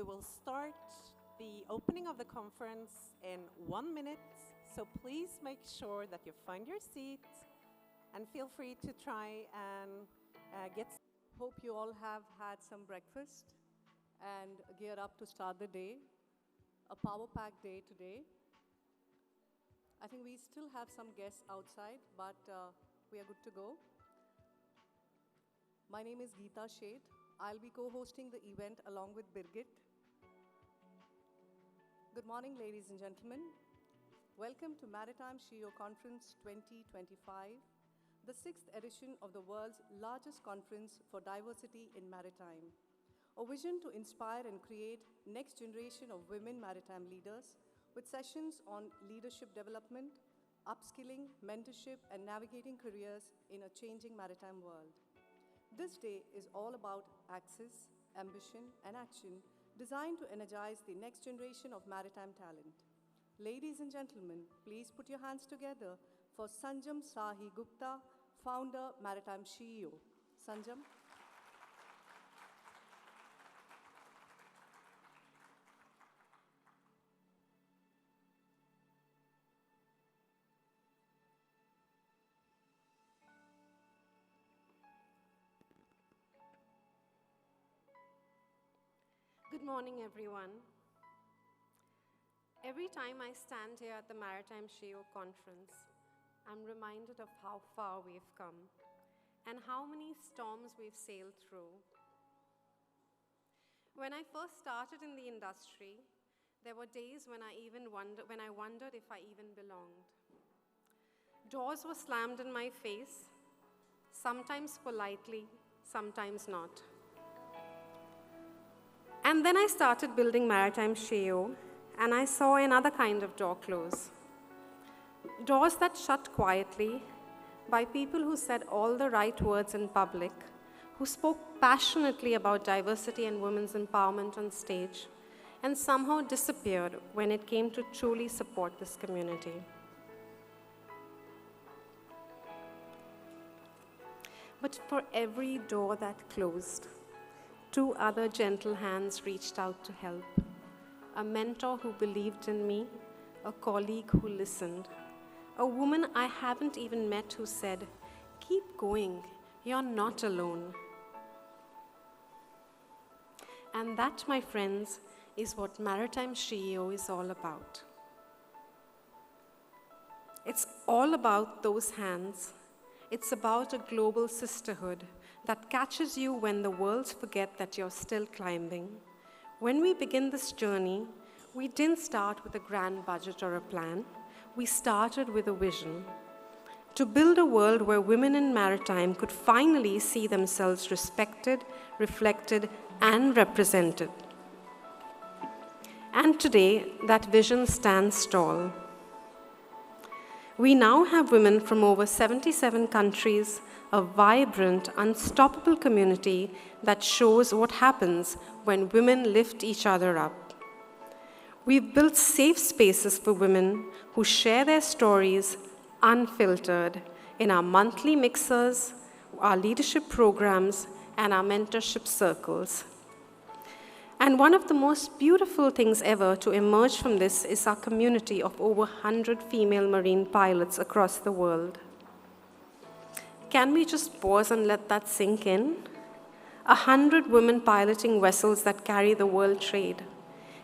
will start the opening of the conference in 1 minute, so please make sure that you find your seat and feel free to try and get. Hope you all have had some breakfast and geared up to start the day. A power-packed day today. I think we still have some guests outside, but we are good to go. My name is Geeta Sheth. I'll be co-hosting the event along with Birgit. Good morning, ladies and gentlemen. Welcome to Maritime SheEO Conference 2025, the 6th edition of the world's largest conference for diversity in maritime. A vision to inspire and create next generation of women maritime leaders with sessions on leadership development, upskilling, mentorship, and navigating careers in a changing maritime world. This day is all about access, ambition, and action designed to energize the next generation of maritime talent. Ladies and gentlemen, please put your hands together for Sanjam Sahi Gupta, founder, Maritime SheEO. Sanjam. Good morning, everyone. Every time I stand here at the Maritime SheEO conference, I'm reminded of how far we've come and how many storms we've sailed through. When I first started in the industry, there were days when I wondered if I even belonged. Doors were slammed in my face, sometimes politely, sometimes not. And then I started building Maritime SheEO, and I saw another kind of door close. Doors that shut quietly by people who said all the right words in public, who spoke passionately about diversity and women's empowerment on stage, and somehow disappeared when it came to truly support this community. But for every door that closed, 2 other gentle hands reached out to help. A mentor who believed in me, a colleague who listened, a woman I haven't even met who said, "Keep going, you're not alone." And that, my friends, is what Maritime SheEO is all about. It's all about those hands. It's about a global sisterhood that catches you when the worlds forget that you're still climbing. When we begin this journey, we didn't start with a grand budget or a plan. We started with a vision to build a world where women in maritime could finally see themselves respected, reflected, and represented. And today, that vision stands tall. We now have women from over 77 countries, a vibrant, unstoppable community that shows what happens when women lift each other up. We've built safe spaces for women who share their stories unfiltered in our monthly mixers, our leadership programs, and our mentorship circles. And one of the most beautiful things ever to emerge from this is our community of over 100 female marine pilots across the world. Can we just pause and let that sink in? 100 women piloting vessels that carry the world trade,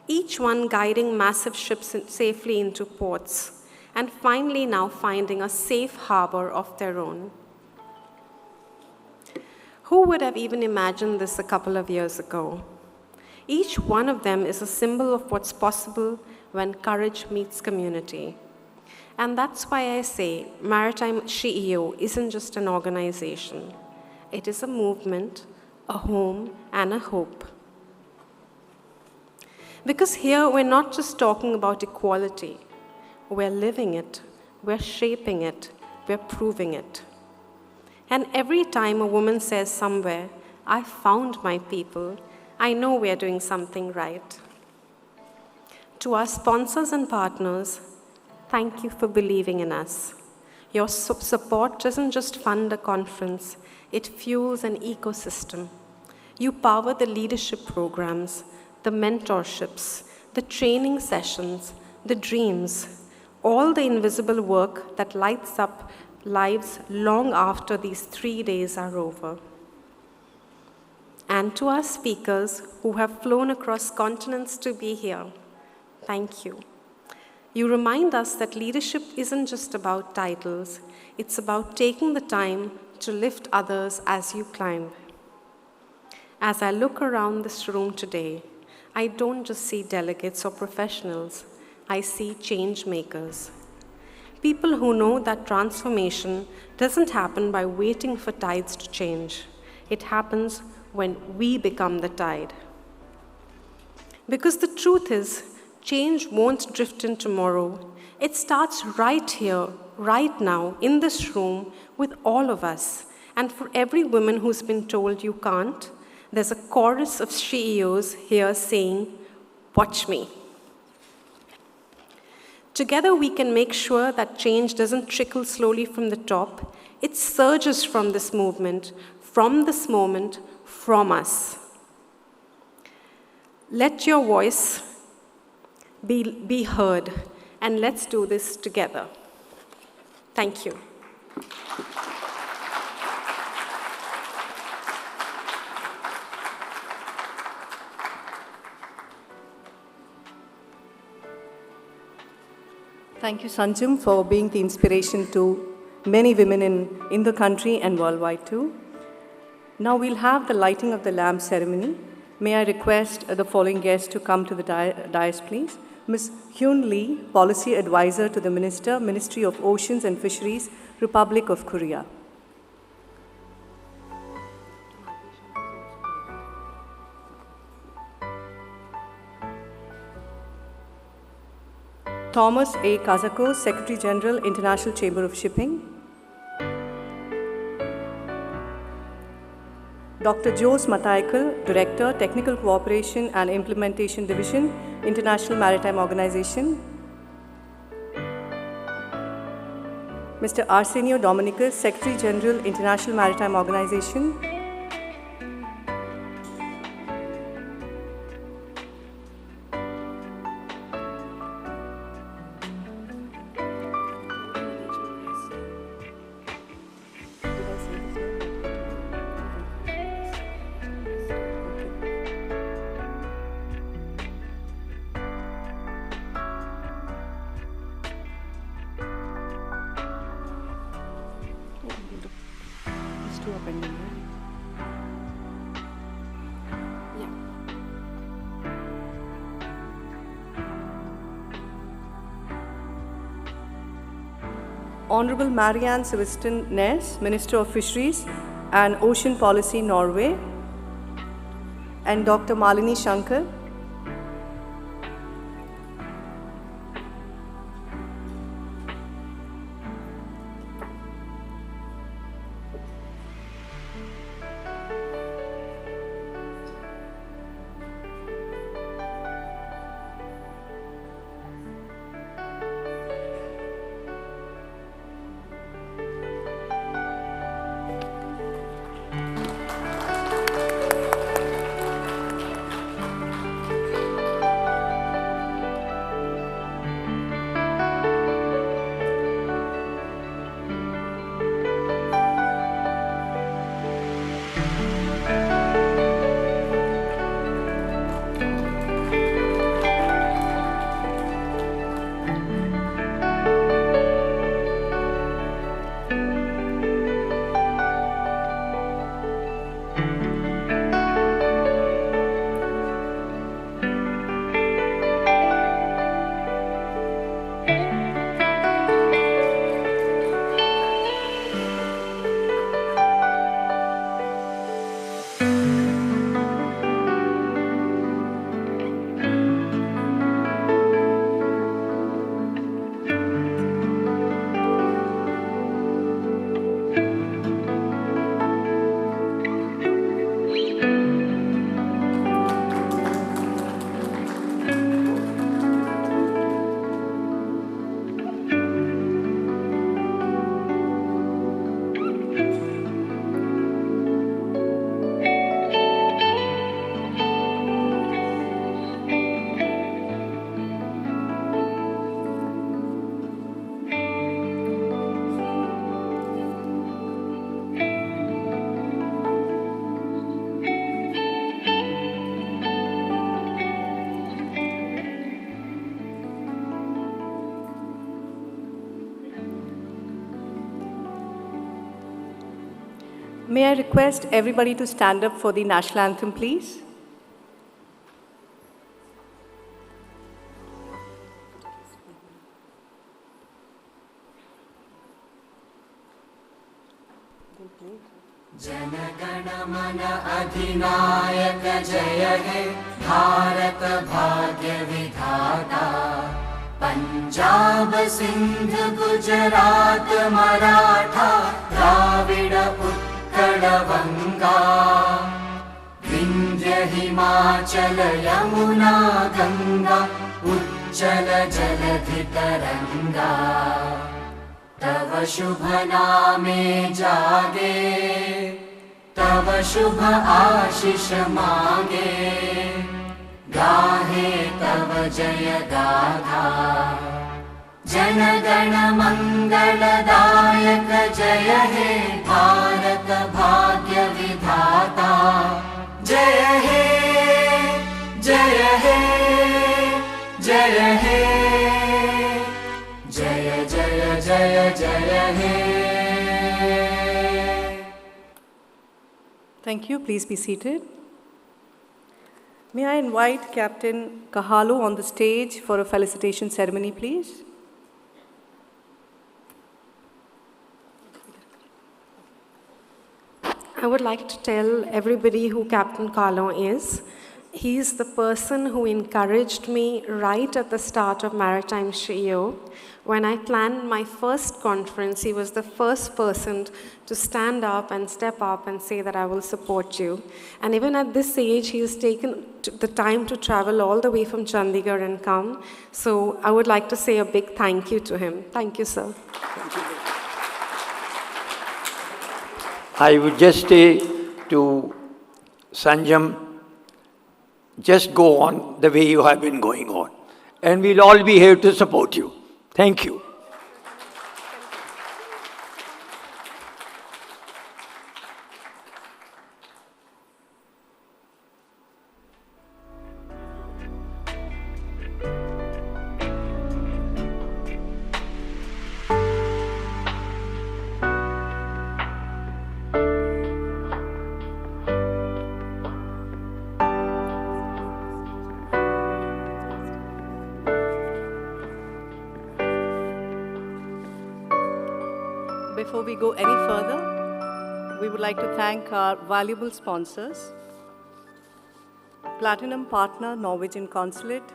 each one guiding massive ships safely into ports, and finally now finding a safe harbor of their own. Who would have even imagined this a couple of years ago? Each one of them is a symbol of what's possible when courage meets community. And that's why I say Maritime SheEO isn't just an organization. It is a movement, a home, and a hope. Because here we're not just talking about equality. We're living it, we're shaping it, we're proving it. And every time a woman says somewhere, "I found my people," I know we're doing something right. To our sponsors and partners, thank you for believing in us. Your support doesn't just fund a conference, it fuels an ecosystem. You power the leadership programs, the mentorships, the training sessions, the dreams, all the invisible work that lights up lives long after these 3 days are over. And to our speakers who have flown across continents to be here, thank you. You remind us that leadership isn't just about titles, it's about taking the time to lift others as you climb. As I look around this room today, I don't just see delegates or professionals, I see change makers. People who know that transformation doesn't happen by waiting for tides to change. It happens when we become the tide. Because the truth is, change won't drift in tomorrow. It starts right here, right now, in this room, with all of us. And for every woman who's been told you can't, there's a chorus of SheEOs here saying, watch me. Together we can make sure that change doesn't trickle slowly from the top. It surges from this movement, from this moment, from us. Let your voice be heard, and let's do this together. Thank you. Thank you, Sanjum, for being the inspiration to many women in the country and worldwide too. Now we'll have the lighting of the lamp ceremony. May I request the following guests to come to the dais, please. Ms. Hyun Lee, Policy Advisor to the Minister, Ministry of Oceans and Fisheries, Republic of Korea. Thomas A. Kazako, Secretary General, International Chamber of Shipping. Dr. Jos Mataikel, Director, Technical Cooperation and Implementation Division, International Maritime Organization. Mr. Arsenio Dominicus, Secretary General, International Maritime Organization. Honorable Marianne Siveston Ness, Minister of Fisheries and Ocean Policy, Norway, and Dr. Malini Shankar. May I request everybody to stand up for the national anthem, please? Jana Gana Mana अधिनायक जय हे भारत भाग्य विधाता पंजाब सिंध गुजरात मराठा द्राविड उत्कल गंगा विंध्य हिमाचल यमुना गंगा उच्चल जलधि तरंगा तव शुभ नामे जागे तव शुभ आशीष मांगे गाहे तव जय गाथा जनगण मंगलदायक जय हे भारत भाग्य विधाता जय हे जय हे जय हे जय जय जय जय हे. Thank you. Please be seated. May I invite Captain Kahalo on the stage for a felicitation ceremony, please? I would like to tell everybody who Captain Carlo is. He's the person who encouraged me right at the start of Maritime SheEO. When I planned my first conference, he was the first person to stand up and step up and say that I will support you. And even at this age, he has taken the time to travel all the way from Chandigarh and come. So I would like to say a big thank you to him. Thank you, sir. Thank you. I would just say to Sanjam, just go on the way you have been going on. And we'll all be here to support you. Thank you. Before we go any further, we would like to thank our valuable sponsors: Platinum Partner, Norwegian Consulate;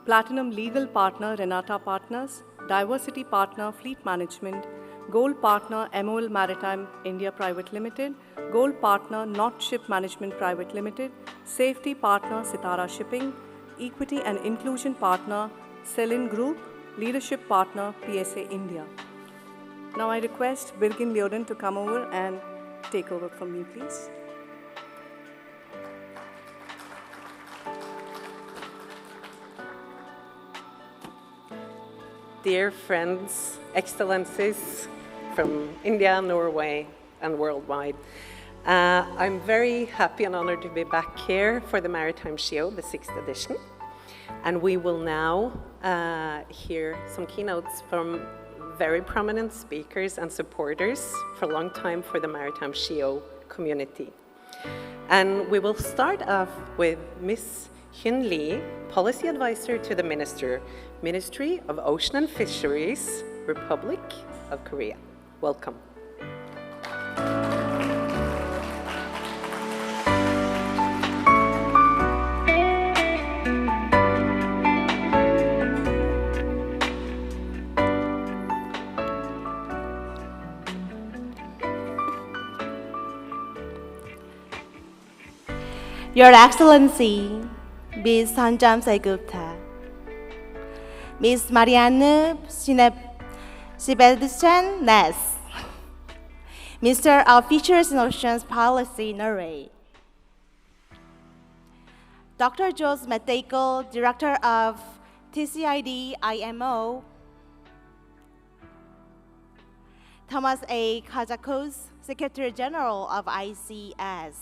Platinum Legal Partner, Renata Partners; Diversity Partner, Fleet Management; Gold Partner, MOL Maritime India Private Limited; Gold Partner, Knot Ship Management Private Limited; Safety Partner, Sitara Shipping; Equity and Inclusion Partner, Selin Group; Leadership Partner, PSA India. Now I request Birgin Leoden to come over and take over from me, please. Dear friends, excellencies from India, Norway, and worldwide, I'm very happy and honored to be back here for the Maritime SheEO, the 6th edition. And we will now hear some keynotes from very prominent speakers and supporters for a long time for the Maritime SheEO community. And we will start off with Ms. Hyun Lee, Policy Advisor to the Ministry of Ocean and Fisheries, Republic of Korea. Welcome. Your Excellency, Ms. Sanjam Saigupta, Ms. Marianne Sibeldichen Ness, Mr. of Fisheries and Oceans Policy, Norway, Dr. Jos Matejko, Director of TCID IMO, Thomas A. Kazakos, Secretary General of ICS.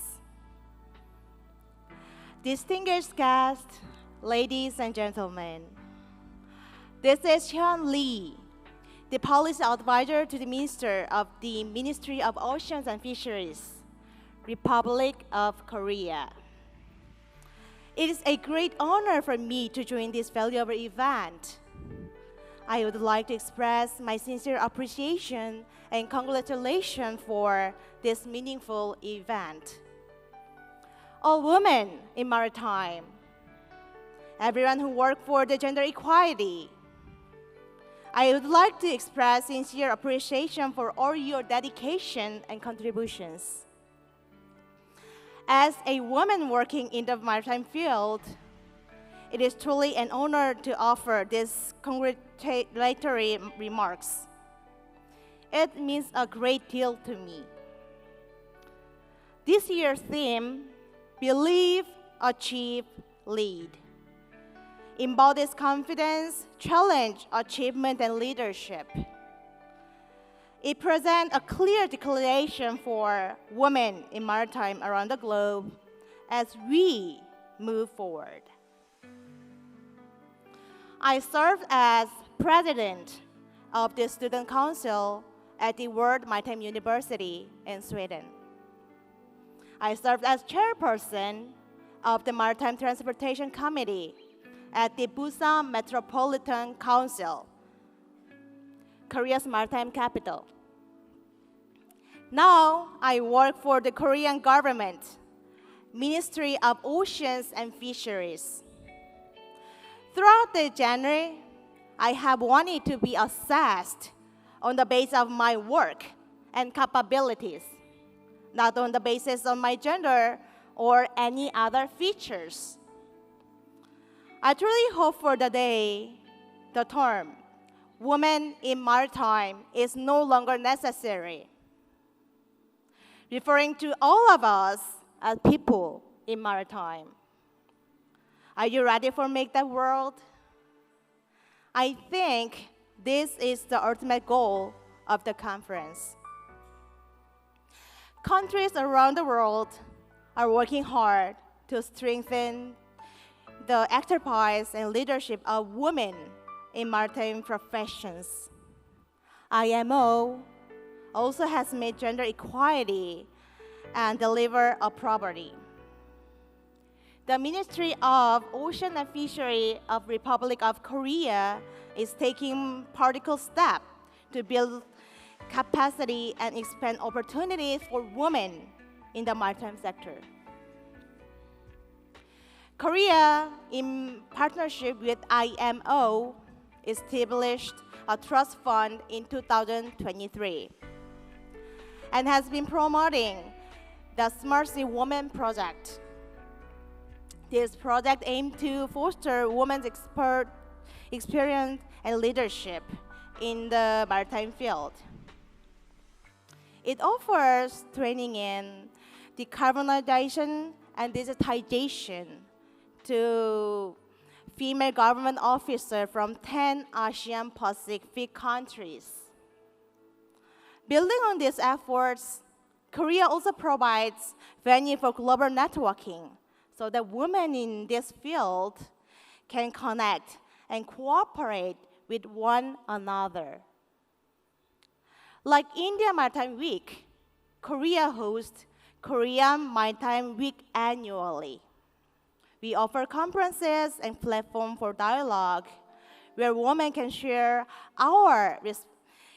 Distinguished guests, ladies and gentlemen, this is Hyun Lee, the policy advisor to the Minister of the Ministry of Oceans and Fisheries, Republic of Korea. It is a great honor for me to join this valuable event. I would like to express my sincere appreciation and congratulations for this meaningful event. All women in maritime, everyone who works for the gender equality, I would like to express sincere appreciation for all your dedication and contributions. As a woman working in the maritime field, it is truly an honor to offer these congratulatory remarks. It means a great deal to me. This year's theme, Believe, Achieve, Lead, embodies confidence, challenge, achievement, and leadership. It presents a clear declaration for women in maritime around the globe as we move forward. I served as president of the Student Council at the World Maritime University in Sweden. I served as chairperson of the Maritime Transportation Committee at the Busan Metropolitan Council, Korea's maritime capital. Now, I work for the Korean government, Ministry of Oceans and Fisheries. Throughout the journey, I have wanted to be assessed on the basis of my work and capabilities, not on the basis of my gender or any other features. I truly hope for the day the term woman in maritime is no longer necessary, referring to all of us as people in maritime. Are you ready for Make That World? I think this is the ultimate goal of the conference. Countries around the world are working hard to strengthen the expertise and leadership of women in maritime professions. IMO also has made gender equality and deliver a property. The Ministry of Ocean and Fishery of Republic of Korea is taking practical steps to build capacity and expand opportunities for women in the maritime sector. Korea, in partnership with IMO, established a trust fund in 2023 and has been promoting the Smart Sea Women project. This project aims to foster women's experience and leadership in the maritime field. It offers training in decarbonization and digitization to female government officers from 10 Asian Pacific countries. Building on these efforts, Korea also provides venue for global networking so that women in this field can connect and cooperate with one another. Like India Maritime Week, Korea hosts Korean Maritime Week annually. We offer conferences and platforms for dialogue where women can share our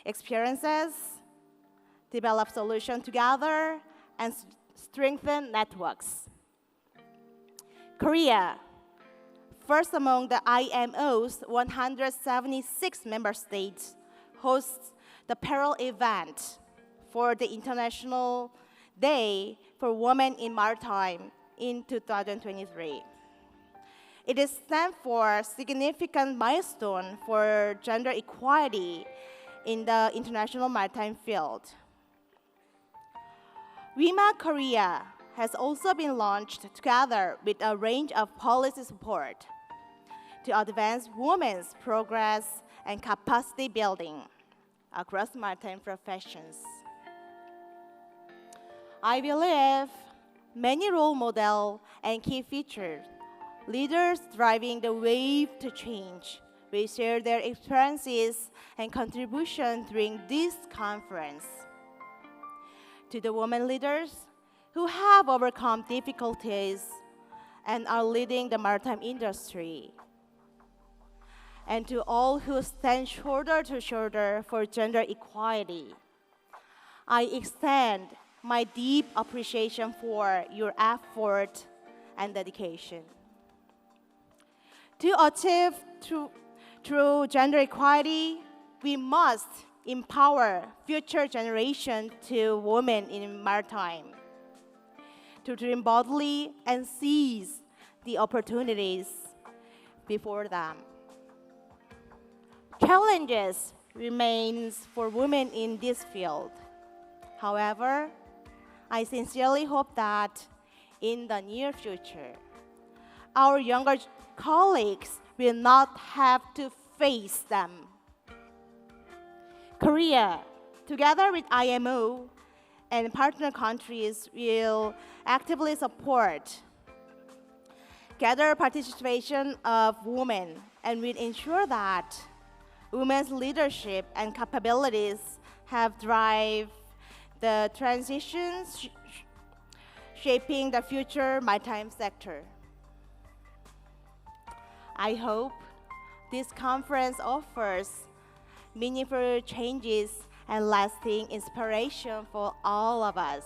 experiences, develop solutions together, and strengthen networks. Korea, first among the IMO's 176 member states, hosts the parallel event for the International Day for Women in Maritime in 2023. It stands for a significant milestone for gender equality in the international maritime field. WIMA Korea has also been launched together with a range of policy support to advance women's progress and capacity building across maritime professions. I believe many role models and key features, leaders driving the wave to change, will share their experiences and contributions during this conference. To the women leaders who have overcome difficulties and are leading the maritime industry, and to all who stand shoulder to shoulder for gender equality, I extend my deep appreciation for your effort and dedication. To achieve true gender equality, we must empower future generations to women in maritime, to dream boldly and seize the opportunities before them. Challenges remains for women in this field. However, I sincerely hope that in the near future, our younger colleagues will not have to face them. Korea, together with IMO and partner countries, will actively support greater participation of women and will ensure that women's leadership and capabilities have drive the transitions shaping the future maritime sector. I hope this conference offers meaningful changes and lasting inspiration for all of us.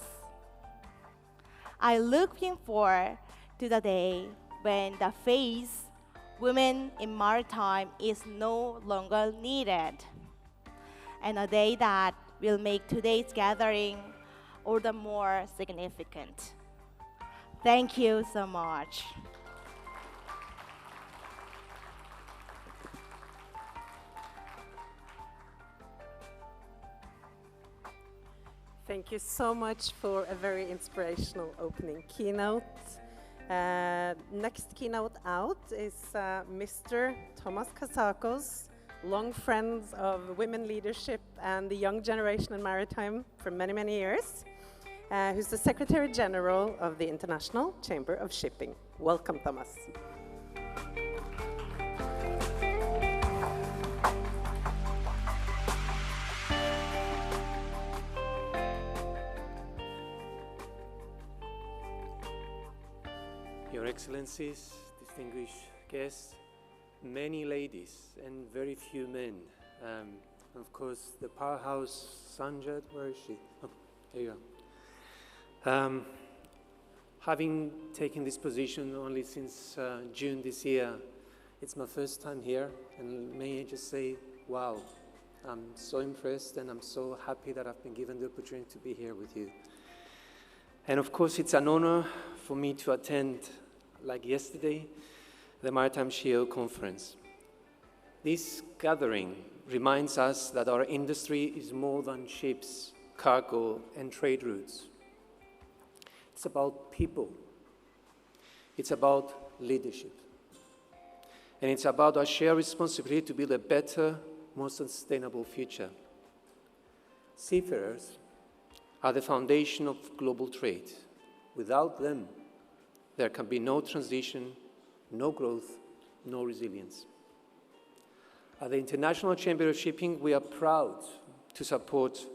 I looking forward to the day when the phrase "women in maritime" is no longer needed, and a day that will make today's gathering all the more significant. Thank you so much. Thank you so much for a very inspirational opening keynote. Next keynote out is Mr. Thomas Kasakos, long friends of women leadership and the young generation in maritime for many, many years, who's the Secretary General of the International Chamber of Shipping. Welcome, Thomas. Your Excellencies, distinguished guests, many ladies and very few men. Of course, the powerhouse Sanjad, where is she? Oh, there you are. Having taken this position only since June this year, it's my first time here, and may I just say, wow, I'm so impressed and I'm so happy that I've been given the opportunity to be here with you. And of course, it's an honor for me to attend, like yesterday, the Maritime SheEO conference. This gathering reminds us that our industry is more than ships, cargo, and trade routes. It's about people. It's about leadership. And it's about our shared responsibility to build a better, more sustainable future. Seafarers are the foundation of global trade. Without them, there can be no transition, no growth, no resilience. At the International Chamber of Shipping, we are proud to support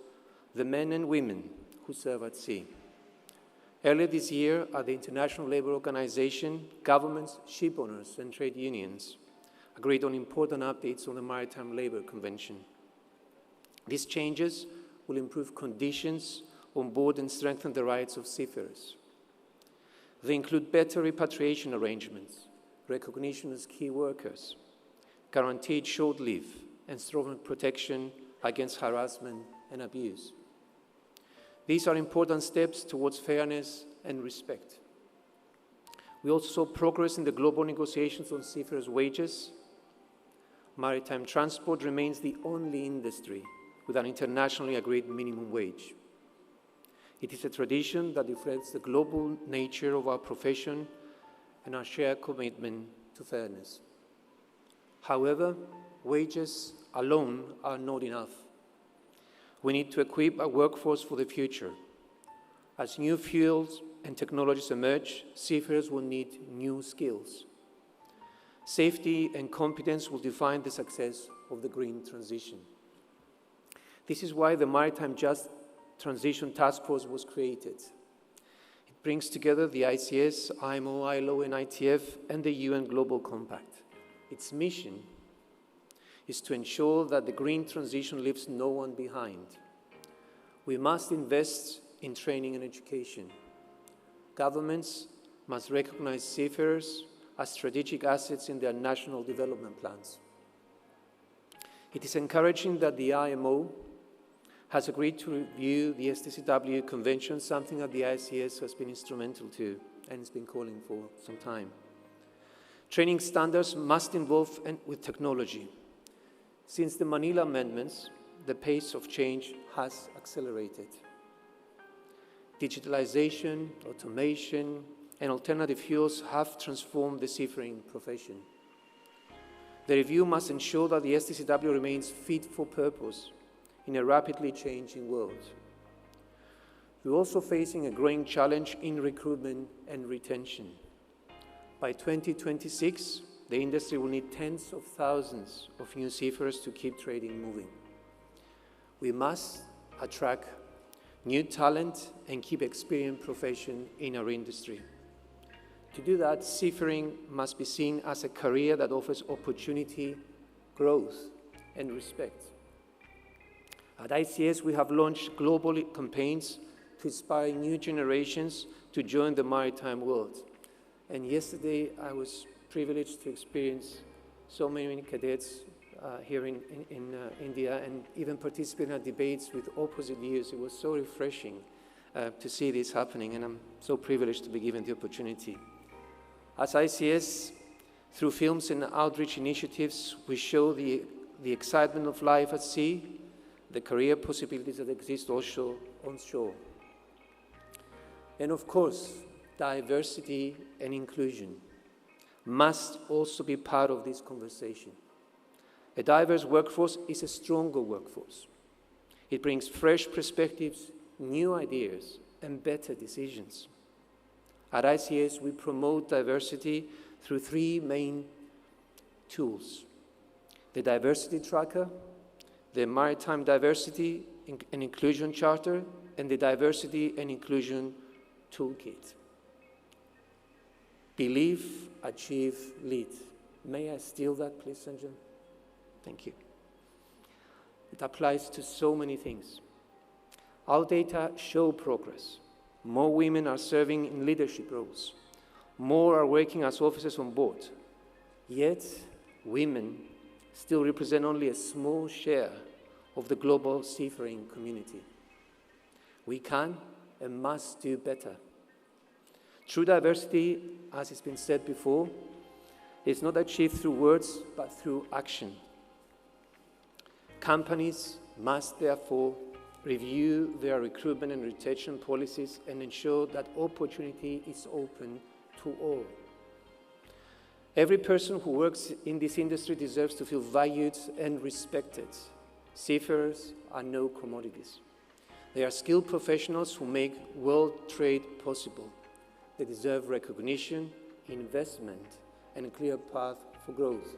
the men and women who serve at sea. Earlier this year, at the International Labour Organization, governments, ship owners, and trade unions agreed on important updates on the Maritime Labour Convention. These changes will improve conditions on board and strengthen the rights of seafarers. They include better repatriation arrangements, recognition as key workers, guaranteed short leave, and stronger protection against harassment and abuse. These are important steps towards fairness and respect. We also saw progress in the global negotiations on seafarers' wages. Maritime transport remains the only industry with an internationally agreed minimum wage. It is a tradition that reflects the global nature of our profession and our shared commitment to fairness. However, wages alone are not enough. We need to equip our workforce for the future. As new fuels and technologies emerge, seafarers will need new skills. Safety and competence will define the success of the green transition. This is why the Maritime Just Transition Task Force was created. It brings together the ICS, IMO, ILO, and ITF, and the UN Global Compact. Its mission is to ensure that the green transition leaves no one behind. We must invest in training and education. Governments must recognize seafarers as strategic assets in their national development plans. It is encouraging that the IMO has agreed to review the STCW Convention, something that the ICS has been instrumental to and has been calling for some time. Training standards must evolve with technology. Since the Manila Amendments, the pace of change has accelerated. Digitalization, automation, and alternative fuels have transformed the seafaring profession. The review must ensure that the STCW remains fit for purpose in a rapidly changing world. We're also facing a growing challenge in recruitment and retention. By 2026, the industry will need tens of thousands of new seafarers to keep trading moving. We must attract new talent and keep experienced profession in our industry. To do that, seafaring must be seen as a career that offers opportunity, growth, and respect. At ICS, we have launched global campaigns to inspire new generations to join the maritime world. And yesterday, I was privileged to experience so many cadets here in India and even participate in debates with opposite views. It was so refreshing to see this happening, and I'm so privileged to be given the opportunity. As ICS, through films and outreach initiatives, we show the excitement of life at sea, the career possibilities that exist also on shore. And of course, diversity and inclusion must also be part of this conversation. A diverse workforce is a stronger workforce. It brings fresh perspectives, new ideas, and better decisions. At ICS, we promote diversity through three main tools: the Diversity Tracker, the Maritime Diversity and Inclusion Charter, and the Diversity and Inclusion Toolkit. Believe, achieve, lead. May I steal that, please, Sanjay? Thank you. It applies to so many things. Our data show progress. More women are serving in leadership roles. More are working as officers on board. Yet, women still represent only a small share of the global seafaring community. We can and must do better. True diversity, as has been said before, is not achieved through words, but through action. Companies must therefore review their recruitment and retention policies and ensure that opportunity is open to all. Every person who works in this industry deserves to feel valued and respected. Seafarers are no commodities. They are skilled professionals who make world trade possible. They deserve recognition, investment, and a clear path for growth.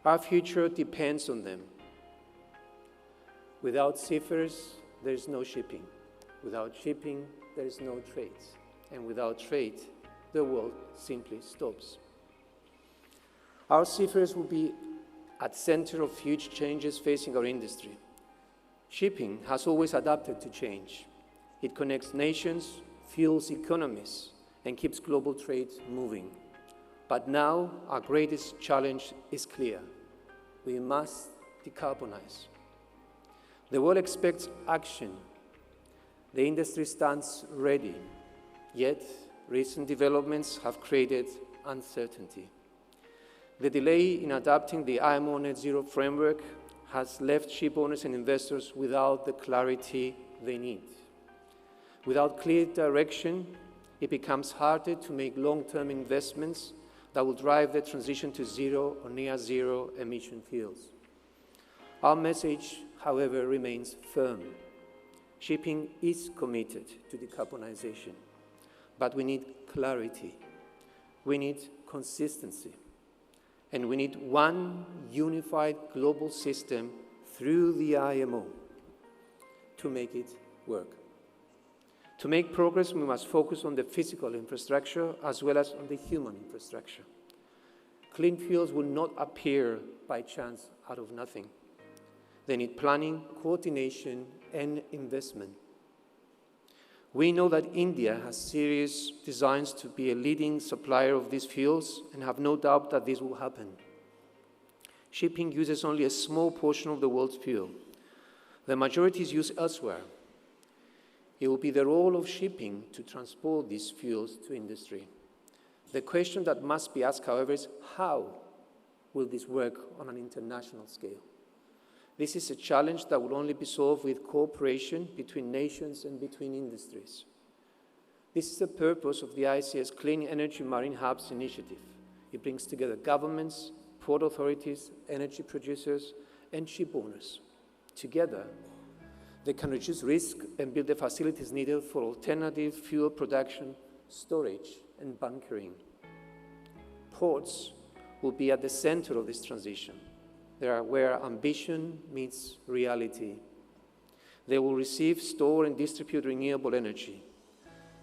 Our future depends on them. Without seafarers, there is no shipping. Without shipping, there is no trade. And without trade, the world simply stops. Our seafarers will be at the center of huge changes facing our industry. Shipping has always adapted to change. It connects nations, fuels economies, and keeps global trade moving. But now, our greatest challenge is clear. We must decarbonize. The world expects action. The industry stands ready. Yet, recent developments have created uncertainty. The delay in adopting the IMO Net Zero framework has left ship owners and investors without the clarity they need. Without clear direction, it becomes harder to make long-term investments that will drive the transition to zero or near-zero emission fuels. Our message, however, remains firm. Shipping is committed to decarbonization, but we need clarity. We need consistency. And we need one unified global system through the IMO to make it work. To make progress, we must focus on the physical infrastructure as well as on the human infrastructure. Clean fuels will not appear by chance out of nothing. They need planning, coordination, and investment. We know that India has serious designs to be a leading supplier of these fuels and have no doubt that this will happen. Shipping uses only a small portion of the world's fuel. The majority is used elsewhere. It will be the role of shipping to transport these fuels to industry. The question that must be asked, however, is how will this work on an international scale? This is a challenge that will only be solved with cooperation between nations and between industries. This is the purpose of the ICS Clean Energy Marine Hubs initiative. It brings together governments, port authorities, energy producers, and ship owners. Together, they can reduce risk and build the facilities needed for alternative fuel production, storage, and bunkering. Ports will be at the center of this transition. They are where ambition meets reality. They will receive, store, and distribute renewable energy.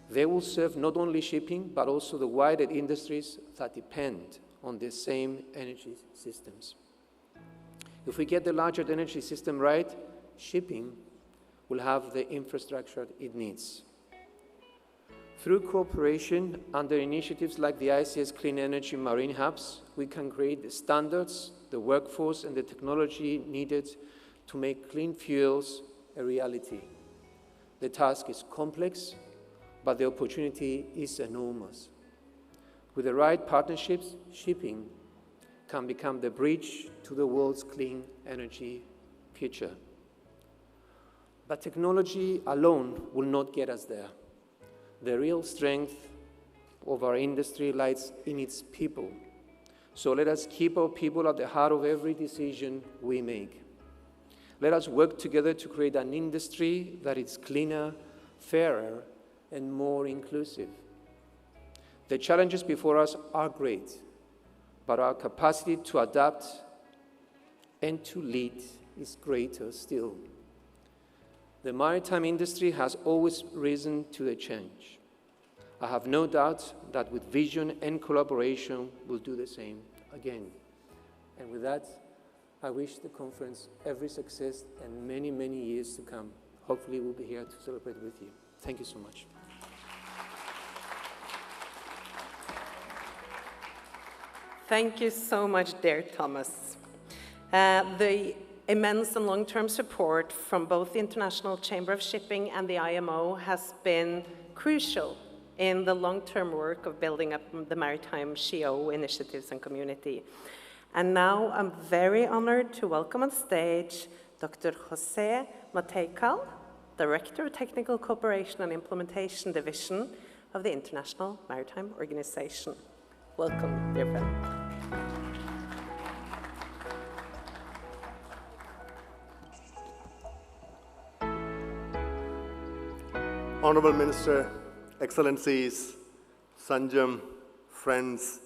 They will serve not only shipping, but also the wider industries that depend on the same energy systems. If we get the larger energy system right, shipping will have the infrastructure it needs. Through cooperation under initiatives like the ICS Clean Energy Marine Hubs, we can create the standards, the workforce, and the technology needed to make clean fuels a reality. The task is complex, but the opportunity is enormous. With the right partnerships, shipping can become the bridge to the world's clean energy future. But technology alone will not get us there. The real strength of our industry lies in its people. So let us keep our people at the heart of every decision we make. Let us work together to create an industry that is cleaner, fairer, and more inclusive. The challenges before us are great, but our capacity to adapt and to lead is greater still. The maritime industry has always risen to the challenge. I have no doubt that with vision and collaboration, we'll do the same again. And with that, I wish the conference every success and many, many years to come. Hopefully, we'll be here to celebrate with you. Thank you so much. Thank you so much, dear Thomas. The immense and long-term support from both the International Chamber of Shipping and the IMO has been crucial in the long-term work of building up the Maritime SheEO initiatives and community. And now I'm very honored to welcome on stage Dr. Jose Mateical, Director of Technical Cooperation and Implementation Division of the International Maritime Organization. Welcome, dear friend. Honorable Minister, Excellencies, Sanjam, friends,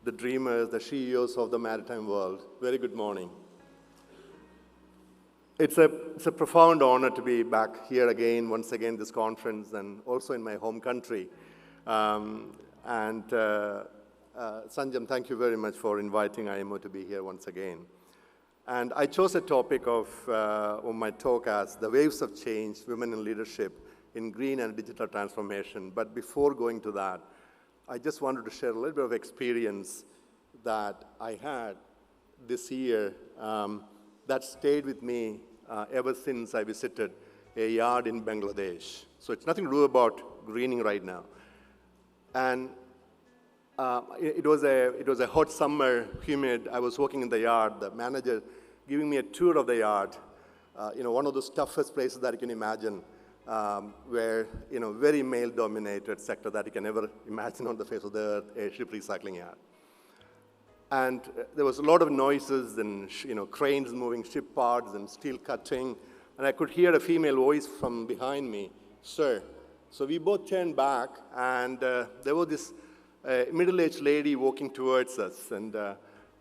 the dreamers, the SheEOs of the maritime world, very good morning. It's a profound honor to be back here again, once again, this conference, and also in my home country. Sanjam, thank you very much for inviting IMO to be here once again. And I chose a topic of my talk as the waves of change, women in leadership in green and digital transformation. But before going to that, I just wanted to share a little bit of experience that I had this year that stayed with me ever since I visited a yard in Bangladesh. So it's nothing to do about greening right now. And it was a hot summer, humid. I was working in the yard. The manager giving me a tour of the yard. One of those toughest places that you can imagine, where very male-dominated sector that you can ever imagine on the face of the earth, a ship recycling yard. And there was a lot of noises and cranes moving ship parts and steel cutting, and I could hear a female voice from behind me, "Sir." So we both turned back, and there was this middle-aged lady walking towards us, and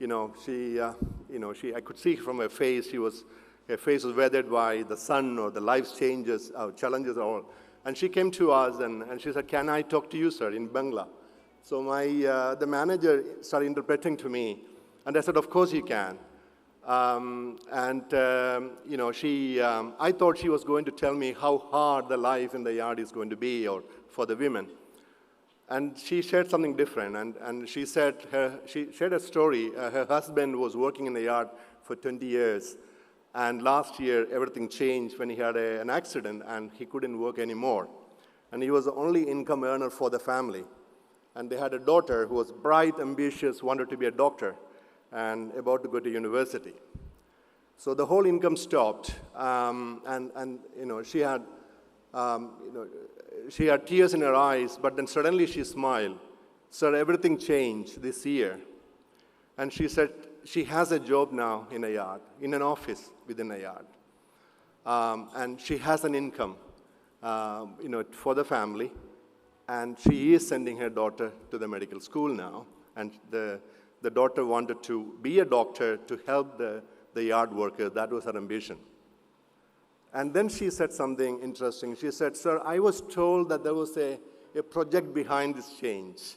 I could see from her face, her face was weathered by the sun or the life's changes, challenges all. And she came to us and she said, "Can I talk to you, sir, in Bangla?" So the manager started interpreting to me, and I said, "Of course you can." I thought she was going to tell me how hard the life in the yard is going to be, or for the women. And she shared something different, and she shared a story. Her husband was working in the yard for 20 years, and last year everything changed when he had an accident and he couldn't work anymore. And he was the only income earner for the family. And they had a daughter who was bright, ambitious, wanted to be a doctor, and about to go to university. So the whole income stopped, she had tears in her eyes, but then suddenly she smiled. "Sir, everything changed this year." And she said she has a job now in a yard, in an office within a yard. And she has an income, for the family. And she is sending her daughter to the medical school now. And the daughter wanted to be a doctor to help the yard workers. That was her ambition. And then she said something interesting. She said, "Sir, I was told that there was a project behind this change.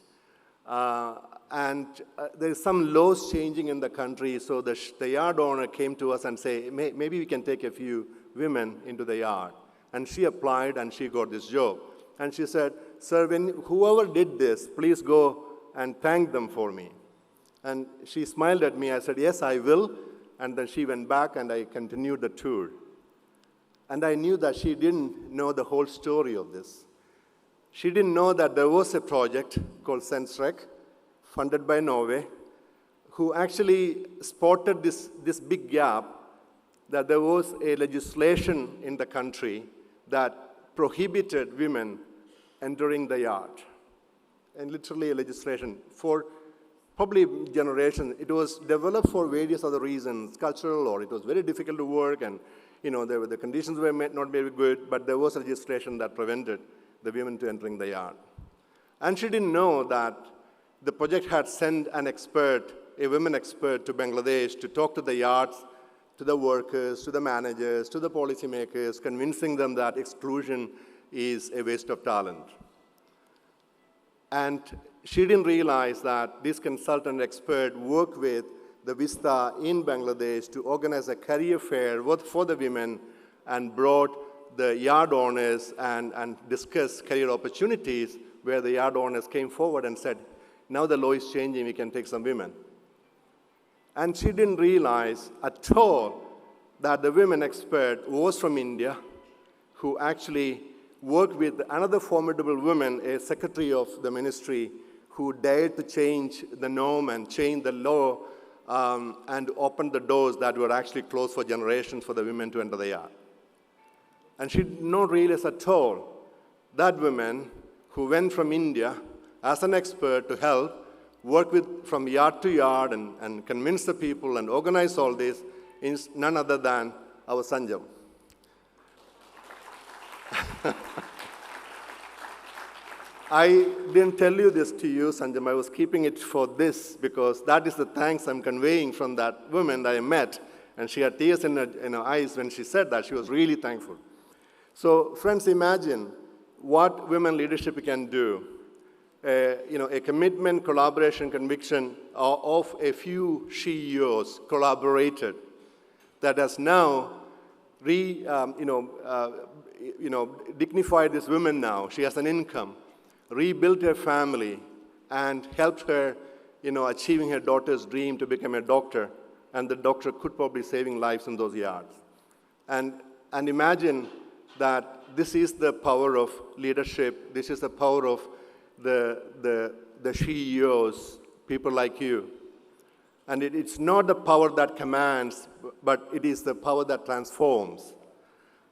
There is some laws changing in the country, so the yard owner came to us and said, maybe we can take a few women into the yard." And she applied and she got this job. And she said, "Sir, whoever did this, please go and thank them for me." And she smiled at me. I said, "Yes, I will." And then she went back and I continued the tour. And I knew that she didn't know the whole story of this. She didn't know that there was a project called Sensrec, funded by Norway, who actually spotted this big gap, that there was a legislation in the country that prohibited women entering the yard. And literally a legislation for probably generations. It was developed for various other reasons, cultural, or it was very difficult to work, and the conditions were not very good, but there was legislation that prevented the women to entering the yard. And she didn't know that the project had sent an expert, a women expert, to Bangladesh to talk to the yards, to the workers, to the managers, to the policymakers, convincing them that exclusion is a waste of talent. And she didn't realize that this consultant expert worked with the Vista in Bangladesh to organize a career fair for the women and brought the yard owners and discussed career opportunities, where the yard owners came forward and said, "Now the law is changing, we can take some women." And she didn't realize at all that the women expert was from India, who actually worked with another formidable woman, a secretary of the ministry, who dared to change the norm and change the law and open the doors that were actually closed for generations for the women to enter the yard. And she did not realize at all that women who went from India as an expert to help work from yard to yard and convince the people and organize all this is none other than our Sanjam. I didn't tell you this to you, Sanjam. I was keeping it for this because that is the thanks I'm conveying from that woman that I met. And she had tears in her eyes when she said that. She was really thankful. So, friends, imagine what women leadership can do. A commitment, collaboration, conviction of a few SheEOs collaborated that has now dignified this woman now. She has an income, rebuilt her family, and helped her, achieving her daughter's dream to become a doctor. And the doctor could probably saving lives in those yards. And imagine that this is the power of leadership. This is the power of the SheEOs, people like you. And it's not the power that commands, but it is the power that transforms.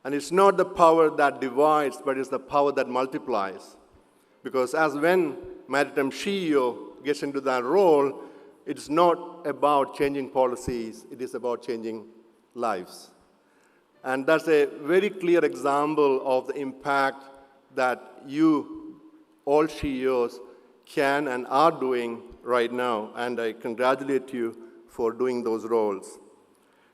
And it's not the power that divides, but it's the power that multiplies. Because when Maritime SheEO gets into that role, it's not about changing policies, it is about changing lives. And that's a very clear example of the impact that you, all SheEOs, can and are doing right now. And I congratulate you for doing those roles.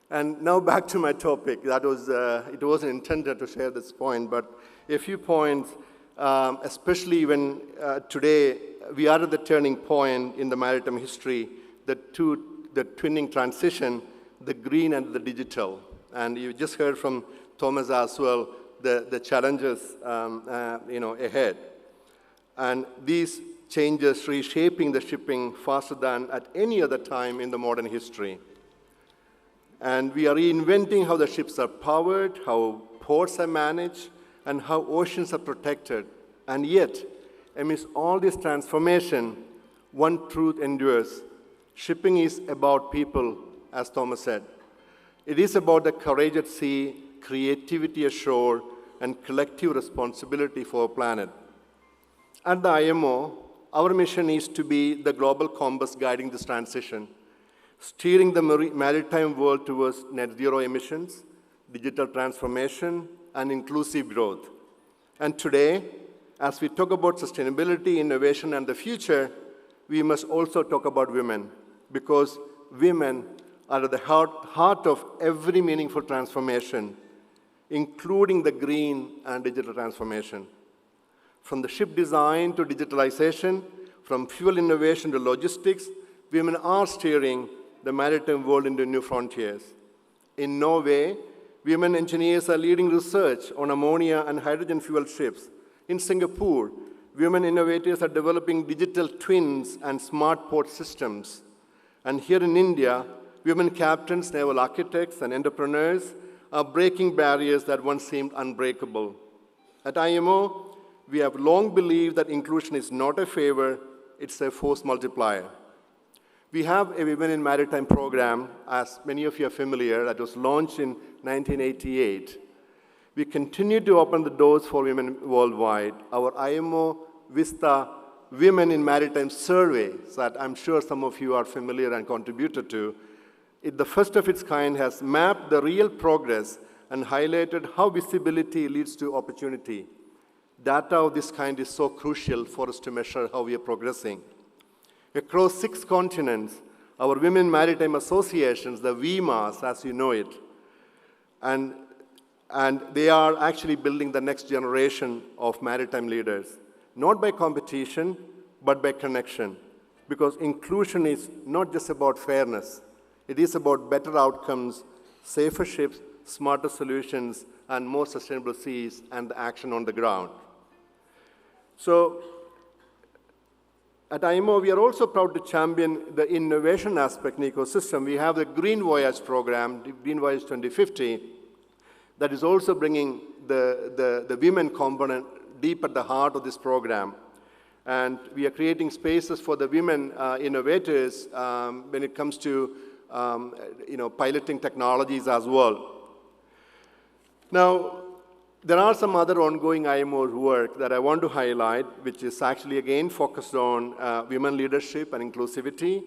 And now back to my topic. That was, it wasn't intended to share this point, but a few points, especially when today we are at the turning point in the maritime history, the twinning transition, the green and the digital. And you just heard from Thomas as well, the challenges ahead. And these changes reshaping the shipping faster than at any other time in the modern history. And we are reinventing how the ships are powered, how ports are managed, and how oceans are protected. And yet, amidst all this transformation, one truth endures. Shipping is about people, as Thomas said. It is about the courage at sea, creativity ashore, and collective responsibility for our planet. At the IMO, our mission is to be the global compass guiding this transition, steering the maritime world towards net zero emissions, digital transformation, and inclusive growth. And today, as we talk about sustainability, innovation, and the future, we must also talk about women, because women are at the heart of every meaningful transformation, including the green and digital transformation. From the ship design to digitalization, from fuel innovation to logistics, women are steering the maritime world into new frontiers. In Norway, women engineers are leading research on ammonia and hydrogen fuel ships. In Singapore, women innovators are developing digital twins and smart port systems. And here in India, women captains, naval architects, and entrepreneurs are breaking barriers that once seemed unbreakable. At IMO, we have long believed that inclusion is not a favor, it's a force multiplier. We have a Women in Maritime program, as many of you are familiar, that was launched in 1988. We continue to open the doors for women worldwide. Our IMO Vista Women in Maritime survey, that I'm sure some of you are familiar and contributed to, the first of its kind, has mapped the real progress and highlighted how visibility leads to opportunity. Data of this kind is so crucial for us to measure how we are progressing. Across 6 continents, our Women Maritime Associations, the WIMAs, as you know it, and they are actually building the next generation of maritime leaders, not by competition, but by connection. Because inclusion is not just about fairness. It is about better outcomes, safer ships, smarter solutions, and more sustainable seas, and the action on the ground. So, at IMO, we are also proud to champion the innovation aspect in the ecosystem. We have the Green Voyage program, Green Voyage 2050, that is also bringing the women component deep at the heart of this program. And we are creating spaces for the women innovators when it comes to piloting technologies as well. Now, there are some other ongoing IMO work that I want to highlight, which is actually, again, focused on women leadership and inclusivity.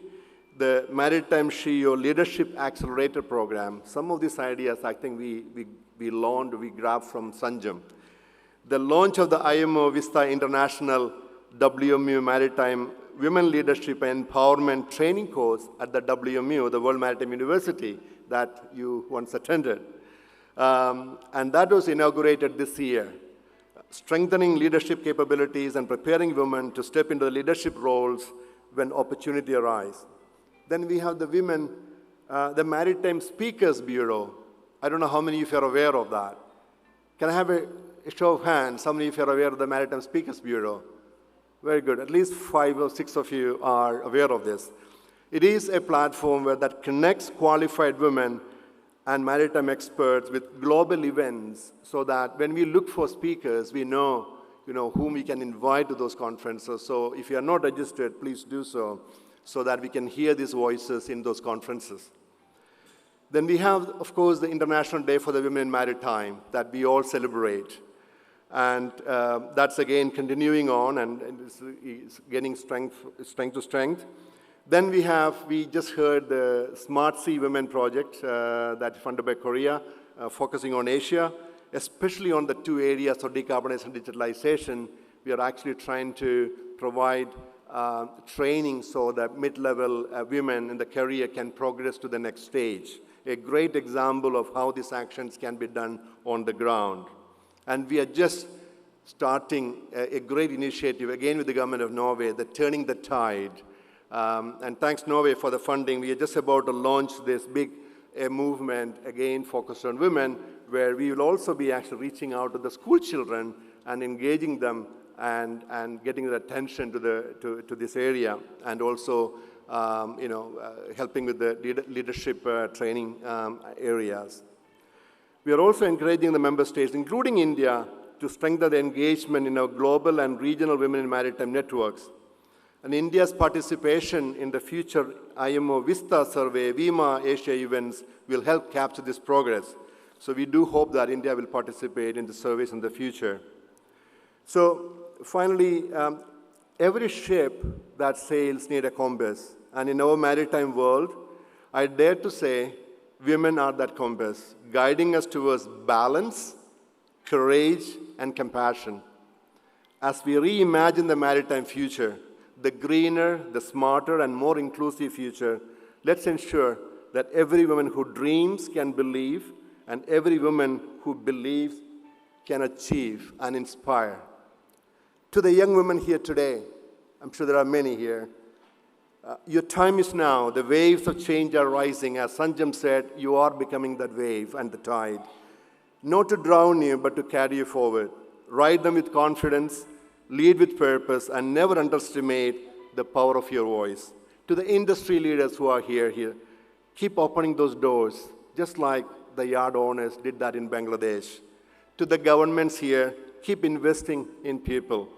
The Maritime SheEO Leadership Accelerator Program. Some of these ideas, I think we grabbed from Sanjam. The launch of the IMO Vista International WMU Maritime Women Leadership and Empowerment Training course at the WMU, the World Maritime University, that you once attended. And that was inaugurated this year, strengthening leadership capabilities and preparing women to step into the leadership roles when opportunity arises. Then we have the women, the Maritime Speakers Bureau. I don't know how many of you are aware of that. Can I have a show of hands? How many of you are aware of the Maritime Speakers Bureau? Very good. At least 5 or 6 of you are aware of this. It is a platform that connects qualified women and maritime experts with global events, so that when we look for speakers, we know, whom we can invite to those conferences. So if you are not registered, please do so that we can hear these voices in those conferences. Then we have, of course, the International Day for the Women in Maritime that we all celebrate. And that's, again, continuing on, and it's getting strength to strength. Then we just heard the Smart Sea Women project that's funded by Korea, focusing on Asia, especially on the 2 areas of decarbonization and digitalization. We are actually trying to provide training so that mid-level women in the career can progress to the next stage. A great example of how these actions can be done on the ground. And we are just starting a great initiative, again with the government of Norway, the Turning the Tide. And thanks Norway for the funding. We are just about to launch this big movement, again focused on women, where we will also be actually reaching out to the school children and engaging them and getting their attention to this area, and also helping with the leadership training areas. We are also encouraging the member states, including India, to strengthen the engagement in our global and regional women in maritime networks. And India's participation in the future IMO Vista survey, VIMA Asia events will help capture this progress. So we do hope that India will participate in the surveys in the future. So finally, every ship that sails needs a compass. And in our maritime world, I dare to say women are that compass, guiding us towards balance, courage, and compassion. As we reimagine the maritime future, the greener, the smarter, and more inclusive future, let's ensure that every woman who dreams can believe, and every woman who believes can achieve and inspire. To the young women here today, I'm sure there are many here, your time is now. The waves of change are rising. As Sanjam said, you are becoming that wave and the tide. Not to drown you, but to carry you forward. Ride them with confidence, lead with purpose, and never underestimate the power of your voice. To the industry leaders who are here, keep opening those doors, just like the yard owners did that in Bangladesh. To the governments here, keep investing in people.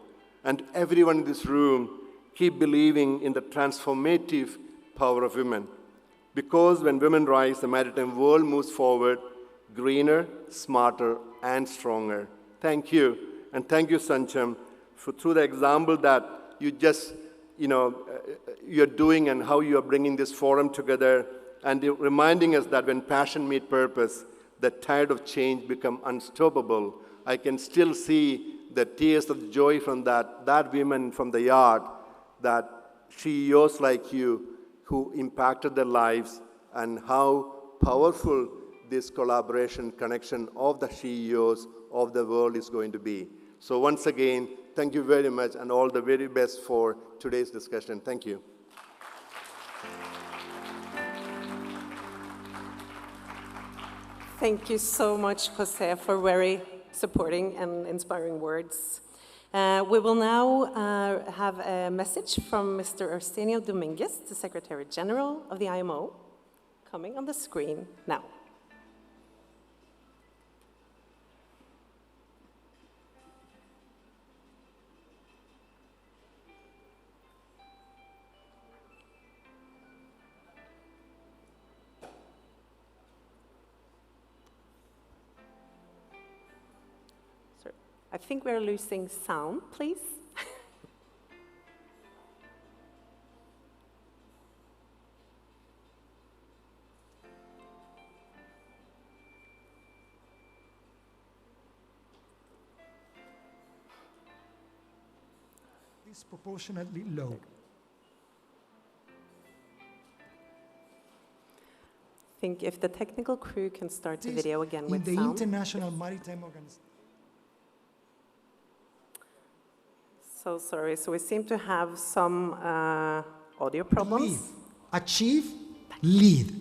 And everyone in this room, keep believing in the transformative power of women. Because when women rise, the maritime world moves forward, greener, smarter, and stronger. Thank you. And thank you, Sancham, through the example that you're doing and how you are bringing this forum together, and reminding us that when passion meets purpose, the tide of change becomes unstoppable. I can still see the tears of joy from that women from the yard, that CEOs like you who impacted their lives, and how powerful this collaboration, connection of the CEOs of the world is going to be. So once again, thank you very much, and all the very best for today's discussion. Thank you. Thank you so much, Jose, for very supporting and inspiring words. We will now have a message from Mr. Arsenio Dominguez, the Secretary General of the IMO, coming on the screen now. I think we're losing sound, please. Disproportionately low. I think if the technical crew can start the video again with in the sound. International Maritime Organization. So sorry, so we seem to have some audio problems. Lead. Achieve, lead.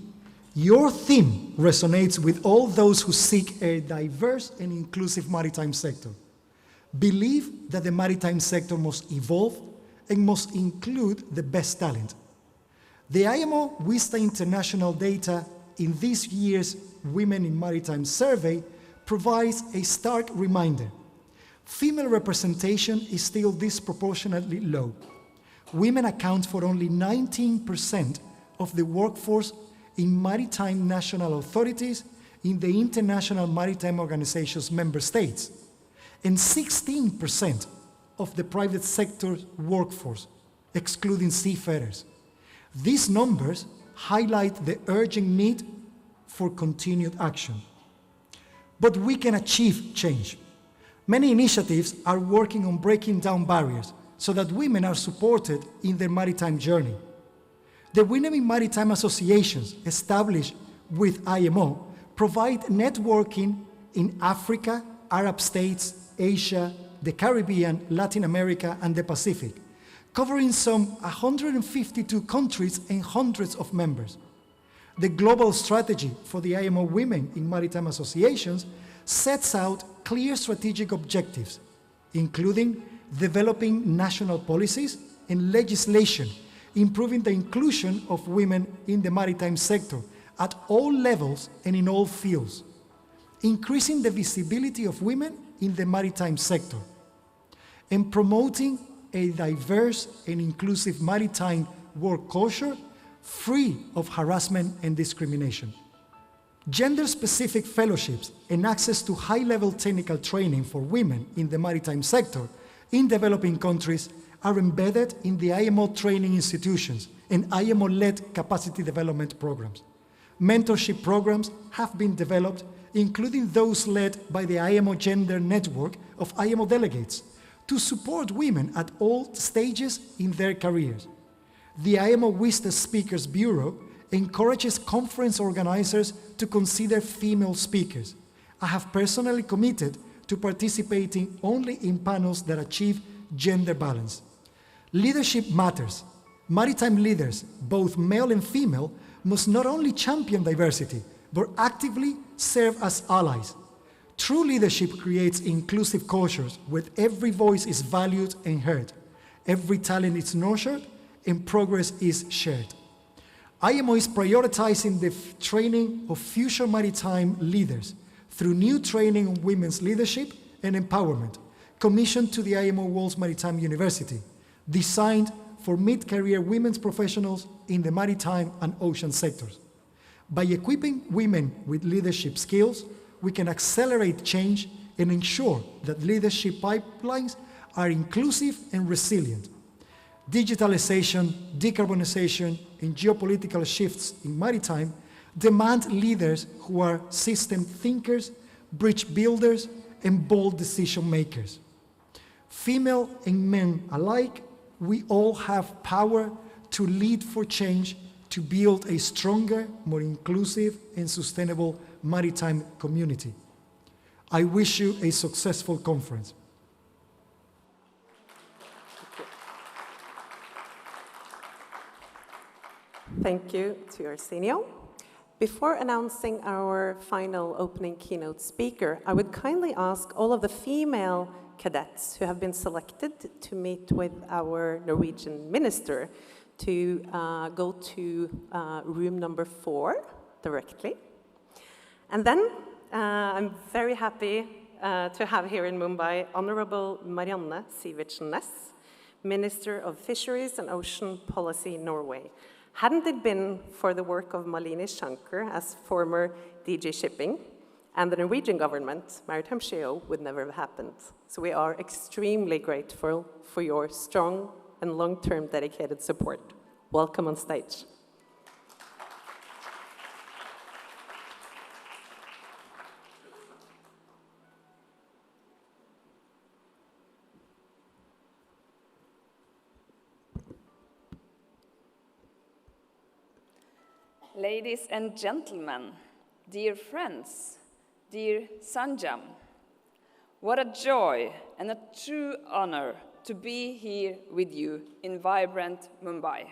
Your theme resonates with all those who seek a diverse and inclusive maritime sector. Believe that the maritime sector must evolve and must include the best talent. The IMO Vista International data in this year's Women in Maritime survey provides a stark reminder. Female representation is still disproportionately low. Women account for only 19% of the workforce in maritime national authorities in the International Maritime Organization's member states, and 16% of the private sector workforce, excluding seafarers. These numbers highlight the urgent need for continued action. But we can achieve change. Many initiatives are working on breaking down barriers, so that women are supported in their maritime journey. The Women in Maritime Associations established with IMO provide networking in Africa, Arab states, Asia, the Caribbean, Latin America, and the Pacific, covering some 152 countries and hundreds of members. The global strategy for the IMO Women in Maritime Associations sets out clear strategic objectives, including developing national policies and legislation, improving the inclusion of women in the maritime sector at all levels and in all fields, increasing the visibility of women in the maritime sector, and promoting a diverse and inclusive maritime work culture free of harassment and discrimination. Gender-specific fellowships and access to high-level technical training for women in the maritime sector in developing countries are embedded in the IMO training institutions and IMO-led capacity development programs. Mentorship programs have been developed, including those led by the IMO Gender Network of IMO delegates, to support women at all stages in their careers. The IMO WISTA Speakers Bureau encourages conference organizers to consider female speakers. I have personally committed to participating only in panels that achieve gender balance. Leadership matters. Maritime leaders, both male and female, must not only champion diversity, but actively serve as allies. True leadership creates inclusive cultures where every voice is valued and heard, every talent is nurtured, and progress is shared. IMO is prioritizing the training of future maritime leaders through new training on women's leadership and empowerment, commissioned to the IMO World's Maritime University, designed for mid-career women's professionals in the maritime and ocean sectors. By equipping women with leadership skills, we can accelerate change and ensure that leadership pipelines are inclusive and resilient. Digitalization, decarbonization, and geopolitical shifts in maritime demand leaders who are system thinkers, bridge builders, and bold decision makers. Female and men alike, we all have power to lead for change, to build a stronger, more inclusive, and sustainable maritime community. I wish you a successful conference. Thank you to Arsenio. Before announcing our final opening keynote speaker, I would kindly ask all of the female cadets who have been selected to meet with our Norwegian minister to go to room number 4 directly. And then I'm very happy to have here in Mumbai Honorable Marianne Sivertsen-Næss, Minister of Fisheries and Ocean Policy, Norway. Hadn't it been for the work of Malini Shankar as former DG Shipping and the Norwegian government, Maritime SheEO would never have happened. So we are extremely grateful for your strong and long-term dedicated support. Welcome on stage. Ladies and gentlemen, dear friends, dear Sanjam, what a joy and a true honor to be here with you in vibrant Mumbai.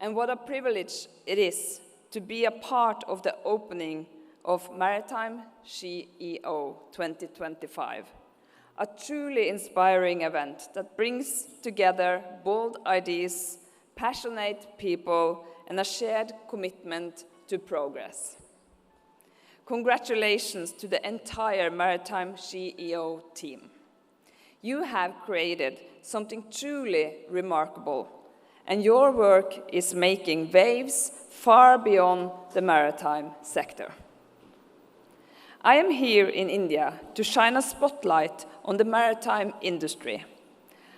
And what a privilege it is to be a part of the opening of Maritime SheEO 2025, a truly inspiring event that brings together bold ideas, passionate people, and a shared commitment to progress. Congratulations to the entire Maritime SheEO team. You have created something truly remarkable, and your work is making waves far beyond the maritime sector. I am here in India to shine a spotlight on the maritime industry,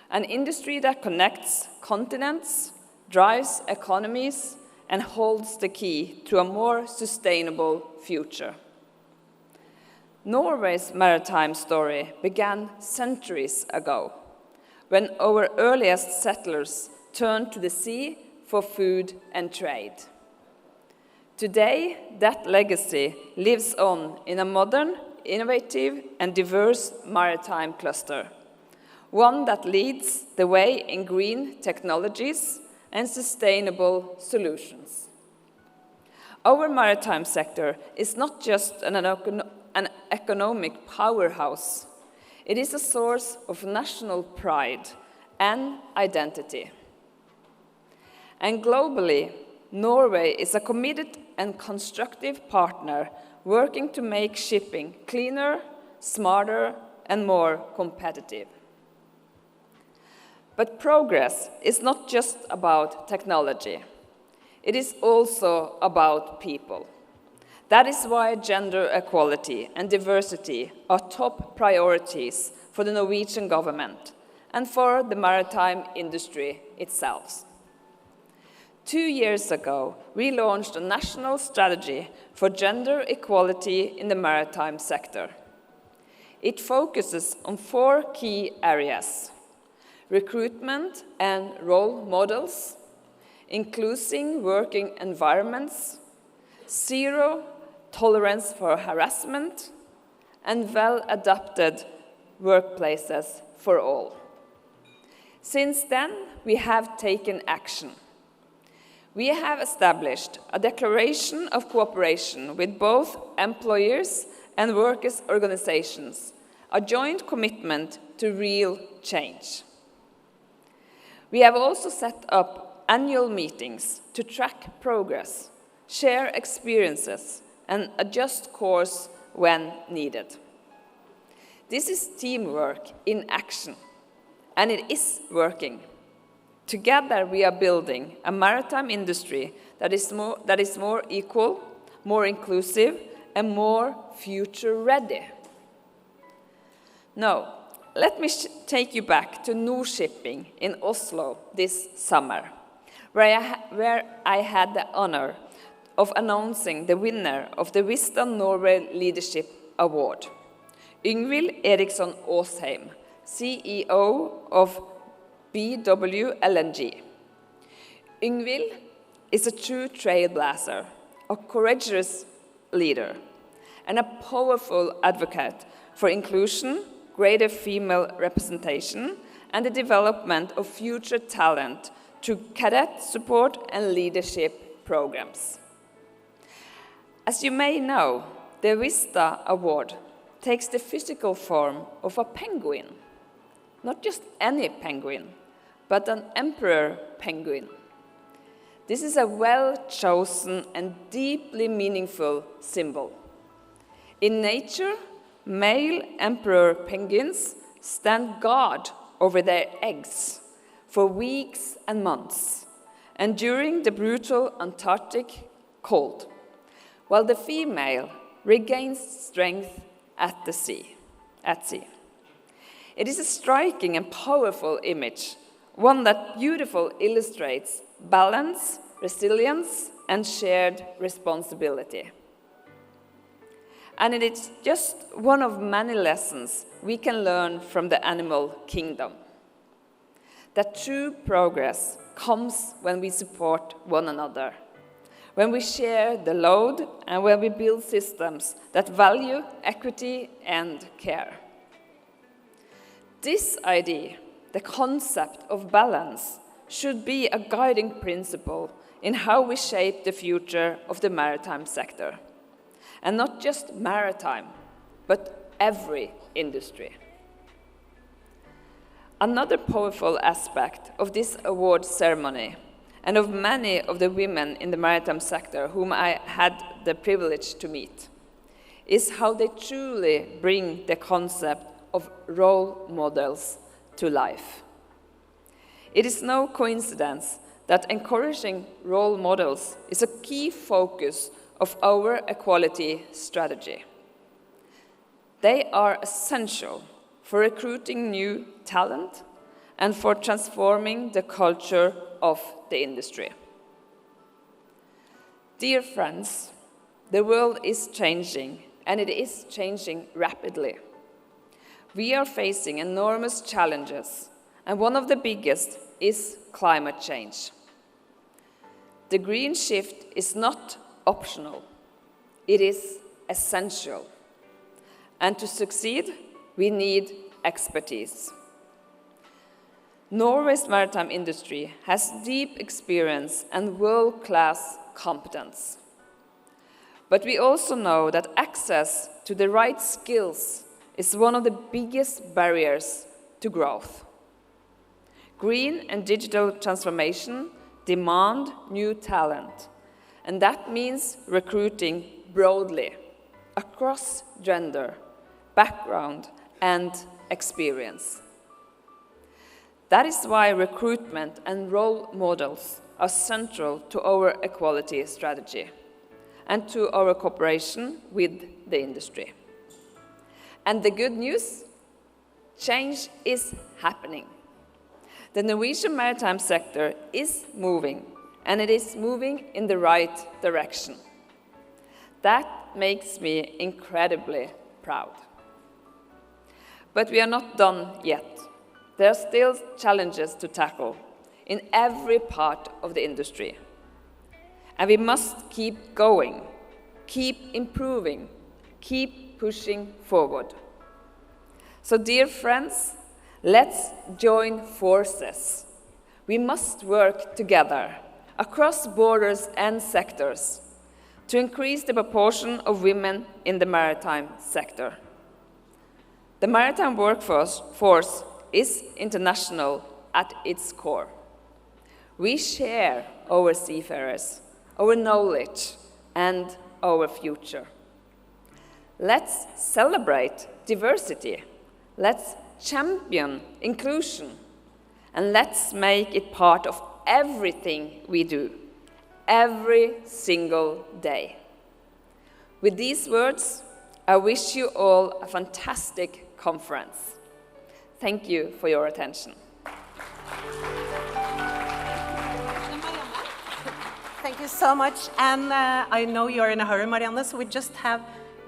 an industry that connects continents, drives economies, and holds the key to a more sustainable future. Norway's maritime story began centuries ago, when our earliest settlers turned to the sea for food and trade. Today, that legacy lives on in a modern, innovative, and diverse maritime cluster, one that leads the way in green technologies and sustainable solutions. Our maritime sector is not just an economic powerhouse. It is a source of national pride and identity. And globally, Norway is a committed and constructive partner working to make shipping cleaner, smarter, and more competitive. But progress is not just about technology. It is also about people. That is why gender equality and diversity are top priorities for the Norwegian government and for the maritime industry itself. 2 years ago, we launched a national strategy for gender equality in the maritime sector. It focuses on 4 key areas: recruitment and role models, inclusive working environments, zero tolerance for harassment, and well-adapted workplaces for all. Since then, we have taken action. We have established a declaration of cooperation with both employers and workers' organizations, a joint commitment to real change. We have also set up annual meetings to track progress, share experiences, and adjust course when needed. This is teamwork in action, and it is working. Together, we are building a maritime industry that is more equal, more inclusive, and more future-ready. Now, let me take you back to Nor-Shipping in Oslo this summer, where I had the honor of announcing the winner of the Vista Norway Leadership Award, Yngvild Eriksson Aasheim, CEO of BWLNG. Yngvild is a true trailblazer, a courageous leader, and a powerful advocate for inclusion, greater female representation, and the development of future talent through cadet support and leadership programs. As you may know, the Vista Award takes the physical form of a penguin. Not just any penguin, but an emperor penguin. This is a well-chosen and deeply meaningful symbol. In nature, male emperor penguins stand guard over their eggs for weeks and months, and during the brutal Antarctic cold, while the female regains strength at sea. It is a striking and powerful image, one that beautifully illustrates balance, resilience, and shared responsibility. And it is just one of many lessons we can learn from the animal kingdom. That true progress comes when we support one another, when we share the load, and when we build systems that value equity and care. This idea, the concept of balance, should be a guiding principle in how we shape the future of the maritime sector. And not just maritime, but every industry. Another powerful aspect of this award ceremony, and of many of the women in the maritime sector whom I had the privilege to meet, is how they truly bring the concept of role models to life. It is no coincidence that encouraging role models is a key focus of our equality strategy. They are essential for recruiting new talent and for transforming the culture of the industry. Dear friends, the world is changing, and it is changing rapidly. We are facing enormous challenges, and one of the biggest is climate change. The green shift is not optional, it is essential. And to succeed, we need expertise. Norway's maritime industry has deep experience and world-class competence. But we also know that access to the right skills is one of the biggest barriers to growth. Green and digital transformation demand new talent, and that means recruiting broadly, across gender, background, and experience. That is why recruitment and role models are central to our equality strategy and to our cooperation with the industry. And the good news? Change is happening. The Norwegian maritime sector is moving, and it is moving in the right direction. That makes me incredibly proud. But we are not done yet. There are still challenges to tackle in every part of the industry. And we must keep going, keep improving, keep pushing forward. So, dear friends, let's join forces. We must work together across borders and sectors to increase the proportion of women in the maritime sector. The maritime workforce is international at its core. We share our seafarers, our knowledge, and our future. Let's celebrate diversity. Let's champion inclusion. And let's make it part of everything we do, every single day. With these words, I wish you all a fantastic conference. Thank you for your attention. Thank you so much. And I know you're in a hurry, Marianne, so we just have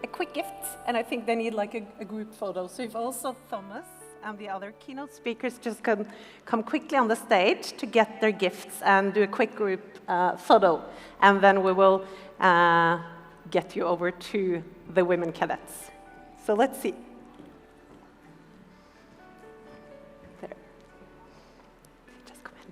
a quick gift. And I think they need like a group photo. So if also Thomas and the other keynote speakers just can come quickly on the stage to get their gifts and do a quick group photo. And then we will get you over to the women cadets. So let's see. There. Just come in.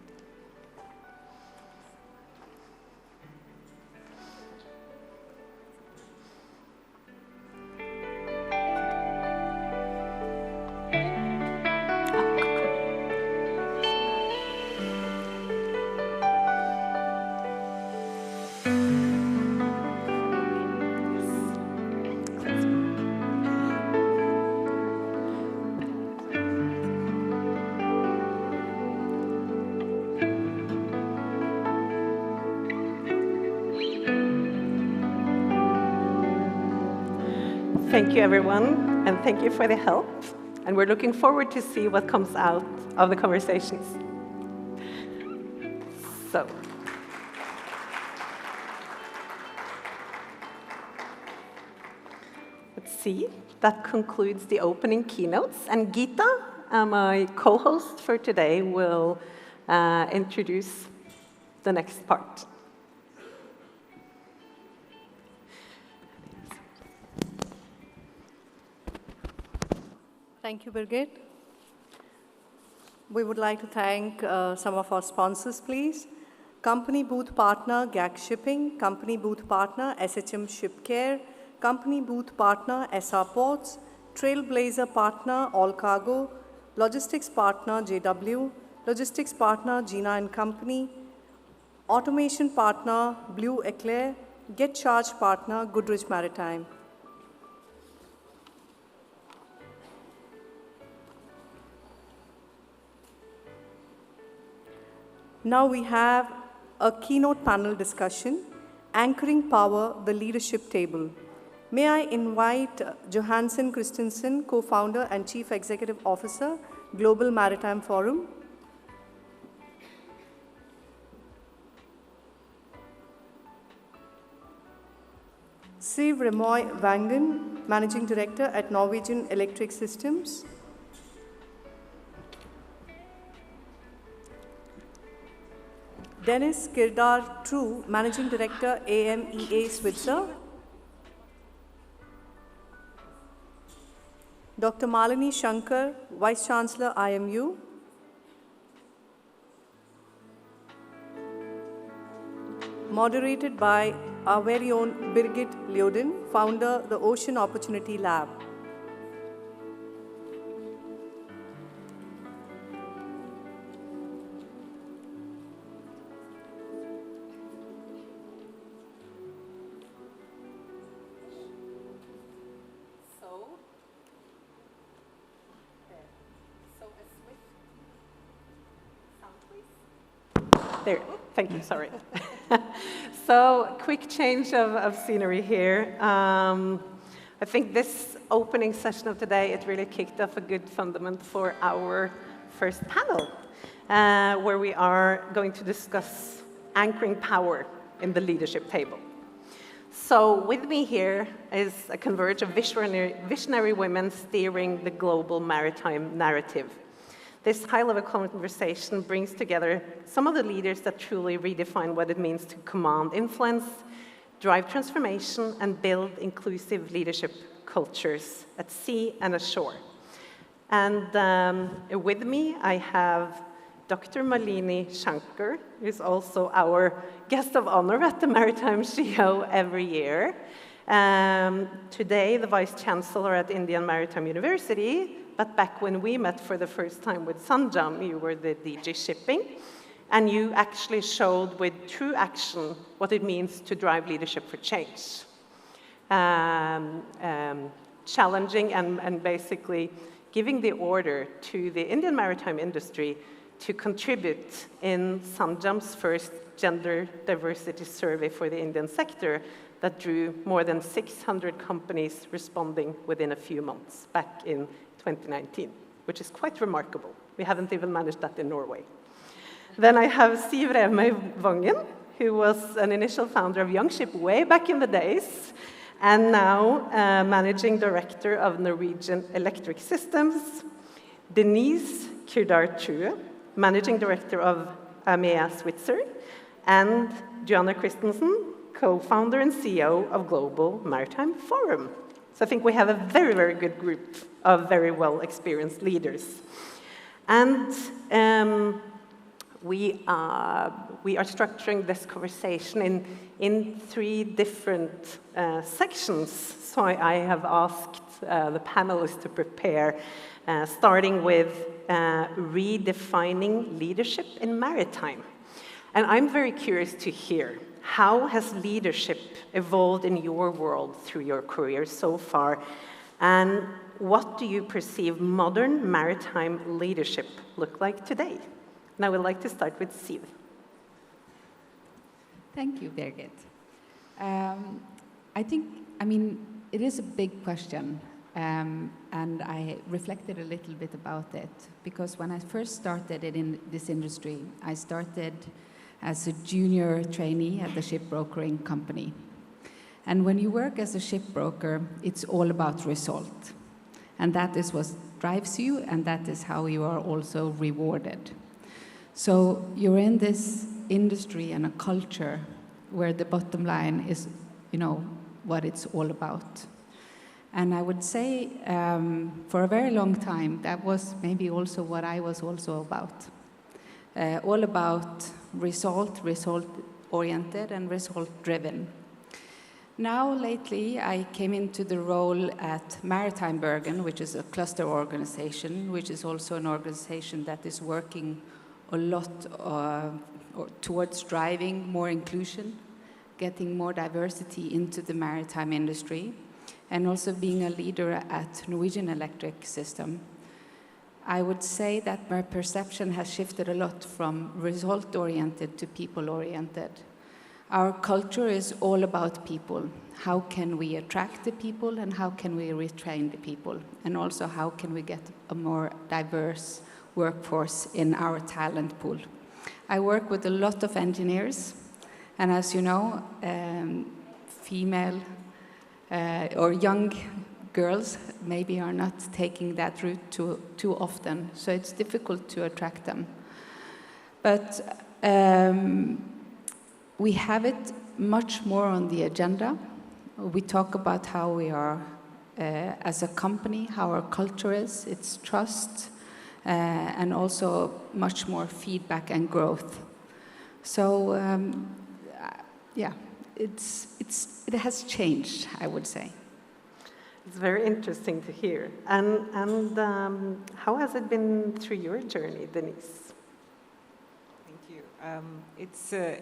Thank you, everyone, and thank you for the help. And we're looking forward to see what comes out of the conversations. So, let's see. That concludes the opening keynotes. And Gita, my co-host for today, will introduce the next part. Thank you, Birgit. We would like to thank some of our sponsors, please. Company booth partner, GAC Shipping. Company booth partner, SHM Ship Care. Company booth partner, SR Ports. Trailblazer partner, All Cargo. Logistics partner, JW. Logistics partner, Gina & Company. Automation partner, Blue Eclair. Get Charged partner, Goodrich Maritime. Now we have a keynote panel discussion, Anchoring Power, the Leadership Table. May I invite Johansen Christensen, co-founder and Chief Executive Officer, Global Maritime Forum. Siv Remoy Vangen, Managing Director at Norwegian Electric Systems. Dennis Kirdar True, Managing Director, AMEA Switzer. Dr. Malini Shankar, Vice Chancellor, IMU. Moderated by our very own Birgit Leodin, founder, the Ocean Opportunity Lab. There, thank you, sorry. So, quick change of scenery here. I think this opening session of today, it really kicked off a good fundament for our first panel, where we are going to discuss anchoring power in the leadership table. So, with me here is a converge of visionary women steering the global maritime narrative. This high-level conversation brings together some of the leaders that truly redefine what it means to command influence, drive transformation, and build inclusive leadership cultures at sea and ashore. And with me, I have Dr. Malini Shankar, who is also our guest of honor at the Maritime SheEO every year. Today, the Vice Chancellor at Indian Maritime University, but back when we met for the first time with Sanjam, you were the DG Shipping, and you actually showed with true action what it means to drive leadership for change. Challenging and basically giving the order to the Indian maritime industry to contribute in Sanjam's first gender diversity survey for the Indian sector that drew more than 600 companies responding within a few months back in 2019, which is quite remarkable. We haven't even managed that in Norway. Then I have Siv Revmøy Vangen, who was an initial founder of Young Ship way back in the days, and now Managing Director of Norwegian Electric Systems. Denise Kirdar True, Managing Director of AMEA Switzer, and Joanna Christensen, co-founder and CEO of Global Maritime Forum. So I think we have a very, very good group of very well-experienced leaders. And we are structuring this conversation in three different sections. So I have asked the panelists to prepare, starting with redefining leadership in maritime. And I'm very curious to hear, how has leadership evolved in your world through your career so far? And what do you perceive modern maritime leadership look like today? And I would like to start with Siv. Thank you, Birgit. I mean, it is a big question, and I reflected a little bit about it, because when I first started in this industry, I started as a junior trainee at the shipbrokering company. And when you work as a shipbroker, it's all about result. And that is what drives you, and that is how you are also rewarded. So you're in this industry and a culture where the bottom line is, what it's all about. And I would say for a very long time, that was maybe also what I was also about. All about result-oriented and result-driven. Now, lately, I came into the role at Maritime Bergen, which is a cluster organization, which is also an organization that is working a lot towards driving more inclusion, getting more diversity into the maritime industry, and also being a leader at Norwegian Electric System. I would say that my perception has shifted a lot from result-oriented to people-oriented. Our culture is all about people. How can we attract the people, and how can we retrain the people? And also, how can we get a more diverse workforce in our talent pool? I work with a lot of engineers, and as you know, female or young girls maybe are not taking that route too often, so it's difficult to attract them. But We have it much more on the agenda. We talk about how we are as a company, how our culture is, its trust, and also much more feedback and growth. So, yeah, it has changed, I would say. It's very interesting to hear. And how has it been through your journey, Denise? Thank you.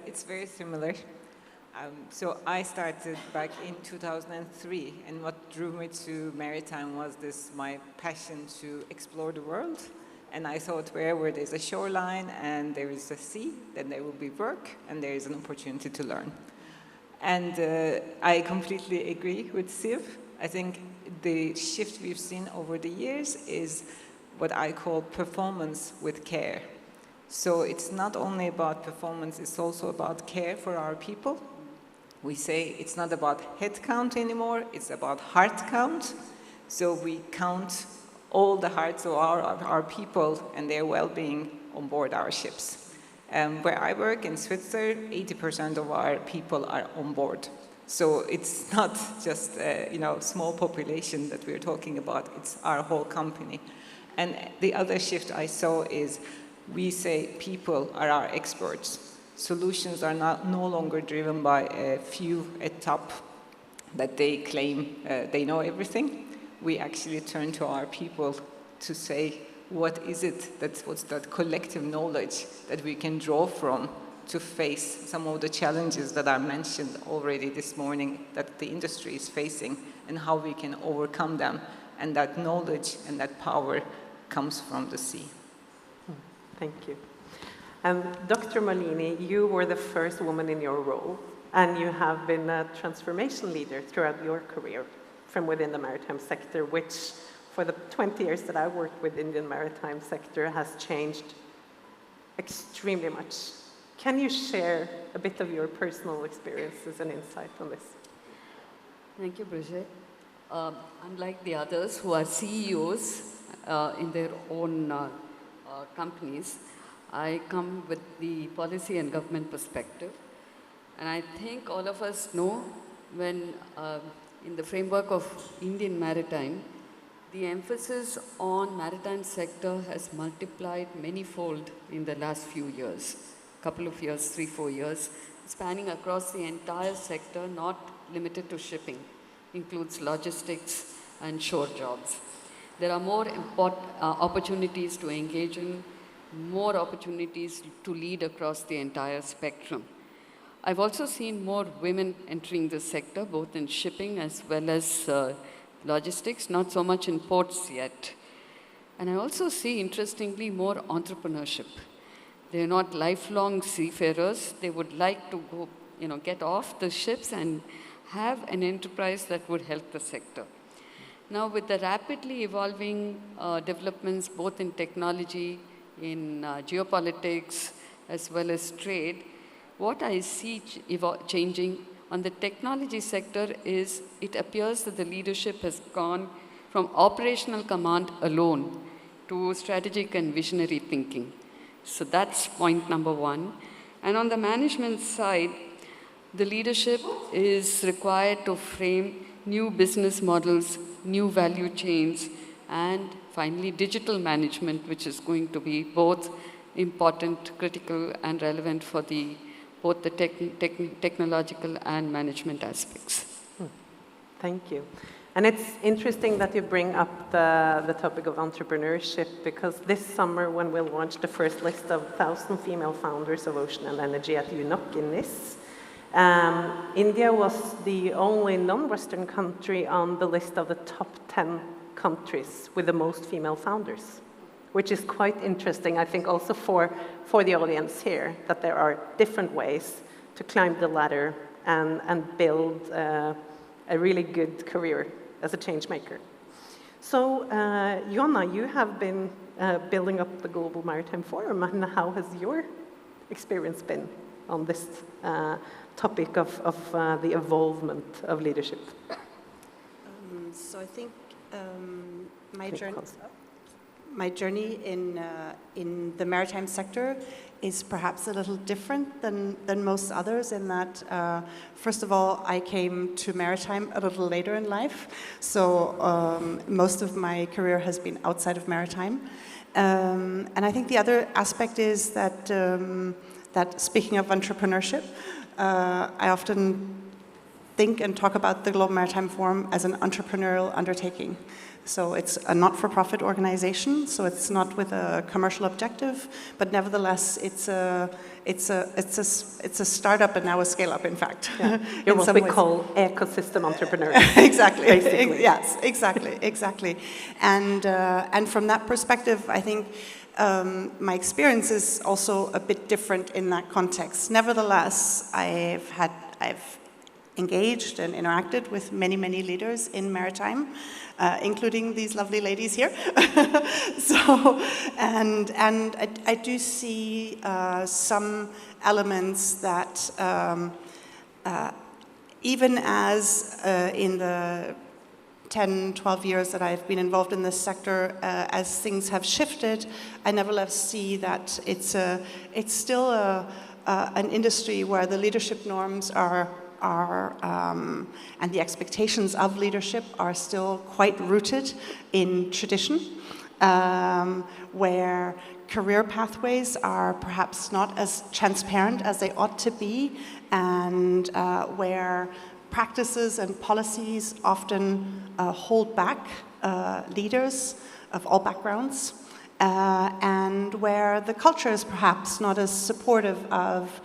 It's very similar. So I started back in 2003, and what drew me to maritime was my passion to explore the world. And I thought wherever there's a shoreline and there is a sea, then there will be work and there is an opportunity to learn. And I completely agree with Siv. I think the shift we've seen over the years is what I call performance with care. So it's not only about performance, it's also about care for our people. We say it's not about head count anymore, it's about heart count. So we count all the hearts of our people and their well-being on board our ships. Where I work in Switzerland, 80% of our people are on board. So it's not just a small population that we're talking about, it's our whole company. And the other shift I saw is we say people are our experts. Solutions are no longer driven by a few at top that they claim they know everything. We actually turn to our people to say, what is it what's that collective knowledge that we can draw from to face some of the challenges that are mentioned already this morning that the industry is facing, and how we can overcome them. And that knowledge and that power comes from the sea. Thank you. Dr. Molini, you were the first woman in your role, and you have been a transformation leader throughout your career from within the maritime sector, which for the 20 years that I worked with Indian maritime sector has changed extremely much. Can you share a bit of your personal experiences and insight on this? Thank you, Brigitte. Unlike the others who are CEOs in their own companies, I come with the policy and government perspective. And I think all of us know when, in the framework of Indian maritime, the emphasis on maritime sector has multiplied many-fold in the last few years, couple of years, 3-4 years, spanning across the entire sector, not limited to shipping, includes logistics and shore jobs. There are more opportunities to engage in, more opportunities to lead across the entire spectrum. I've also seen more women entering this sector, both in shipping as well as logistics, not so much in ports yet. And I also see, interestingly, more entrepreneurship. They're not lifelong seafarers. They would like to go, get off the ships and have an enterprise that would help the sector. Now, with the rapidly evolving developments, both in technology, in geopolitics, as well as trade, what I see changing on the technology sector is it appears that the leadership has gone from operational command alone to strategic and visionary thinking. So that's point number one. And on the management side, the leadership is required to frame new business models, new value chains, and finally digital management, which is going to be both important, critical, and relevant for both the technological and management aspects. Thank you. And it's interesting that you bring up the topic of entrepreneurship, because this summer when we'll launch the first list of 1,000 female founders of ocean and energy at UNOC in Nice, India was the only non-Western country on the list of the top 10 countries with the most female founders, which is quite interesting, I think, also for the audience here, that there are different ways to climb the ladder and build a really good career as a change maker. So, Joanna, you have been building up the Global Maritime Forum, and how has your experience been on this topic of the evolvement of leadership? So I think my journey in the maritime sector is perhaps a little different than most others in that, first of all, I came to maritime a little later in life. So most of my career has been outside of maritime. And I think the other aspect is that, that speaking of entrepreneurship, I often think and talk about the Global Maritime Forum as an entrepreneurial undertaking. So it's a not-for-profit organization, so it's not with a commercial objective, but nevertheless, it's a startup and now a scale-up, in fact. Yeah. You're what we call ecosystem entrepreneurs. Exactly. Basically. Yes, exactly. And from that perspective, I think my experience is also a bit different in that context. Nevertheless, I've engaged and interacted with many leaders in maritime, including these lovely ladies here. So, and I do see some elements that even as in the 10, 12 years that I've been involved in this sector, as things have shifted, I nevertheless see that it's still an industry where the leadership norms and the expectations of leadership are still quite rooted in tradition, where career pathways are perhaps not as transparent as they ought to be, and where practices and policies often hold back leaders of all backgrounds, and where the culture is perhaps not as supportive of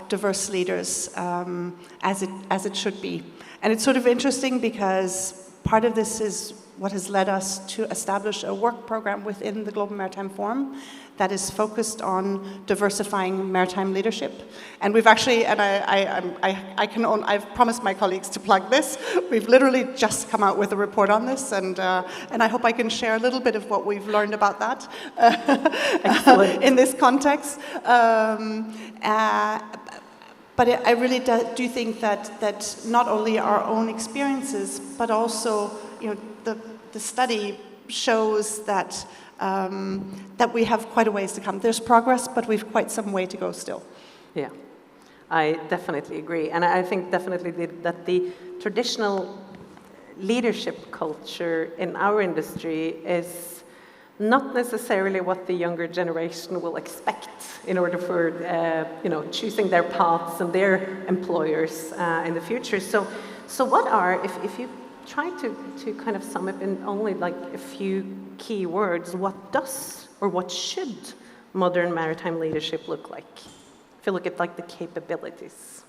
diverse leaders as it should be. And it's sort of interesting because part of this is what has led us to establish a work program within the Global Maritime Forum that is focused on diversifying maritime leadership. And we've actually, and I've promised my colleagues to plug this. We've literally just come out with a report on this, and I hope I can share a little bit of what we've learned about that in this context. But I really do think that not only our own experiences, but also, the study shows that that we have quite a ways to come. There's progress, but we've quite some way to go still. Yeah, I definitely agree. And I think definitely that the traditional leadership culture in our industry is not necessarily what the younger generation will expect in order for choosing their paths and their employers in the future. So what are, if you try to kind of sum up in only like a few key words, what does or what should modern maritime leadership look like? If you look at like the capabilities.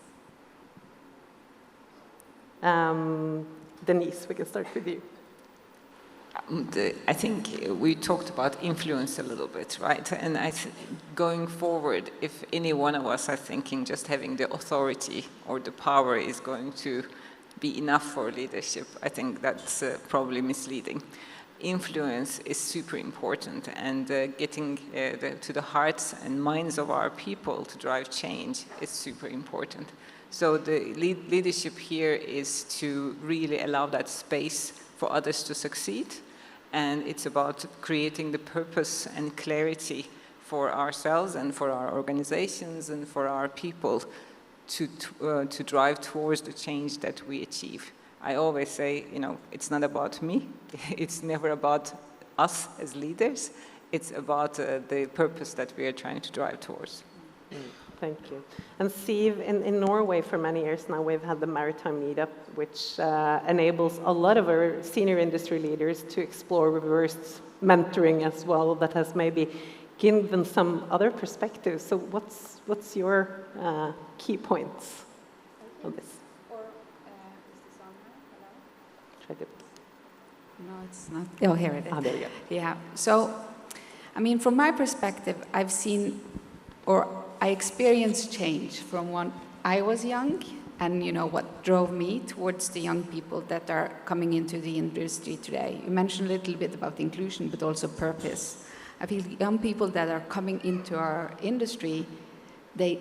Denise, we can start with you. I think we talked about influence a little bit, right? And going forward, if any one of us are thinking just having the authority or the power is going to be enough for leadership, I think that's probably misleading. Influence is super important, and getting to the hearts and minds of our people to drive change is super important. So the leadership here is to really allow that space for others to succeed, and it's about creating the purpose and clarity for ourselves and for our organizations and for our people to drive towards the change that we achieve. I always say, it's not about me. It's never about us as leaders. It's about the purpose that we are trying to drive towards. Thank you. And Siv, in Norway for many years now, we've had the Maritime Meetup, which enables a lot of our senior industry leaders to explore reverse mentoring as well, that has maybe given some other perspectives. So what's your key points on this? No, it's not. Oh, here it is. Ah, there you go. Yeah. So, I mean, from my perspective, I've seen, or I experienced change from when I was young, and what drove me towards the young people that are coming into the industry today. You mentioned a little bit about inclusion, but also purpose. I feel young people that are coming into our industry, they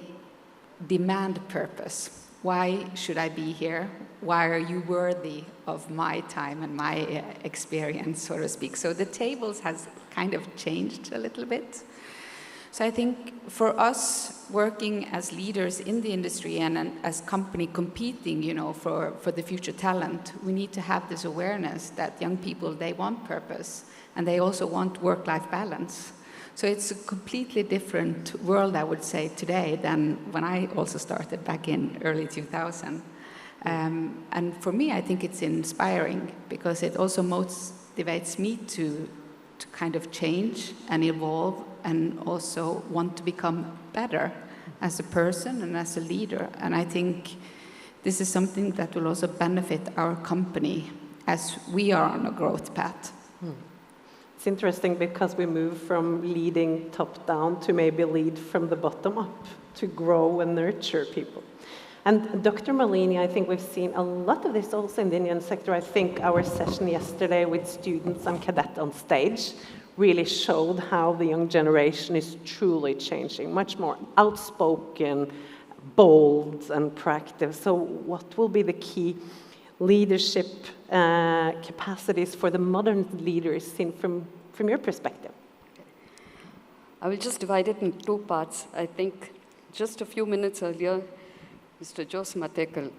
demand purpose. Why should I be here? Why are you worthy of my time and my experience, so to speak? So the tables has kind of changed a little bit. So I think for us, working as leaders in the industry and as company competing, for the future talent, we need to have this awareness that young people, they want purpose and they also want work-life balance. So it's a completely different world, I would say, today than when I also started back in early 2000. And for me, I think it's inspiring because it also motivates me to kind of change and evolve and also want to become better as a person and as a leader. And I think this is something that will also benefit our company as we are on a growth path. It's interesting because we move from leading top down to maybe lead from the bottom up to grow and nurture people. And Dr. Malini, I think we've seen a lot of this also in the Indian sector. I think our session yesterday with students and cadets on stage really showed how the young generation is truly changing, much more outspoken, bold, and proactive. So what will be the key leadership capacities for the modern leaders seen from your perspective? I will just divide it in two parts. I think just a few minutes earlier, Mr. Jose Matekal,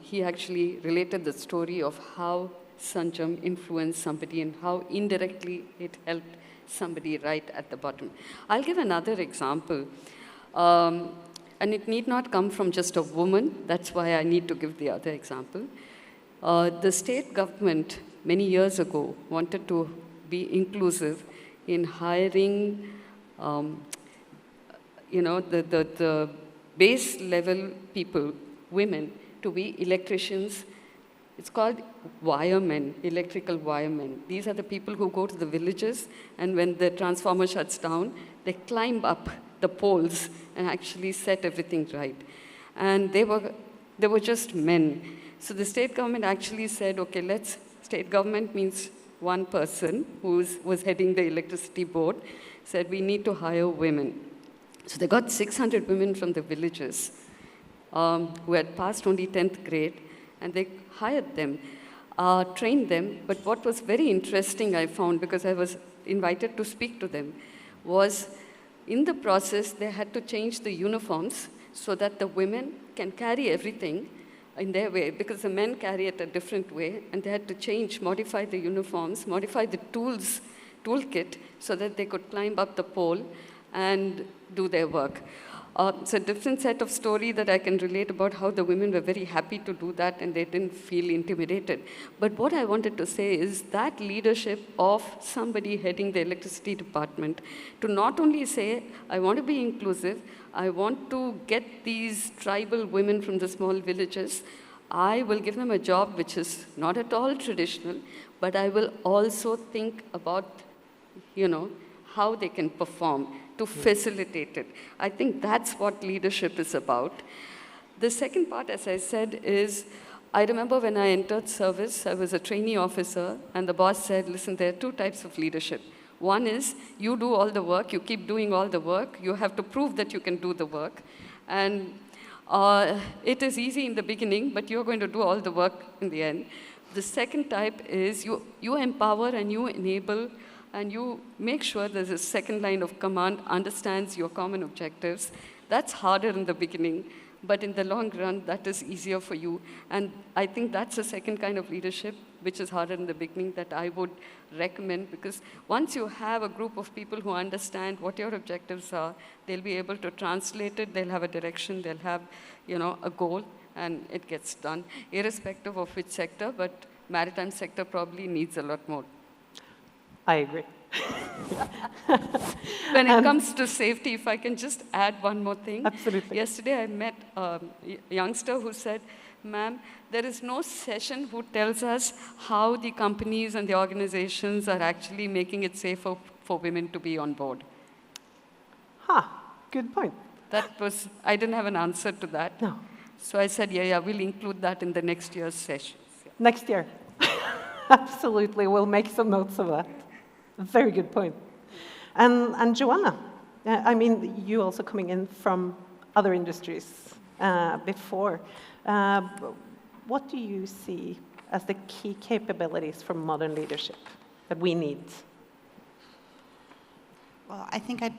he actually related the story of how Sanjam influenced somebody and how indirectly it helped somebody right at the bottom. I'll give another example. And it need not come from just a woman. That's why I need to give the other example. The state government, many years ago, wanted to be inclusive in hiring, the base level people, women, to be electricians. It's called wiremen, electrical wiremen. These are the people who go to the villages, and when the transformer shuts down, they climb up the poles and actually set everything right. And they were just men. So the state government actually said, okay, state government means one person who was heading the electricity board, said we need to hire women. So they got 600 women from the villages who had passed only 10th grade, and they hired them, trained them. But what was very interesting, I found, because I was invited to speak to them, was in the process, they had to change the uniforms so that the women can carry everything in their way, because the men carry it a different way, and they had to modify the uniforms, modify the toolkit, so that they could climb up the pole and do their work. It's a different set of story that I can relate about how the women were very happy to do that and they didn't feel intimidated. But what I wanted to say is that leadership of somebody heading the electricity department to not only say, I want to be inclusive, I want to get these tribal women from the small villages, I will give them a job which is not at all traditional, but I will also think about, how they can perform, to facilitate it. I think that's what leadership is about. The second part, as I said, is I remember when I entered service, I was a trainee officer, and the boss said, listen, there are two types of leadership. One is you do all the work, you keep doing all the work, you have to prove that you can do the work. And it is easy in the beginning, but you're going to do all the work in the end. The second type is you empower and you enable and you make sure there's a second line of command understands your common objectives. That's harder in the beginning, but in the long run, that is easier for you. And I think that's the second kind of leadership, which is harder in the beginning, that I would recommend, because once you have a group of people who understand what your objectives are, they'll be able to translate it, they'll have a direction, they'll have, a goal, and it gets done, irrespective of which sector, but maritime sector probably needs a lot more. I agree. When it comes to safety, if I can just add one more thing. Absolutely. Yesterday I met a youngster who said, ma'am, there is no session who tells us how the companies and the organizations are actually making it safer for women to be on board. Good point. I didn't have an answer to that. No. So I said, yeah, we'll include that in the next year's sessions. Yeah. Next year. Absolutely, we'll make some notes of that. Very good point. And Joanna, I mean, you also coming in from other industries before. What do you see as the key capabilities for modern leadership that we need? Well, I think I'd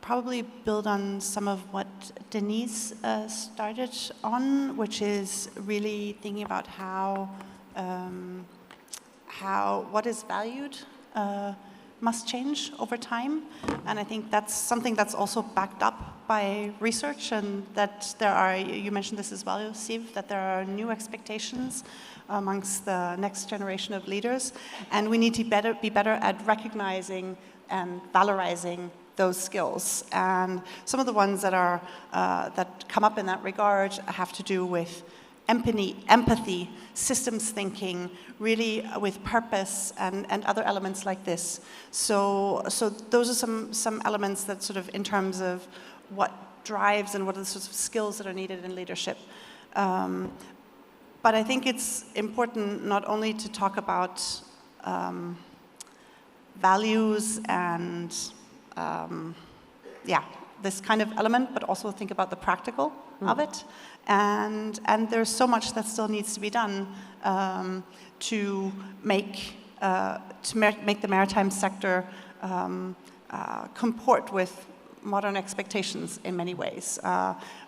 probably build on some of what Denise started on, which is really thinking about what is valued must change over time. And I think that's something that's also backed up by research, and that there are, you mentioned this as well, Siv, that there are new expectations amongst the next generation of leaders, and we need to be better at recognizing and valorizing those skills. And some of the ones that are that come up in that regard have to do with empathy, systems thinking, really with purpose and other elements like this. So those are some elements that sort of in terms of what drives and what are the sorts of skills that are needed in leadership. But I think it's important not only to talk about values and this kind of element, but also think about the practical of it. And there's so much that still needs to be done to make the maritime sector comport with modern expectations in many ways.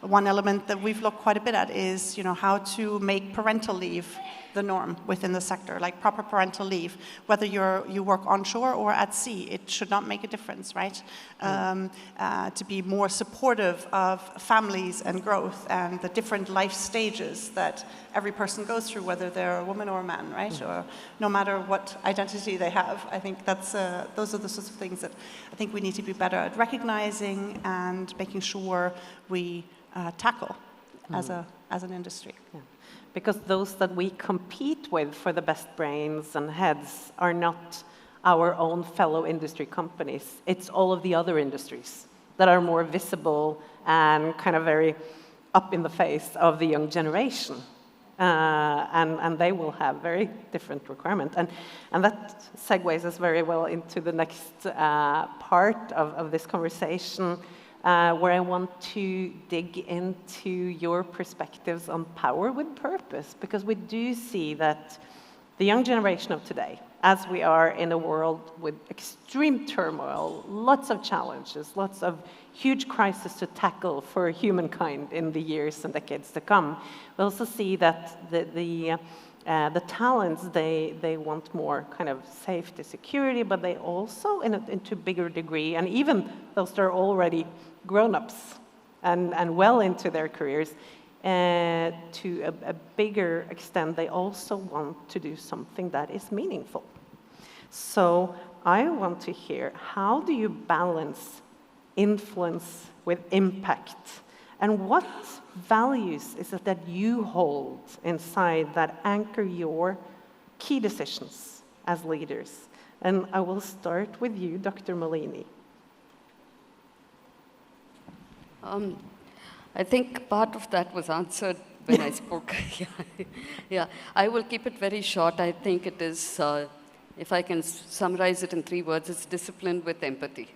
One element that we've looked quite a bit at is, how to make parental leave the norm within the sector, like proper parental leave, whether you work onshore or at sea, it should not make a difference, right? To be more supportive of families and growth and the different life stages that every person goes through, whether they're a woman or a man, right? Or no matter what identity they have. I think that's those are the sorts of things that I think we need to be better at recognizing and making sure we tackle as an industry. Yeah. Because those that we compete with for the best brains and heads are not our own fellow industry companies. It's all of the other industries that are more visible and kind of very up in the face of the young generation. And they will have very different requirements. And that segues us very well into the next part of this conversation, where I want to dig into your perspectives on power with purpose, because we do see that the young generation of today, as we are in a world with extreme turmoil, lots of challenges, lots of huge crises to tackle for humankind in the years and decades to come, we also see that the talents, they want more kind of safety, security, but they also, to a bigger degree, and even those that are already grown-ups and well into their careers, to a bigger extent, they also want to do something that is meaningful. So I want to hear, how do you balance influence with impact? And what values is it that you hold inside that anchor your key decisions as leaders? And I will start with you, Dr. Molini. I think part of that was answered when I spoke. Yeah, I will keep it very short. I think it is, if I can summarize it in 3 words, it's discipline with empathy.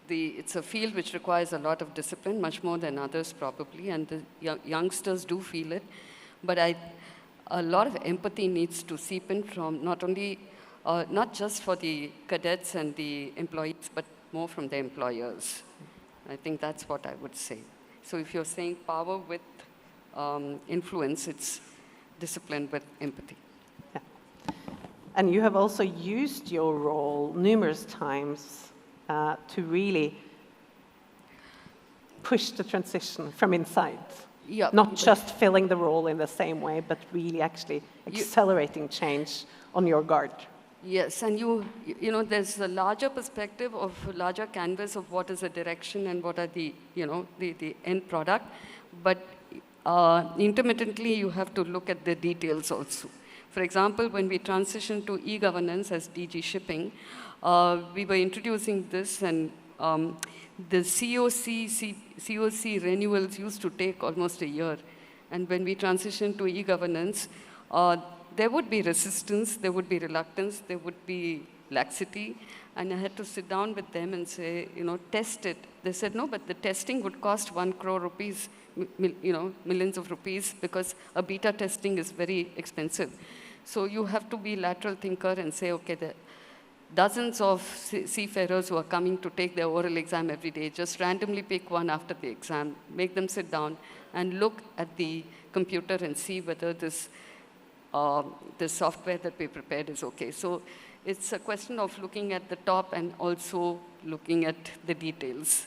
It's a field which requires a lot of discipline, much more than others probably, and the youngsters do feel it. But a lot of empathy needs to seep in from not just for the cadets and the employees, but more from the employers. I think that's what I would say. So if you're saying power with influence, it's discipline with empathy. Yeah. And you have also used your role numerous times to really push the transition from inside. Yeah, not just filling the role in the same way, but really actually accelerating change on your guard. Yes, and you know, there's a larger perspective of a larger canvas of what is the direction and what are the, the end product. But intermittently, you have to look at the details also. For example, when we transitioned to e-governance as DG Shipping, we were introducing this, and the COC renewals used to take almost a year. And when we transitioned to e-governance, there would be resistance, there would be reluctance, there would be laxity, and I had to sit down with them and say, test it. They said, no, but the testing would cost 1 crore rupees, millions of rupees, because a beta testing is very expensive. So you have to be lateral thinker and say, okay, dozens of seafarers who are coming to take their oral exam every day. Just randomly pick one after the exam, make them sit down and look at the computer and see whether this software that we prepared is okay. So it's a question of looking at the top and also looking at the details.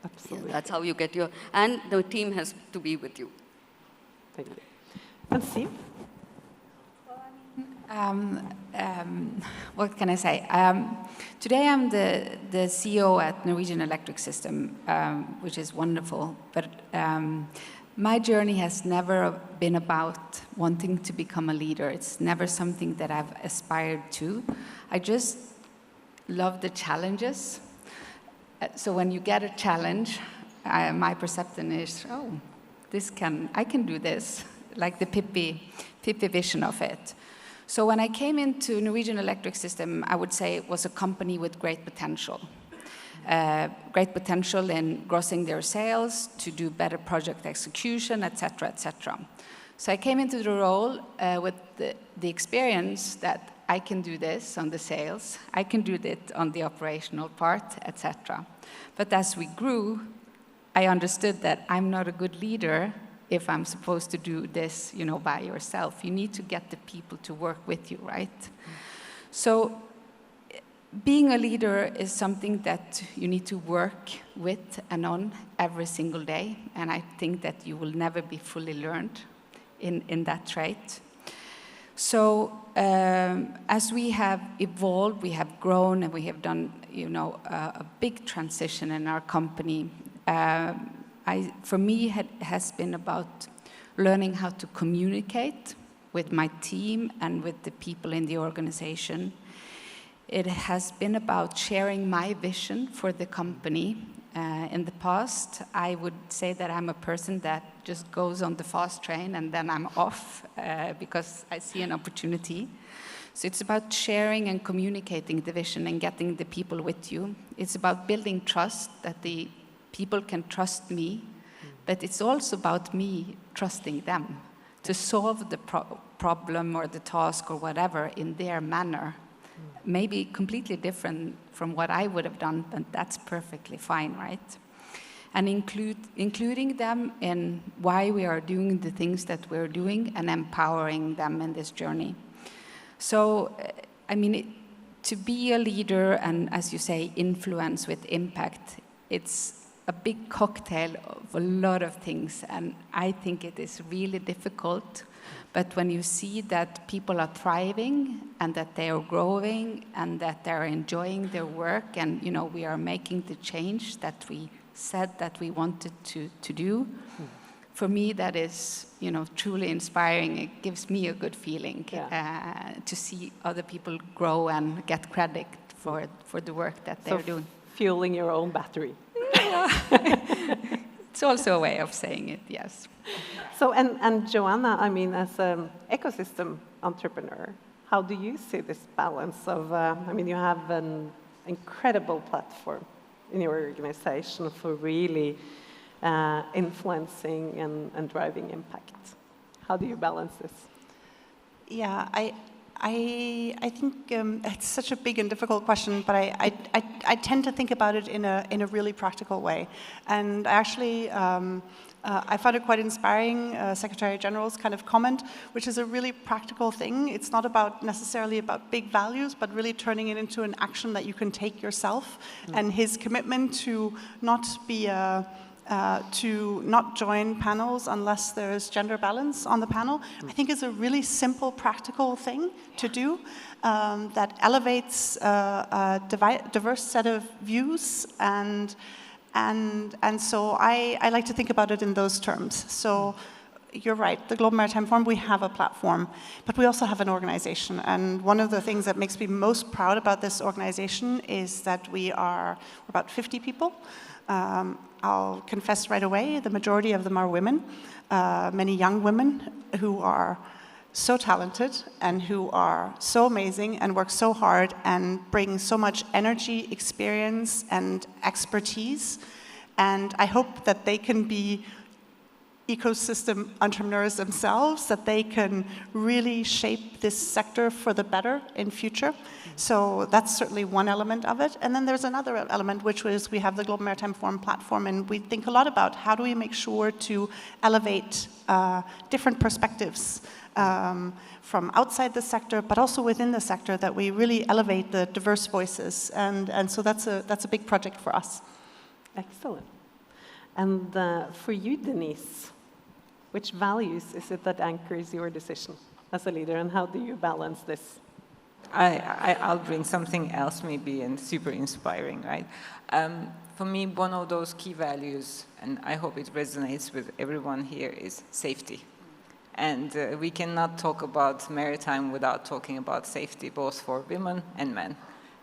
Absolutely. Yeah, that's how you get your, and the team has to be with you. Thank you. And Steve? What can I say? Today I'm the CEO at Norwegian Electric System, which is wonderful. But my journey has never been about wanting to become a leader. It's never something that I've aspired to. I just love the challenges. So when you get a challenge, my perception is, oh, I can do this, like the Pippi vision of it. So when I came into Norwegian Electric System, I would say it was a company with great potential. Great potential in grossing their sales, to do better project execution, et cetera, et cetera. So I came into the role with the experience that I can do this on the sales, I can do it on the operational part, et cetera. But as we grew, I understood that I'm not a good leader if I'm supposed to do this, by yourself. You need to get the people to work with you, right? So being a leader is something that you need to work with and on every single day, and I think that you will never be fully learned in that trait. So as we have evolved, we have grown, and we have done, a big transition in our company. For me, it has been about learning how to communicate with my team and with the people in the organization. It has been about sharing my vision for the company. In the past, I would say that I'm a person that just goes on the fast train and then I'm off because I see an opportunity. So it's about sharing and communicating the vision and getting the people with you. It's about building trust, that the people can trust me, but it's also about me trusting them to solve the problem or the task or whatever in their manner. Maybe completely different from what I would have done, but that's perfectly fine, right? And including them in why we are doing the things that we're doing and empowering them in this journey. So, to be a leader and, as you say, influence with impact, it's a big cocktail of a lot of things, and I think it is really difficult. But when you see that people are thriving and that they are growing and that they're enjoying their work and, we are making the change that we said that we wanted to do, for me that is, truly inspiring. It gives me a good feeling to see other people grow and get credit for the work that they're doing. Fueling your own battery. It's also a way of saying it, yes. So, and Joanna, as an ecosystem entrepreneur, how do you see this balance of, you have an incredible platform in your organization for really influencing and driving impact. How do you balance this? Yeah, I think it's such a big and difficult question, but I tend to think about it in a really practical way. And actually, I found it quite inspiring, Secretary General's kind of comment, which is a really practical thing. It's not necessarily about big values, but really turning it into an action that you can take yourself. And his commitment to not be to not join panels unless there's gender balance on the panel, I think is a really simple, practical thing to do that elevates a diverse set of views, and so I like to think about it in those terms. So you're right, the Global Maritime Forum, we have a platform, but we also have an organization. And one of the things that makes me most proud about this organization is that we're about 50 people. I'll confess right away, the majority of them are women, many young women who are so talented and who are so amazing and work so hard and bring so much energy, experience, and expertise. And I hope that they can be ecosystem entrepreneurs themselves, that they can really shape this sector for the better in future. So that's certainly one element of it. And then there's another element, which was we have the Global Maritime Forum platform, and we think a lot about how do we make sure to elevate different perspectives from outside the sector, but also within the sector, that we really elevate the diverse voices. And so that's a big project for us. Excellent. And for you, Denise, which values is it that anchors your decision as a leader, and how do you balance this? I'll bring something else maybe and super inspiring, right? For me, one of those key values, and I hope it resonates with everyone here, is safety. And we cannot talk about maritime without talking about safety, both for women and men.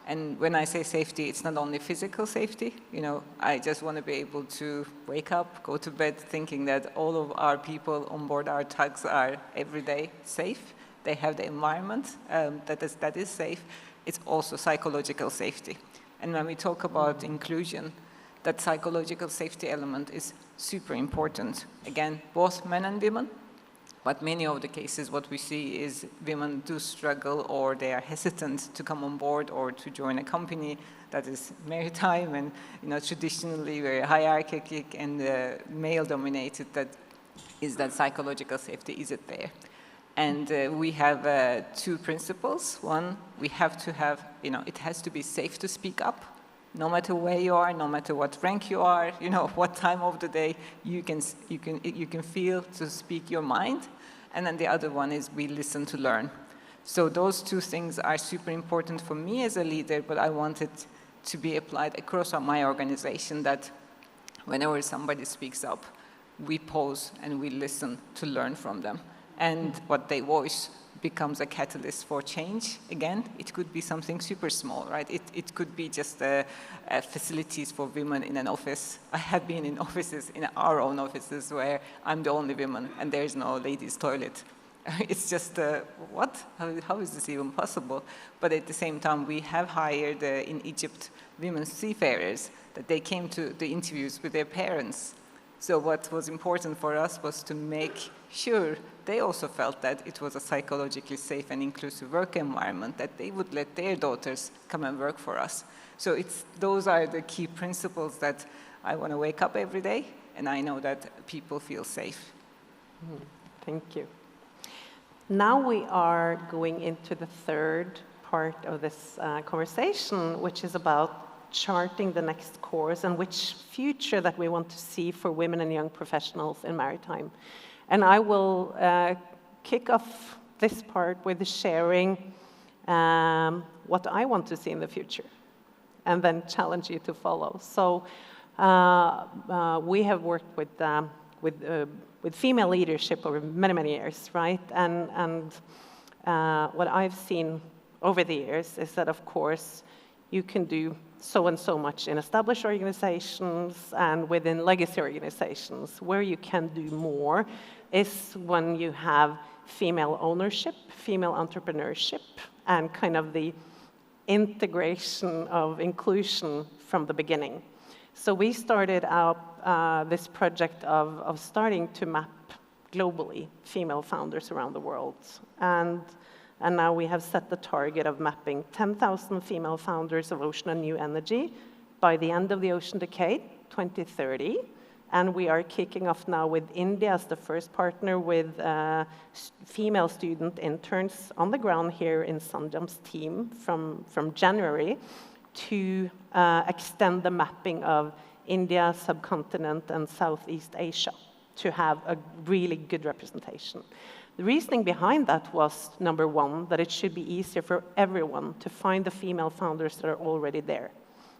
And when I say safety, it's not only physical safety. You know, I just want to be able to wake up, go to bed, thinking that all of our people on board our tugs are every day safe. They have the environment that is safe. It's also psychological safety. And when we talk about inclusion, that psychological safety element is super important. Again, both men and women. But many of the cases, what we see is women do struggle, or they are hesitant to come on board or to join a company that is maritime and, you know, traditionally very hierarchical and male-dominated. That is that psychological safety isn't there. And we have two principles. One, we have to have, you know, it has to be safe to speak up. No matter where you are, no matter what rank you are, you know, what time of the day, you can feel to speak your mind. And then the other one is we listen to learn. So those two things are super important for me as a leader, but I want it to be applied across my organization, that whenever somebody speaks up, we pause and we listen to learn from them. And what they voice becomes a catalyst for change. Again, it could be something super small, right? It could be just facilities for women in an office. I have been in offices, in our own offices, where I'm the only woman and there is no ladies' toilet. It's just, what? How is this even possible? But at the same time, we have hired in Egypt women seafarers, that they came to the interviews with their parents. So what was important for us was to make sure they also felt that it was a psychologically safe and inclusive work environment, that they would let their daughters come and work for us. So those are the key principles that I want to wake up every day, and I know that people feel safe. Thank you. Now we are going into the third part of this conversation, which is about charting the next course and which future that we want to see for women and young professionals in maritime. And I will kick off this part with sharing what I want to see in the future, and then challenge you to follow. So we have worked with female leadership over many, many years, right? And what I've seen over the years is that, of course, you can do so and so much in established organizations and within legacy organizations. Where you can do more is when you have female ownership, female entrepreneurship, and kind of the integration of inclusion from the beginning. So we started out this project of starting to map globally female founders around the world. And now we have set the target of mapping 10,000 female founders of ocean and new energy by the end of the ocean decade, 2030. And we are kicking off now with India as the first partner with female student interns on the ground here in Sanjam's team from January to extend the mapping of India, subcontinent, and Southeast Asia to have a really good representation. The reasoning behind that was, number one, that it should be easier for everyone to find the female founders that are already there,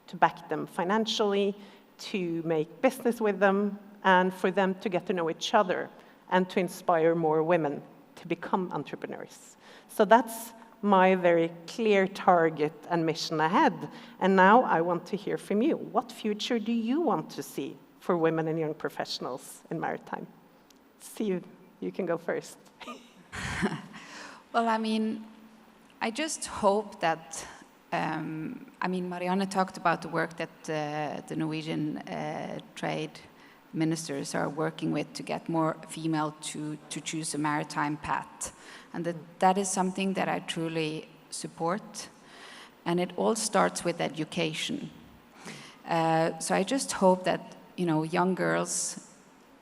to back them financially, to make business with them, and for them to get to know each other and to inspire more women to become entrepreneurs. So that's my very clear target and mission ahead. And now I want to hear from you. What future do you want to see for women and young professionals in maritime? See, you can go first. Well, I mean, I just hope that, Marianne talked about the work that the Norwegian trade ministers are working with to get more female to choose a maritime path. And that is something that I truly support. And it all starts with education. So I just hope that, young girls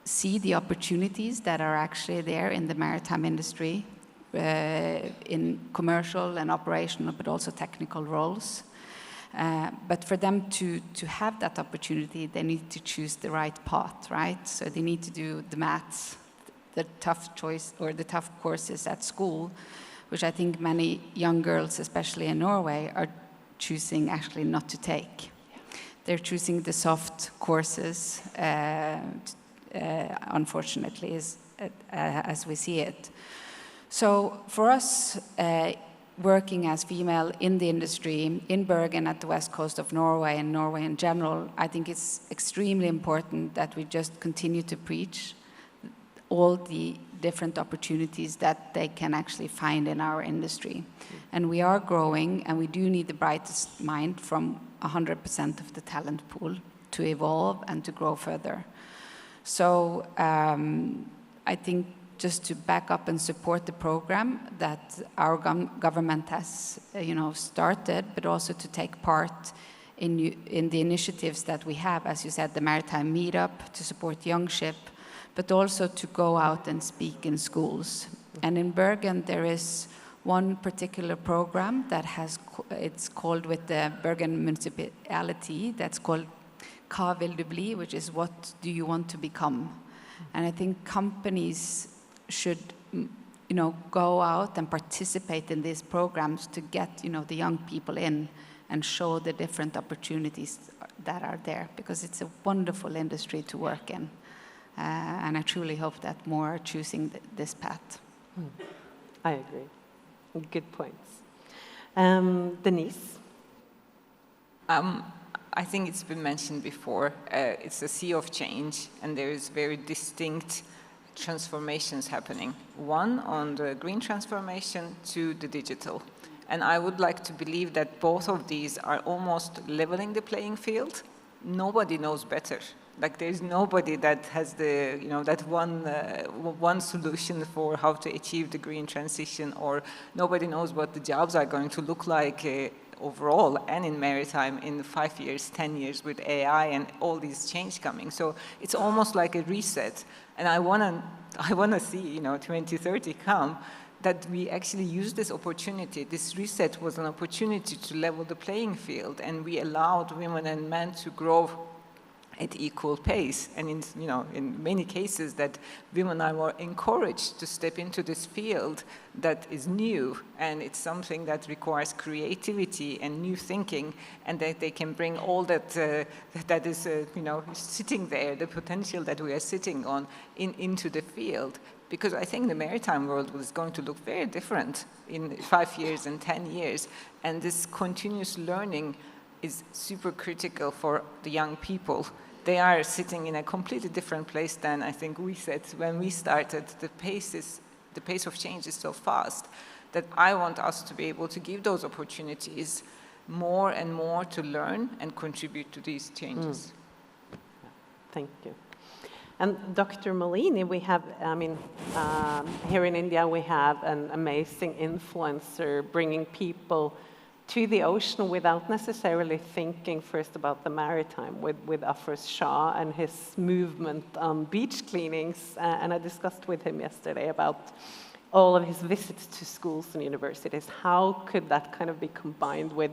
see the opportunities that are actually there in the maritime industry, in commercial and operational, but also technical roles. But for them to have that opportunity, they need to choose the right path, right? So they need to do the maths, the tough choice, or the tough courses at school, which I think many young girls, especially in Norway, are choosing actually not to take. They're choosing the soft courses, unfortunately, as we see it. So for us, working as female in the industry, in Bergen at the west coast of Norway and Norway in general, I think it's extremely important that we just continue to preach all the different opportunities that they can actually find in our industry. And we are growing, and we do need the brightest mind from 100% of the talent pool to evolve and to grow further. So I think just to back up and support the program that our government has, started, but also to take part in the initiatives that we have, as you said, the Maritime Meetup to support youngship, but also to go out and speak in schools. And in Bergen, there is one particular program that it's called with the Bergen municipality, that's called Hva vil du bli, which is what do you want to become? And I think companies should, go out and participate in these programs to get, the young people in and show the different opportunities that are there, because it's a wonderful industry to work in. And I truly hope that more are choosing this path. I agree. Good points. Denise? I think it's been mentioned before. It's a sea of change, and there is very distinct transformations happening. One on the green transformation to the digital. And I would like to believe that both of these are almost leveling the playing field. Nobody knows better. Like there's nobody that has the, that one solution for how to achieve the green transition, or nobody knows what the jobs are going to look like overall and in maritime in 5 years, 10 years with AI and all these change coming. So it's almost like a reset. And I wanna see, 2030 come, that we actually use this opportunity. This reset was an opportunity to level the playing field, and we allowed women and men to grow at equal pace. And in many cases that women are more encouraged to step into this field that is new, and it's something that requires creativity and new thinking, and that they can bring all that that is sitting there, the potential that we are sitting on, into the field. Because I think the maritime world is going to look very different in 5 years and 10 years, and this continuous learning is super critical for the young people. They are sitting in a completely different place than I think we said when we started. The pace of change is so fast that I want us to be able to give those opportunities more and more to learn and contribute to these changes. Thank you. And Dr. Malini, we have, here in India, we have an amazing influencer bringing people to the ocean without necessarily thinking first about the maritime, with Afroz Shah and his movement on beach cleanings. And I discussed with him yesterday about all of his visits to schools and universities. How could that kind of be combined with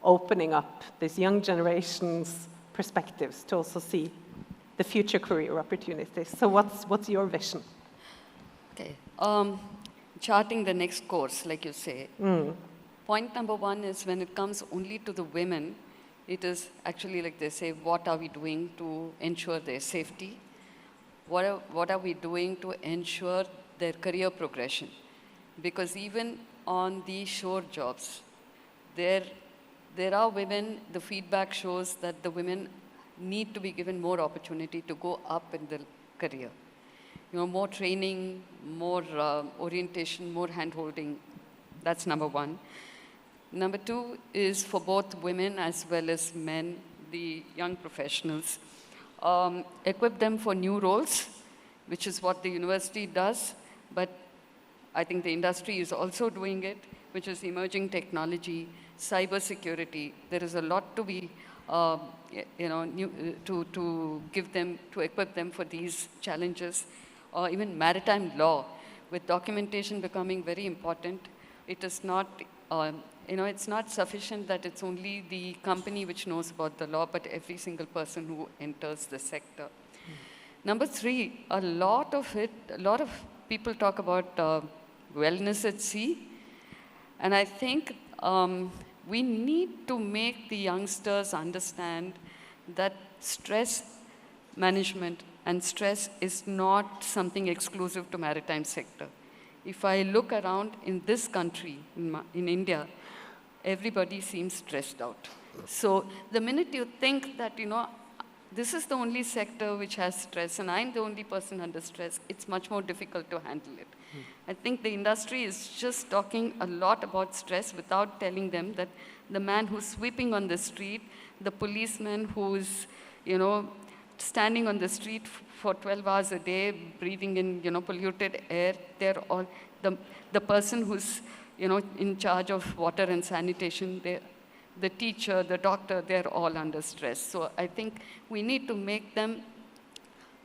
opening up this young generation's perspectives to also see the future career opportunities? So what's your vision? Okay, charting the next course, like you say. Point number one is when it comes only to the women, it is actually like they say, what are we doing to ensure their safety? What are we doing to ensure their career progression? Because even on the shore jobs, there are women, the feedback shows that the women need to be given more opportunity to go up in the career. More training, more orientation, more hand-holding. That's number one. Number two is for both women as well as men, the young professionals. equip them for new roles, which is what the university does, but I think the industry is also doing it, which is emerging technology, cyber security. There is a lot to be, to give them, to equip them for these challenges. Or even maritime law, with documentation becoming very important. It is not, it's not sufficient that it's only the company which knows about the law, but every single person who enters the sector. Number 3, a lot of people talk about wellness at sea. And I think we need to make the youngsters understand that stress management and stress is not something exclusive to maritime sector. If I look around in this country, in India, everybody seems stressed out. So the minute you think that, this is the only sector which has stress and I'm the only person under stress, it's much more difficult to handle it. I think the industry is just talking a lot about stress without telling them that the man who's sweeping on the street, the policeman who's, standing on the street for 12 hours a day, breathing in, polluted air, they're all, the person who's, in charge of water and sanitation, the teacher, the doctor, they're all under stress. So I think we need to make them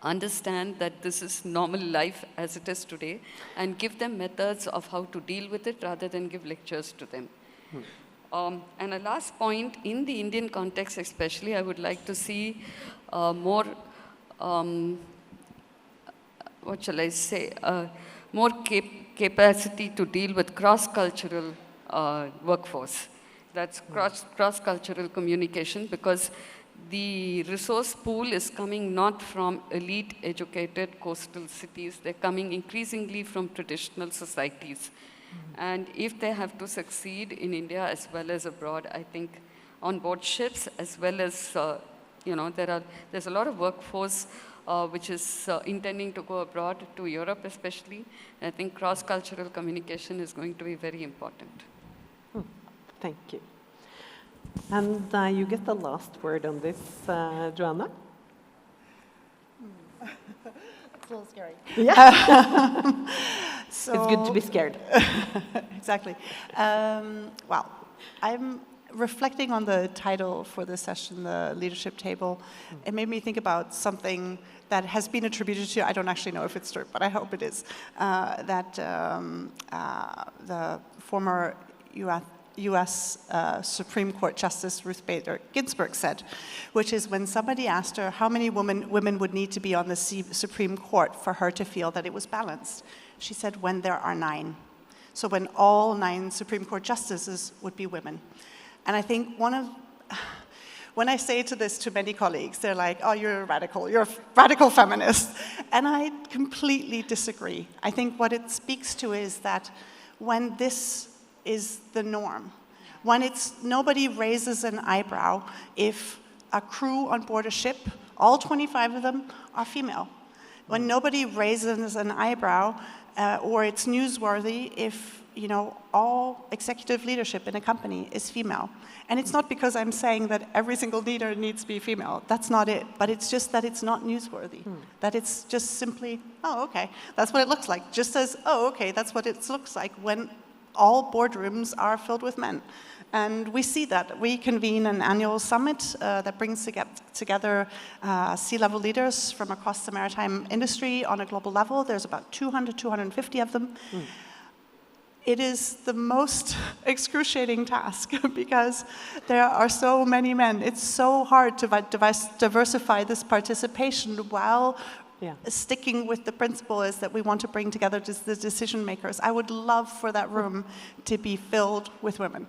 understand that this is normal life as it is today and give them methods of how to deal with it rather than give lectures to them. And a last point, in the Indian context especially, I would like to see more, what shall I say, more capacity to deal with cross-cultural workforce. That's cross-cultural communication, because the resource pool is coming not from elite educated coastal cities, they're coming increasingly from traditional societies. And if they have to succeed in India as well as abroad, I think on board ships as well as, there's a lot of workforce which is intending to go abroad, to Europe especially. I think cross-cultural communication is going to be very important. Thank you. And you get the last word on this, Joanna. It's a little scary. Yeah. So, it's good to be scared. Exactly. Well, I'm reflecting on the title for this session, the leadership table. It made me think about something that has been attributed to, I don't actually know if it's true, but I hope it is, that the former U.S. Supreme Court Justice Ruth Bader Ginsburg said, which is when somebody asked her how many women would need to be on the Supreme Court for her to feel that it was balanced, she said, when there are 9. So when all 9 Supreme Court justices would be women. And I think when I say this to many colleagues, they're like, oh, you're a radical feminist. And I completely disagree. I think what it speaks to is that when this is the norm, when nobody raises an eyebrow if a crew on board a ship, all 25 of them are female. When nobody raises an eyebrow or it's newsworthy if all executive leadership in a company is female. And it's not because I'm saying that every single leader needs to be female. That's not it. But it's just that it's not newsworthy. That it's just simply, oh, okay, that's what it looks like. Just as, oh, okay, that's what it looks like when all boardrooms are filled with men. And we see that. We convene an annual summit that brings together C-level leaders from across the maritime industry on a global level. There's about 200, 250 of them. It is the most excruciating task because there are so many men. It's so hard to diversify this participation while sticking with the principle is that we want to bring together the decision makers. I would love for that room to be filled with women.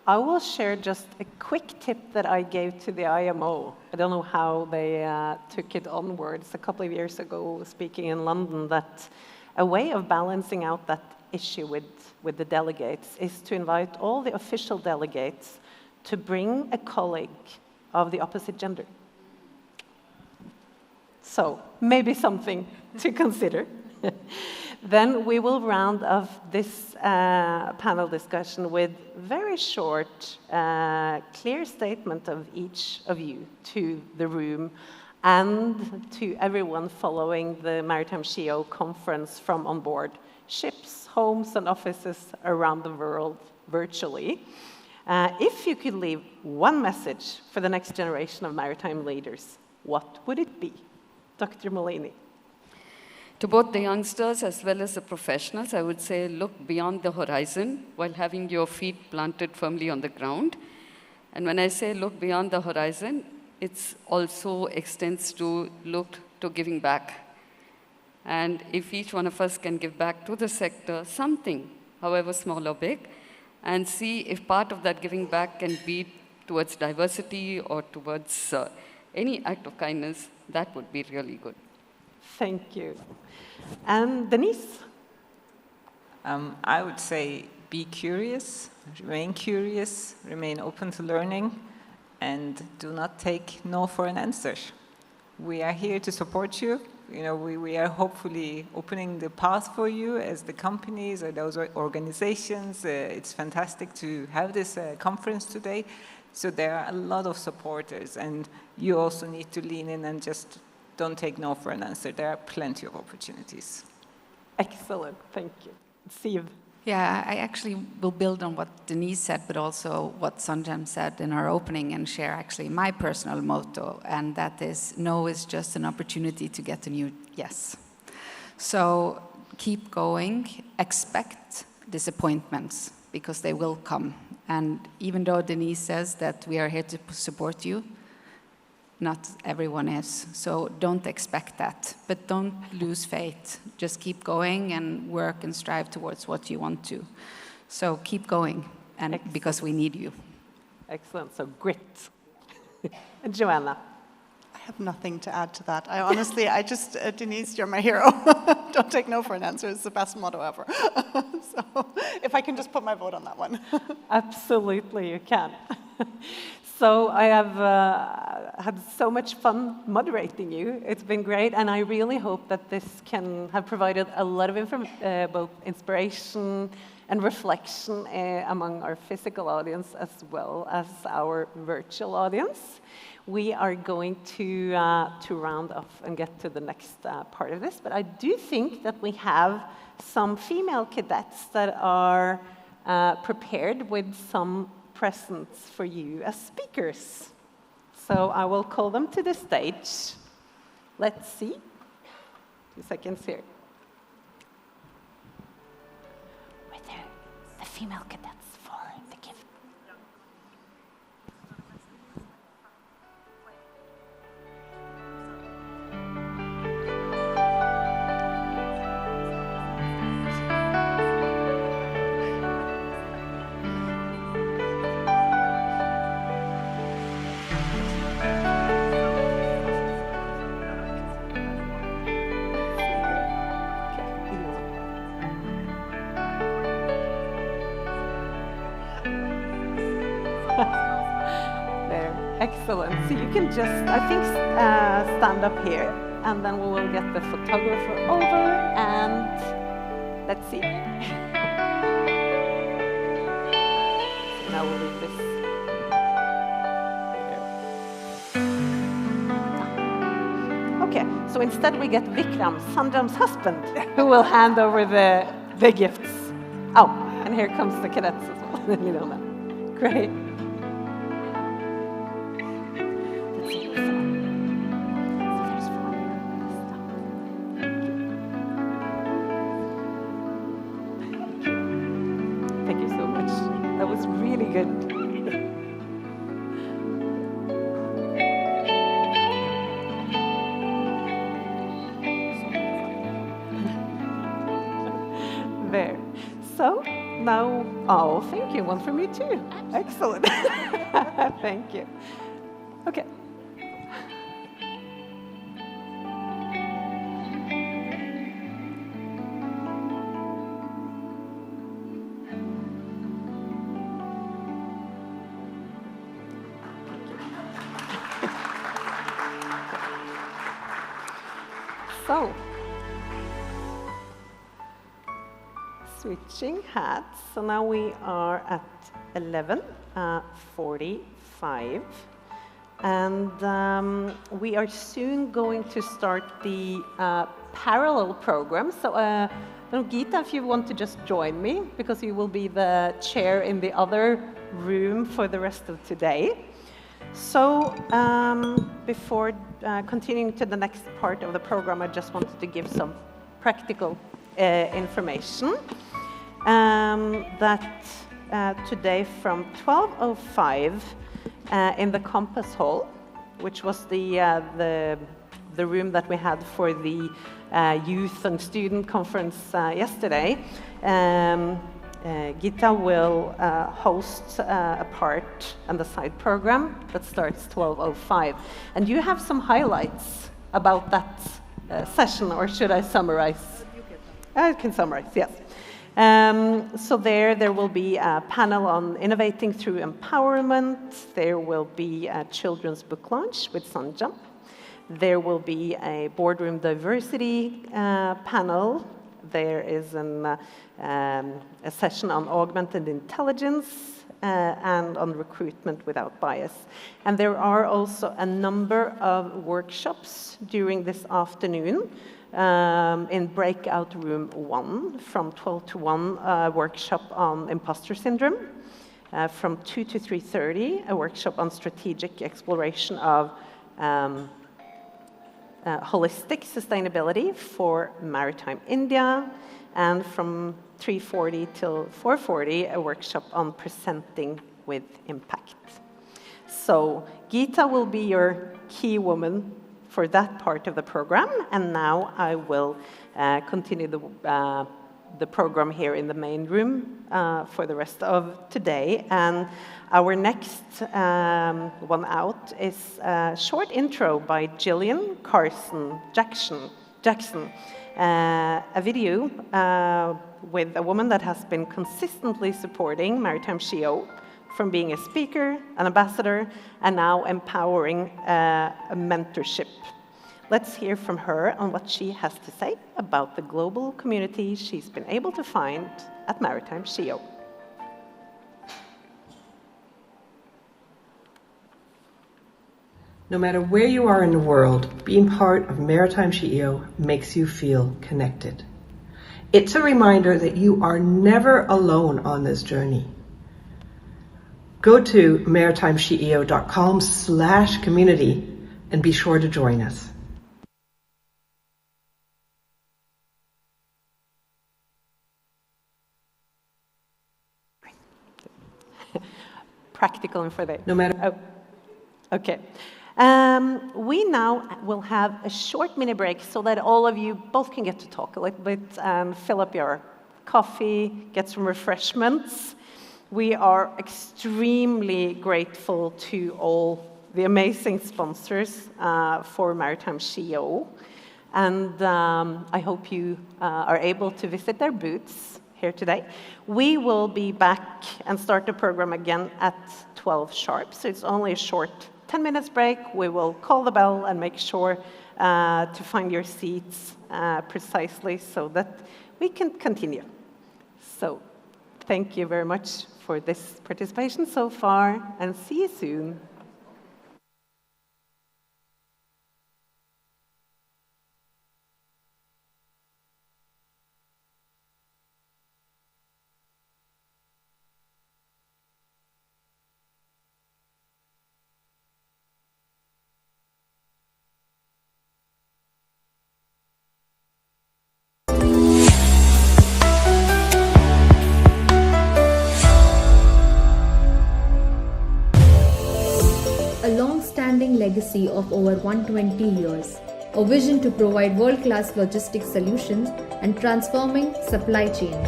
I will share just a quick tip that I gave to the IMO. I don't know how they took it onwards a couple of years ago, speaking in London, that a way of balancing out that issue with the delegates is to invite all the official delegates to bring a colleague of the opposite gender. So maybe something to consider. Then we will round off this panel discussion with very short, clear statement of each of you to the room and to everyone following the Maritime SheEO conference from on board ships, homes, and offices around the world virtually. If you could leave one message for the next generation of maritime leaders, what would it be? Dr. Molini. To both the youngsters as well as the professionals, I would say look beyond the horizon while having your feet planted firmly on the ground. And when I say look beyond the horizon, it also extends to look to giving back. And if each one of us can give back to the sector something, however small or big, and see if part of that giving back can be towards diversity or towards any act of kindness, that would be really good. Thank you. And Denise? I would say be curious, remain open to learning, and do not take no for an answer. We are here to support you. You know, we are hopefully opening the path for you as the companies or those organizations. It's fantastic to have this conference today. So there are a lot of supporters, and you also need to lean in and just don't take no for an answer. There are plenty of opportunities. Excellent, thank you. Siv. Yeah, I actually will build on what Denise said, but also what Sanjam said in our opening and share actually my personal motto, and that is, no is just an opportunity to get a new yes. So keep going, expect disappointments, because they will come. And even though Denise says that we are here to support you, not everyone is. So don't expect that, but don't lose faith. Just keep going and work and strive towards what you want to. So keep going, and because we need you. Excellent, so grit. And Joanna? I have nothing to add to that. I honestly, Denise, you're my hero. Don't take no for an answer. It's the best motto ever. So if I can just put my vote on that one. Absolutely, you can. So I have had so much fun moderating you. It's been great, and I really hope that this can have provided a lot of both inspiration and reflection among our physical audience as well as our virtual audience. We are going to round off and get to the next part of this, but I do think that we have some female cadets that are prepared with some presents for you as speakers. So I will call them to the stage. Let's see. 2 seconds here. Where the female cadets for the gift. There, excellent. So you can just, I think, stand up here, and then we will get the photographer over, and let's see. So now we'll leave this. Okay, so instead we get Vikram, Sanjam's husband, who will hand over the gifts. Oh, and here comes the cadets as well. You know that. Great. Thank you so much. That was really good. There. So now, oh, thank you. One for me too. Excellent. Thank you. Okay. So, switching hats. So now we are at 11:45. And we are soon going to start the parallel program. So, Geeta, if you want to just join me, because you will be the chair in the other room for the rest of today. So, before continuing to the next part of the program, I just wanted to give some practical information. That today from 12:05, in the Compass Hall, which was the room that we had for the youth and student conference yesterday, Geeta will host a part and the side program that starts 12:05. And you have some highlights about that session, or should I summarize? I can summarize, yes. So there will be a panel on innovating through empowerment. There will be a children's book launch with Sanjam. There will be a boardroom diversity panel. There is a session on augmented intelligence and on recruitment without bias. And there are also a number of workshops during this afternoon. In breakout room 1 from 12 to 1, a workshop on imposter syndrome. From 2 to 3:30, a workshop on strategic exploration of holistic sustainability for Maritime India. And from 3:40 till 4:40, a workshop on presenting with impact. So Geeta will be your key woman for that part of the program, and now I will continue the program here in the main room for the rest of today. And our next one out is a short intro by Gillian Carson Jackson, a video with a woman that has been consistently supporting Maritime SheEO from being a speaker, an ambassador, and now empowering a mentorship. Let's hear from her on what she has to say about the global community she's been able to find at Maritime SheEO. No matter where you are in the world, being part of Maritime SheEO makes you feel connected. It's a reminder that you are never alone on this journey. Go to maritimesheo.com/community and be sure to join us. Practical information. No matter. Oh, okay. We now will have a short mini break so that all of you both can get to talk a little bit and fill up your coffee, get some refreshments. We are extremely grateful to all the amazing sponsors for Maritime SheEO. And I hope you are able to visit their booths here today. We will be back and start the program again at 12 sharp, so it's only a short 10 minutes break. We will call the bell and make sure to find your seats precisely so that we can continue. So thank you very much for this participation so far, and see you soon. Legacy of over 120 years, a vision to provide world-class logistics solutions and transforming supply chains.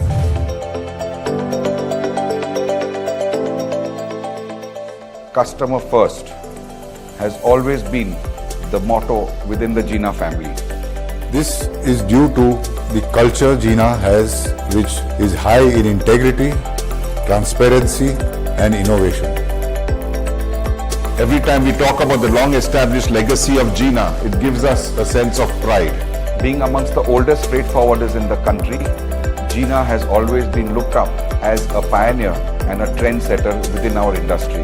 Customer first has always been the motto within the Jina family. This is due to the culture Jina has, which is high in integrity, transparency and innovation. Every time we talk about the long-established legacy of Jina, it gives us a sense of pride. Being amongst the oldest freight forwarders in the country, Gina has always been looked up as a pioneer and a trendsetter within our industry.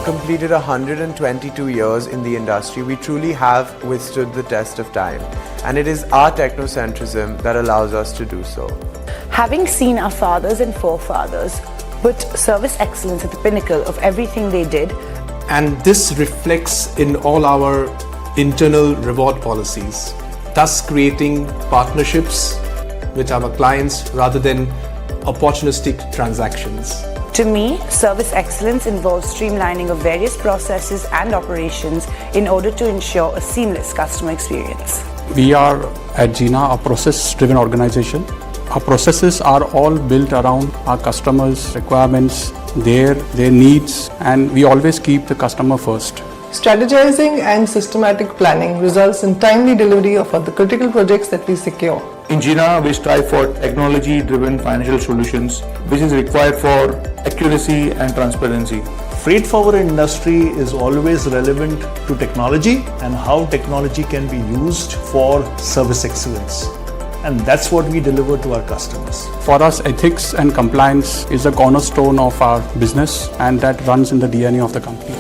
Completed 122 years in the industry, we truly have withstood the test of time, and it is our technocentrism that allows us to do so. Having seen our fathers and forefathers put service excellence at the pinnacle of everything they did, and this reflects in all our internal reward policies, thus creating partnerships with our clients rather than opportunistic transactions. To me, service excellence involves streamlining of various processes and operations in order to ensure a seamless customer experience. We are at Gina a process-driven organization. Our processes are all built around our customers' requirements, their needs, and we always keep the customer first. Strategizing and systematic planning results in timely delivery of the critical projects that we secure. In Gina, we strive for technology-driven financial solutions, which is required for accuracy and transparency. Freight forwarder industry is always relevant to technology and how technology can be used for service excellence. And that's what we deliver to our customers. For us, ethics and compliance is a cornerstone of our business, and that runs in the DNA of the company.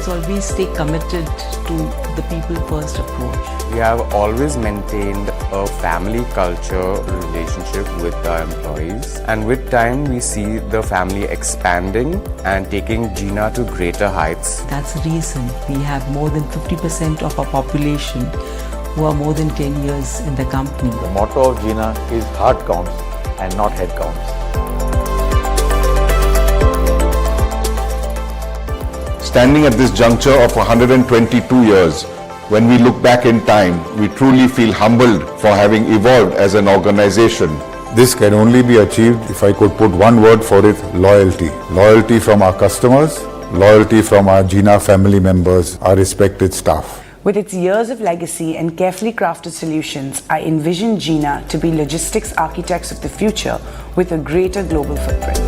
Always stay committed to the people first approach. We have always maintained a family culture relationship with our employees, and with time we see the family expanding and taking Gina to greater heights. That's the reason we have more than 50% of our population who are more than 10 years in the company. The motto of Gina is heart counts and not head counts. Standing at this juncture of 122 years, when we look back in time, we truly feel humbled for having evolved as an organization. This can only be achieved if I could put one word for it: loyalty. Loyalty from our customers, loyalty from our Gina family members, our respected staff. With its years of legacy and carefully crafted solutions, I envision Gina to be logistics architects of the future with a greater global footprint.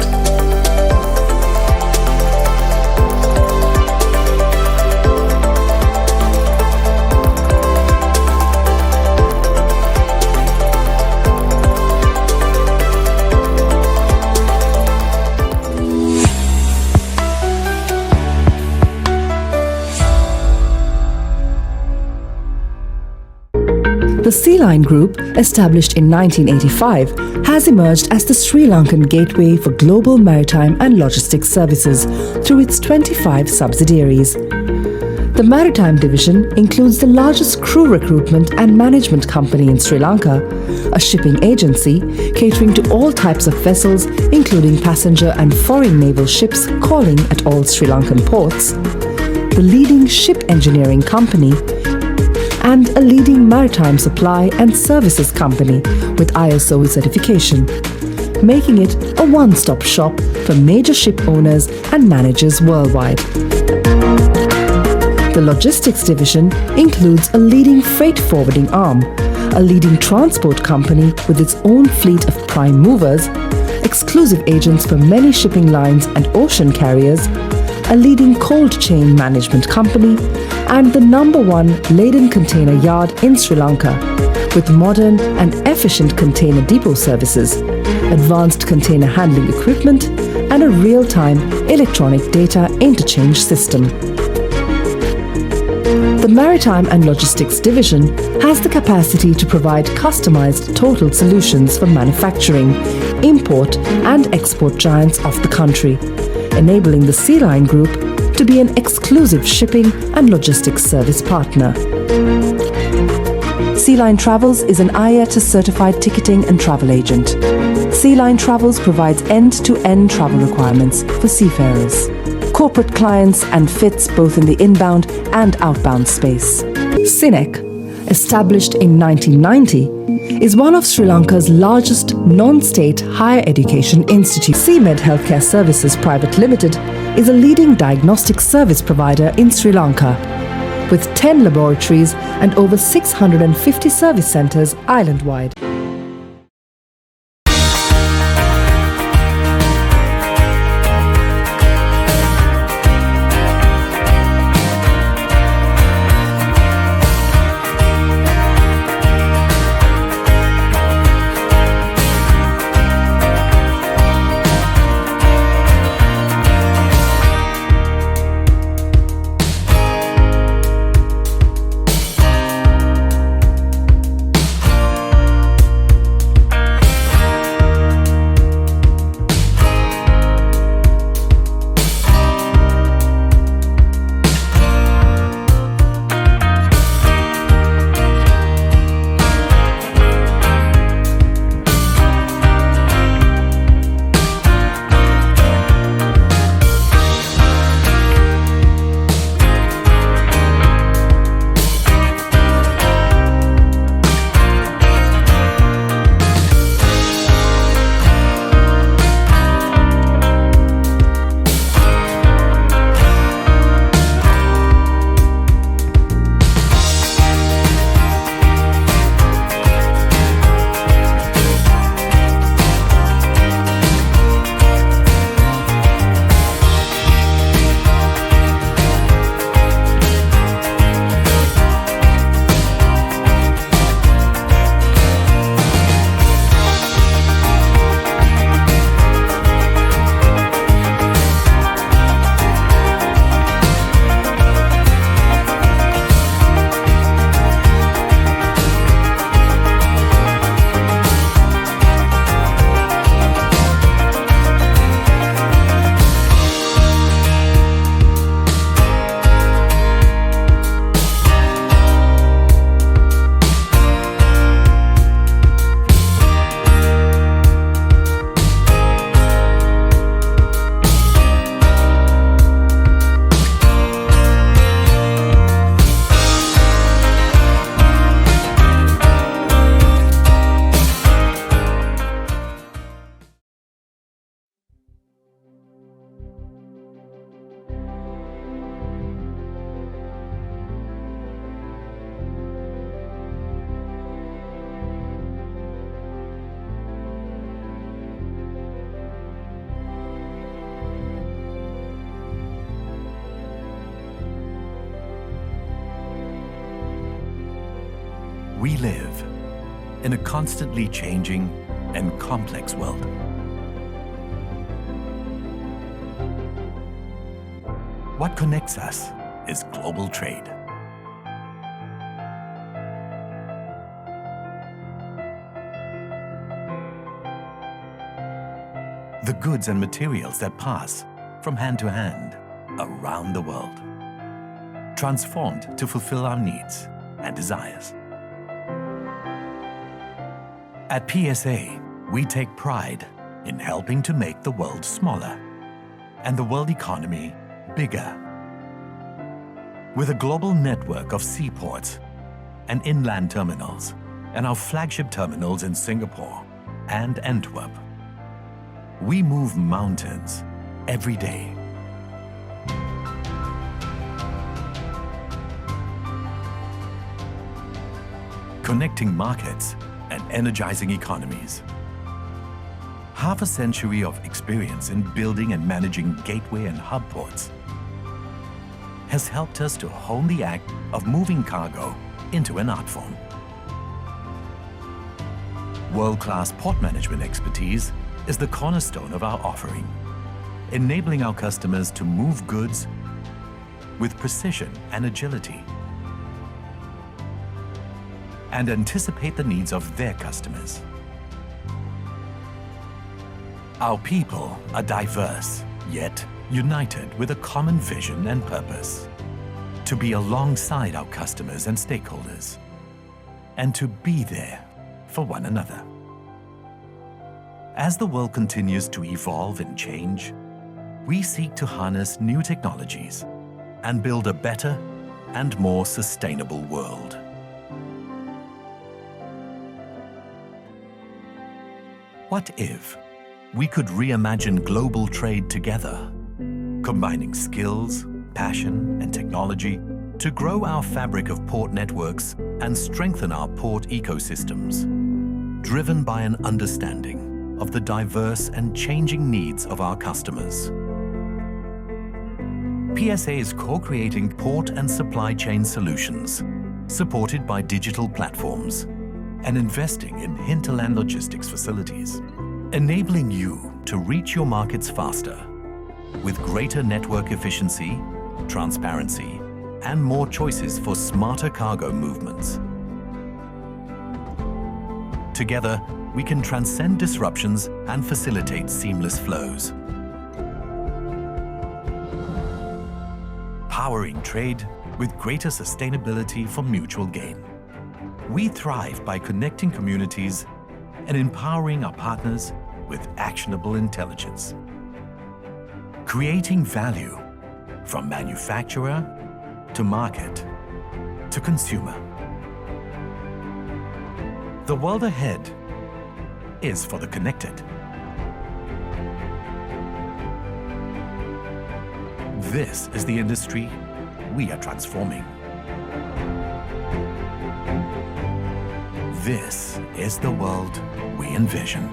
The Sea Line Group, established in 1985, has emerged as the Sri Lankan gateway for global maritime and logistics services through its 25 subsidiaries. The Maritime division includes the largest crew recruitment and management company in Sri Lanka, a shipping agency catering to all types of vessels, including passenger and foreign naval ships calling at all Sri Lankan ports, the leading ship engineering company, and a leading maritime supply and services company with ISO certification, making it a one-stop shop for major ship owners and managers worldwide. The Logistics division includes a leading freight forwarding arm, a leading transport company with its own fleet of prime movers, exclusive agents for many shipping lines and ocean carriers, a leading cold chain management company, and the #1 laden container yard in Sri Lanka, with modern and efficient container depot services, advanced container handling equipment, and a real-time electronic data interchange system. The Maritime and Logistics division has the capacity to provide customized total solutions for manufacturing, import, and export giants of the country, enabling the Sea Line Group to be an exclusive shipping and logistics service partner. Sea Line Travels is an IATA certified ticketing and travel agent. Sea Line Travels provides end-to-end travel requirements for seafarers. corporate clients and fits both in the inbound and outbound space. Cinec, established in 1990, is one of Sri Lanka's largest non-state higher education institutes. CMed Healthcare Services Private Limited is a leading diagnostic service provider in Sri Lanka, with 10 laboratories and over 650 service centres island-wide. We live in a constantly changing and complex world. What connects us is global trade. The goods and materials that pass from hand to hand around the world, transformed to fulfill our needs and desires. At PSA, we take pride in helping to make the world smaller and the world economy bigger. With a global network of seaports and inland terminals, and our flagship terminals in Singapore and Antwerp, we move mountains every day. Connecting markets and energizing economies. Half a century of experience in building and managing gateway and hub ports has helped us to hone the act of moving cargo into an art form. World-class port management expertise is the cornerstone of our offering, enabling our customers to move goods with precision and agility and anticipate the needs of their customers. Our people are diverse, yet united with a common vision and purpose: to be alongside our customers and stakeholders, and to be there for one another. As the world continues to evolve and change, we seek to harness new technologies and build a better and more sustainable world. What if we could reimagine global trade together, combining skills, passion, and technology to grow our fabric of port networks and strengthen our port ecosystems, driven by an understanding of the diverse and changing needs of our customers. PSA is co-creating port and supply chain solutions, supported by digital platforms, and investing in hinterland logistics facilities, enabling you to reach your markets faster, with greater network efficiency, transparency, and more choices for smarter cargo movements. Together, we can transcend disruptions and facilitate seamless flows. Powering trade with greater sustainability for mutual gain. We thrive by connecting communities and empowering our partners with actionable intelligence. Creating value from manufacturer to market to consumer. The world ahead is for the connected. This is the industry we are transforming. This is the world we envision.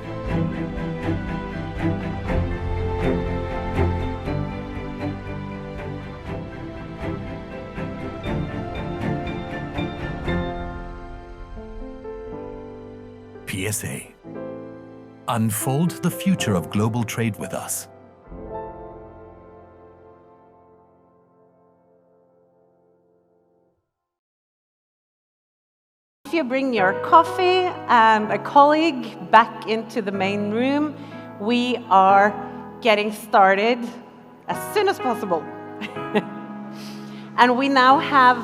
PSA. Unfold the future of global trade with us. If you bring your coffee and a colleague back into the main room, we are getting started as soon as possible. And we now have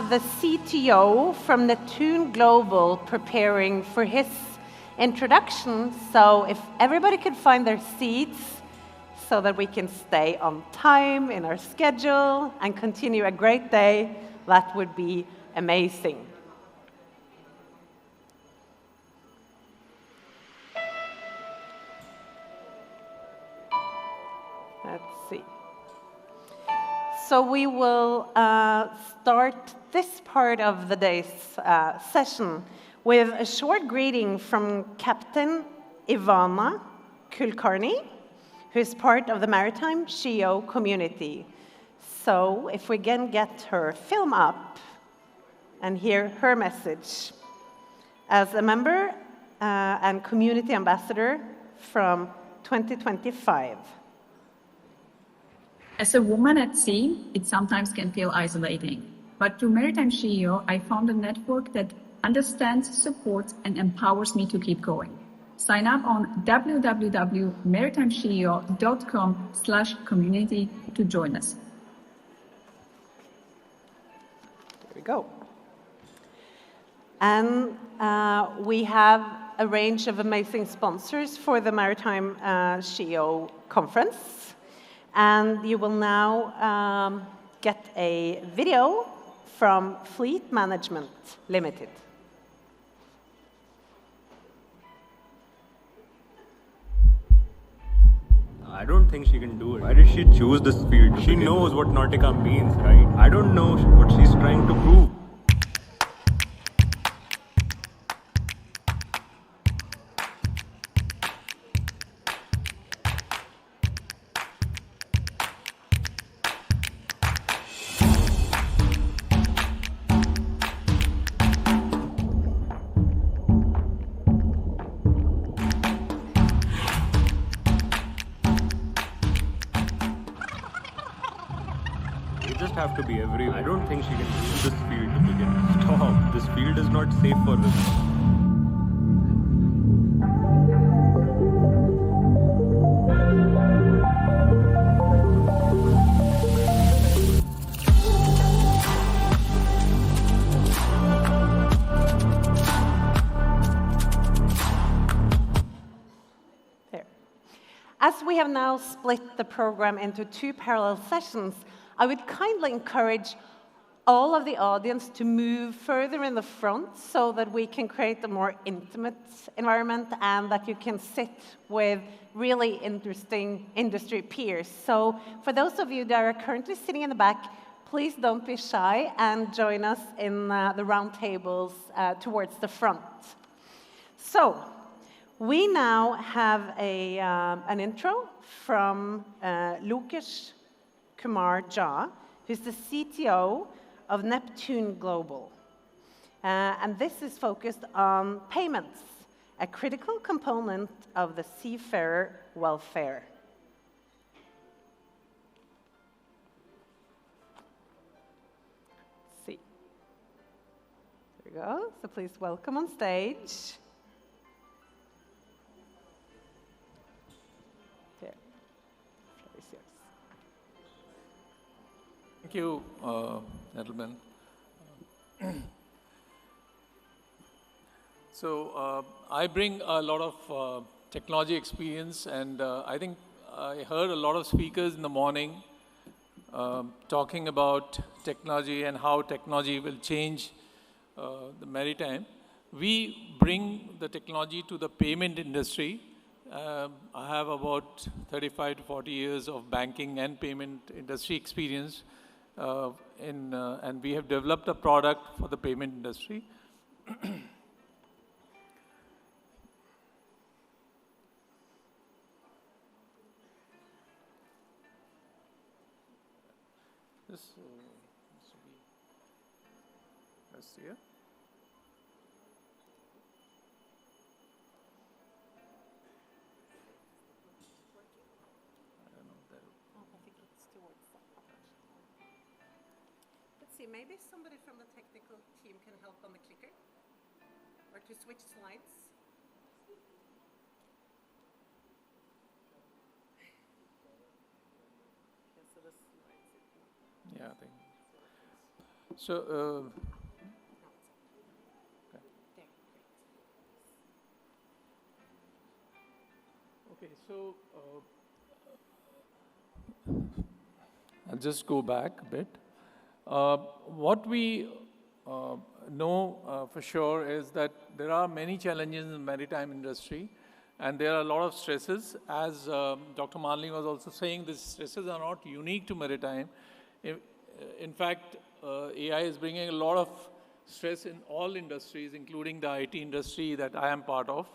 the CTO from Neptune Global preparing for his introduction. So if everybody could find their seats so that we can stay on time in our schedule and continue a great day, that would be amazing. Let's see. So we will start this part of the day's session with a short greeting from Captain Ivana Kulkarni, who is part of the Maritime SheEO community. So if we can get her film up and hear her message as a member and community ambassador from 2025. As a woman at sea, it sometimes can feel isolating. But through Maritime SheEO, I found a network that understands, supports, and empowers me to keep going. Sign up on www.maritimesheo.com/community to join us. There we go. And we have a range of amazing sponsors for the Maritime SheEO conference. And you will now get a video from Fleet Management Limited. I don't think she can do it. Why did she choose this field? She knows what Nautica means, right? I don't know what she's trying to prove. Have to be everywhere. I don't think she can do this field to begin with. Stop. This field is not safe for women. we have now split the program into 2 parallel sessions, I would kindly encourage all of the audience to move further in the front so that we can create a more intimate environment and that you can sit with really interesting industry peers. So for those of you that are currently sitting in the back, please don't be shy and join us in the round tables towards the front. So we now have an intro from Lokesh Kumar Jha, who's the CTO of Neptune Global. And this is focused on payments, a critical component of the seafarer welfare. Let's see. There we go. So please welcome on stage. There. The floor is yours. Thank you, gentlemen. So I bring a lot of technology experience, and I think I heard a lot of speakers in the morning talking about technology and how technology will change the maritime. We bring the technology to the payment industry. I have about 35 to 40 years of banking and payment industry experience. And we have developed a product for the payment industry. This needs to be pressed here. Maybe somebody from the technical team can help on the clicker, or to switch slides. Yeah, I think. So, okay, so I'll just go back a bit. What we know for sure is that there are many challenges in the maritime industry, and there are a lot of stresses. As Dr. Marlin was also saying, these stresses are not unique to maritime. In fact, AI is bringing a lot of stress in all industries, including the IT industry that I am part of,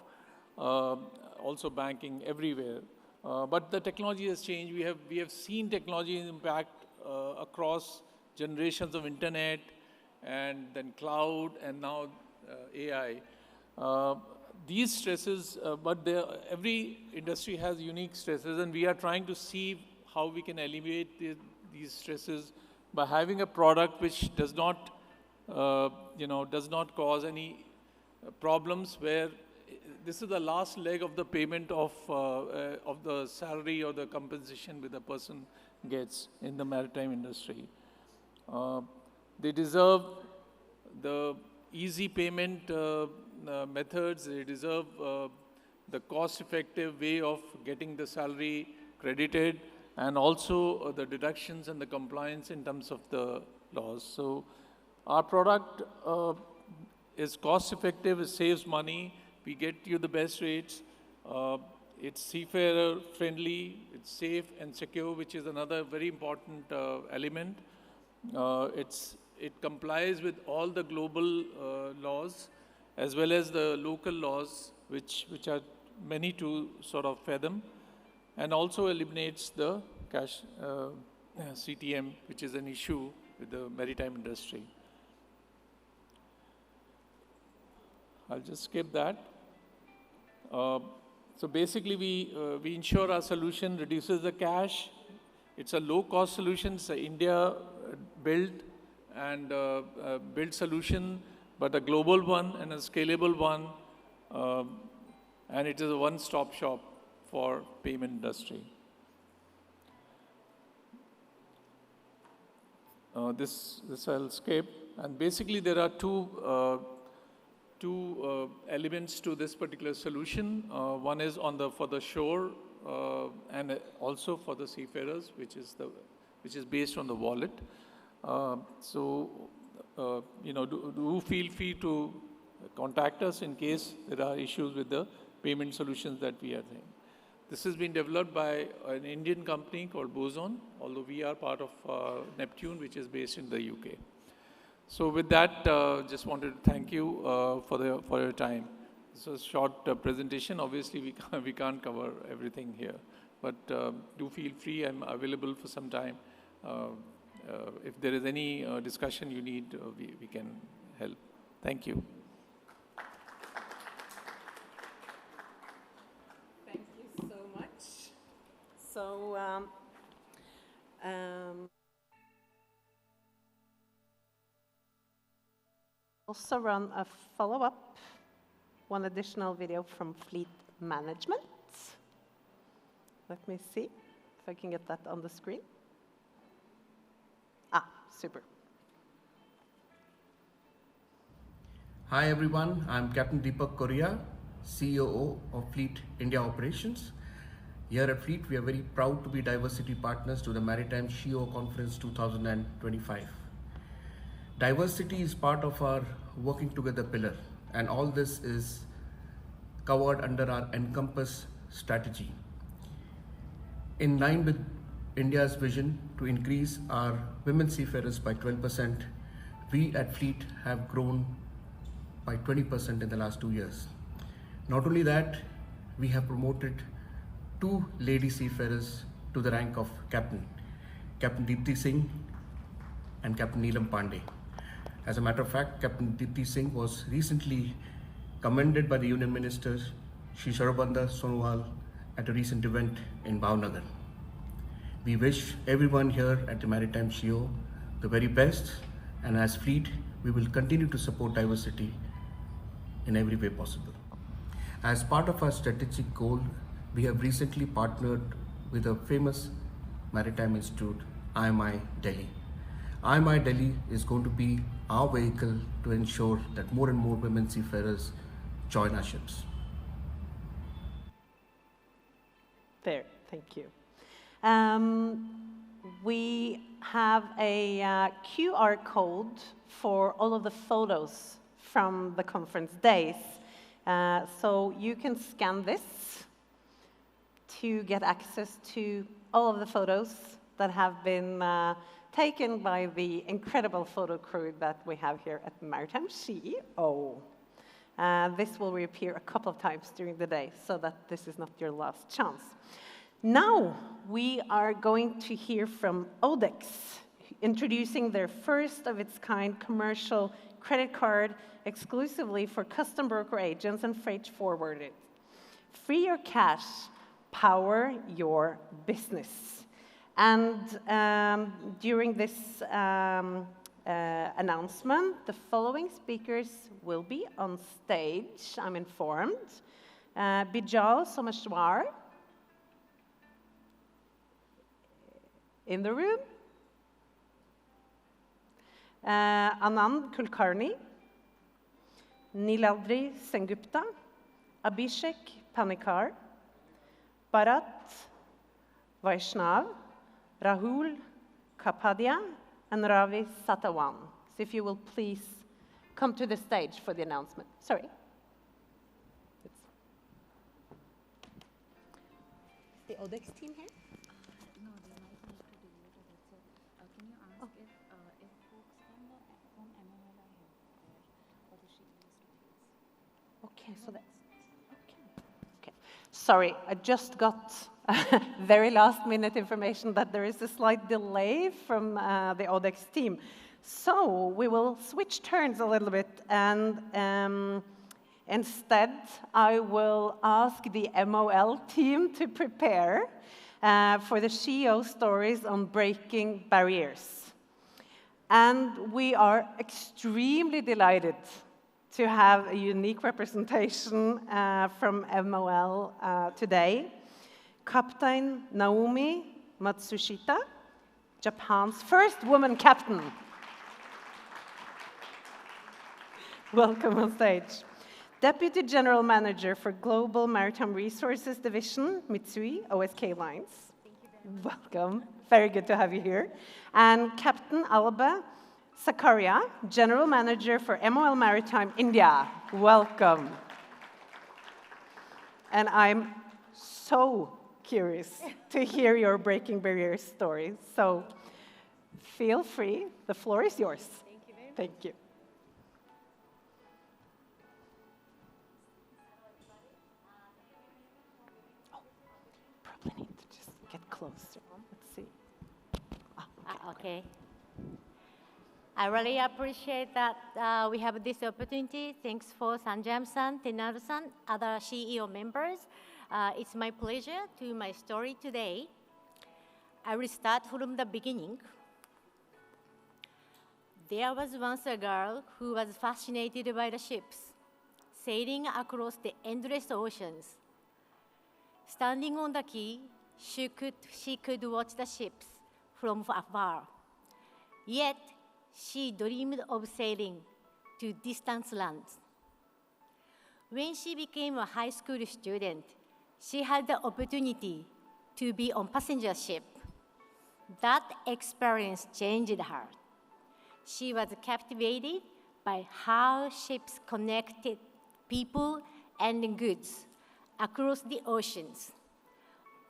also banking everywhere. But the technology has changed. We have seen technology impact across generations of internet, and then cloud, and now AI. These stresses, but every industry has unique stresses, and we are trying to see how we can alleviate these stresses by having a product which does not, does not cause any problems, where this is the last leg of the payment of the salary or the compensation that the person gets in the maritime industry. They deserve the easy payment methods. They deserve the cost-effective way of getting the salary credited, and also the deductions and the compliance in terms of the laws. So our product is cost-effective, it saves money, we get you the best rates, it's seafarer-friendly, it's safe and secure, which is another very important element. It complies with all the global laws as well as the local laws, which are many to sort of fathom, and also eliminates the cash CTM, which is an issue with the maritime industry. I'll just skip that. So basically, we ensure our solution reduces the cash. It's a low-cost solution. It's an India-built and built solution, but a global one and a scalable one. And it is a one-stop shop for payment industry. This I'll skip. And basically, there are two elements to this particular solution. One is for the shore and also for the seafarers, which is based on the wallet. Do feel free to contact us in case there are issues with the payment solutions that we are saying. This has been developed by an Indian company called Boson, although we are part of Neptune, which is based in the UK. So with that, just wanted to thank you for your time. This was a short presentation. Obviously, we can't cover everything here, but do feel free. I'm available for some time. If there is any discussion you need, we can help. Thank you. Thank you so much. So, also run a follow-up, one additional video from Fleet Management. Let me see if I can get that on the screen. Super. Hi everyone, I'm Captain Deepak Korea, COO of Fleet India Operations. Here at Fleet, we are very proud to be diversity partners to the Maritime SheEO Conference 2025. Diversity is part of our working together pillar, and all this is covered under our Encompass strategy. In line with India's vision to increase our women seafarers by 12%, we at Fleet have grown by 20% in the last 2 years. Not only that, we have promoted 2 lady seafarers to the rank of captain, Captain Deepti Singh and Captain Neelam Pandey. As a matter of fact, Captain Deepti Singh was recently commended by the Union Minister, Shri Sarabanda Sonowal, at a recent event in Bhavnagar. We wish everyone here at the Maritime SheEO the very best, and as Fleet, we will continue to support diversity in every way possible. As part of our strategic goal, we have recently partnered with a famous maritime institute, IMI Delhi. IMI Delhi is going to be our vehicle to ensure that more and more women seafarers join our ships. There, thank you. We have a QR code for all of the photos from the conference days. So you can scan this to get access to all of the photos that have been taken by the incredible photo crew that we have here at Maritime SheEO. This will reappear a couple of times during the day, so that this is not your last chance. Now we are going to hear from Odex, introducing their first of its kind commercial credit card exclusively for custom broker agents and freight forwarders. Free your cash, power your business. And during this announcement, the following speakers will be on stage, I'm informed. Bijal Someshwar, in the room. Anand Kulkarni, Niladri Sengupta, Abhishek Panikar, Bharat Vaishnav, Rahul Kapadia, and Ravi Satawan. So if you will please come to the stage for the announcement. Sorry. Is the Odex team here? No, they might need to delete it. So can you ask if folks from MML are here for the SheEO? Okay, so that's okay. Sorry, I just got very last minute information that there is a slight delay from the Odex team. So we will switch turns a little bit, and instead I will ask the MOL team to prepare for the SheEO stories on breaking barriers. And we are extremely delighted to have a unique representation from MOL today. Captain Naomi Matsushita, Japan's first woman captain. Welcome on stage. Deputy General Manager for Global Maritime Resources Division, Mitsui OSK Lines. Welcome. Very good to have you here. And Captain Alba Sakaria, General Manager for MOL Maritime India. Welcome. And I'm so curious to hear your breaking barriers stories. So feel free. The floor is yours. Thank you very much. Thank you. Probably need to just get closer. Let's see. Okay. I really appreciate that we have this opportunity. Thanks for Sanjam-san, Tenaru-san, other CEO members. It's my pleasure to my story today. I will start from the beginning. There was once a girl who was fascinated by the ships, sailing across the endless oceans. Standing on the quay, she could watch the ships from afar. Yet, she dreamed of sailing to distant lands. When she became a high school student, she had the opportunity to be on passenger ship. That experience changed her. She was captivated by how ships connected people and goods across the oceans,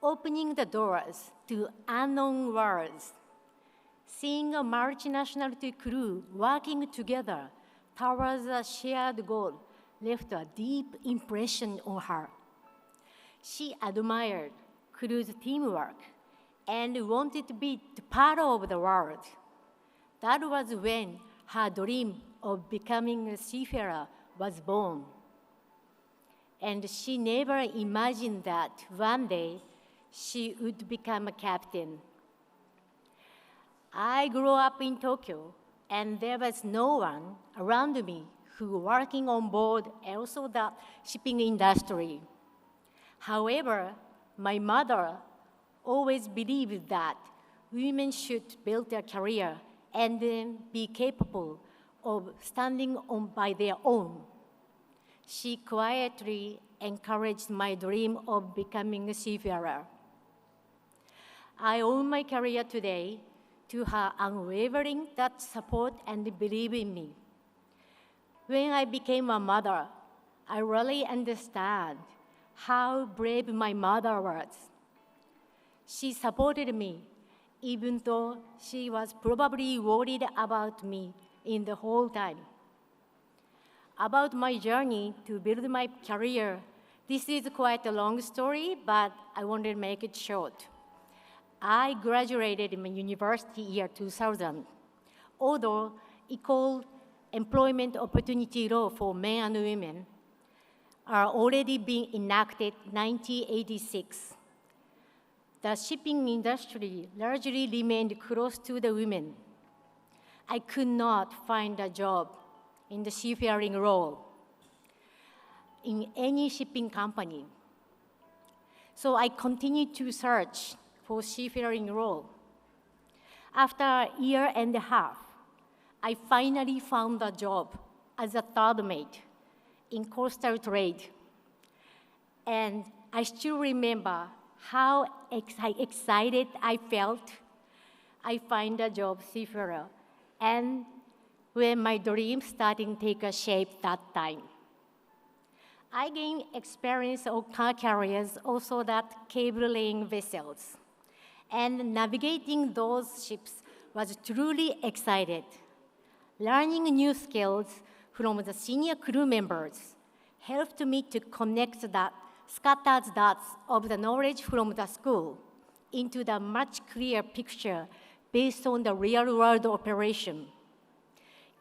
opening the doors to unknown worlds. Seeing a multinational crew working together towards a shared goal left a deep impression on her. She admired crew's teamwork and wanted to be part of the world. That was when her dream of becoming a seafarer was born. And she never imagined that one day she would become a captain. I grew up in Tokyo, and there was no one around me who was working on board, also the shipping industry. However, my mother always believed that women should build their career and then be capable of standing on by their own. She quietly encouraged my dream of becoming a seafarer. I owe my career today to her unwavering support and belief in me. When I became a mother, I really understand how brave my mother was. She supported me, even though she was probably worried about me in the whole time. About my journey to build my career, this is quite a long story, but I wanted to make it short. I graduated in my university year 2000. Although equal employment opportunity law for men and women are already being enacted in 1986, the shipping industry largely remained close to the women. I could not find a job in the seafaring role in any shipping company. So I continued to search for seafaring role. After a year and a half, I finally found a job as a third mate in coastal trade. And I still remember how excited I felt. I find a job seafarer, and when my dream started to take a shape that time. I gained experience of car carriers, also that cable-laying vessels. And navigating those ships was truly exciting. Learning new skills from the senior crew members helped me to connect the scattered dots of the knowledge from the school into the much clearer picture based on the real-world operation.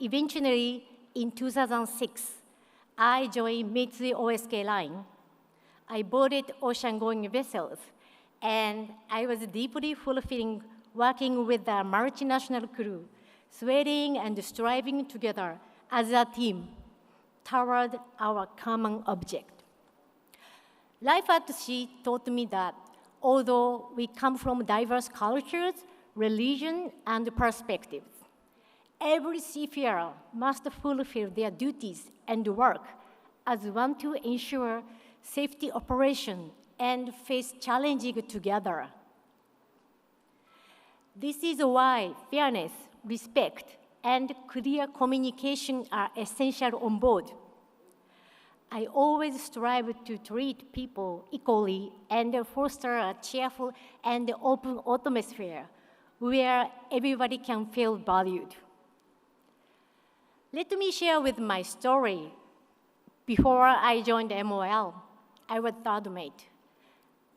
Eventually, in 2006, I joined Mitsui OSK Line. I boarded ocean-going vessels, and I was deeply fulfilling working with the multinational crew, sweating and striving together as a team toward our common object. Life at sea taught me that although we come from diverse cultures, religion, and perspectives, every seafarer must fulfill their duties and work as one to ensure safety operation and face challenges together. This is why fairness, respect, and clear communication are essential on board. I always strive to treat people equally and foster a cheerful and open atmosphere where everybody can feel valued. Let me share with my story. Before I joined MOL, I was third mate.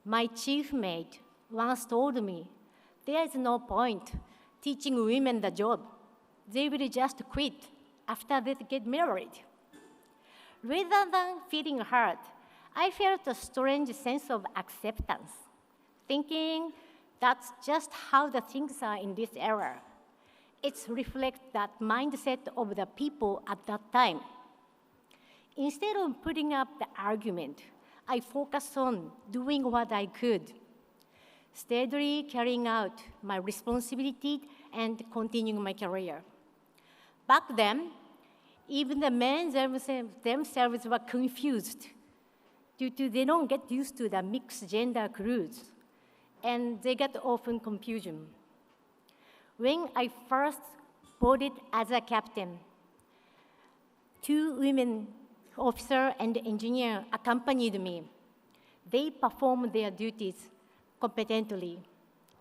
My chief mate once told me, there is no point teaching women the job. They will just quit after they get married. Rather than feeling hurt, I felt a strange sense of acceptance, thinking that's just how the things are in this era. It reflects that mindset of the people at that time. Instead of putting up the argument, I focused on doing what I could, steadily carrying out my responsibility and continuing my career. Back then, even the men themselves were confused due to they don't get used to the mixed gender crews, and they get often confusion. When I first boarded as a captain, 2 women officer and engineer accompanied me. They performed their duties competently.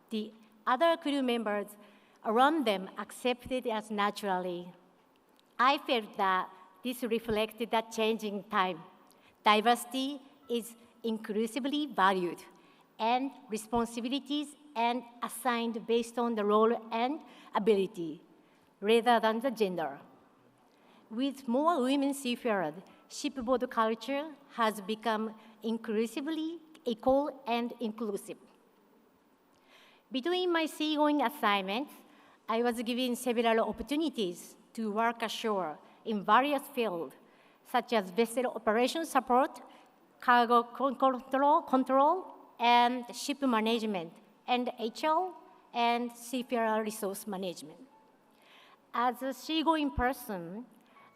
The other crew members around them accepted as naturally. I felt that this reflected that changing time. Diversity is inclusively valued, and responsibilities and assigned based on the role and ability, rather than the gender. With more women seafarers, shipboard culture has become increasingly equal and inclusive. Between my seagoing assignments, I was given several opportunities to work ashore in various fields, such as vessel operation support, cargo control, and ship management, and HR, and seafarer resource management. As a seagoing person,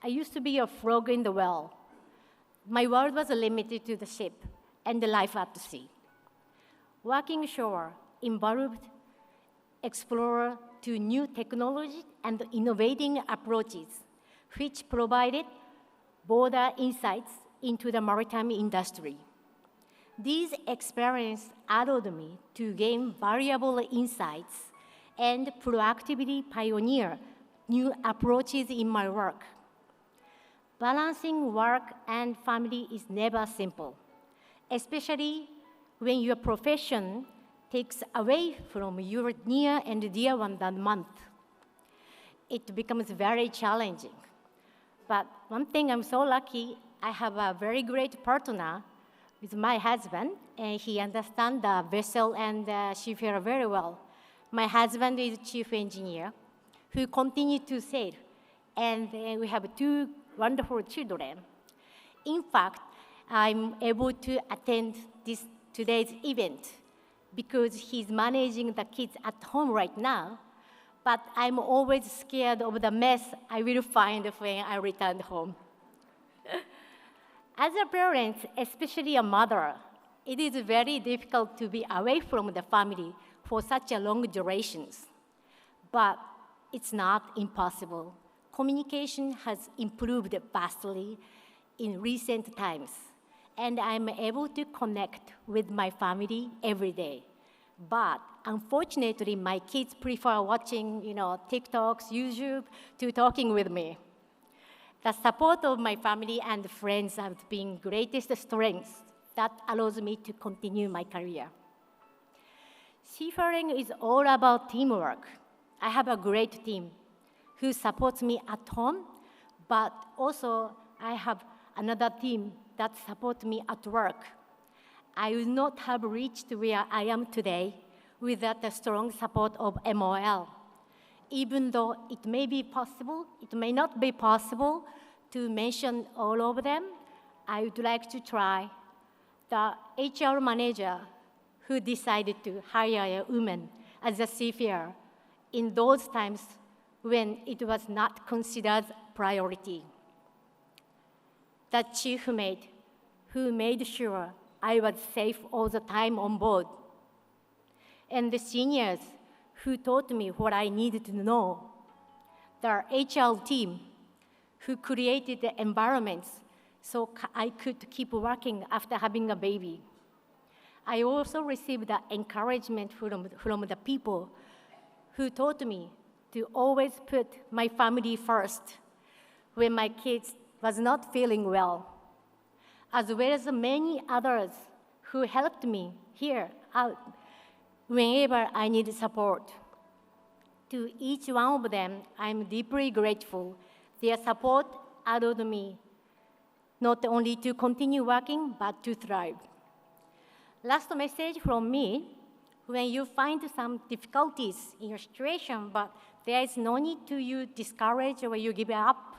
I used to be a frog in the well. My world was limited to the ship and the life at sea. Working ashore involved exploring to new technology and innovating approaches, which provided broader insights into the maritime industry. These experiences allowed me to gain valuable insights and proactively pioneer new approaches in my work. Balancing work and family is never simple, especially when your profession takes away from your near and dear one that month. It becomes very challenging. But one thing I'm so lucky, I have a very great partner with my husband, and he understands the vessel and the seafarer very well. My husband is chief engineer who continues to sail, and we have 2 wonderful children. In fact, I'm able to attend today's event because he's managing the kids at home right now, but I'm always scared of the mess I will find when I return home. As a parent, especially a mother, it is very difficult to be away from the family for such a long durations. But it's not impossible. Communication has improved vastly in recent times, and I'm able to connect with my family every day. But unfortunately, my kids prefer watching, TikToks, YouTube, to talking with me. The support of my family and friends have been greatest strength that allows me to continue my career. Seafaring is all about teamwork. I have a great team who supports me at home, but also I have another team that supports me at work. I would not have reached where I am today without the strong support of MOL. Even though it may be possible, it may not be possible to mention all of them, I would like to try. The HR manager who decided to hire a woman as a seafarer in those times when it was not considered priority. the chief mate who made sure I was safe all the time on board, and the seniors who taught me what I needed to know, the HR team who created the environments so I could keep working after having a baby. I also received the encouragement from the people who taught me to always put my family first when my kids was not feeling well, as well as many others who helped me here out whenever I needed support. To each one of them, I'm deeply grateful. Their support allowed me not only to continue working, but to thrive. Last message from me: when you find some difficulties in your situation, but there is no need to you discourage or you give up.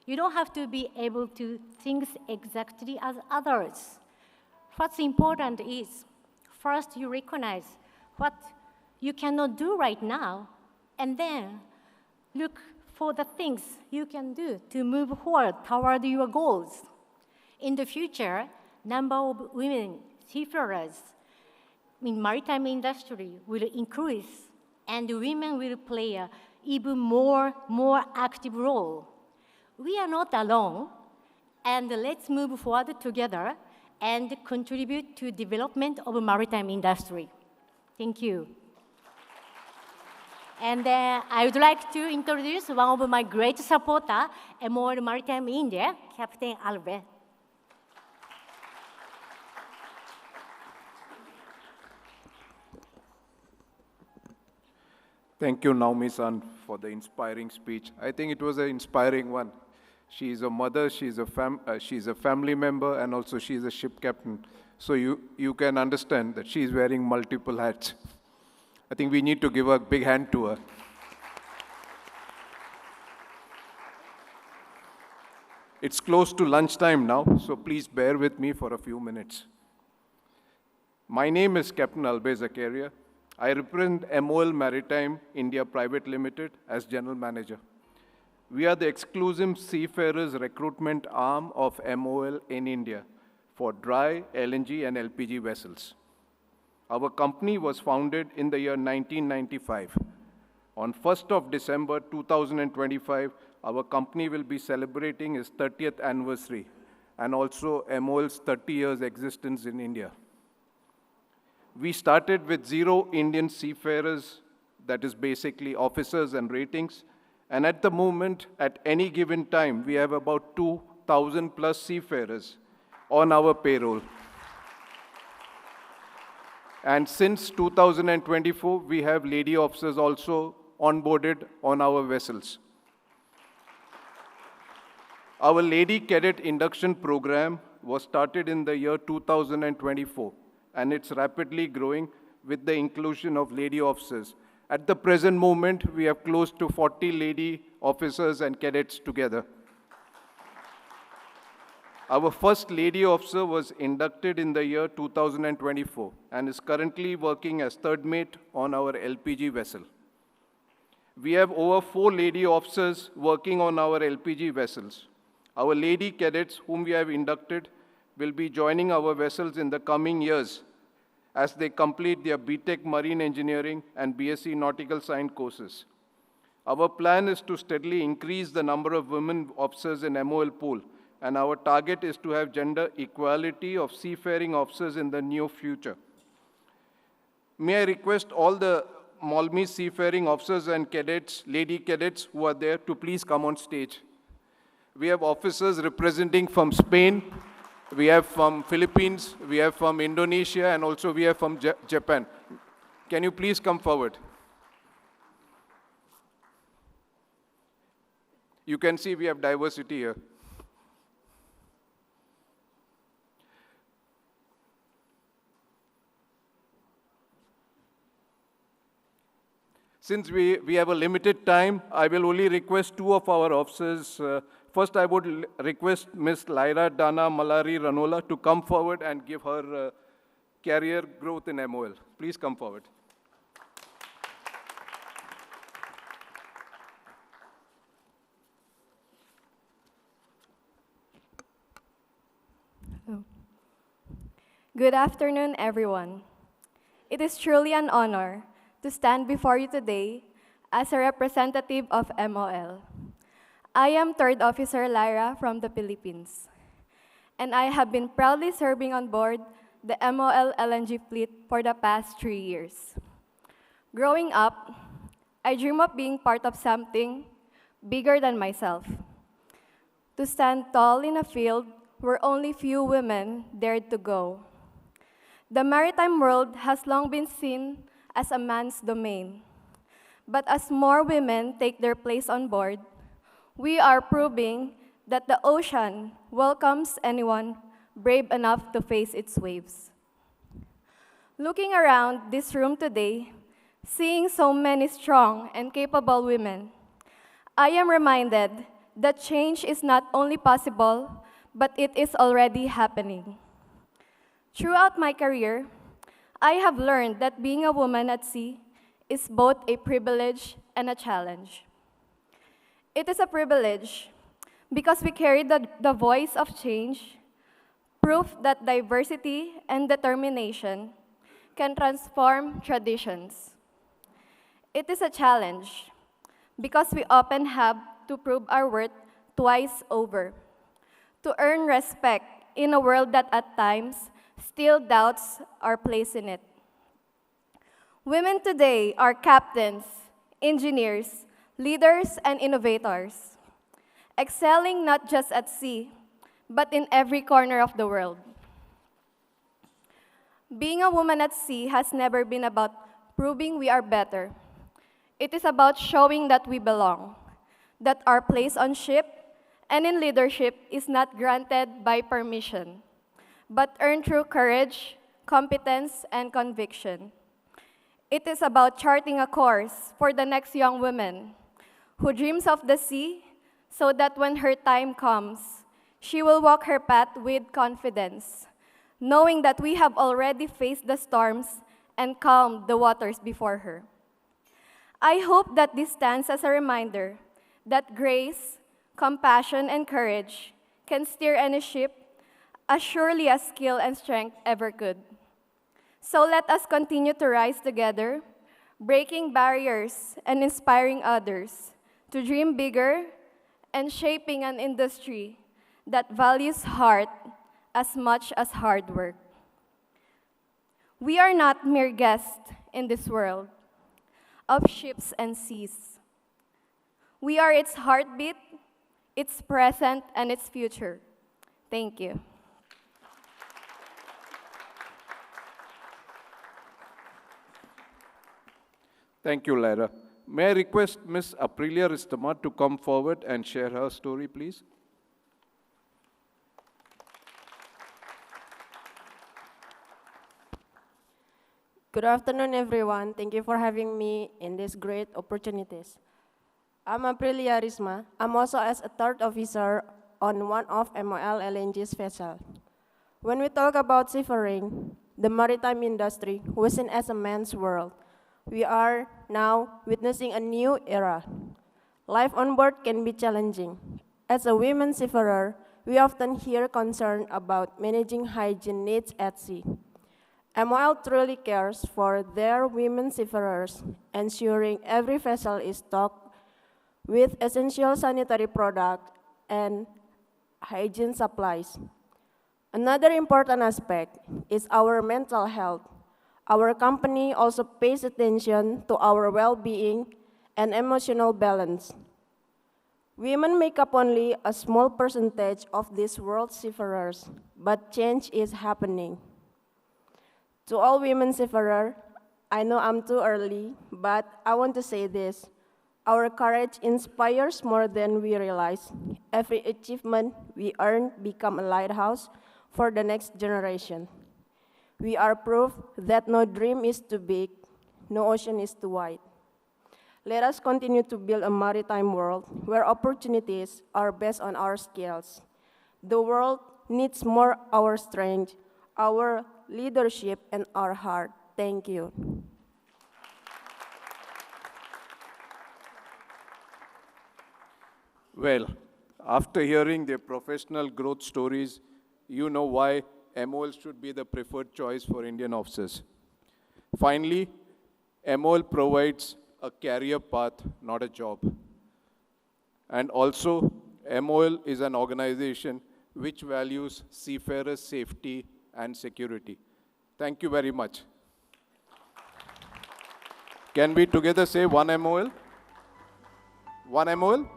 You don't have to be able to think exactly as others. What's important is, first you recognize what you cannot do right now, and then look for the things you can do to move forward toward your goals. In the future, number of women seafarers in maritime industry will increase, and women will play an even more active role. We are not alone, and let's move forward together and contribute to development of maritime industry. Thank you. And I would like to introduce one of my great supporters, MOL Maritime India, Captain Albert. Thank you, Naomi-san, for the inspiring speech. I think it was an inspiring one. She is a mother, she's a family member, and also she is a ship captain. So you can understand that she is wearing multiple hats. I think we need to give a big hand to her. It's close to lunchtime now, so please bear with me for a few minutes. My name is Captain Albert Zakaria. I represent MOL Maritime India Private Limited as General Manager. We are the exclusive seafarers recruitment arm of MOL in India for dry, LNG, and LPG vessels. Our company was founded in the year 1995. On 1st of December 2025, our company will be celebrating its 30th anniversary and also MOL's 30 years existence in India. We started with 0 Indian seafarers, that is basically officers and ratings. And at the moment, at any given time, we have about 2,000 plus seafarers on our payroll. And since 2024, we have lady officers also onboarded on our vessels. Our Lady Cadet Induction Program was started in the year 2024, and it's rapidly growing with the inclusion of lady officers. At the present moment, we have close to 40 lady officers and cadets together. Our first lady officer was inducted in the year 2024 and is currently working as third mate on our LPG vessel. We have over 4 lady officers working on our LPG vessels. Our lady cadets whom we have inducted will be joining our vessels in the coming years as they complete their BTech Marine Engineering and BSc Nautical Science courses. Our plan is to steadily increase the number of women officers in MOL pool, and our target is to have gender equality of seafaring officers in the near future. May I request all the Malmi seafaring officers and cadets, lady cadets who are there to please come on stage. We have officers representing from Spain, we have from Philippines, we have from Indonesia, and also we have from Japan. Can you please come forward? You can see we have diversity here. Since we have a limited time, I will only request 2 of our officers. First, I would request Ms. Lyra Dana Malari Ranola to come forward and give her career growth in MOL. Please come forward. Good afternoon, everyone. It is truly an honor to stand before you today as a representative of MOL. I am Third Officer Lyra from the Philippines, and I have been proudly serving on board the MOL LNG fleet for the past 3 years. Growing up, I dream of being part of something bigger than myself, to stand tall in a field where only few women dared to go. The maritime world has long been seen as a man's domain, but as more women take their place on board, we are proving that the ocean welcomes anyone brave enough to face its waves. Looking around this room today, seeing so many strong and capable women, I am reminded that change is not only possible, but it is already happening. Throughout my career, I have learned that being a woman at sea is both a privilege and a challenge. It is a privilege because we carry the voice of change, proof that diversity and determination can transform traditions. It is a challenge because we often have to prove our worth twice over, to earn respect in a world that at times still doubts our place in it. Women today are captains, engineers, leaders, and innovators, excelling not just at sea, but in every corner of the world. Being a woman at sea has never been about proving we are better. It is about showing that we belong, that our place on ship and in leadership is not granted by permission, but earned through courage, competence, and conviction. It is about charting a course for the next young woman who dreams of the sea so that when her time comes, she will walk her path with confidence, knowing that we have already faced the storms and calmed the waters before her. I hope that this stands as a reminder that grace, compassion, and courage can steer any ship as surely as skill and strength ever could. So let us continue to rise together, breaking barriers and inspiring others to dream bigger and shaping an industry that values heart as much as hard work. We are not mere guests in this world of ships and seas. We are its heartbeat, its present, and its future. Thank you. Thank you, Lyra. May I request Ms. Aprilia Ristama to come forward and share her story, please? Good afternoon, everyone. Thank you for having me in these great opportunities. I'm Aprilia Risma. I'm also as a third officer on one of MOL LNG's vessels. When we talk about seafaring, the maritime industry was seen as a man's world. We are now witnessing a new era. Life on board can be challenging. As a women seafarer, we often hear concern about managing hygiene needs at sea. MOL truly cares for their women seafarers, ensuring every vessel is stocked with essential sanitary products and hygiene supplies. Another important aspect is our mental health. Our company also pays attention to our well-being and emotional balance. Women make up only a small percentage of these world seafarers, but change is happening. To all women seafarers, I know I'm too early, but I want to say this. Our courage inspires more than we realize. Every achievement we earn becomes a lighthouse for the next generation. We are proof that no dream is too big, no ocean is too wide. Let us continue to build a maritime world where opportunities are based on our skills. The world needs more our strength, our leadership, and our heart. Thank you. Well, after hearing their professional growth stories, you know why MOL should be the preferred choice for Indian officers. Finally, MOL provides a career path, not a job. And also, MOL is an organization which values seafarers' safety and security. Thank you very much. Can we together say one MOL? One MOL?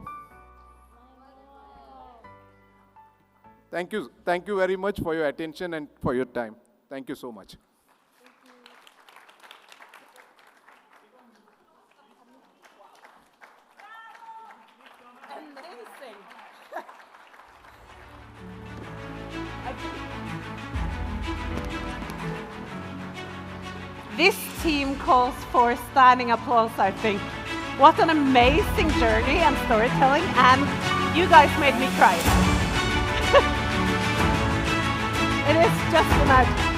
Thank you. Thank you very much for your attention and for your time. Thank you so much. Amazing. This team calls for standing applause, I think. What an amazing journey and storytelling, and you guys made me cry. It is just magic.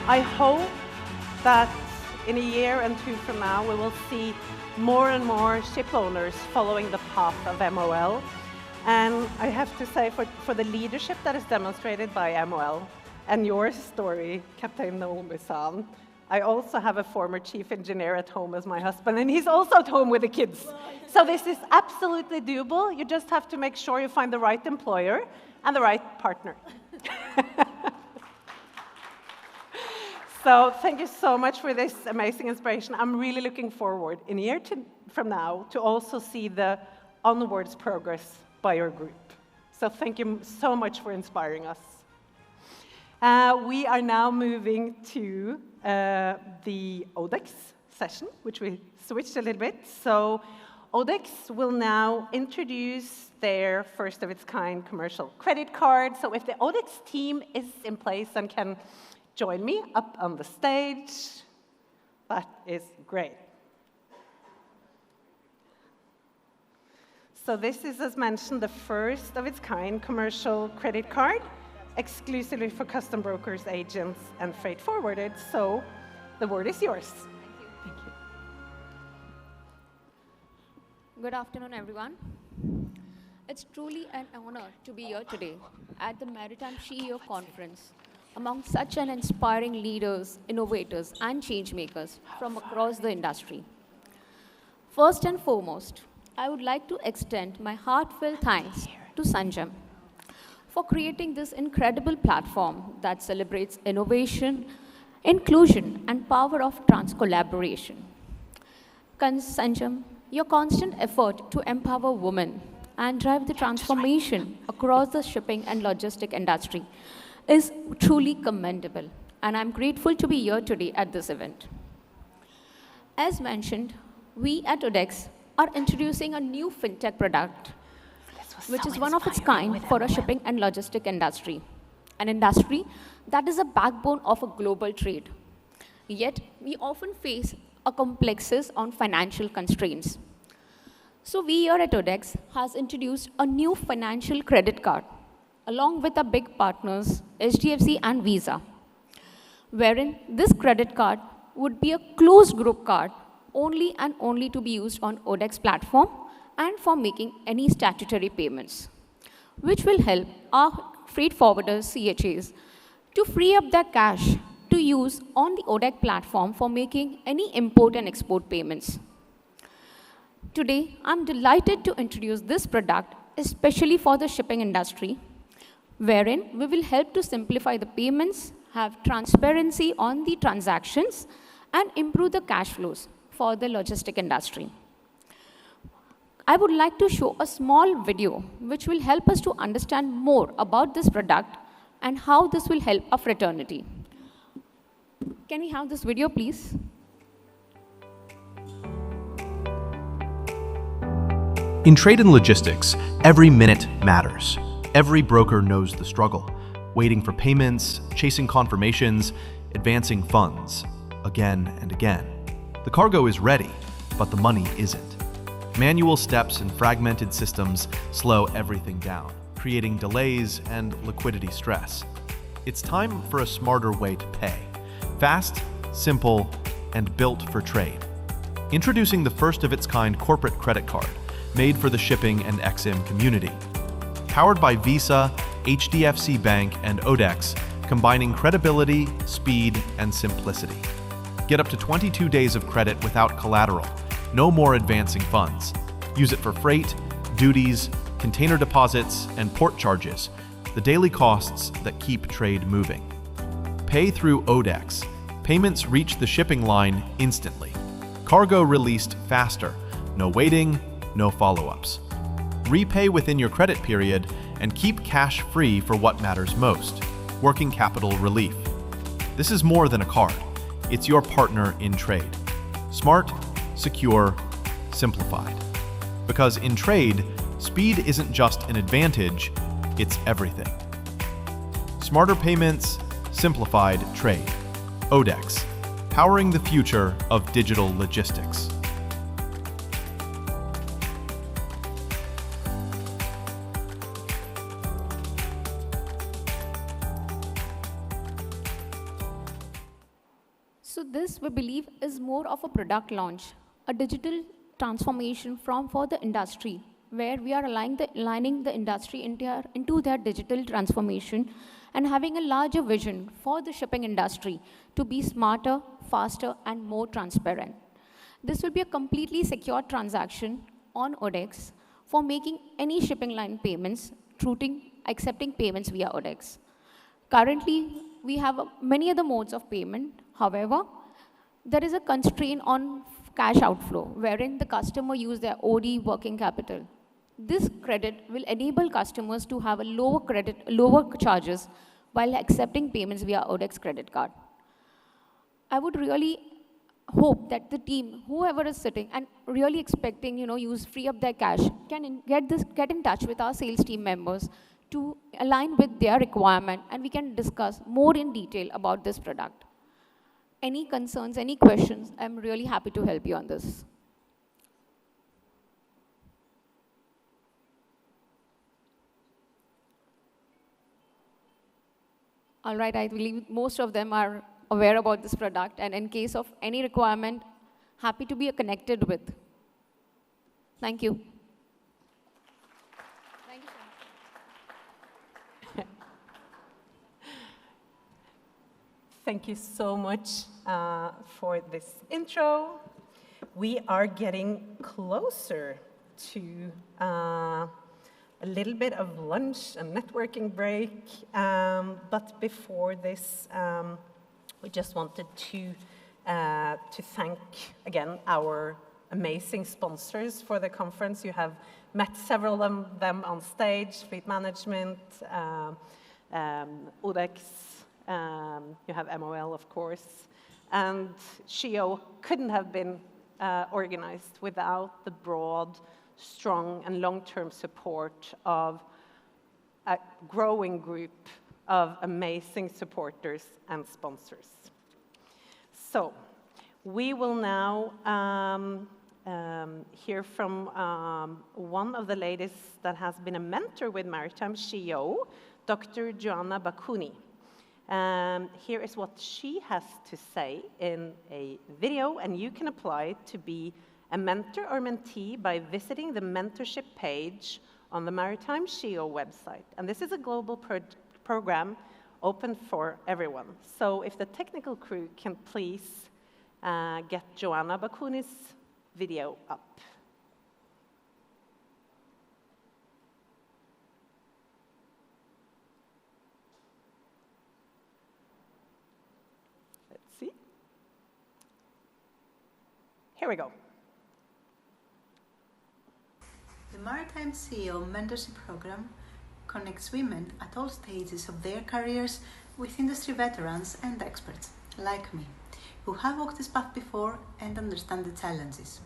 I hope that in a year and two from now, we will see more and more ship owners following the path of MOL. And I have to say, for the leadership that is demonstrated by MOL and your story, Captain Naomi-san, I also have a former chief engineer at home as my husband, and he's also at home with the kids. So this is absolutely doable. You just have to make sure you find the right employer and the right partner. So thank you so much for this amazing inspiration. I'm really looking forward in a year from now to also see the onwards progress by your group. So thank you so much for inspiring us. We are now moving to the ODEX session, which we switched a little bit. So ODEX will now introduce their first of its kind commercial credit card. So if the ODEX team is in place and can join me up on the stage, that is great. So this is, as mentioned, the first of its kind commercial credit card, exclusively for custom brokers, agents, and freight forwarders. So the word is yours. Thank you. Good afternoon, everyone. It's truly an honor to be here today at the Maritime SheEO conference among such an inspiring leaders, innovators, and change makers from across the industry. First and foremost, I would like to extend my heartfelt thanks to Sanjam for creating this incredible platform that celebrates innovation, inclusion, and power of collaboration. Sanjam, your constant effort to empower women and drive the transformation across the shipping and logistic industry is truly commendable, and I'm grateful to be here today at this event. As mentioned, we at ODEX are introducing a new fintech product, which is one of its kind for a shipping and logistic industry, an industry that is a backbone of a global trade. Yet, we often face a complexes on financial constraints. So we here at ODEX has introduced a new financial credit card, along with our big partners, HDFC and Visa, wherein this credit card would be a closed group card only and only to be used on ODEX platform and for making any statutory payments, which will help our freight forwarders, CHAs, to free up their cash to use on the ODEX platform for making any import and export payments. Today, I'm delighted to introduce this product, especially for the shipping industry, wherein we will help to simplify the payments, have transparency on the transactions, and improve the cash flows for the logistic industry. I would like to show a small video which will help us to understand more about this product and how this will help our fraternity. Can we have this video, please? In trade and logistics, every minute matters. Every broker knows the struggle, waiting for payments, chasing confirmations, advancing funds, again and again. The cargo is ready, but the money isn't. Manual steps and fragmented systems slow everything down, creating delays and liquidity stress. It's time for a smarter way to pay. Fast, simple, and built for trade. Introducing the first of its kind corporate credit card, made for the shipping and XM community. Powered by Visa, HDFC Bank, and Odex, combining credibility, speed, and simplicity. Get up to 22 days of credit without collateral. No more advancing funds. Use it for freight, duties, container deposits, and port charges, the daily costs that keep trade moving. Pay through Odex. Payments reach the shipping line instantly. Cargo released faster. No waiting, no follow-ups. Repay within your credit period and keep cash free for what matters most, working capital relief. This is more than a card. It's your partner in trade. Smart, secure, simplified. Because in trade, speed isn't just an advantage, it's everything. Smarter payments, simplified trade. Odex, powering the future of digital logistics. So this, we believe, is more of a product launch, a digital transformation for the industry, where we are aligning the industry into their digital transformation and having a larger vision for the shipping industry to be smarter, faster, and more transparent. This will be a completely secure transaction on Odex for making any shipping line payments, accepting payments via Odex. Currently, we have many other modes of payment. However, there is a constraint on cash outflow, wherein the customer use their OD working capital. This credit will enable customers to have a lower charges while accepting payments via Odex credit card. I would really hope that the team, whoever is sitting and really expecting, free up their cash, can get in touch with our sales team members to align with their requirement, and we can discuss more in detail about this product. Any concerns, any questions, I'm really happy to help you on this. All right, I believe most of them are aware about this product, and in case of any requirement, happy to be connected with. Thank you. Thank you so much. Thank you so much for this intro. We are getting closer to a little bit of lunch and networking break, but before this, we just wanted to thank again our amazing sponsors for the conference. You have met several of them on stage: Fleet Management, Odex. You have MOL, of course, and SheEO couldn't have been organized without the broad, strong, and long-term support of a growing group of amazing supporters and sponsors. So, we will now hear from one of the ladies that has been a mentor with Maritime SheEO, Dr. Joanna Bakuni. Here is what she has to say in a video, and you can apply to be a mentor or mentee by visiting the mentorship page on the Maritime SheEO website. And this is a global program open for everyone. So if the technical crew can please get Joanna Bakuni's video up. Here we go. The Maritime SheEO Mentorship Program connects women at all stages of their careers with industry veterans and experts, like me, who have walked this path before and understand the challenges.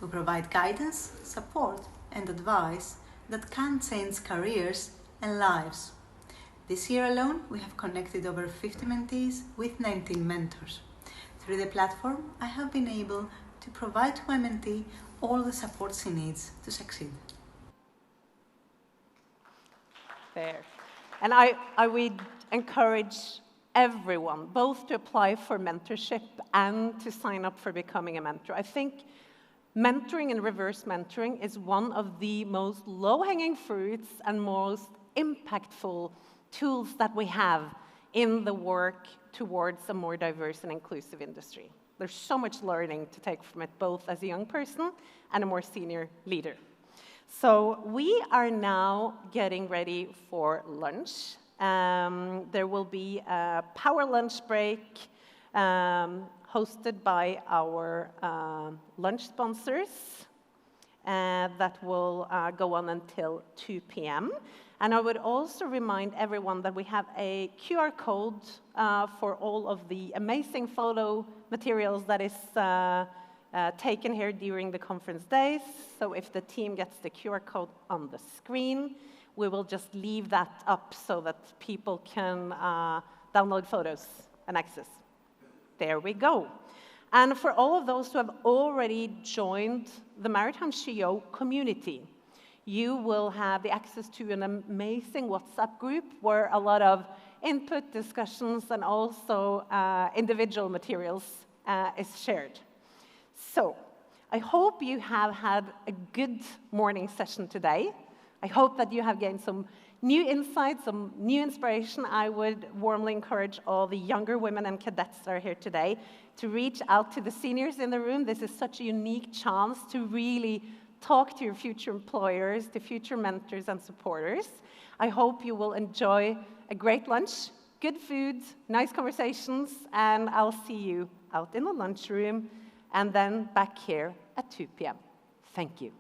We provide guidance, support, and advice that can change careers and lives. This year alone, we have connected over 50 mentees with 19 mentors. Through the platform, I have been able to provide to my mentee all the support she needs to succeed. There. And I would encourage everyone both to apply for mentorship and to sign up for becoming a mentor. I think mentoring and reverse mentoring is one of the most low-hanging fruits and most impactful tools that we have in the work towards a more diverse and inclusive industry. There's so much learning to take from it, both as a young person and a more senior leader. So we are now getting ready for lunch. There will be a power lunch break hosted by our lunch sponsors that will go on until 2 p.m. And I would also remind everyone that we have a QR code for all of the amazing photo materials that is taken here during the conference days. So if the team gets the QR code on the screen, we will just leave that up so that people can download photos and access. There we go. And for all of those who have already joined the Maritime SheEO community, you will have the access to an amazing WhatsApp group where a lot of input, discussions, and also individual materials is shared. So I hope you have had a good morning session today. I hope that you have gained some new insights, some new inspiration. I would warmly encourage all the younger women and cadets that are here today to reach out to the seniors in the room. This is such a unique chance to really talk to your future employers, to future mentors and supporters. I hope you will enjoy a great lunch, good food, nice conversations, and I'll see you out in the lunchroom and then back here at 2 p.m. Thank you.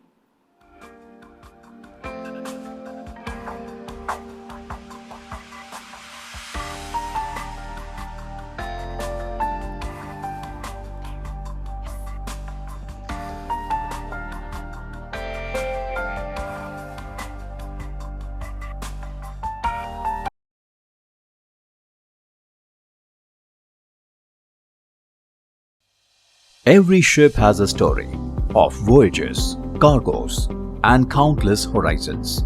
Every ship has a story of voyages, cargoes, and countless horizons.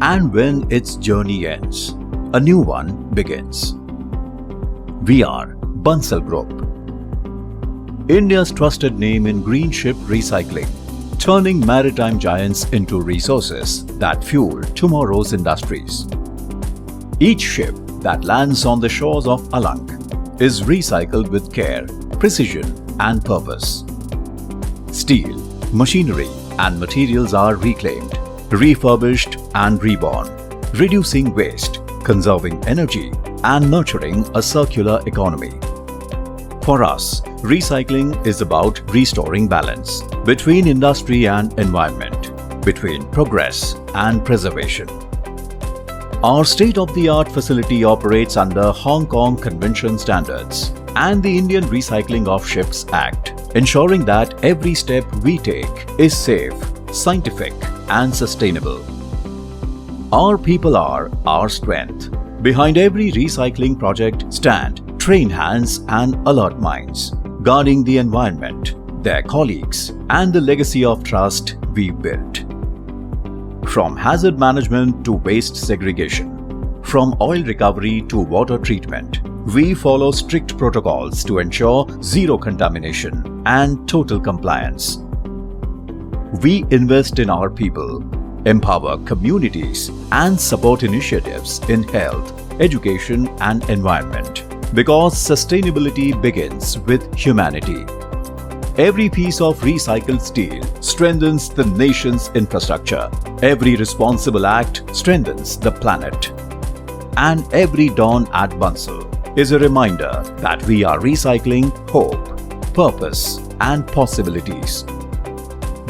And when its journey ends, a new one begins. We are Bansal Group, India's trusted name in green ship recycling, turning maritime giants into resources that fuel tomorrow's industries. Each ship that lands on the shores of Alang is recycled with care, precision, and purpose. Steel, machinery, and materials are reclaimed, refurbished, and reborn, reducing waste, conserving energy, and nurturing a circular economy. For us, recycling is about restoring balance between industry and environment, between progress and preservation. Our state-of-the-art facility operates under Hong Kong Convention standards and the Indian Recycling of Ships Act, ensuring that every step we take is safe, scientific, and sustainable. Our people are our strength. Behind every recycling project stand trained hands and alert minds, guarding the environment, their colleagues, and the legacy of trust we've built. From hazard management to waste segregation, from oil recovery to water treatment, we follow strict protocols to ensure zero contamination and total compliance. We invest in our people, empower communities, and support initiatives in health, education, and environment, because sustainability begins with humanity. Every piece of recycled steel strengthens the nation's infrastructure. Every responsible act strengthens the planet. And every dawn at Bansal is a reminder that we are recycling hope, purpose, and possibilities.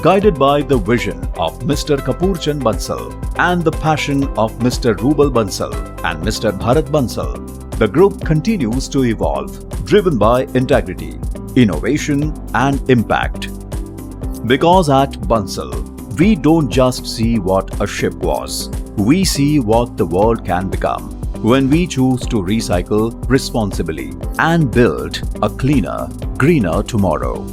Guided by the vision of Mr. Kapurchand Bansal and the passion of Mr. Rubal Bansal and Mr. Bharat Bansal, the group continues to evolve, driven by integrity, innovation, and impact. Because at Bansal, we don't just see what a ship was, we see what the world can become when we choose to recycle responsibly and build a cleaner, greener tomorrow.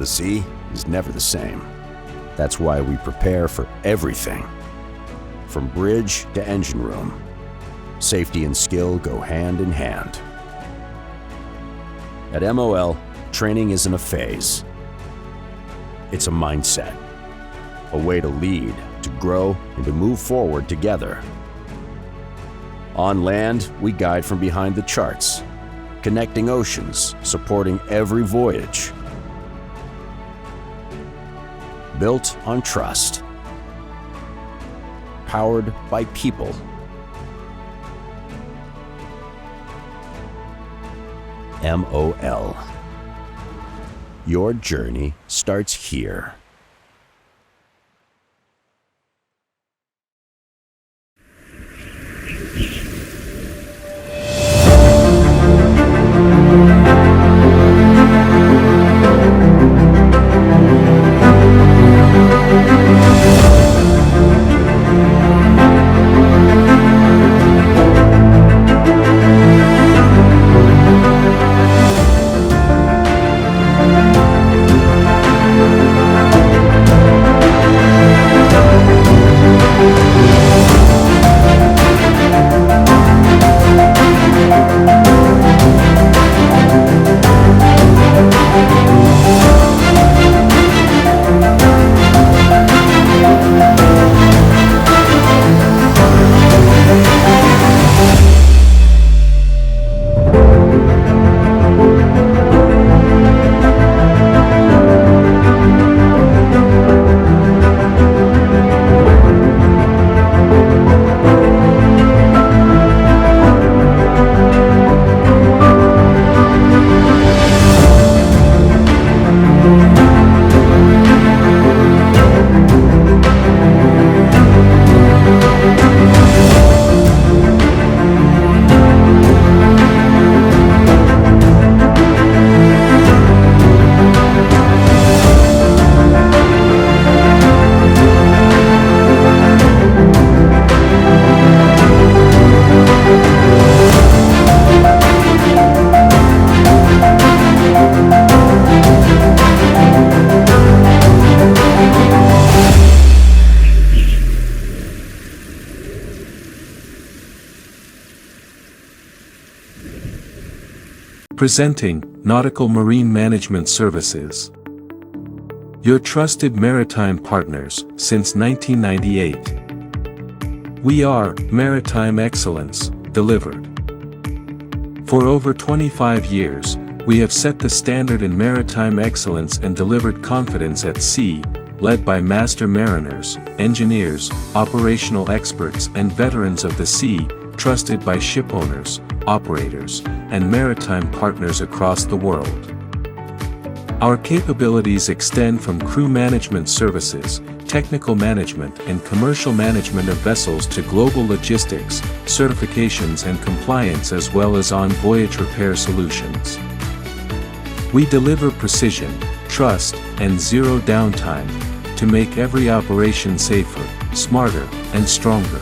The sea is never the same. That's why we prepare for everything. From bridge to engine room, safety and skill go hand in hand. At MOL, training isn't a phase. It's a mindset, a way to lead, to grow, and to move forward together. On land, we guide from behind the charts, connecting oceans, supporting every voyage. Built on trust. Powered by people. MOL. Your journey starts here. Presenting Nautical Marine Management Services. Your trusted maritime partners since 1998. We are Maritime Excellence, delivered. For over 25 years, we have set the standard in maritime excellence and delivered confidence at sea, led by master mariners, engineers, operational experts and veterans of the sea, trusted by ship owners, operators, and maritime partners across the world. Our capabilities extend from crew management services, technical management and commercial management of vessels to global logistics, certifications and compliance as well as on-voyage repair solutions. We deliver precision, trust, and zero downtime to make every operation safer, smarter, and stronger.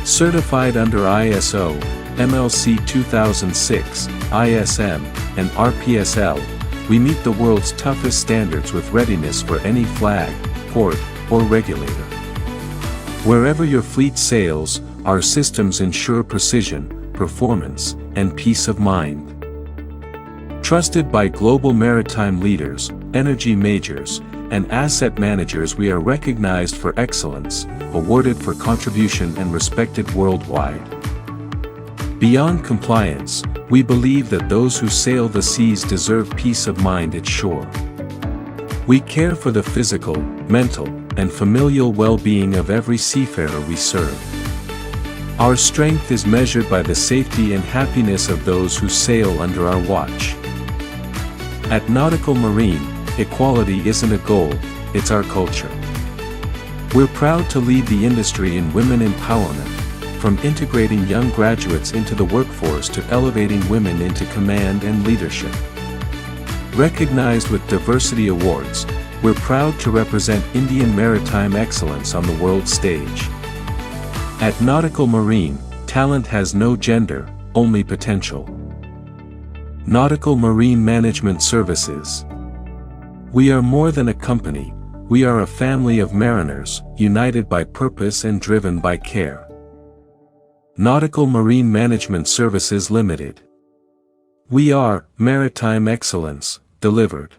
Certified under ISO, MLC 2006, ISM, and RPSL, we meet the world's toughest standards with readiness for any flag, port, or regulator. Wherever your fleet sails, our systems ensure precision, performance, and peace of mind. Trusted by global maritime leaders, energy majors, and asset managers, we are recognized for excellence, awarded for contribution and respected worldwide. Beyond compliance, we believe that those who sail the seas deserve peace of mind at shore. We care for the physical, mental, and familial well-being of every seafarer we serve. Our strength is measured by the safety and happiness of those who sail under our watch. At Nautical Marine, equality isn't a goal, it's our culture. We're proud to lead the industry in women empowerment, from integrating young graduates into the workforce to elevating women into command and leadership. Recognized with diversity awards, we're proud to represent Indian maritime excellence on the world stage. At Nautical Marine, talent has no gender, only potential. Nautical Marine Management Services. We are more than a company, we are a family of mariners, united by purpose and driven by care. Nautical Marine Management Services Limited. We are maritime excellence, delivered.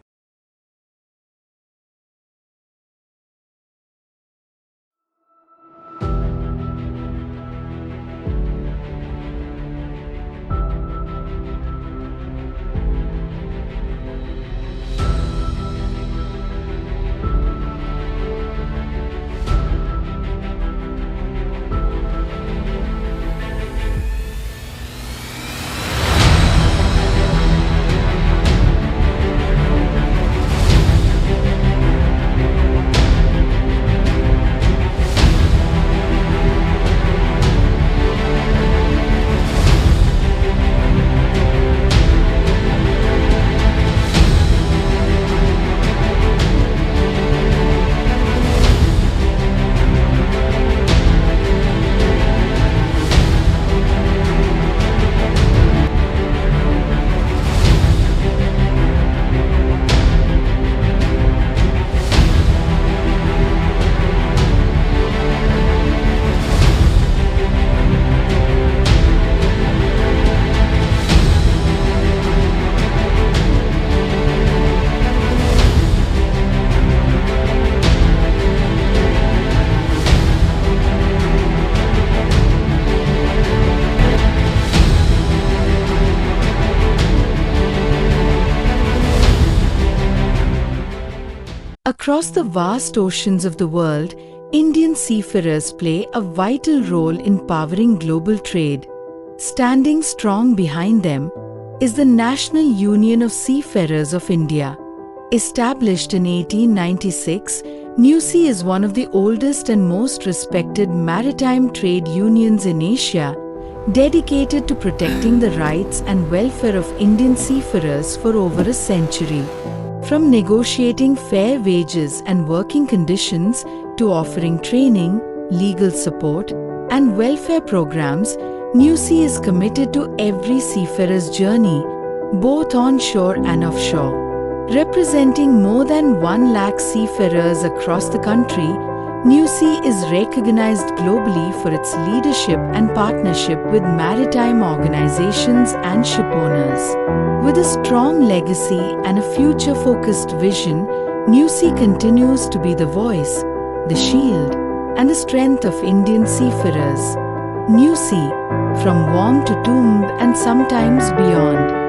Across the vast oceans of the world, Indian seafarers play a vital role in powering global trade. Standing strong behind them is the National Union of Seafarers of India. Established in 1896, NUSI is one of the oldest and most respected maritime trade unions in Asia, dedicated to protecting the rights and welfare of Indian seafarers for over a century. From negotiating fair wages and working conditions to offering training, legal support, and welfare programs, NUSI is committed to every seafarer's journey, both onshore and offshore. Representing more than 1 lakh seafarers across the country, NUSI is recognized globally for its leadership and partnership with maritime organizations and shipowners. With a strong legacy and a future-focused vision, NUSI continues to be the voice, the shield, and the strength of Indian seafarers. NUSI, from womb to tomb and sometimes beyond.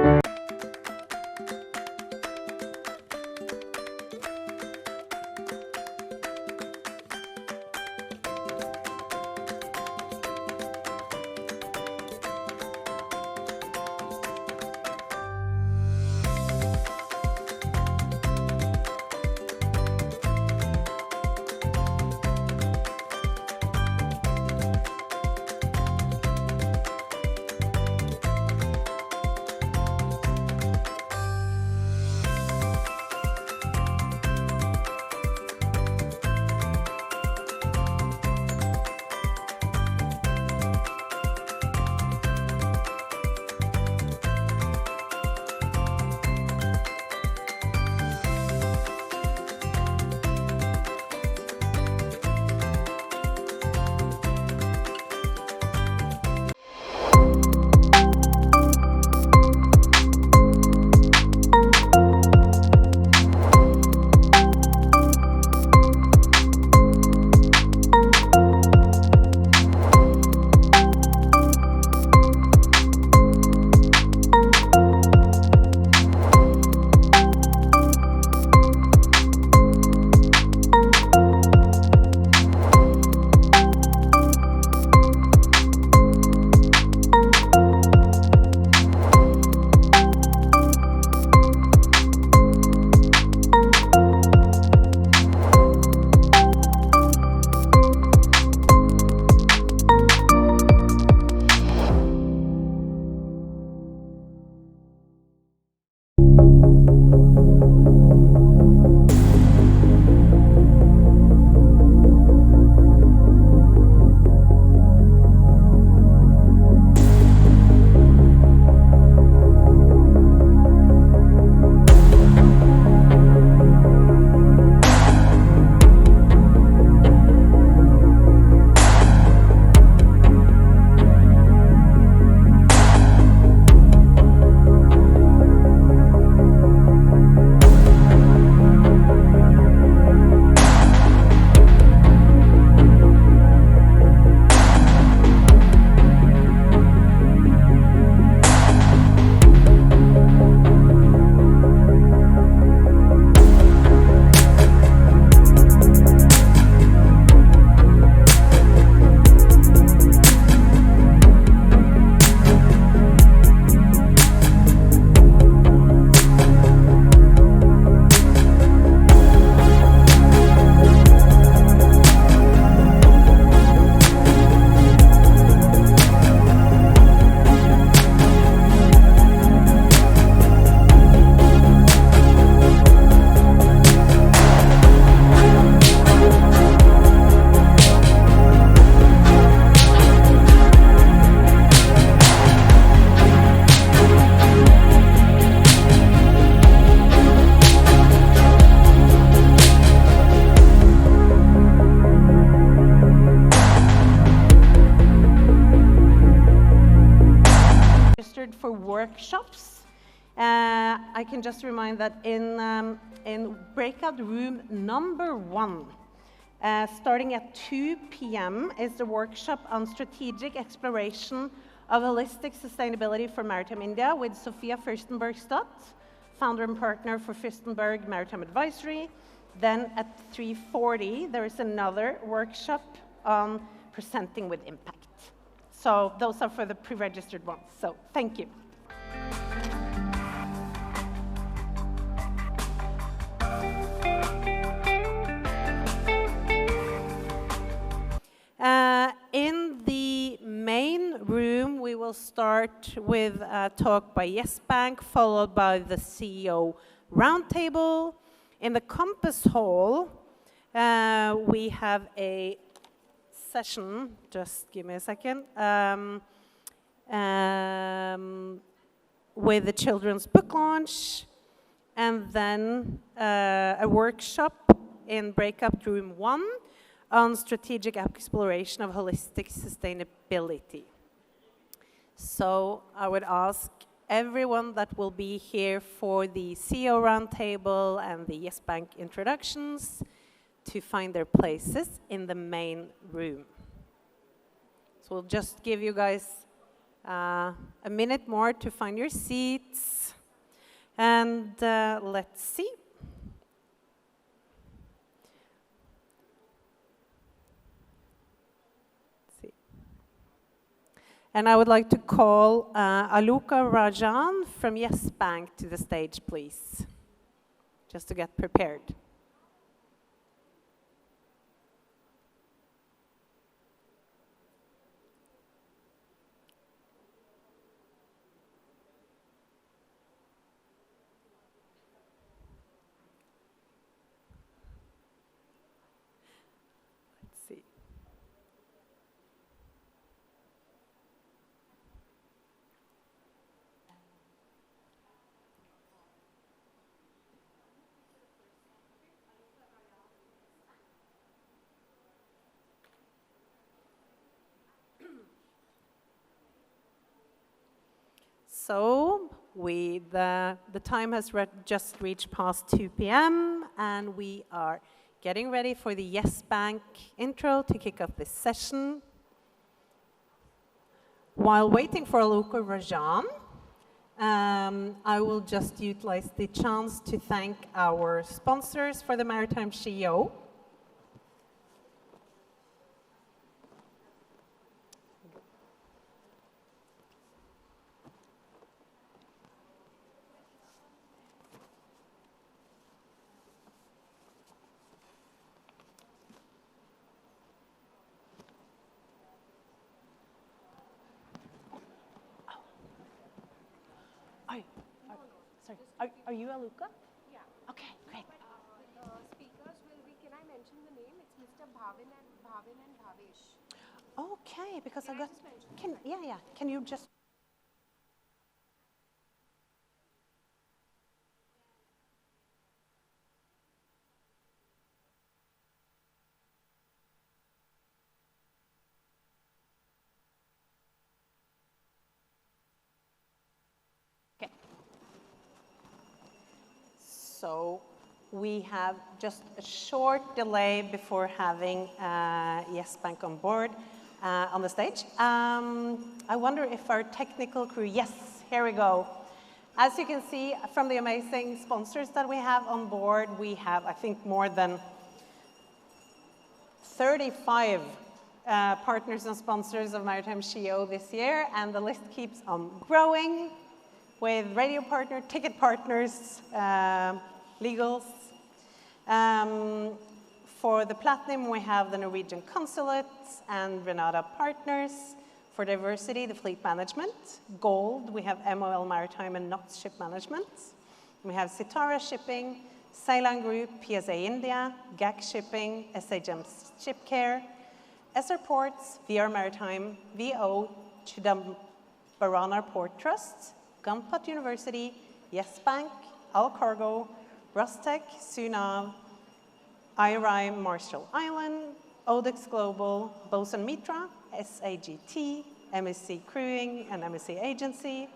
workshops. I can just remind that in breakout room number 1, starting at 2 p.m. is the workshop on strategic exploration of holistic sustainability for Maritime India with Sofia Fürstenberg-Stott, founder and partner for Fürstenberg Maritime Advisory. Then at 3:40, there is another workshop on presenting with impact. So those are for the pre-registered ones. So thank you. In the main room, we will start with a talk by Yes Bank, followed by the CEO Roundtable. In the Compass Hall, we have a session, just give me a second, with the children's book launch, and then a workshop in breakout room 1 on strategic exploration of holistic sustainability. So I would ask everyone that will be here for the CEO Roundtable and the Yes Bank introductions to find their places in the main room. So we'll just give you guys a minute more to find your seats. And let's see. And I would like to call Aluka Rajan from Yes Bank to the stage, please, just to get prepared. So the time has just reached past 2 p.m. and we are getting ready for the Yes Bank intro to kick off this session. While waiting for Aluka Rajan, I will just utilize the chance to thank our sponsors for the Maritime SheEO. Are you Aluka? Yeah. Okay, great. Speakers will be, can I mention the name? It's Mr. Bhavin and Bhavesh. Okay, because I got, can you just... So we have just a short delay before having Yes Bank on board on the stage. I wonder if our technical crew, yes, here we go. As you can see from the amazing sponsors that we have on board, we have, I think, more than 35 partners and sponsors of Maritime SheEO this year, and the list keeps on growing with radio partner, ticket partners, legals. For the Platinum, we have the Norwegian Consulate and Renata Partners. For Diversity, the Fleet Management. Gold, we have MOL Maritime and Knots Ship Management. We have Sitara Shipping, Ceylan Group, PSA India, GAC Shipping, SHM Ship Care, SR Ports, VR Maritime, VO, Chidambarana Port Trust, Gunput University, Yes Bank, Al Cargo, Rostec, Sunav, IRI Marshall Island, Odex Global, Bosun Mitra, SAGT, MSC Crewing and MSC Agency,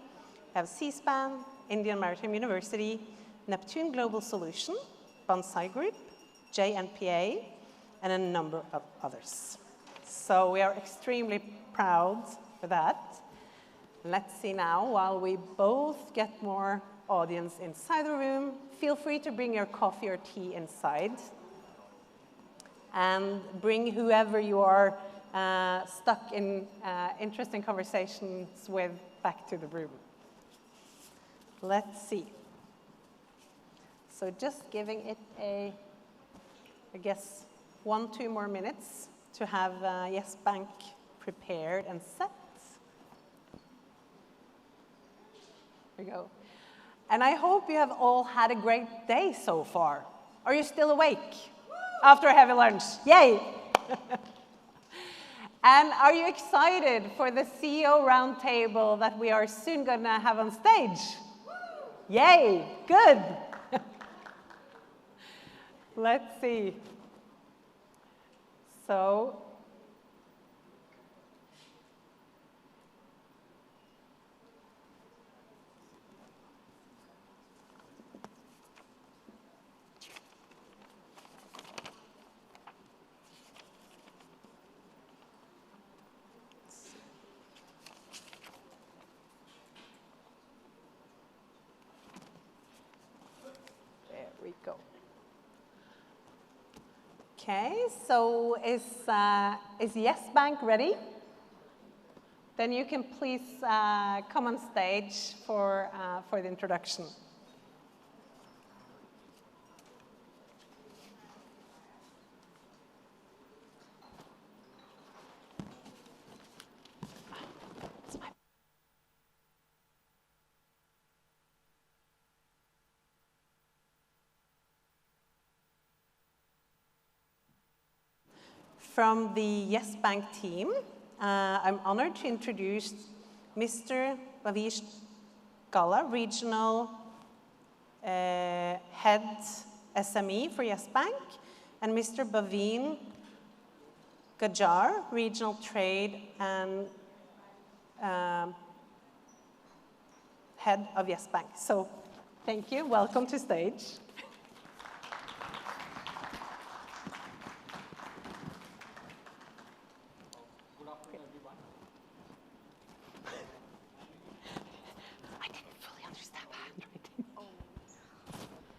have C-SPAN, Indian Maritime University, Neptune Global Solution, Bonsai Group, JNPA, and a number of others. So we are extremely proud for that. Let's see now, while we both get more audience inside the room, feel free to bring your coffee or tea inside. And bring whoever you are stuck in interesting conversations with back to the room. Let's see. So just giving it I guess, 1-2 more minutes to have Yes Bank prepared and set. There we go. And I hope you have all had a great day so far. Are you still awake after a heavy lunch? Yay! And are you excited for the CEO roundtable that we are soon going to have on stage? Yay! Good! Let's see. So, there we go. Okay, so is Yes Bank ready? Then you can please come on stage for the introduction. From the Yes Bank team, I'm honored to introduce Mr. Bhavesh Gala, Regional Head SME for Yes Bank, and Mr. Bhavin Gajar, Regional Trade and Head of Yes Bank. So, thank you. Welcome to stage.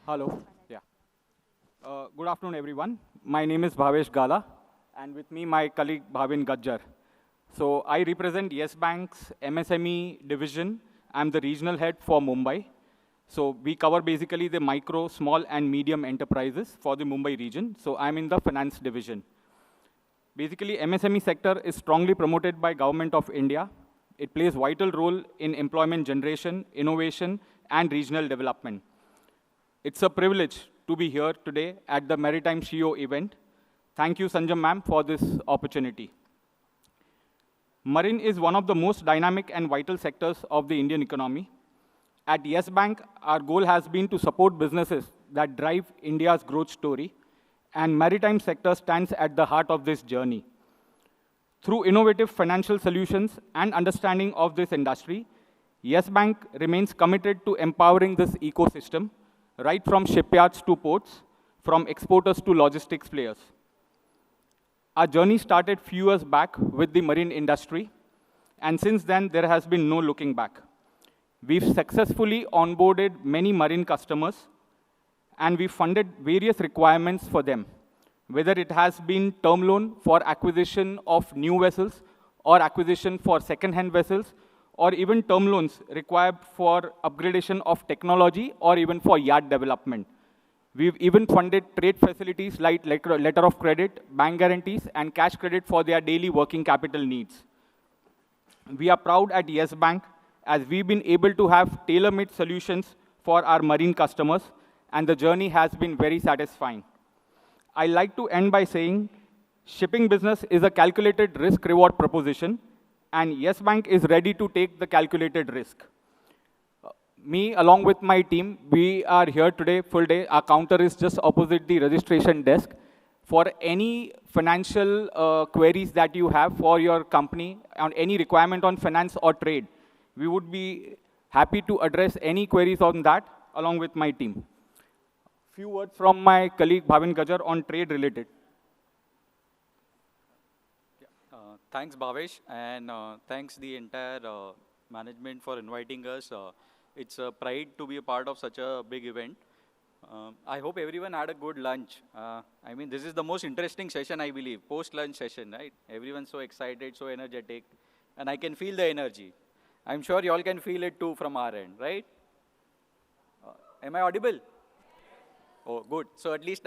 Hello. Yeah. Good afternoon, everyone. My name is Bhavesh Gala, and with me, my colleague Bhavin Gajjar. So I represent Yes Bank's MSME division. I'm the regional head for Mumbai. So we cover basically the micro, small, and medium enterprises for the Mumbai region. So I'm in the finance division. Basically, MSME sector is strongly promoted by Government of India. It plays vital role in employment generation, innovation, and regional development. It's a privilege to be here today at the Maritime SheEO event. Thank you, Sanjam ma'am, for this opportunity. Marine is one of the most dynamic and vital sectors of the Indian economy. At Yes Bank, our goal has been to support businesses that drive India's growth story, and maritime sector stands at the heart of this journey. Through innovative financial solutions and understanding of this industry, Yes Bank remains committed to empowering this ecosystem, right from shipyards to ports, from exporters to logistics players. Our journey started few years back with the marine industry, and since then, there has been no looking back. We've successfully onboarded many marine customers, and we funded various requirements for them, whether it has been term loan for acquisition of new vessels, or acquisition for second-hand vessels, or even term loans required for upgradation of technology, or even for yard development. We've even funded trade facilities like letter of credit, bank guarantees, and cash credit for their daily working capital needs. We are proud at Yes Bank as we've been able to have tailor-made solutions for our marine customers, and the journey has been very satisfying. I like to end by saying, shipping business is a calculated risk-reward proposition, and Yes Bank is ready to take the calculated risk. Me, along with my team, we are here today full day. Our counter is just opposite the registration desk. For any financial queries that you have for your company, on any requirement on finance or trade, we would be Happy to address any queries on that along with my team. Few words from my colleague Bhavin Gajar on trade related. Thanks, Bhavesh, and thanks the entire management for inviting us. It's a pride to be a part of such a big event. I hope everyone had a good lunch. I mean, this is the most interesting session, I believe, post-lunch session, right? Everyone's so excited, so energetic, and I can feel the energy. I'm sure you all can feel it too from our end, right? Am I audible? Oh, good. So at least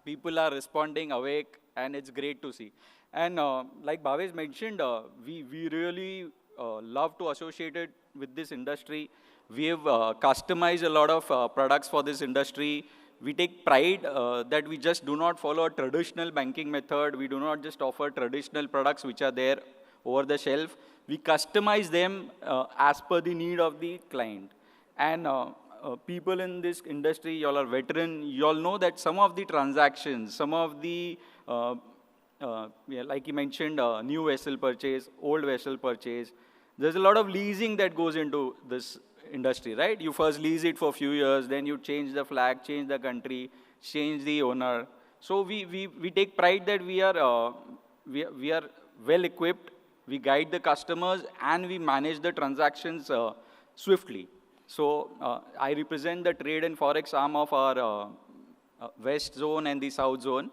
people are responding awake, and it's great to see. And like Bhavesh mentioned, we really love to associate it with this industry. We have customized a lot of products for this industry. We take pride that we just do not follow a traditional banking method. We do not just offer traditional products which are there over the shelf. We customize them as per the need of the client. And people in this industry, y'all are veteran, y'all know that some of the transactions, some of the, like you mentioned, new vessel purchase, old vessel purchase, there's a lot of leasing that goes into this industry, right? You first lease it for a few years, then you change the flag, change the country, change the owner. So we take pride that we are well equipped, we guide the customers, and we manage the transactions swiftly. So I represent the trade and forex arm of our west zone and the south zone.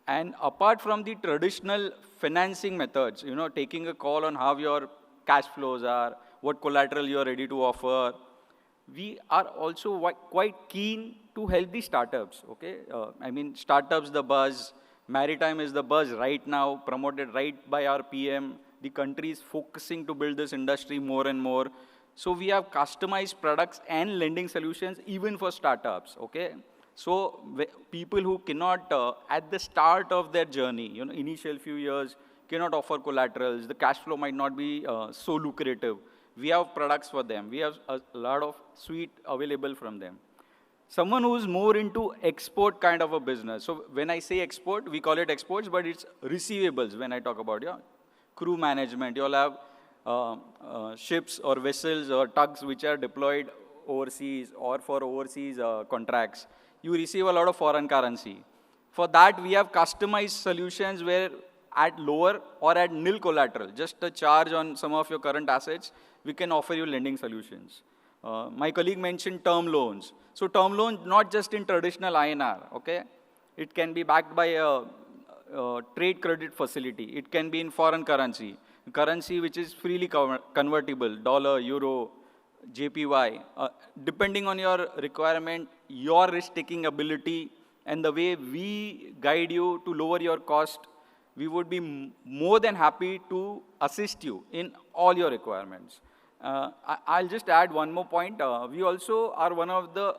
And apart from the traditional financing methods, you know, taking a call on how your cash flows are, what collateral you are ready to offer, we are also quite keen to help the startups, okay? I mean, startups, the buzz, maritime is the buzz right now, promoted right by our PM. The country is focusing to build this industry more and more. So we have customized products and lending solutions even for startups, okay? So people who cannot, at the start of their journey, you know, initial few years, cannot offer collaterals, the cash flow might not be so lucrative. We have products for them. We have a lot of suite available from them. Someone who's more into export kind of a business. So when I say export, we call it exports, but it's receivables when I talk about crew management. You'll have ships or vessels or tugs which are deployed overseas or for overseas contracts. You receive a lot of foreign currency. For that, we have customized solutions where at lower or at nil collateral, just a charge on some of your current assets, we can offer you lending solutions. My colleague mentioned term loans. So term loans, not just in traditional INR, okay? It can be backed by a trade credit facility. It can be in foreign currency which is freely convertible, dollar, euro, JPY. Depending on your requirement, your risk-taking ability, and the way we guide you to lower your cost, we would be more than happy to assist you in all your requirements. I'll just add one more point. We also are one of the,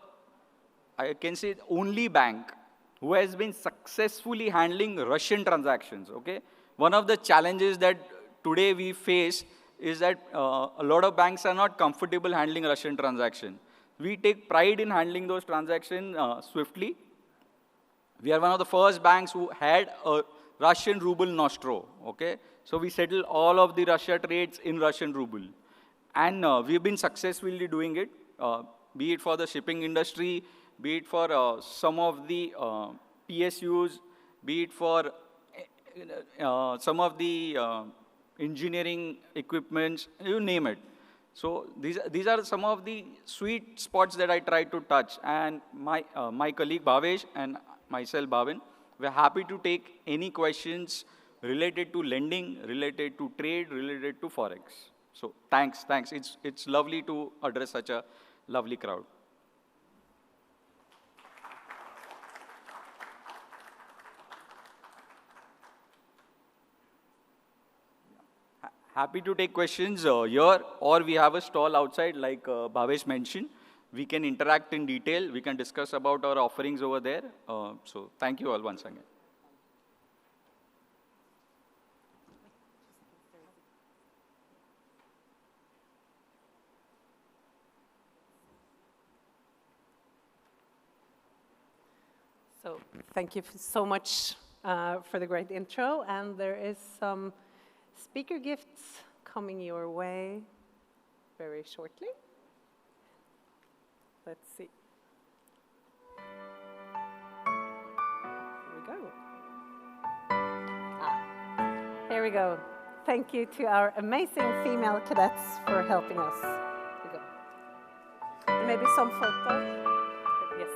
I can say, only bank who has been successfully handling Russian transactions, okay? One of the challenges that today we face is that a lot of banks are not comfortable handling Russian transactions. We take pride in handling those transactions swiftly. We are one of the first banks who had a Russian ruble nostro, okay? So we settle all of the Russia trades in Russian ruble. And we've been successfully doing it, be it for the shipping industry, be it for some of the PSUs, be it for some of the engineering equipments, you name it. So these are some of the sweet spots that I try to touch. And my colleague Bhavesh and myself, Bhavin, we're happy to take any questions related to lending, related to trade, related to forex. So thanks. It's lovely to address such a lovely crowd. Happy to take questions here, or we have a stall outside, like Bhavesh mentioned. We can interact in detail. We can discuss about our offerings over there. So thank you all once again. So thank you so much for the great intro. And there is some speaker gifts coming your way very shortly. Let's see. Here we go. Here we go. Thank you to our amazing female cadets for helping us. Here we go. And maybe some photos. Yes.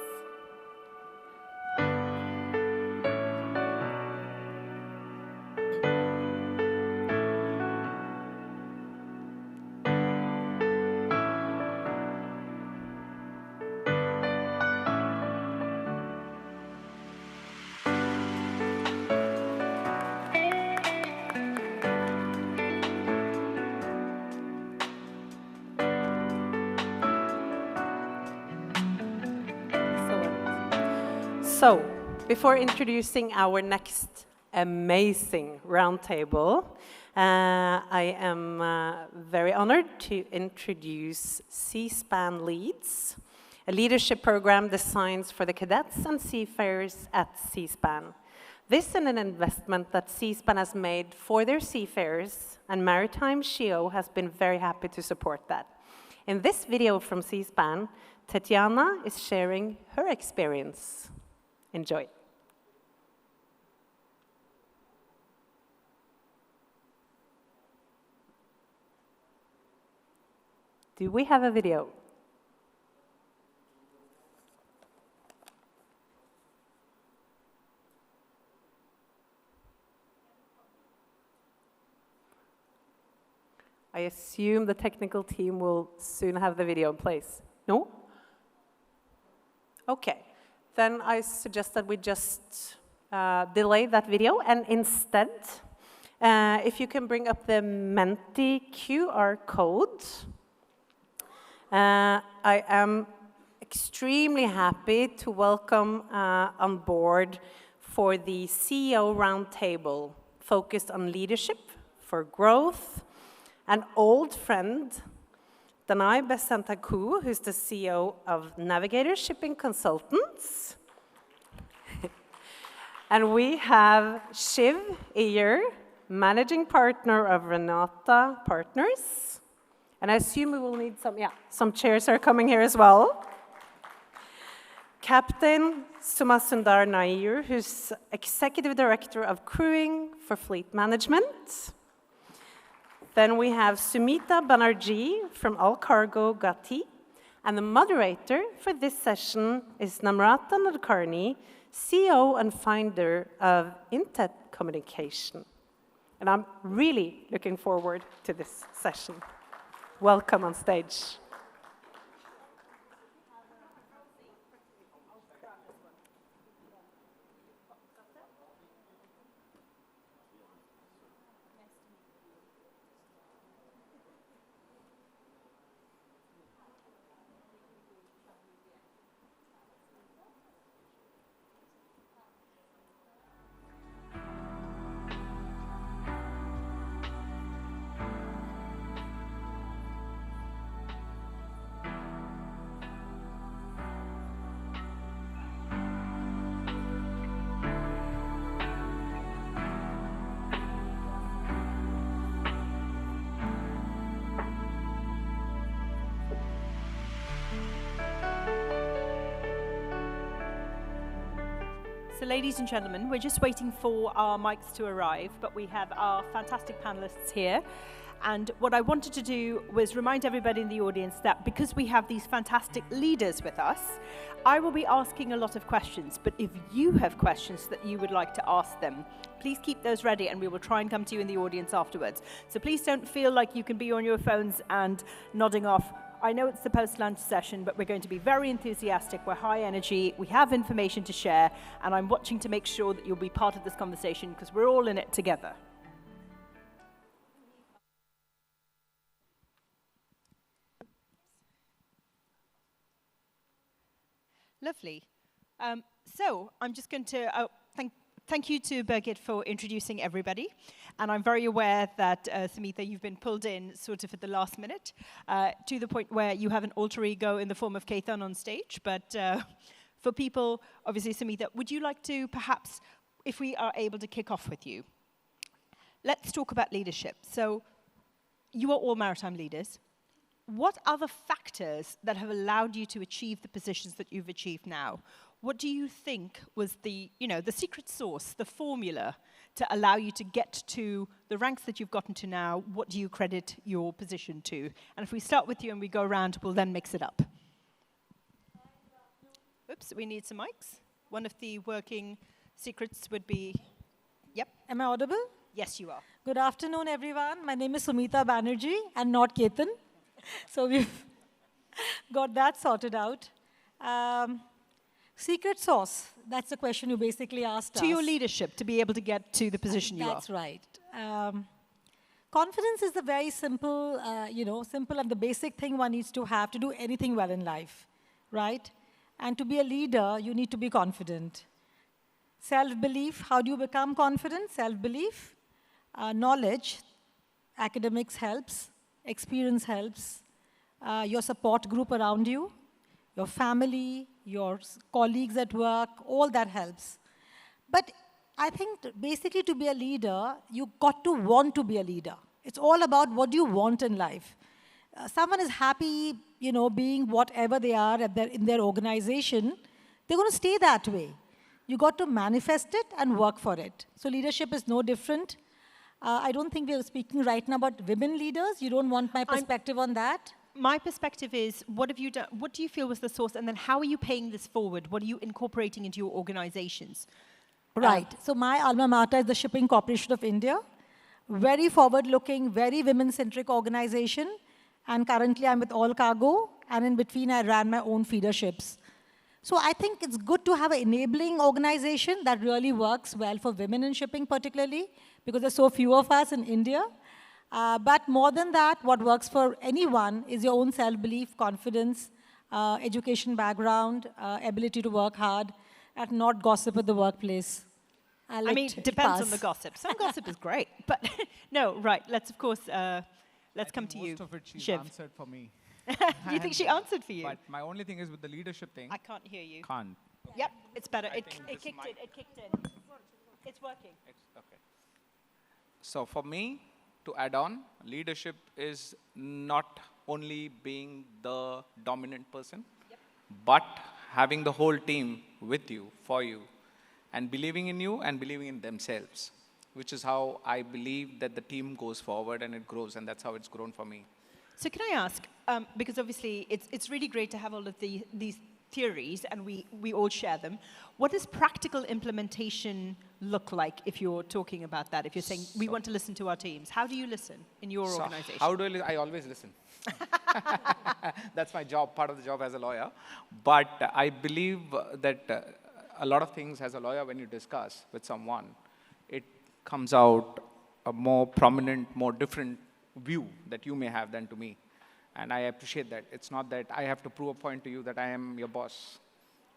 So, before introducing our next amazing roundtable, I am very honored to introduce C-SPAN Leads, a leadership program designed for the cadets and seafarers at C-SPAN. This is an investment that C-SPAN has made for their seafarers, and Maritime SheEO has been very happy to support that. In this video from C-SPAN, Tetiana is sharing her experience. Enjoy. Do we have a video? I assume the technical team will soon have the video in place. No? Okay. Then I suggest that we just delay that video, and instead, if you can bring up the Menti QR code, I am extremely happy to welcome on board for the CEO Roundtable, focused on leadership for growth, an old friend, Danai Besantaku, who's the CEO of Navigator Shipping Consultants. And we have Shiv Iyer, managing partner of Renata Partners. And I assume we will need some chairs are coming here as well. Captain Sumasundar Nair, who's Executive Director of Crewing for Fleet Management. Then we have Sumita Banerjee from All Cargo Gati, and the moderator for this session is Namrata Nadkarni, CEO and founder of Intet Communication. And I'm really looking forward to this session. Welcome on stage. So ladies and gentlemen, we're just waiting for our mics to arrive, but we have our fantastic panelists here. And what I wanted to do was remind everybody in the audience that because we have these fantastic leaders with us, I will be asking a lot of questions, but if you have questions that you would like to ask them, please keep those ready and we will try and come to you in the audience afterwards. So please don't feel like you can be on your phones and nodding off. I know it's the post-lunch session, but we're going to be very enthusiastic, we're high energy, we have information to share, and I'm watching to make sure that you'll be part of this conversation because we're all in it together. Lovely. So I'm just going to thank you to Birgit for introducing everybody. And I'm very aware that, Sumita, you've been pulled in sort of at the last minute, to the point where you have an alter ego in the form of Keithan on stage. But for people, obviously, Sumita, would you like to perhaps, if we are able to kick off with you, let's talk about leadership. So you are all maritime leaders. what are the factors that have allowed you to achieve the positions that you've achieved now? What do you think was the secret sauce, the formula to allow you to get to the ranks that you've gotten to now? What do you credit your position to? And if we start with you and we go around, we'll then mix it up. Oops, we need some mics. One of the working secrets would be, yep. Am I audible? Yes, you are. Good afternoon, everyone. My name is Sumita Banerjee and not Ketan. So we've got that sorted out. Secret sauce, that's the question you basically asked us. To your leadership, to be able to get to the position you are. That's right. Confidence is the very simple, simple and the basic thing one needs to have to do anything well in life, right? And to be a leader, you need to be confident. Self-belief, how do you become confident? Self-belief, knowledge, academics helps, experience helps, your support group around you, your family, your colleagues at work, all that helps. But I think basically to be a leader, you got to want to be a leader. It's all about what do you want in life. Someone is happy, being whatever they are in their organization, they're going to stay that way. You got to manifest it and work for it. So leadership is no different. I don't think we're speaking right now about women leaders. You don't want my perspective on that? My perspective is, what have you done? What do you feel was the source? And then how are you paying this forward? What are you incorporating into your organizations? Right. So my alma mater is the Shipping Corporation of India. Very forward-looking, very women-centric organization. And currently I'm with All Cargo. And in between, I ran my own feeder ships. So I think it's good to have an enabling organization that really works well for women in shipping particularly, because there's so few of us in India. But more than that, what works for anyone is your own self-belief, confidence, education background, ability to work hard, and not gossip at the workplace. I mean, it depends on the gossip. Some gossip is great, but no, right. Let's, of course, let's come to you, Most of it she's Shiv. answered for me. You think she answered for you? But my only thing is with the leadership thing. I can't hear you. Can't. Yep, it's better. It think kicked this in. It kicked in. It's working. Okay. So for me, to add on, leadership is not only being the dominant person, but having the whole team with you, for you, and believing in you and believing in themselves, which is how I believe that the team goes forward and it grows, and that's how it's grown for me. So can I ask, because obviously it's really great to have all of these theories and we all share them. What does practical implementation look like if you're talking about that? If you're saying we want to listen to our teams, how do you listen in your organization? How do I always listen. That's my job, part of the job as a lawyer. But I believe that a lot of things as a lawyer, when you discuss with someone, it comes out a more prominent, more different view that you may have than to me. And I appreciate that. It's not that I have to prove a point to you that I am your boss.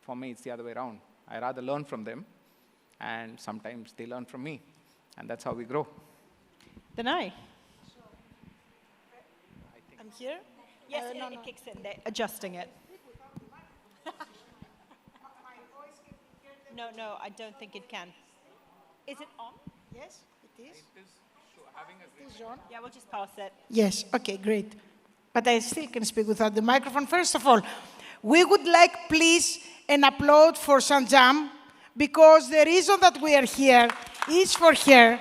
For me, it's the other way around. I rather learn from them, and sometimes they learn from me. And that's how we grow. Danai? I'm here? Yes, it kicks in. They're adjusting it. No, I don't think it can. Is it on? Yes, it is. It is on. Yeah, we'll just pass it. Yes, okay, great. But I still can speak without the microphone. First of all, we would like, please, an applaud for Sanjam, because the reason that we are here is for her.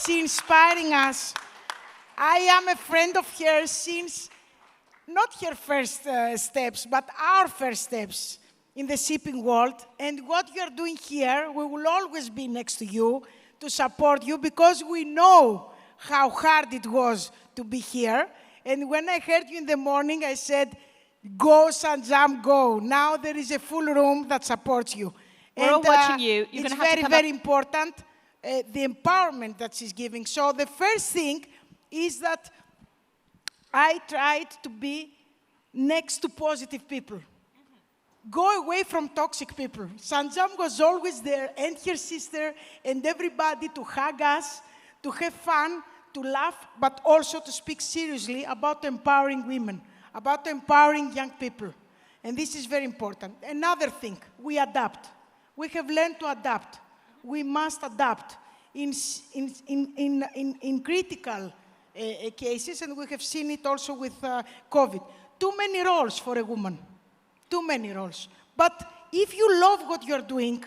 She inspiring us. I am a friend of hers since, not her first steps, but our first steps in the shipping world. And what you are doing here, we will always be next to you to support you, because we know how hard it was to be here. And when I heard you in the morning, I said, go, Sanjam, go. Now there is a full room that supports you. We're all watching you. You're it's gonna have to very, come very up. important, the empowerment that she's giving. So the first thing is that I tried to be next to positive people. Go away from toxic people. Sanjam was always there, and her sister, and everybody to hug us, to have fun, to laugh, but also to speak seriously about empowering women, about empowering young people. And this is very important. Another thing, we adapt. We have learned to adapt. We must adapt in critical cases, and we have seen it also with COVID. Too many roles for a woman, too many roles. But if you love what you're doing,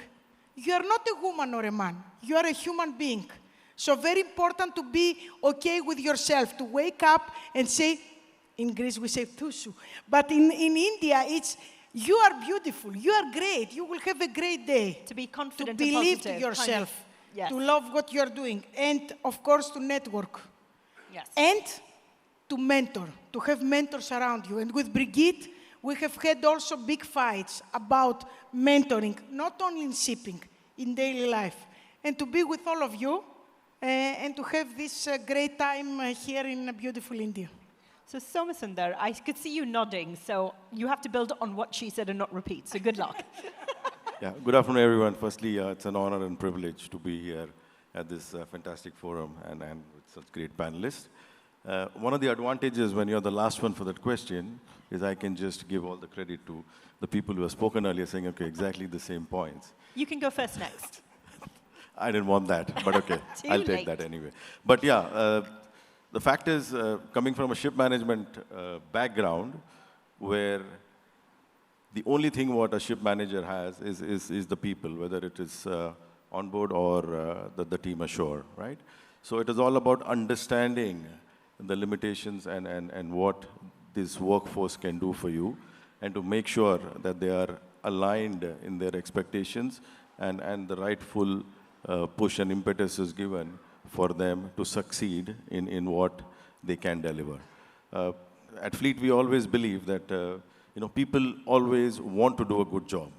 you are not a woman or a man, you are a human being. So very important to be okay with yourself, to wake up and say, in Greece we say thusu, but in India it's, you are beautiful, you are great, you will have a great day. To be confident to believe and positive, to yourself, yes. to love what you're doing, and of course to network. Yes. And to mentor, to have mentors around you. And with Brigitte, we have had also big fights about mentoring, not only in shipping, in daily life. And to be with all of you, and to have this great time here in beautiful India. So Somasundar, I could see you nodding, so you have to build on what she said and not repeat, so good luck. Yeah, good afternoon, everyone. Firstly, it's an honor and privilege to be here at this fantastic forum and with such great panelists. One of the advantages when you're the last one for that question is I can just give all the credit to the people who have spoken earlier saying, okay, exactly the same points. You can go first next. I didn't want that, but okay, I'll take that anyway. But yeah, the fact is, coming from a ship management background, where the only thing what a ship manager has is the people, whether it is on board or the team ashore, right? So it is all about understanding the limitations and what this workforce can do for you, and to make sure that they are aligned in their expectations and the rightful push and impetus is given for them to succeed in what they can deliver. At Fleet, we always believe that people always want to do a good job.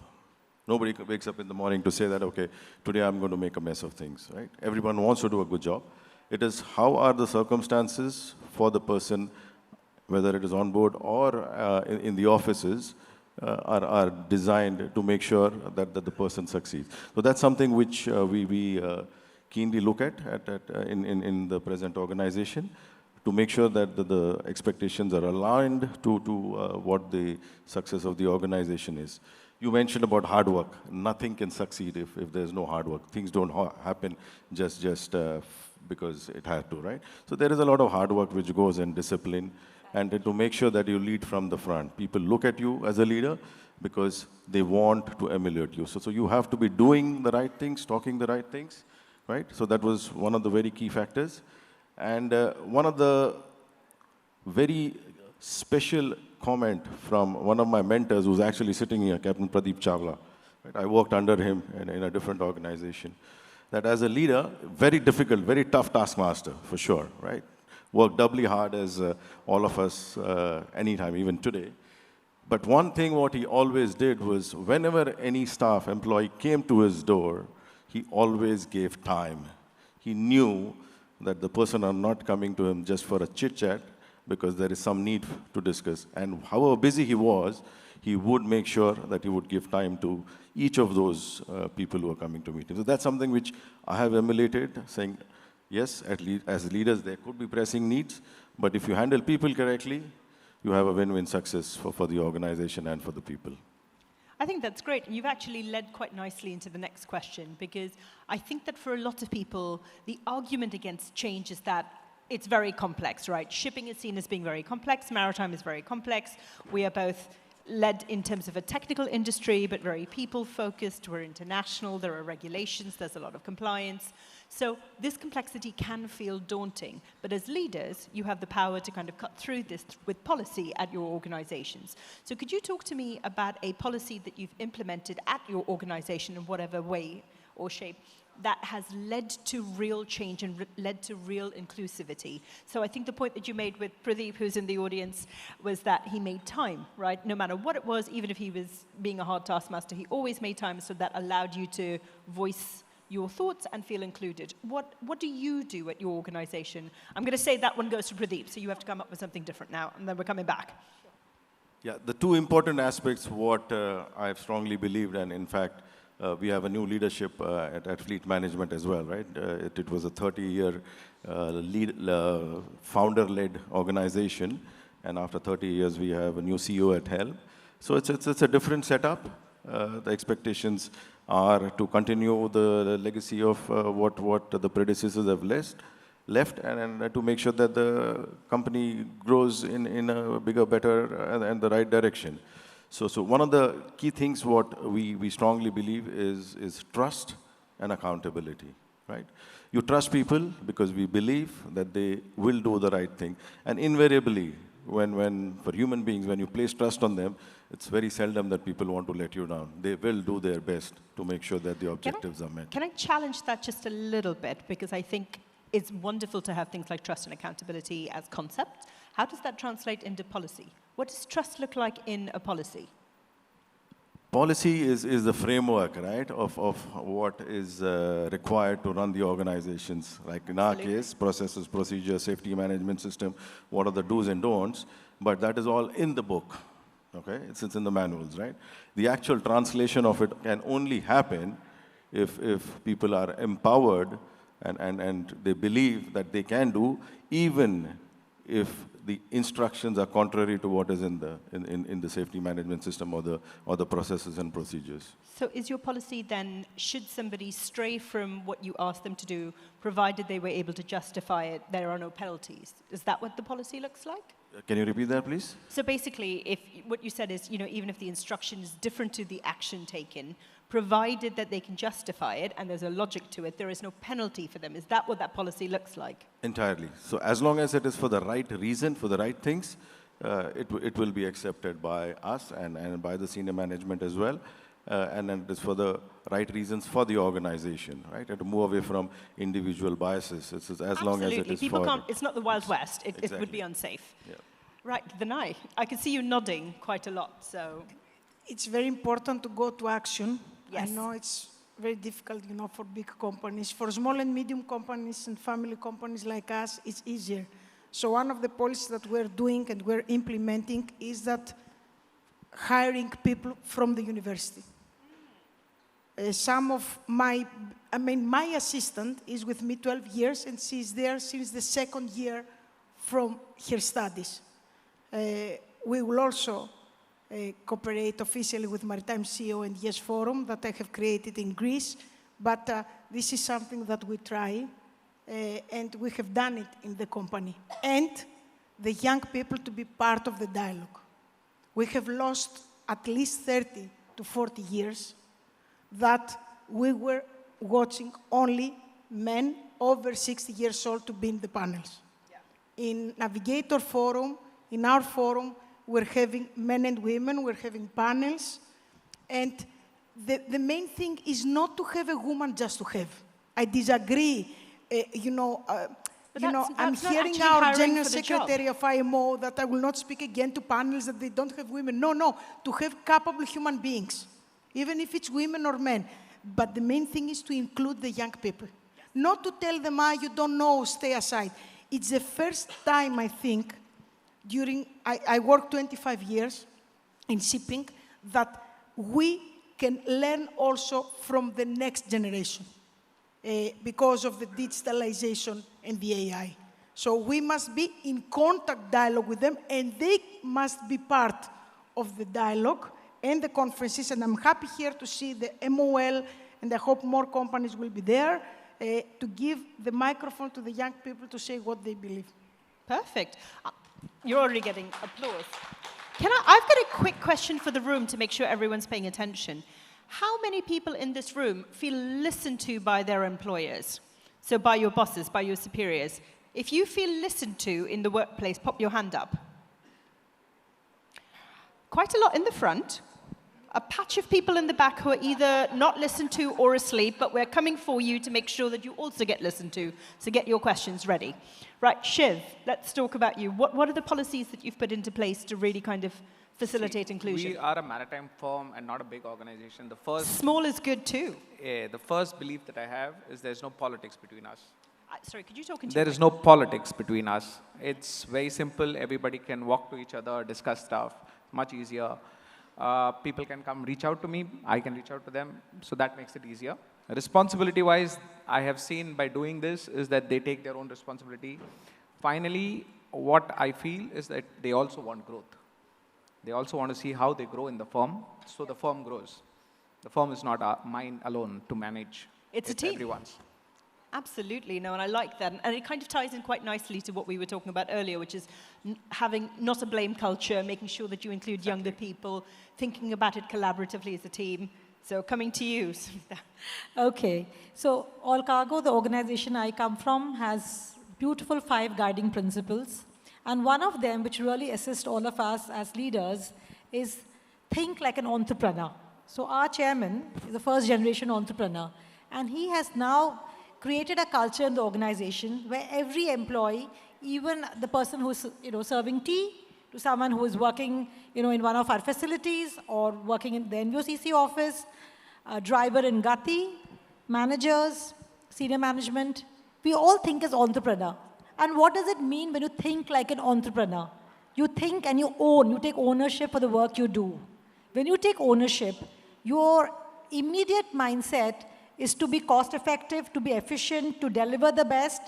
Nobody wakes up in the morning to say that, okay, today I'm going to make a mess of things, right? Everyone wants to do a good job. It is how are the circumstances for the person, whether it is on board or in the offices, are designed to make sure that the person succeeds. So that's something which we keenly look at in the present organization, to make sure that the expectations are aligned to what the success of the organization is. You mentioned about hard work. Nothing can succeed if there's no hard work. Things don't happen just because it had to, right? So there is a lot of hard work which goes in discipline, and to make sure that you lead from the front. People look at you as a leader because they want to emulate you. So you have to be doing the right things, talking the right things, right? So that was one of the very key factors. And one of the very special comment from one of my mentors who's actually sitting here, Captain Pradeep Chawla. Right? I worked under him in a different organization. That as a leader, very difficult, very tough taskmaster, for sure, right? Work doubly hard as all of us anytime, even today. But one thing what he always did was, whenever any staff employee came to his door, he always gave time. He knew that the person are not coming to him just for a chit-chat, because there is some need to discuss. And however busy he was, he would make sure that he would give time to each of those people who are coming to meet him. So that's something which I have emulated, saying, yes, as leaders, there could be pressing needs, but if you handle people correctly, you have a win-win success for the organization and for the people. I think that's great. You've actually led quite nicely into the next question, because I think that for a lot of people, the argument against change is that it's very complex, right? Shipping is seen as being very complex. Maritime is very complex. We are both led in terms of a technical industry, but very people-focused. We're international. There are regulations. There's a lot of compliance. So this complexity can feel daunting. But as leaders, you have the power to kind of cut through this with policy at your organizations. So could you talk to me about a policy that you've implemented at your organization in whatever way or shape that has led to real change and led to real inclusivity? So I think the point that you made with Pradeep, who's in the audience, was that he made time, right? No matter what it was, even if he was being a hard taskmaster, he always made time, so that allowed you to voice your thoughts and feel included. What do you do at your organization? I'm going to say that one goes to Pradeep, so you have to come up with something different now, and then we're coming back. Yeah, the two important aspects what I've strongly believed, and in fact, we have a new leadership at Fleet Management as well, right? It was a 30-year founder-led organization, and after 30 years, we have a new CEO at helm. So it's a different setup. The expectations are to continue the legacy of what the predecessors have left, left, and to make sure that the company grows in a bigger, better, and the right direction. So one of the key things what we strongly believe is trust and accountability, right? You trust people because we believe that they will do the right thing. And invariably, for human beings, when you place trust on them, it's very seldom that people want to let you down. They will do their best to make sure that the objectives are met. Can I challenge that just a little bit? Because I think it's wonderful to have things like trust and accountability as concepts. How does that translate into policy? What does trust look like in a policy? Policy is the framework, right, of what is required to run the organizations. Like in our case, processes, procedures, safety management system, what are the do's and don'ts, but that is all in the book, okay? It's in the manuals, right? The actual translation of it can only happen if people are empowered and they believe that they can do, even if the instructions are contrary to what is in the safety management system or the processes and procedures. So is your policy then, should somebody stray from what you asked them to do, provided they were able to justify it, there are no penalties? Is that what the policy looks like? Can you repeat that, please? So basically, if what you said is, even if the instruction is different to the action taken, provided that they can justify it and there's a logic to it, there is no penalty for them. Is that what that policy looks like? Entirely. So as long as it is for the right reason, for the right things, it will be accepted by us and by the senior management as well. And then it is for the right reasons for the organization, right? And to move away from individual biases. It's as long as it is People for... can't, it's not the Wild West. It Exactly. would be unsafe. Yeah. Right, Vinay, I can see you nodding quite a lot, so... It's very important to go to action. Yes. I know it's very difficult, for big companies. For small and medium companies and family companies like us, it's easier. So one of the policies that we're doing and we're implementing is that hiring people from the university. My assistant is with me 12 years, and she's there since the second year from her studies. We will also cooperate officially with Maritime SheEO and Yes Forum that I have created in Greece, but this is something that we try, and we have done it in the company. And the young people to be part of the dialogue. We have lost at least 30 to 40 years that we were watching only men over 60 years old to be in the panels. Yeah. In Navigator Forum, in our forum, we're having men and women, we're having panels, and the main thing is not to have a woman just to have. I disagree. I'm hearing our General Secretary of IMO that I will not speak again to panels that they don't have women. No, to have capable human beings, even if it's women or men. But the main thing is to include the young people. Not to tell them, you don't know, stay aside. It's the first time, I think, I worked 25 years in shipping, that we can learn also from the next generation because of the digitalization and the AI. So we must be in contact dialogue with them, and they must be part of the dialogue and the conferences. And I'm happy here to see the MOL, and I hope more companies will be there to give the microphone to the young people to say what they believe. Perfect. You're already getting applause. I've got a quick question for the room to make sure everyone's paying attention. How many people in this room feel listened to by their employers? So by your bosses, by your superiors. If you feel listened to in the workplace, pop your hand up. Quite a lot in the front. A patch of people in the back who are either not listened to or asleep, but we're coming for you to make sure that you also get listened to. So get your questions ready. Right, Shiv, let's talk about you. What are the policies that you've put into place to really kind of facilitate inclusion? We are a maritime firm and not a big organization. Small is good too. The first belief that I have is there's no politics between us. Sorry, could you talk into There is no politics between us. It's very simple. Everybody can walk to each other, discuss stuff. Much easier. People can come reach out to me. I can reach out to them. So that makes it easier. Responsibility-wise, I have seen by doing this is that they take their own responsibility. Finally, what I feel is that they also want growth. They also want to see how they grow in the firm, so the firm grows. The firm is not mine alone to manage. It's a team. Everyone's. Absolutely, no, and I like that. And it kind of ties in quite nicely to what we were talking about earlier, which is having not a blame culture, making sure that you include younger people, thinking about it collaboratively as a team. So coming to you. Okay, so All Cargo, the organization I come from, has beautiful 5 guiding principles. And one of them, which really assists all of us as leaders, is think like an entrepreneur. So our chairman is a first-generation entrepreneur. And he has now created a culture in the organization where every employee, even the person who's serving tea, to someone who is working in one of our facilities or working in the NVOCC office, a driver in Gati, managers, senior management, we all think as entrepreneur. And what does it mean when you think like an entrepreneur? You think and you own, you take ownership for the work you do. When you take ownership, your immediate mindset is to be cost effective, to be efficient, to deliver the best.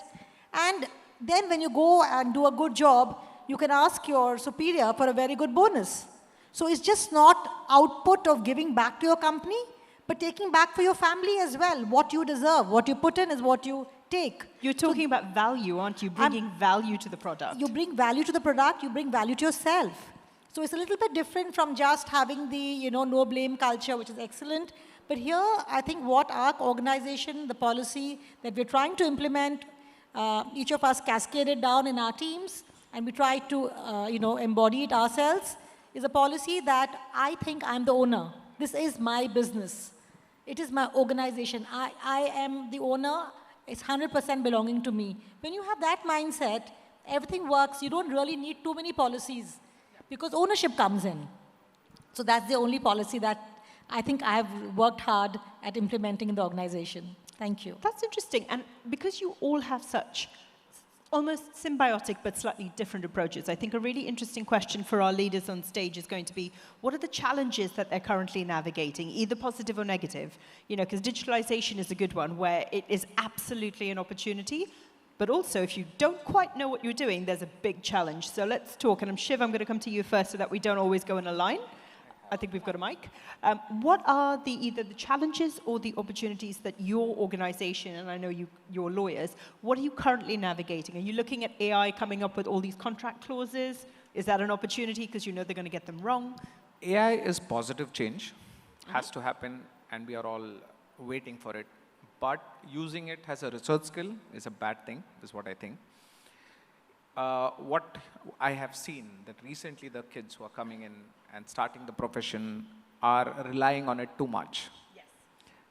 And then when you go and do a good job, you can ask your superior for a very good bonus. So it's just not output of giving back to your company, but taking back for your family as well. What you deserve, what you put in is what you take. You're talking about value, aren't you? Bringing value to the product. You bring value to the product, you bring value to yourself. So it's a little bit different from just having the no blame culture, which is excellent. But here, I think what our organization, the policy that we're trying to implement, each of us cascaded down in our teams, and we try to embody it ourselves, is a policy that I think I'm the owner. This is my business. It is my organization. I am the owner. It's 100% belonging to me. When you have that mindset, everything works. You don't really need too many policies because ownership comes in. So that's the only policy that I think I've worked hard at implementing in the organization. Thank you. That's interesting. And because you all have such almost symbiotic but slightly different approaches, I think a really interesting question for our leaders on stage is going to be, what are the challenges that they're currently navigating, either positive or negative? Because digitalization is a good one where it is absolutely an opportunity, but also if you don't quite know what you're doing, there's a big challenge. So let's talk. And Shiv, I'm going to come to you first so that we don't always go in a line. I think we've got a mic. What are either the challenges or the opportunities that your organization, and I know you're lawyers, what are you currently navigating? Are you looking at AI coming up with all these contract clauses? Is that an opportunity because you know they're going to get them wrong? AI is positive change, has to happen, and we are all waiting for it. But using it as a research skill is a bad thing, is what I think. What I have seen that recently the kids who are coming in and starting the profession are relying on it too much. Yes.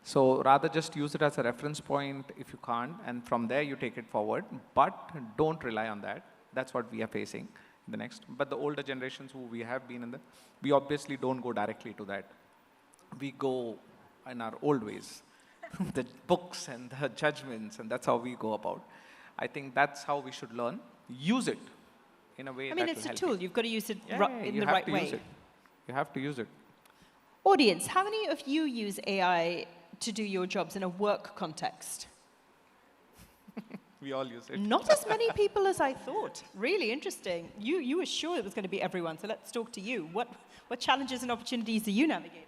So rather just use it as a reference point if you can't, and from there you take it forward, but don't rely on that. That's what we are facing in the next. But the older generations who we have been we obviously don't go directly to that. We go in our old ways, the books and the judgments, and that's how we go about. I think that's how we should learn. Use it in a way that will help. It's a tool. You've got to use it in the right way. You have to use it. You have to use it. Audience, how many of you use AI to do your jobs in a work context? We all use it. Not as many people as I thought. Really interesting. You were sure it was going to be everyone, so let's talk to you. What challenges and opportunities are you navigating?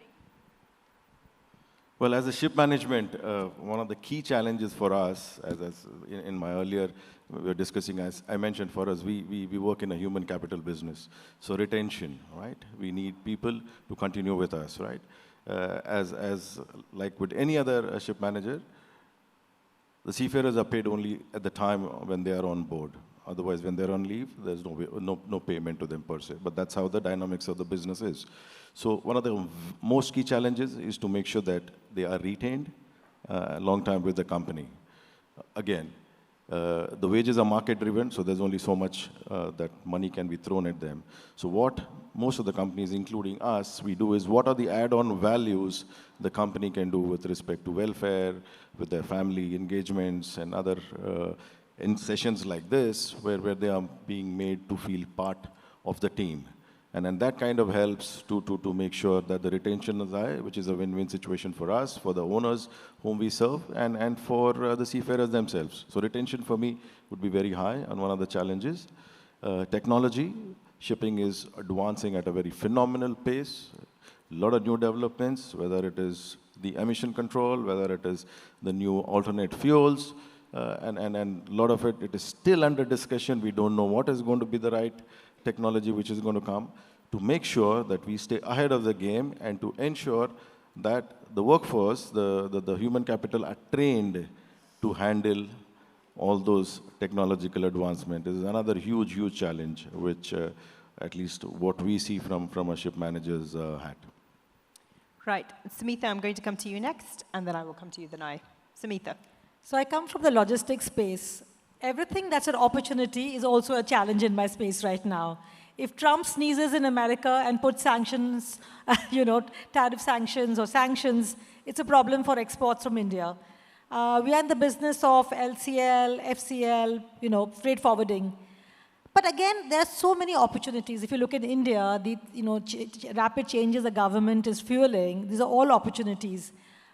Well, as a ship management, one of the key challenges for us, as in my earlier, we were discussing, as I mentioned, for us, we work in a human capital business. So retention, right? We need people to continue with us, right? As like with any other ship manager, the seafarers are paid only at the time when they are on board. Otherwise, when they're on leave, there's no payment to them per se. But that's how the dynamics of the business is. So one of the most key challenges is to make sure that they are retained a long time with the company. Again, the wages are market-driven, so there's only so much that money can be thrown at them. So what most of the companies, including us, we do is what are the add-on values the company can do with respect to welfare, with their family engagements, and other in sessions like this, where they are being made to feel part of the team. And then that kind of helps to make sure that the retention is high, which is a win-win situation for us, for the owners whom we serve, and for the seafarers themselves. So retention for me would be very high, and one of the challenges. Technology, shipping is advancing at a very phenomenal pace. A lot of new developments, whether it is the emission control, whether it is the new alternate fuels, and a lot of it is still under discussion. We don't know what is going to be the right technology which is going to come, to make sure that we stay ahead of the game and to ensure that the workforce, the human capital are trained to handle all those technological advancements. This is another huge, huge challenge, which at least what we see from a ship manager's hat. Right. Samitha, I'm going to come to you next, and then I will come to you, Danai. Samitha. So I come from the logistics space. Everything that's an opportunity is also a challenge in my space right now. If Trump sneezes in America and puts sanctions, tariff sanctions or sanctions, it's a problem for exports from India. We are in the business of LCL, FCL, freight forwarding. But again, there are so many opportunities. If you look at India, the rapid changes the government is fueling, these are all opportunities.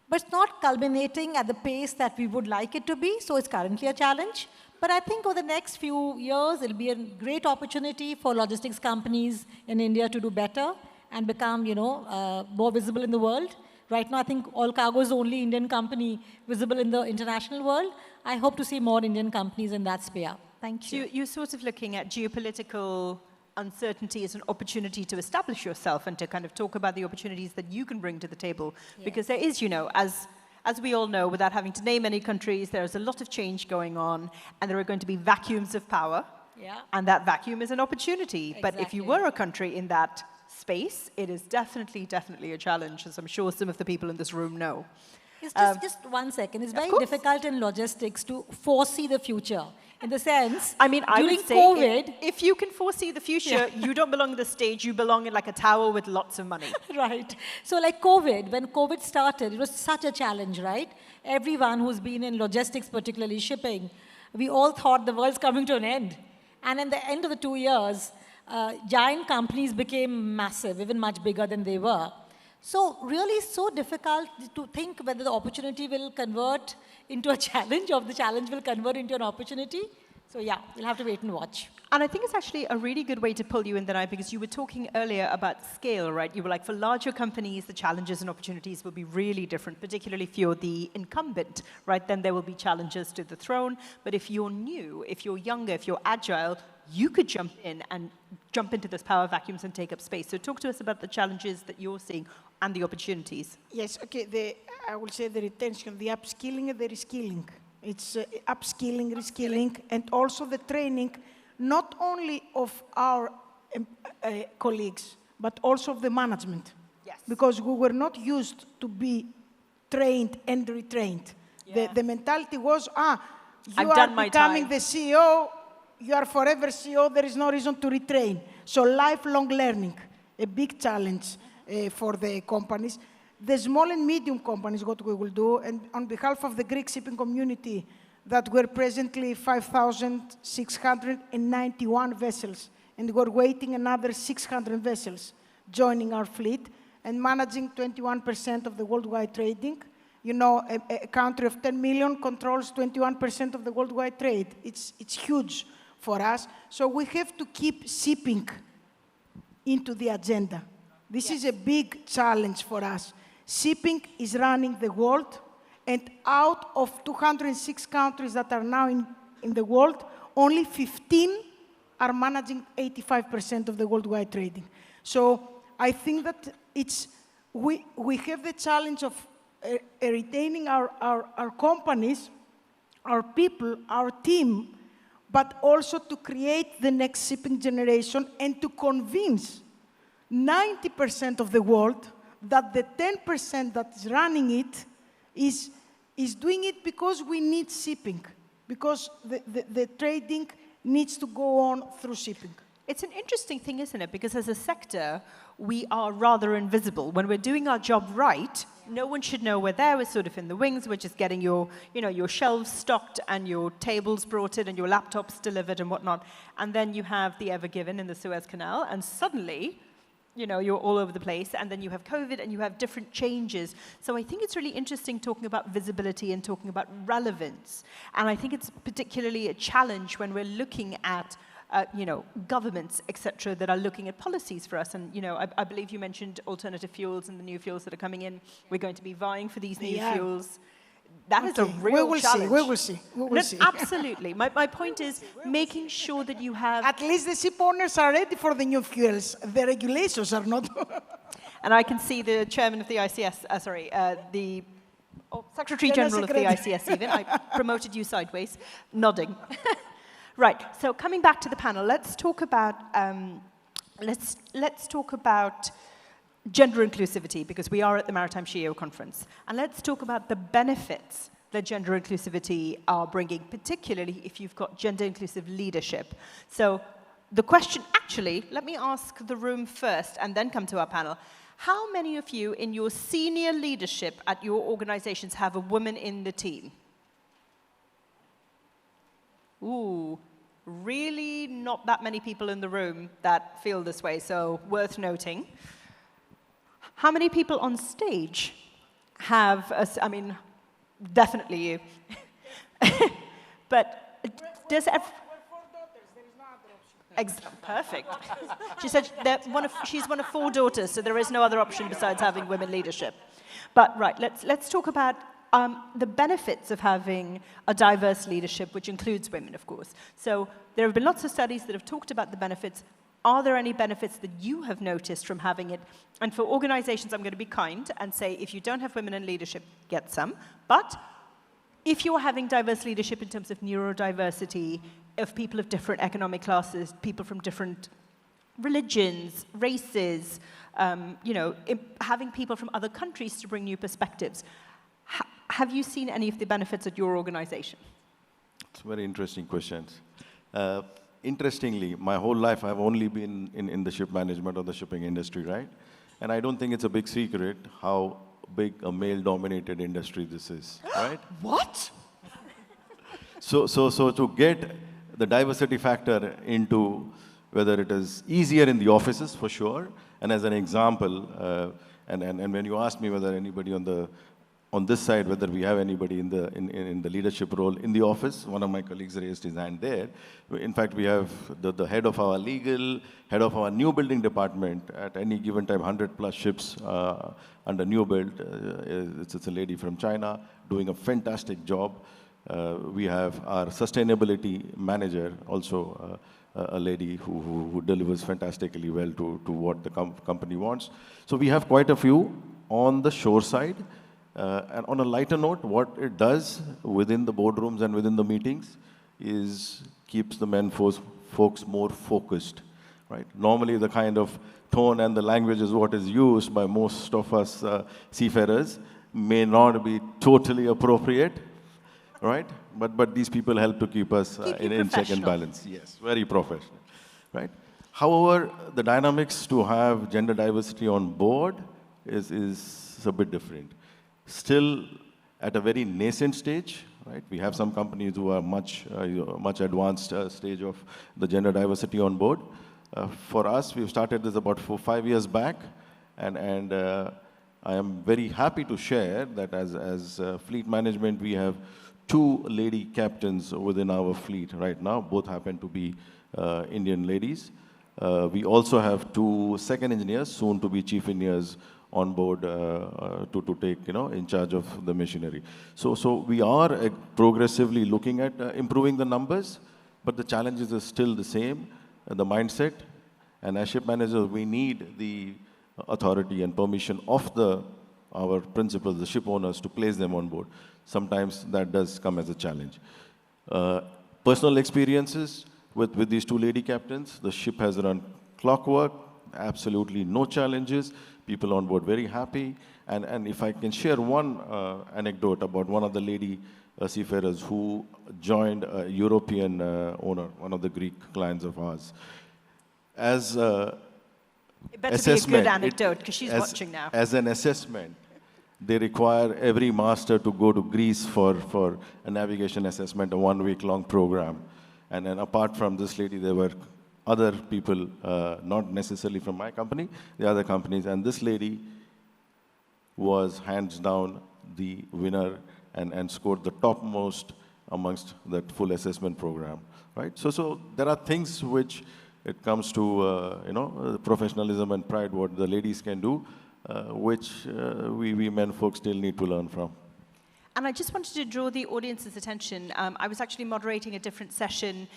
But it's not culminating at the pace that we would like it to be, so it's currently a challenge. But I think over the next few years, it'll be a great opportunity for logistics companies in India to do better and become, more visible in the world. Right now, I think All Cargo is the only Indian company visible in the international world. I hope to see more Indian companies in that sphere. Thank you. So you're sort of looking at geopolitical uncertainty as an opportunity to establish yourself and to kind of talk about the opportunities that you can bring to the table. Yes. Because there is, as we all know, without having to name any countries, there's a lot of change going on, and there are going to be vacuums of power. Yeah. And that vacuum is an opportunity. Exactly. But if you were a country in that space, it is definitely a challenge, as I'm sure some of the people in this room know. It's just 1 second. It's very difficult in logistics to foresee the future. In the sense, during COVID, if you can foresee the future, you don't belong on the stage, you belong in like a tower with lots of money. Right. So like COVID, when COVID started, it was such a challenge, right? Everyone who's been in logistics, particularly shipping, we all thought the world's coming to an end. And in the end of the 2 years, giant companies became massive, even much bigger than they were. So really so difficult to think whether the opportunity will convert into a challenge or the challenge will convert into an opportunity. So yeah, we'll have to wait and watch. And I think it's actually a really good way to pull you in, Danai, because you were talking earlier about scale, right? You were like, for larger companies, the challenges and opportunities will be really different, particularly if you're the incumbent, right? Then there will be challenges to the throne. But if you're new, if you're younger, if you're agile, you could jump into those power vacuums and take up space. So talk to us about the challenges that you're seeing and the opportunities. Yes, okay, I will say the retention, the upskilling and the reskilling. It's upskilling, reskilling, and also the training, not only of our colleagues, but also of the management. Yes. Because we were not used to be trained and retrained. Yeah. The mentality was, you are becoming the CEO, you are forever CEO, there is no reason to retrain. So lifelong learning, a big challenge for the companies. The small and medium companies, what we will do, and on behalf of the Greek shipping community, that we're presently 5,691 vessels, and we're waiting another 600 vessels joining our fleet, and managing 21% of the worldwide trading. A country of 10 million controls 21% of the worldwide trade. It's huge for us. So we have to keep shipping into the agenda. This is a big challenge for us. Shipping is running the world, and out of 206 countries that are now in the world, only 15 are managing 85% of the worldwide trading. So I think that we have the challenge of retaining our companies, our people, our team, but also to create the next shipping generation and to convince 90% of the world that the 10% that is running it is doing it because we need shipping, because the trading needs to go on through shipping. It's an interesting thing, isn't it? Because as a sector, we are rather invisible. When we're doing our job right, no one should know we're there. We're sort of in the wings. We're just getting your shelves stocked and your tables brought in and your laptops delivered and whatnot. And then you have the Ever Given in the Suez Canal, and suddenly, you're all over the place, and then you have COVID, and you have different changes. So I think it's really interesting talking about visibility and talking about relevance. And I think it's particularly a challenge when we're looking at governments, etc., that are looking at policies for us. And, I believe you mentioned alternative fuels and the new fuels that are coming in. We're going to be vying for these new fuels. That is a real challenge. We will see. We will see. Absolutely. My point is making sure that you have... At least the ship owners are ready for the new fuels. The regulations are not. And I can see the chairman of the ICS, the Secretary General of the ICS even, I promoted you sideways, nodding. Right, so coming back to the panel, let's talk about gender inclusivity, because we are at the Maritime SheEO conference. And let's talk about the benefits that gender inclusivity are bringing, particularly if you've got gender inclusive leadership. So the question, actually, let me ask the room first and then come to our panel. How many of you in your senior leadership at your organizations have a woman in the team? Ooh, really not that many people in the room that feel this way, so worth noting. How many people on stage have, I mean, definitely you. But does perfect. She said that she's one of 4 daughters, so there is no other option besides having women leadership. But right, let's talk about the benefits of having a diverse leadership, which includes women, of course. So there have been lots of studies that have talked about the benefits. Are there any benefits that you have noticed from having it? And for organizations, I'm going to be kind and say, if you don't have women in leadership, get some. But if you're having diverse leadership in terms of neurodiversity, of people of different economic classes, people from different religions, races, having people from other countries to bring new perspectives, have you seen any of the benefits at your organization? It's very interesting questions. Interestingly, my whole life I've only been in the ship management or the shipping industry, right? And I don't think it's a big secret how big a male-dominated industry this is, right? What? So to get the diversity factor into whether it is easier in the offices, for sure, and as an example, and when you ask me whether anybody on this side, whether we have anybody in the leadership role in the office, one of my colleagues raised his hand there. In fact, we have the head of our legal, head of our new building department, at any given time, 100+ ships under new build. It's a lady from China doing a fantastic job. We have our sustainability manager, also a lady who delivers fantastically well to what the company wants. So we have quite a few on the shore side. And on a lighter note, what it does within the boardrooms and within the meetings is keeps the men folks more focused, right? Normally, the kind of tone and the language is what is used by most of us seafarers may not be totally appropriate, right? But these people help to keep us in check and balance. Yes, very professional, right? However, the dynamics to have gender diversity on board is a bit different. Still at a very nascent stage, right? We have some companies who are much advanced stage of the gender diversity on board. For us, we've started this about 4-5 years back, and I am very happy to share that as fleet management, we have 2 lady captains within our fleet right now. Both happen to be Indian ladies. We also have 2 second engineers, soon to be chief engineers, on board to take, in charge of the machinery. So we are progressively looking at improving the numbers, but the challenges are still the same, the mindset. And as ship managers, we need the authority and permission of our principals, the ship owners, to place them on board. Sometimes that does come as a challenge. Personal experiences with these 2 lady captains, the ship has run clockwork, absolutely no challenges. People on board very happy. And if I can share one anecdote about one of the lady seafarers who joined a European owner, one of the Greek clients of ours. As it better be a good anecdote, because she's watching now. As an assessment, they require every master to go to Greece for a navigation assessment, a 1-week-long program. And then apart from this lady, there were other people, not necessarily from my company, the other companies. And this lady was hands down the winner and scored the topmost amongst that full assessment program, right? So there are things which it comes to, professionalism and pride, what the ladies can do, which we men folks still need to learn from. And I just wanted to draw the audience's attention. I was actually moderating a different session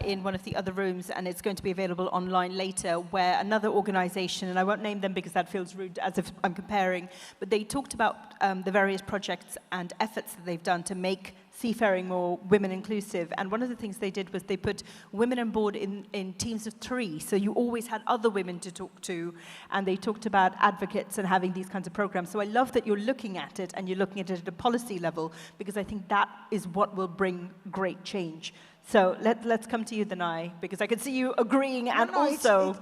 in one of the other rooms, and it's going to be available online later, where another organization, and I won't name them because that feels rude as if I'm comparing, but they talked about the various projects and efforts that they've done to make seafaring more women inclusive. And one of the things they did was they put women on board in teams of 3. So you always had other women to talk to, and they talked about advocates and having these kinds of programs. So I love that you're looking at it, and you're looking at it at a policy level, because I think that is what will bring great change. So let's come to you, Danai, because I can see you agreeing, and also...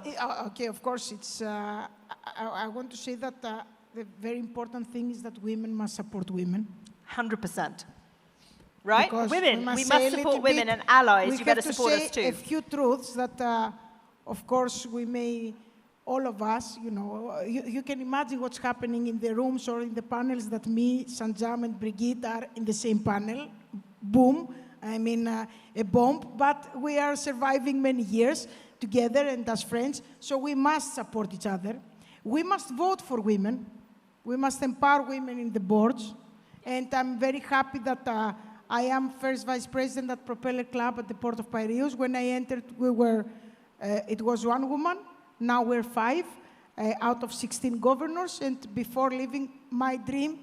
Okay, of course, it's... I want to say that the very important thing is that women must support women. 100%. Right? Because women, we must support women, and allies, you better support us too. A few truths that, of course, we may, all of us, you know, you can imagine what's happening in the rooms or in the panels that me, Sanjam, and Brigitte are in the same panel. Boom. I mean, a bomb. But we are surviving many years together and as friends, so we must support each other. We must vote for women. We must empower women in the boards. And I'm very happy that I am first vice president at Propeller Club at the Port of Piraeus. When I entered, it was 1 woman. Now we're 5 out of 16 governors. And before leaving, my dream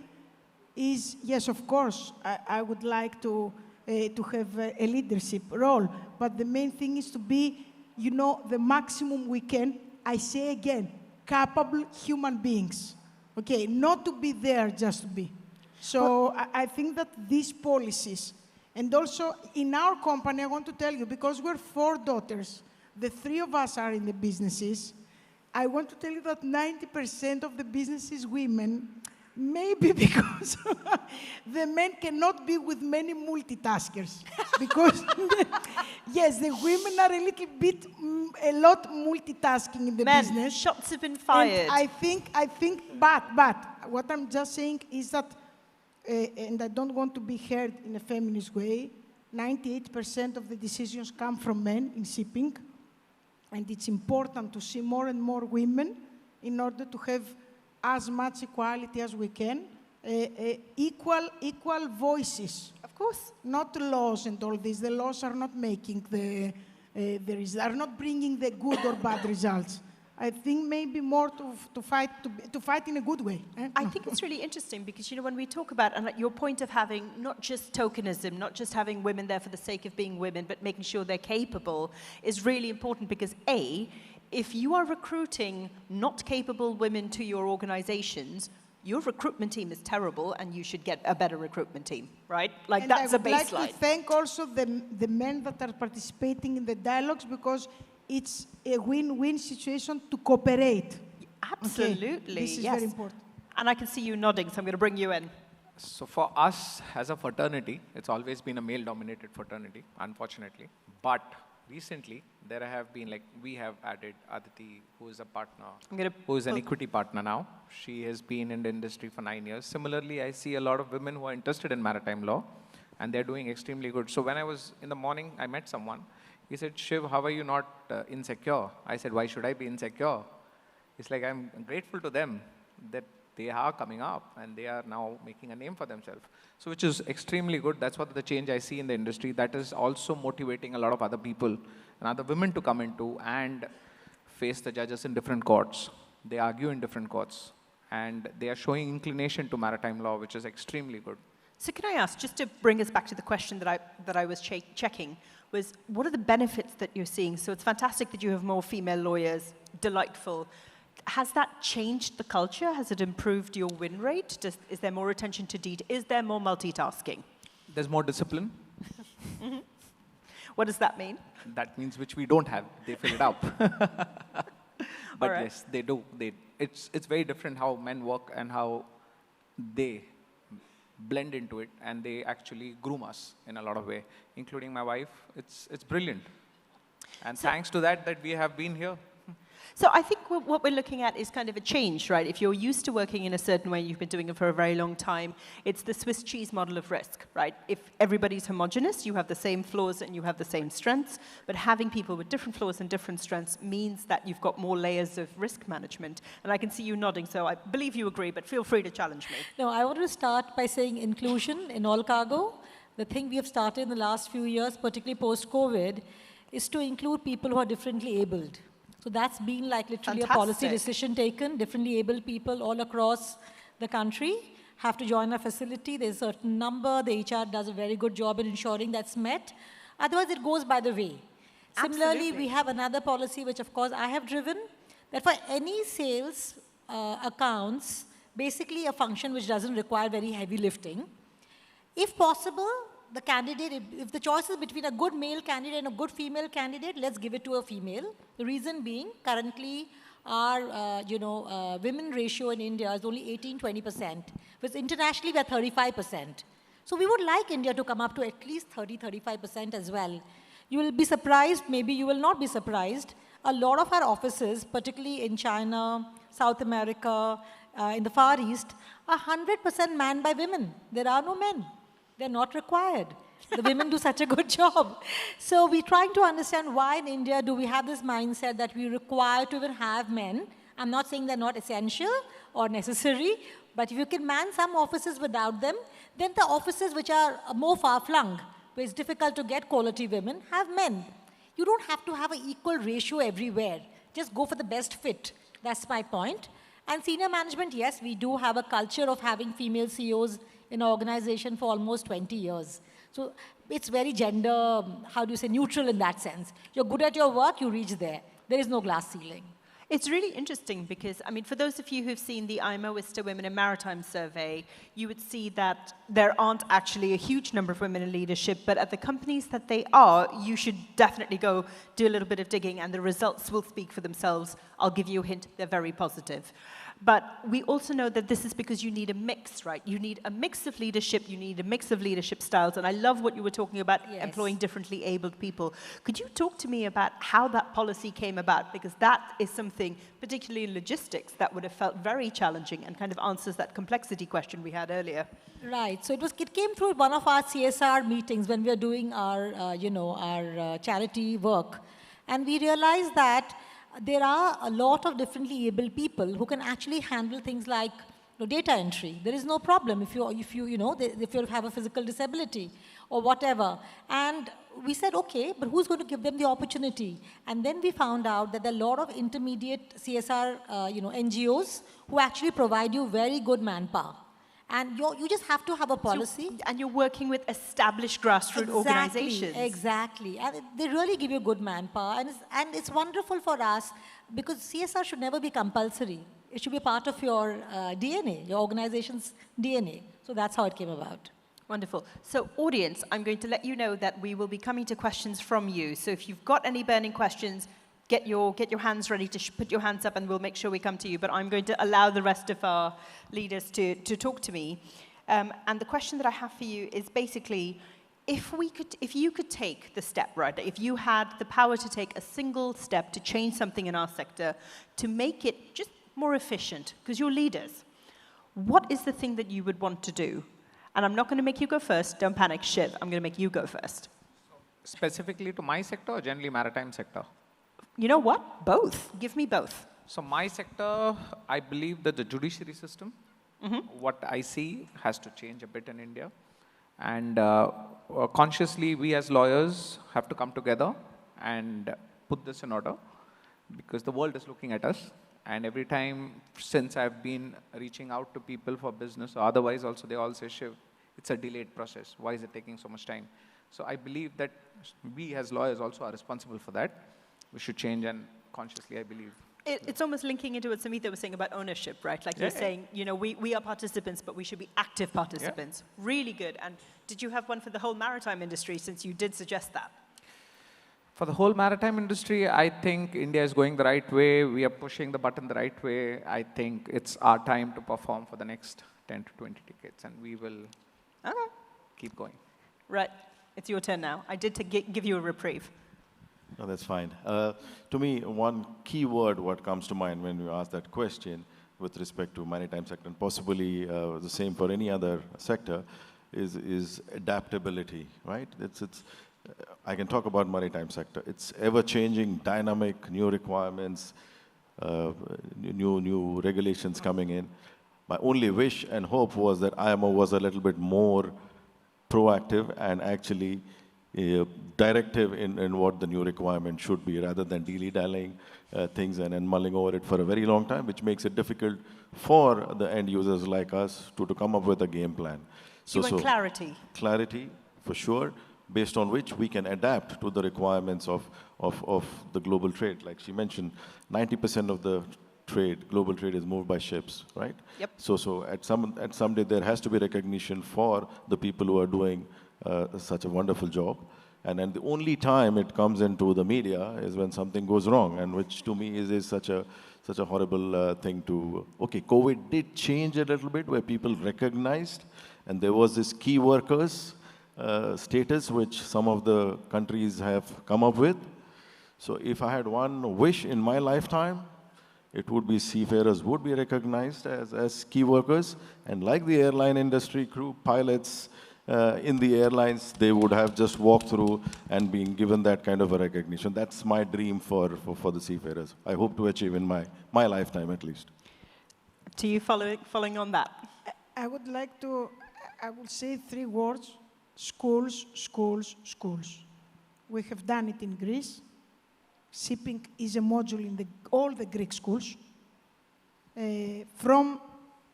is, yes, of course, I would like to have a leadership role. But the main thing is to be, you know, the maximum we can, I say again, capable human beings. Okay, not to be there just to be. So I think that these policies, and also in our company, I want to tell you, because we're 4 daughters, the 3 of us are in the businesses, I want to tell you that 90% of the business is women, maybe because the men cannot be with many multitaskers. Because, yes, the women are a lot multitasking in the business. Shots have been fired. And I think, but what I'm just saying is that, and I don't want to be heard in a feminist way, 98% of the decisions come from men in shipping, and it's important to see more and more women in order to have as much equality as we can, equal voices. Of course. Not laws and all this. The laws are not making are not bringing the good or bad results. I think maybe more to fight in a good way. I think it's really interesting because, you know, when we talk about, and your point of having not just tokenism, not just having women there for the sake of being women, but making sure they're capable is really important because, A, if you are recruiting not capable women to your organizations, your recruitment team is terrible and you should get a better recruitment team, right? Like, and that's a baseline. I would like to thank also the men that are participating in the dialogues because it's a win-win situation to cooperate. Absolutely, okay. This is yes. very important. And I can see you nodding, so I'm going to bring you in. So for us, as a fraternity, it's always been a male-dominated fraternity, unfortunately. But recently, there have been, like, we have added Aditi, who is a partner, who is an equity partner now. She has been in the industry for 9 years. Similarly, I see a lot of women who are interested in maritime law, and they're doing extremely good. So when I was in the morning, I met someone. He said, Shiv, how are you not insecure? I said, why should I be insecure? It's like, I'm grateful to them that they are coming up and they are now making a name for themselves. So which is extremely good. That's what the change I see in the industry. That is also motivating a lot of other people and other women to come into and face the judges in different courts. They argue in different courts. And they are showing inclination to maritime law, which is extremely good. So can I ask, just to bring us back to the question that I was checking, was what are the benefits that you're seeing? So it's fantastic that you have more female lawyers, delightful. Has that changed the culture? Has it improved your win rate? Is there more attention to detail? Is there more multitasking? There's more discipline. Mm-hmm. What does that mean? That means which we don't have. They fill it up. But right. Yes, they do. It's very different how men work and how they blend into it, and they actually groom us in a lot of way, including my wife. It's brilliant. And so, thanks to that we have been here. So I think what we're looking at is kind of a change, right? If you're used to working in a certain way, you've been doing it for a very long time, it's the Swiss cheese model of risk, right? If everybody's homogenous, you have the same flaws and you have the same strengths, but having people with different flaws and different strengths means that you've got more layers of risk management. And I can see you nodding, so I believe you agree, but feel free to challenge me. No, I want to start by saying inclusion in all cargo. The thing we have started in the last few years, particularly post-COVID, is to include people who are differently abled. So that's been like literally a policy decision taken. Differently abled people all across the country have to join our facility. There's a certain number. The HR does a very good job in ensuring that's met. Otherwise, it goes by the way. Similarly, we have another policy, which of course I have driven, that for any sales accounts, basically a function which doesn't require very heavy lifting, if possible, the candidate, if the choice is between a good male candidate and a good female candidate, let's give it to a female. The reason being, currently, our women ratio in India is only 18-20%, whereas internationally we're 35%. So we would like India to come up to at least 30-35% as well. You will be surprised, maybe you will not be surprised. A lot of our offices, particularly in China, South America, in the Far East, are 100% manned by women. There are no men. They're not required. The women do such a good job. So we're trying to understand why in India do we have this mindset that we require to even have men. I'm not saying they're not essential or necessary, but if you can man some offices without them, then the offices which are more far-flung, where it's difficult to get quality women, have men. You don't have to have an equal ratio everywhere. Just go for the best fit. That's my point. And senior management, yes, we do have a culture of having female CEOs in our organization for almost 20 years. So it's very gender, how do you say, neutral in that sense. You're good at your work, you reach there. There is no glass ceiling. It's really interesting because, I mean, for those of you who've seen the IMO Worcester Women in Maritime survey, you would see that there aren't actually a huge number of women in leadership, but at the companies that they are, you should definitely go do a little bit of digging and the results will speak for themselves. I'll give you a hint, they're very positive. But we also know that this is because you need a mix, right? You need a mix of leadership, you need a mix of leadership styles, and I love what you were talking about, employing differently abled people. Could you talk to me about how that policy came about? Because that is something, particularly in logistics, that would have felt very challenging and kind of answers that complexity question we had earlier. Right, so it came through one of our CSR meetings when we were doing our charity work. And we realized that there are a lot of differently able people who can actually handle things like data entry. There is no problem if you have a physical disability or whatever. And we said, okay, but who's going to give them the opportunity? And then we found out that there are a lot of intermediate CSR NGOs who actually provide you very good manpower. And you just have to have a policy. And you're working with established grassroots organizations. Exactly. And they really give you good manpower. And it's wonderful for us because CSR should never be compulsory. It should be part of your DNA, your organization's DNA. So that's how it came about. Wonderful. So audience, I'm going to let you know that we will be coming to questions from you. So if you've got any burning questions, get your hands ready to put your hands up and we'll make sure we come to you. But I'm going to allow the rest of our leaders to talk to me. And the question that I have for you is basically, if you could take the step, right, if you had the power to take a single step to change something in our sector, to make it just more efficient, because you're leaders, what is the thing that you would want to do? And I'm not going to make you go first. Don't panic, Shiv. I'm going to make you go first. Specifically to my sector or generally maritime sector? You know what? Both. Give me both. So my sector, I believe that the judiciary system, what I see has to change a bit in India. And consciously, we as lawyers have to come together and put this in order because the world is looking at us. And every time since I've been reaching out to people for business or otherwise also, they all say, Shiv, it's a delayed process. Why is it taking so much time? So I believe that we as lawyers also are responsible for that. We should change, and consciously, I believe. It's almost linking into what Samita was saying about ownership, right? Like you're saying, we are participants, but we should be active participants. Yeah. Really good. And did you have one for the whole maritime industry, since you did suggest that? For the whole maritime industry, I think India is going the right way. We are pushing the button the right way. I think it's our time to perform for the next 10 to 20 decades, and we will keep going. Right. It's your turn now. I did give you a reprieve. No, that's fine. To me, one key word what comes to mind when you ask that question with respect to maritime sector, and possibly the same for any other sector, is adaptability, right? I can talk about maritime sector. It's ever-changing, dynamic, new requirements, new regulations coming in. My only wish and hope was that IMO was a little bit more proactive and actually directive in what the new requirement should be, rather than dilly-dallying things and mulling over it for a very long time, which makes it difficult for the end users like us to come up with a game plan. You want clarity? Clarity, for sure, based on which we can adapt to the requirements of the global trade. Like she mentioned, 90% of the global trade is moved by ships, right? Yep. So at some day there has to be recognition for the people who are doing such a wonderful job. And then the only time it comes into the media is when something goes wrong, and which to me is such a horrible thing to... Okay, COVID did change a little bit where people recognized, and there was this key workers status which some of the countries have come up with. So if I had one wish in my lifetime, it would be seafarers would be recognized as key workers, and like the airline industry, crew, pilots in the airlines, they would have just walked through and been given that kind of a recognition. That's my dream for the seafarers. I hope to achieve in my lifetime at least. To you following on that? I would say 3 words: schools, schools, schools. We have done it in Greece. Shipping is a module in all the Greek schools, from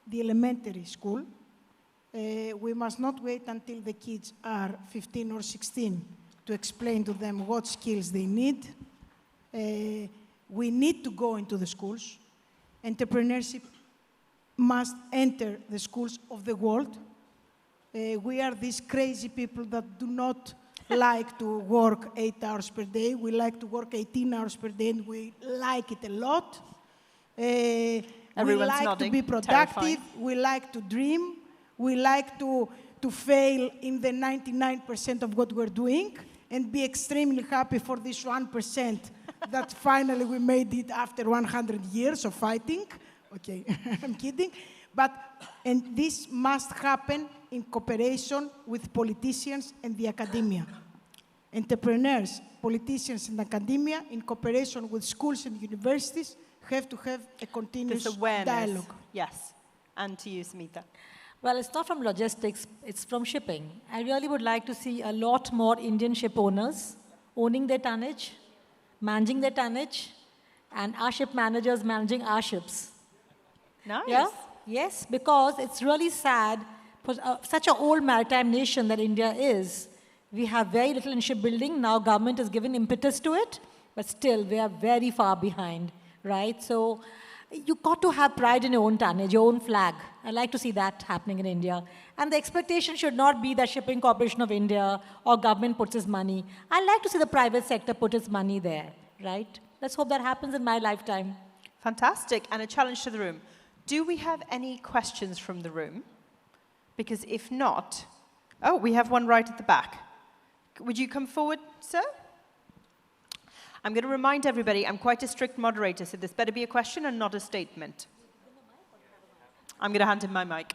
the elementary school. We must not wait until the kids are 15 or 16 to explain to them what skills they need. We need to go into the schools. Entrepreneurship must enter the schools of the world. We are these crazy people that do not like to work 8 hours per day. We like to work 18 hours per day, and we like it a lot. We like to be productive. Terrifying. We like to dream. We like to fail in the 99% of what we're doing and be extremely happy for this 1% that finally we made it after 100 years of fighting. Okay, I'm kidding. And this must happen in cooperation with politicians and the academia. Entrepreneurs, politicians, and academia, in cooperation with schools and universities, have to have a continuous dialogue. Yes. And to you, Smita. Well, it's not from logistics, it's from shipping. I really would like to see a lot more Indian ship owners owning their tonnage, managing their tonnage, and our ship managers managing our ships. Nice. Yeah? Yes, because it's really sad for such an old maritime nation that India is. We have very little in shipbuilding. Now government has given impetus to it, but still we are very far behind, right? So you got to have pride in your own tonnage, your own flag. I like to see that happening in India. And the expectation should not be that Shipping Corporation of India or government puts its money. I like to see the private sector put its money there, right? Let's hope that happens in my lifetime. Fantastic. And a challenge to the room. Do we have any questions from the room? Because if not, oh, we have one right at the back. Would you come forward, sir? I'm going to remind everybody, I'm quite a strict moderator, so this better be a question and not a statement. I'm going to hand him my mic.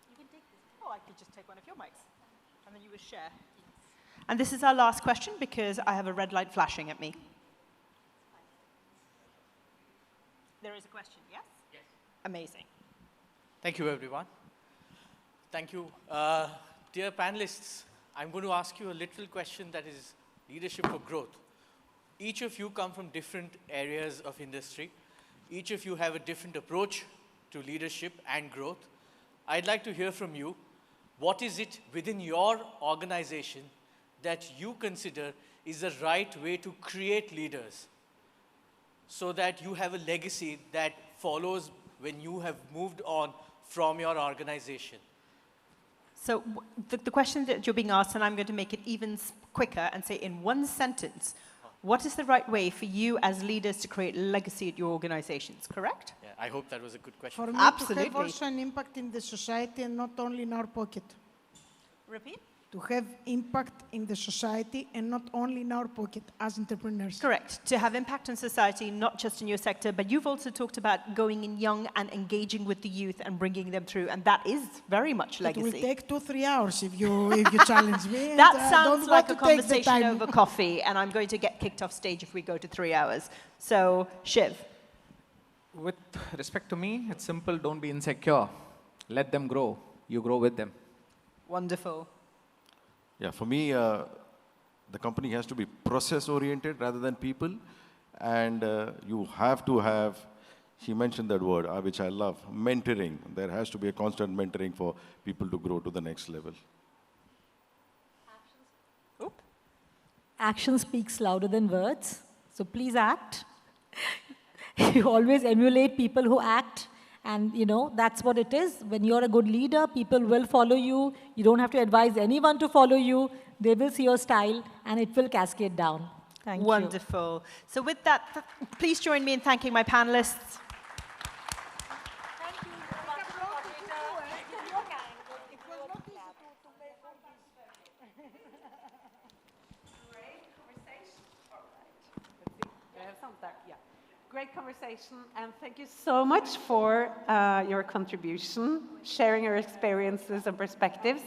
You can take this. Oh, I could just take one of your mics, and then you would share. And this is our last question, because I have a red light flashing at me. There is a question, yes? Yes. Amazing. Thank you, everyone. Thank you. Dear panelists, I'm going to ask you a little question that is leadership for growth. Each of you come from different areas of industry. Each of you have a different approach to leadership and growth. I'd like to hear from you, what is it within your organization that you consider is the right way to create leaders so that you have a legacy that follows when you have moved on from your organization? So the question that you're being asked, and I'm going to make it even quicker and say in one sentence, what is the right way for you as leaders to create legacy at your organizations, correct? Yeah, I hope that was a good question. For me Absolutely. to have also an impact in the society and not only in our pocket. Repeat? to have impact in the society and not only in our pocket as entrepreneurs. Correct. To have impact on society, not just in your sector, but you've also talked about going in young and engaging with the youth and bringing them through, and that is very much legacy. It will take 2-3 hours if you challenge me. That and, sounds like a don't want to take the conversation time. over coffee, and I'm going to get kicked off stage if we go to 3 hours. So, Shiv. With respect to me, it's simple, don't be insecure. Let them grow. You grow with them. Wonderful. Yeah, for me, the company has to be process-oriented rather than people. And you have to have, she mentioned that word, which I love, mentoring. There has to be a constant mentoring for people to grow to the next level. Action speaks louder than words, so please act. You always emulate people who act, and that's what it is. When you're a good leader, people will follow you. You don't have to advise anyone to follow you. They will see your style, and it will cascade down. Thank you. Wonderful. So with that, please join me in thanking my panelists. Great conversation, and thank you so much for your contribution, sharing your experiences and perspectives.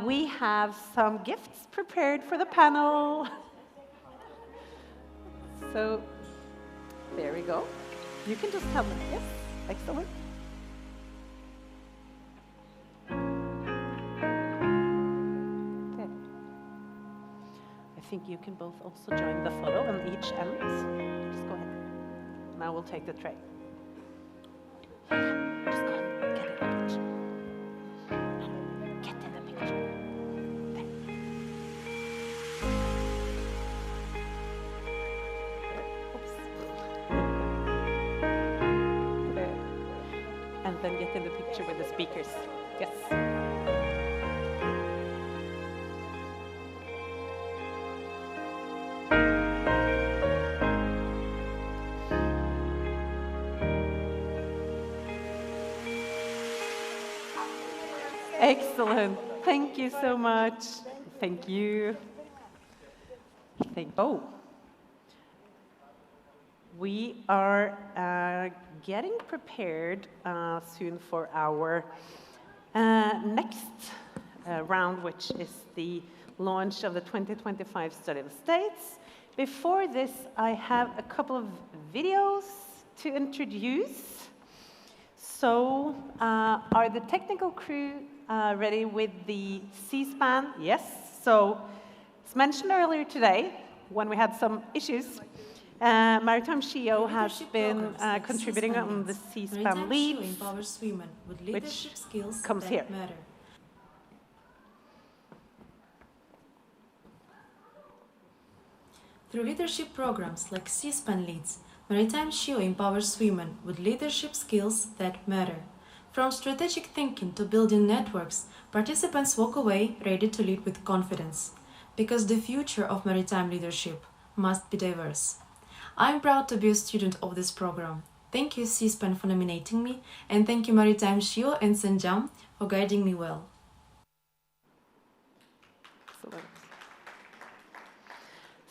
We have some gifts prepared for the panel. So, there we go. You can just have them. Yes, excellent. Okay. I think you can both also join the photo on each end. Just go ahead. Now we'll take the tray. Just go ahead, get in the picture. Get in the picture. There. Oops. There. And then get in the picture with the speakers. Yes. Excellent. Thank you so much. Thank you. We are getting prepared soon for our next round, which is the launch of the 2025 Study of the States. Before this, I have a couple of videos to introduce. So, are the technical crew ready with the C-SPAN? Yes. So, as mentioned earlier today, when we had some issues, Maritime SheEO has been contributing on the C-SPAN leads, which comes here. Through leadership programs like C-SPAN Leads, Maritime SheEO empowers women with leadership skills that matter. From strategic thinking to building networks, participants walk away ready to lead with confidence. Because the future of maritime leadership must be diverse. I'm proud to be a student of this program. Thank you, C-SPAN, for nominating me, and thank you, Maritime SheEO and Sanjam, for guiding me well. Excellent.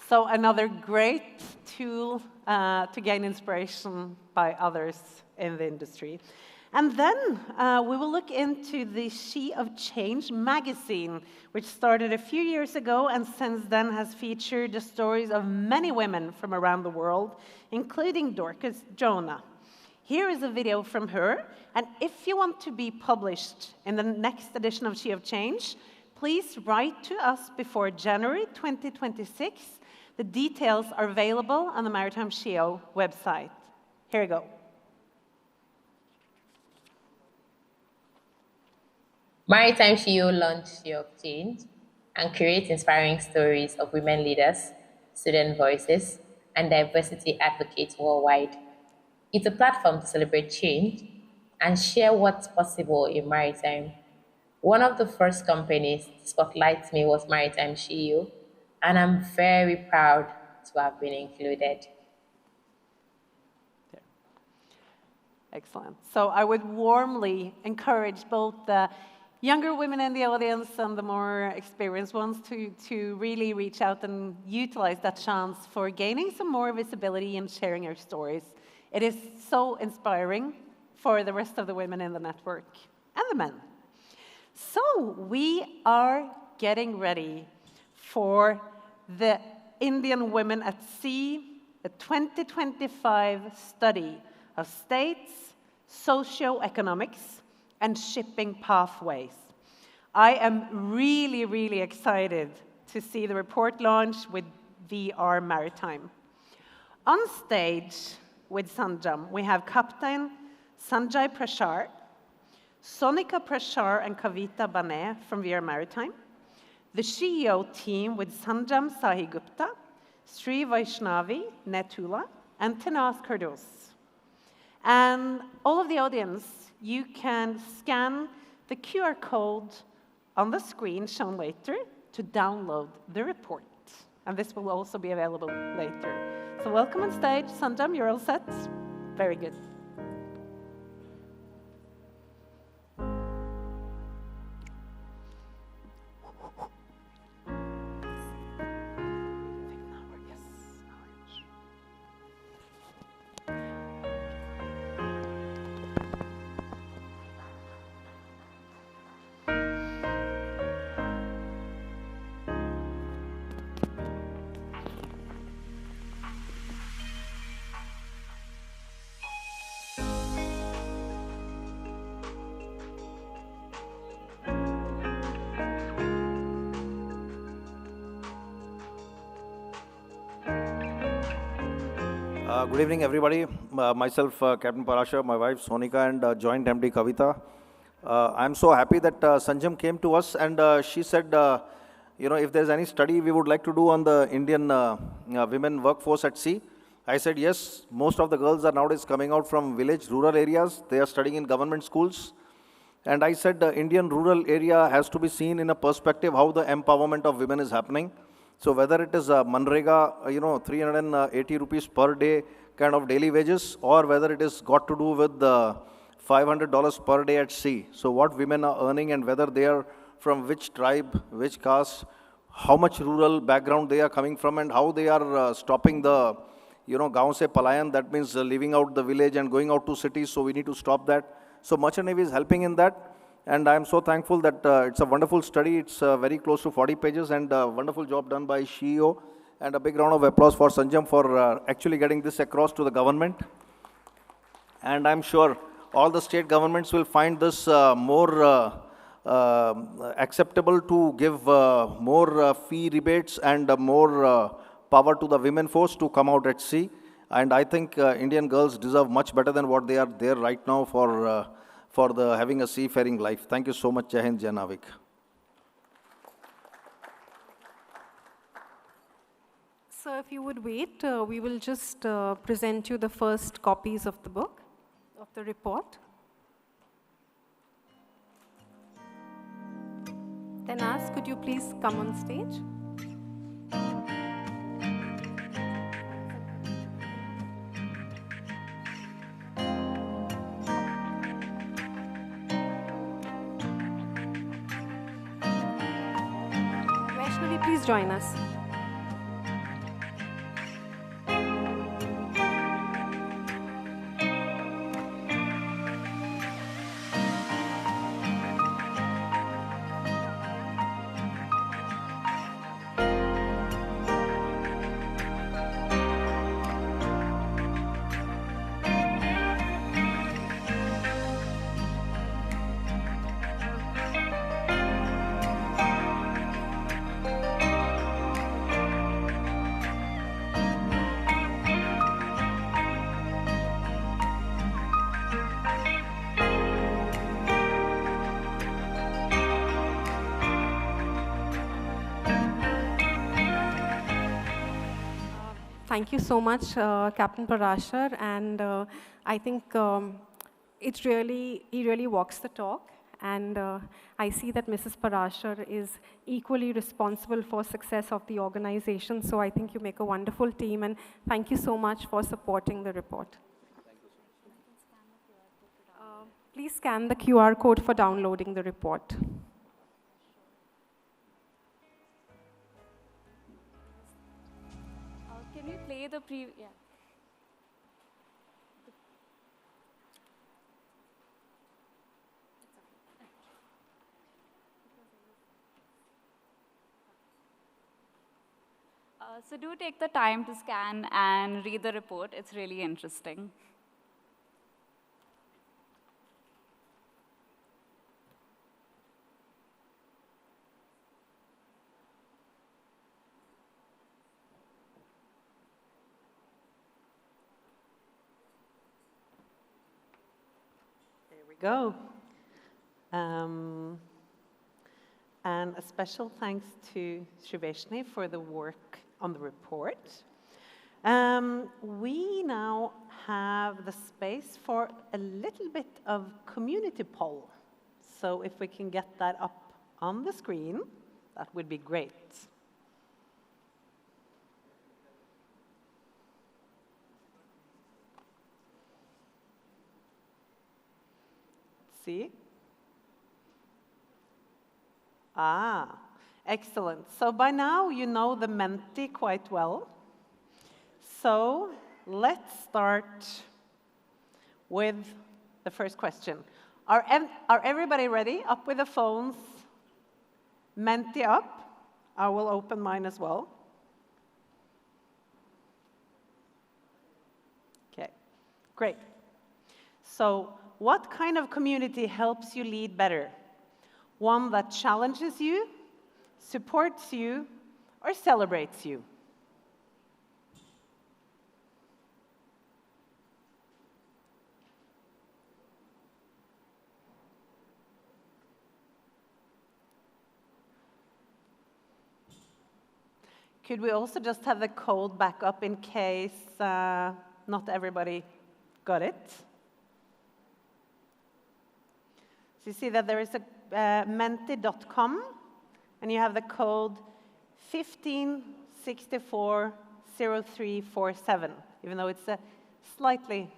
So another great tool to gain inspiration by others in the industry. And then we will look into the She of Change magazine, which started a few years ago and since then has featured the stories of many women from around the world, including Dorcas Jonah. Here is a video from her, and if you want to be published in the next edition of She of Change, please write to us before January 2026. The details are available on the Maritime SheEO website. Here we go. Maritime SheEO launched She of Change and creates inspiring stories of women leaders, student voices, and diversity advocates worldwide. It's a platform to celebrate change and share what's possible in maritime. One of the first companies to spotlight me was Maritime SheEO, and I'm very proud to have been included. Excellent. So I would warmly encourage both the younger women in the audience and the more experienced ones to really reach out and utilize that chance for gaining some more visibility and sharing your stories. It is so inspiring for the rest of the women in the network and the men. So we are getting ready for the Indian Women at Sea, a 2025 study of states, socioeconomics, and shipping pathways. I am really, really excited to see the report launch with VR Maritime. On stage with Sanjam, we have Captain Sanjay Prashar, Sonika Prashar and Kavita Bane from VR Maritime, the SheEO team with Sanjam Sahigupta, Sri Vaishnavi Netula, and Tanas Kurdos. And all of the audience, you can scan the QR code on the screen shown later to download the report. And this will also be available later. So welcome on stage. Sanjam, you're all set? Very good. Good evening, everybody. Myself, Captain Parashar, my wife Sonika, and joint MD Kavita. I'm so happy that Sanjam came to us and she said, if there's any study we would like to do on the Indian women workforce at sea. I said, yes, most of the girls are nowadays coming out from village, rural areas. They are studying in government schools. And I said, the Indian rural area has to be seen in a perspective how the empowerment of women is happening. So whether it is Manrega, 380 rupees per day kind of daily wages, or whether it is got to do with the $500 per day at sea. So what women are earning and whether they are from which tribe, which caste, how much rural background they are coming from, and how they are stopping the, gaon se palayan, that means leaving out the village and going out to cities. So we need to stop that. So Merchant Navy is helping in that. And I'm so thankful that it's a wonderful study. It's very close to 40 pages and a wonderful job done by SheEO. And a big round of applause for Sanjam for actually getting this across to the government. And I'm sure all the state governments will find this more acceptable to give more fee rebates and more power to the women force to come out at sea. And I think Indian girls deserve much better than what they are there right now for having a seafaring life. Thank you so much. Jai Hind, Jai Navik. So if you would wait, we will just present you the first copies of the book, of the report. Then ask, could you please come on stage? Vaishnavi, please join us. Thank you so much, Captain Parashar, and I think he really walks the talk, and I see that Mrs. Parashar is equally responsible for success of the organization, so I think you make a wonderful team, and thank you so much for supporting the report. Please scan the QR code for downloading the report. Can we play the Yeah. So do take the time to scan and read the report. It's really interesting. There we go. And a special thanks to Shriveshni for the work on the report. We now have the space for a little bit of community poll. So if we can get that up on the screen, that would be great. See? Ah, excellent. So by now you know the Menti quite well. So let's start with the first question. Are everybody ready? Up with the phones. Menti up. I will open mine as well. Okay, great. So what kind of community helps you lead better? One that challenges you, supports you, or celebrates you? Could we also just have the code back up in case not everybody got it? So you see that there is a menti.com, and you have the code 15640347, even though it's a slightly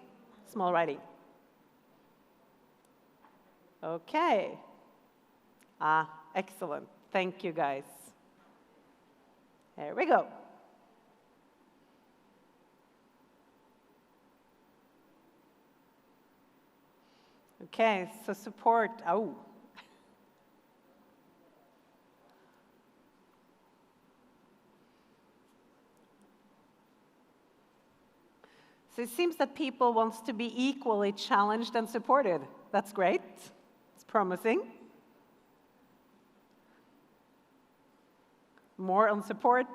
small writing. Okay. Ah, excellent. Thank you, guys. There we go. Okay, so support. Oh. So it seems that people want to be equally challenged and supported. That's great. It's promising. More on support.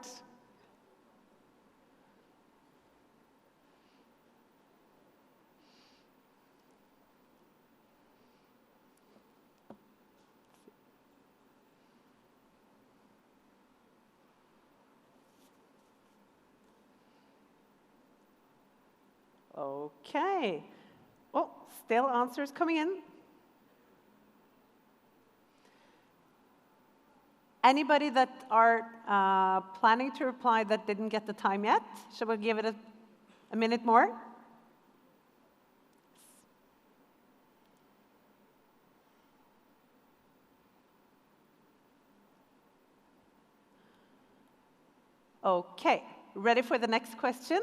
Okay. Oh, still answers coming in. Anybody that are planning to reply that didn't get the time yet? Shall we give it a minute more? Okay, ready for the next question?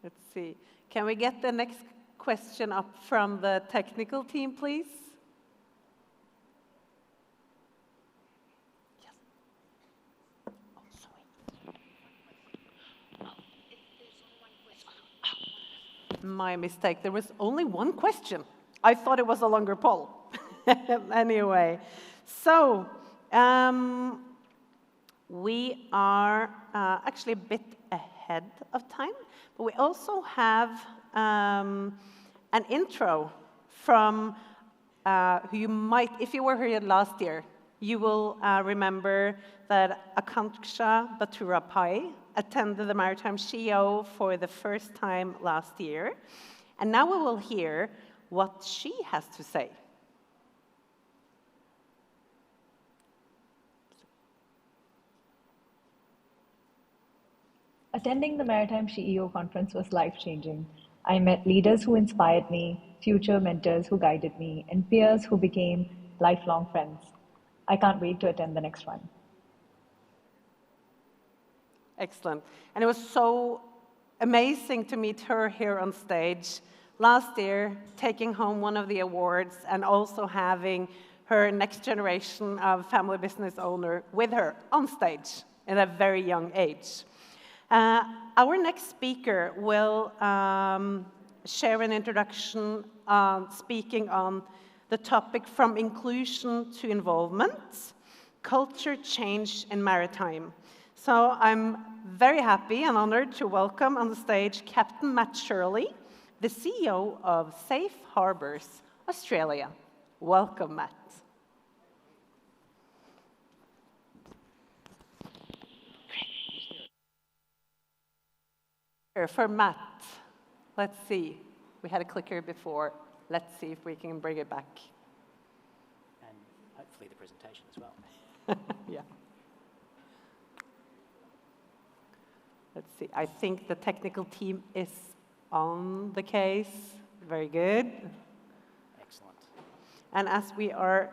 Let's see. Can we get the next question up from the technical team, please? Yes. Oh, sorry. My mistake. There was only one question. I thought it was a longer poll. Anyway, so we are actually a bit ahead of time. But we also have an intro from who you might, if you were here last year, you will remember that Akanksha Batura Pai attended the Maritime SheEO for the first time last year. And now we will hear what she has to say. Attending the Maritime SheEO conference was life-changing. I met leaders who inspired me, future mentors who guided me, and peers who became lifelong friends. I can't wait to attend the next one. Excellent. And it was so amazing to meet her here on stage last year, taking home one of the awards and also having her next generation of family business owner with her on stage at a very young age. Our next speaker will share an introduction speaking on the topic from inclusion to involvement, culture change in maritime. So I'm very happy and honored to welcome on the stage Captain Matt Shirley, the CEO of Safe Harbours Australia. Welcome, Matt. For Matt, let's see. We had a clicker before. Let's see if we can bring it back. And hopefully the presentation as well. Yeah. Let's see. I think the technical team is on the case. Very good. Excellent. And as we are,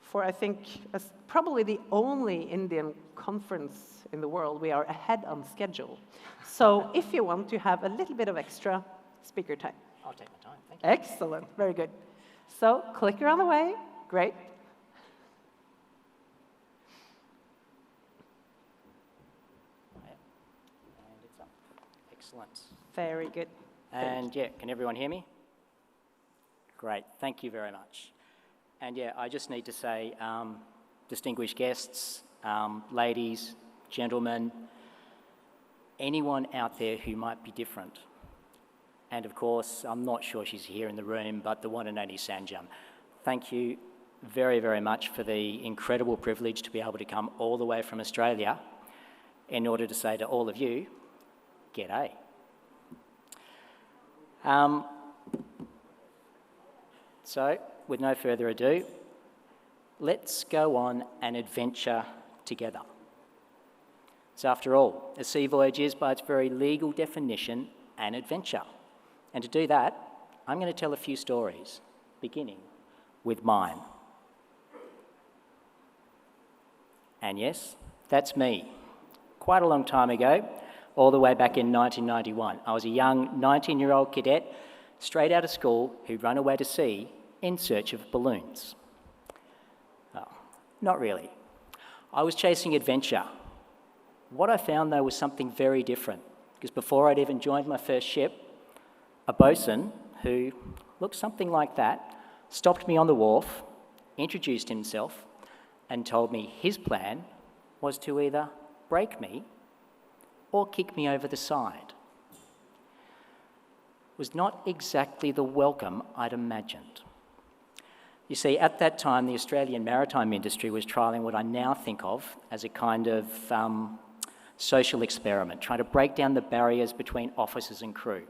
for I think, as probably the only Indian conference in the world, we are ahead on schedule. So if you want to have a little bit of extra speaker time. I'll take my time, thank you. Excellent, very good. So clicker on the way, great. And it's up. Excellent. Very good. And yeah, can everyone hear me? Great, thank you very much. And yeah, I just need to say, distinguished guests, ladies, gentlemen, anyone out there who might be different. And of course, I'm not sure she's here in the room, but the one and only Sanjam. Thank you very, very much for the incredible privilege to be able to come all the way from Australia in order to say to all of you, g'day. So, with no further ado, let's go on an adventure together. So after all, a sea voyage is, by its very legal definition, an adventure. And to do that, I'm going to tell a few stories, beginning with mine. And yes, that's me. Quite a long time ago, all the way back in 1991. I was a young 19-year-old cadet, straight out of school, who'd run away to sea in search of balloons. Oh, not really. I was chasing adventure. What I found, though, was something very different, because before I'd even joined my first ship, a bosun, who looked something like that, stopped me on the wharf, introduced himself, and told me his plan was to either break me or kick me over the side. It was not exactly the welcome I'd imagined. You see, at that time, the Australian maritime industry was trialling what I now think of as a kind of social experiment, trying to break down the barriers between officers and crew.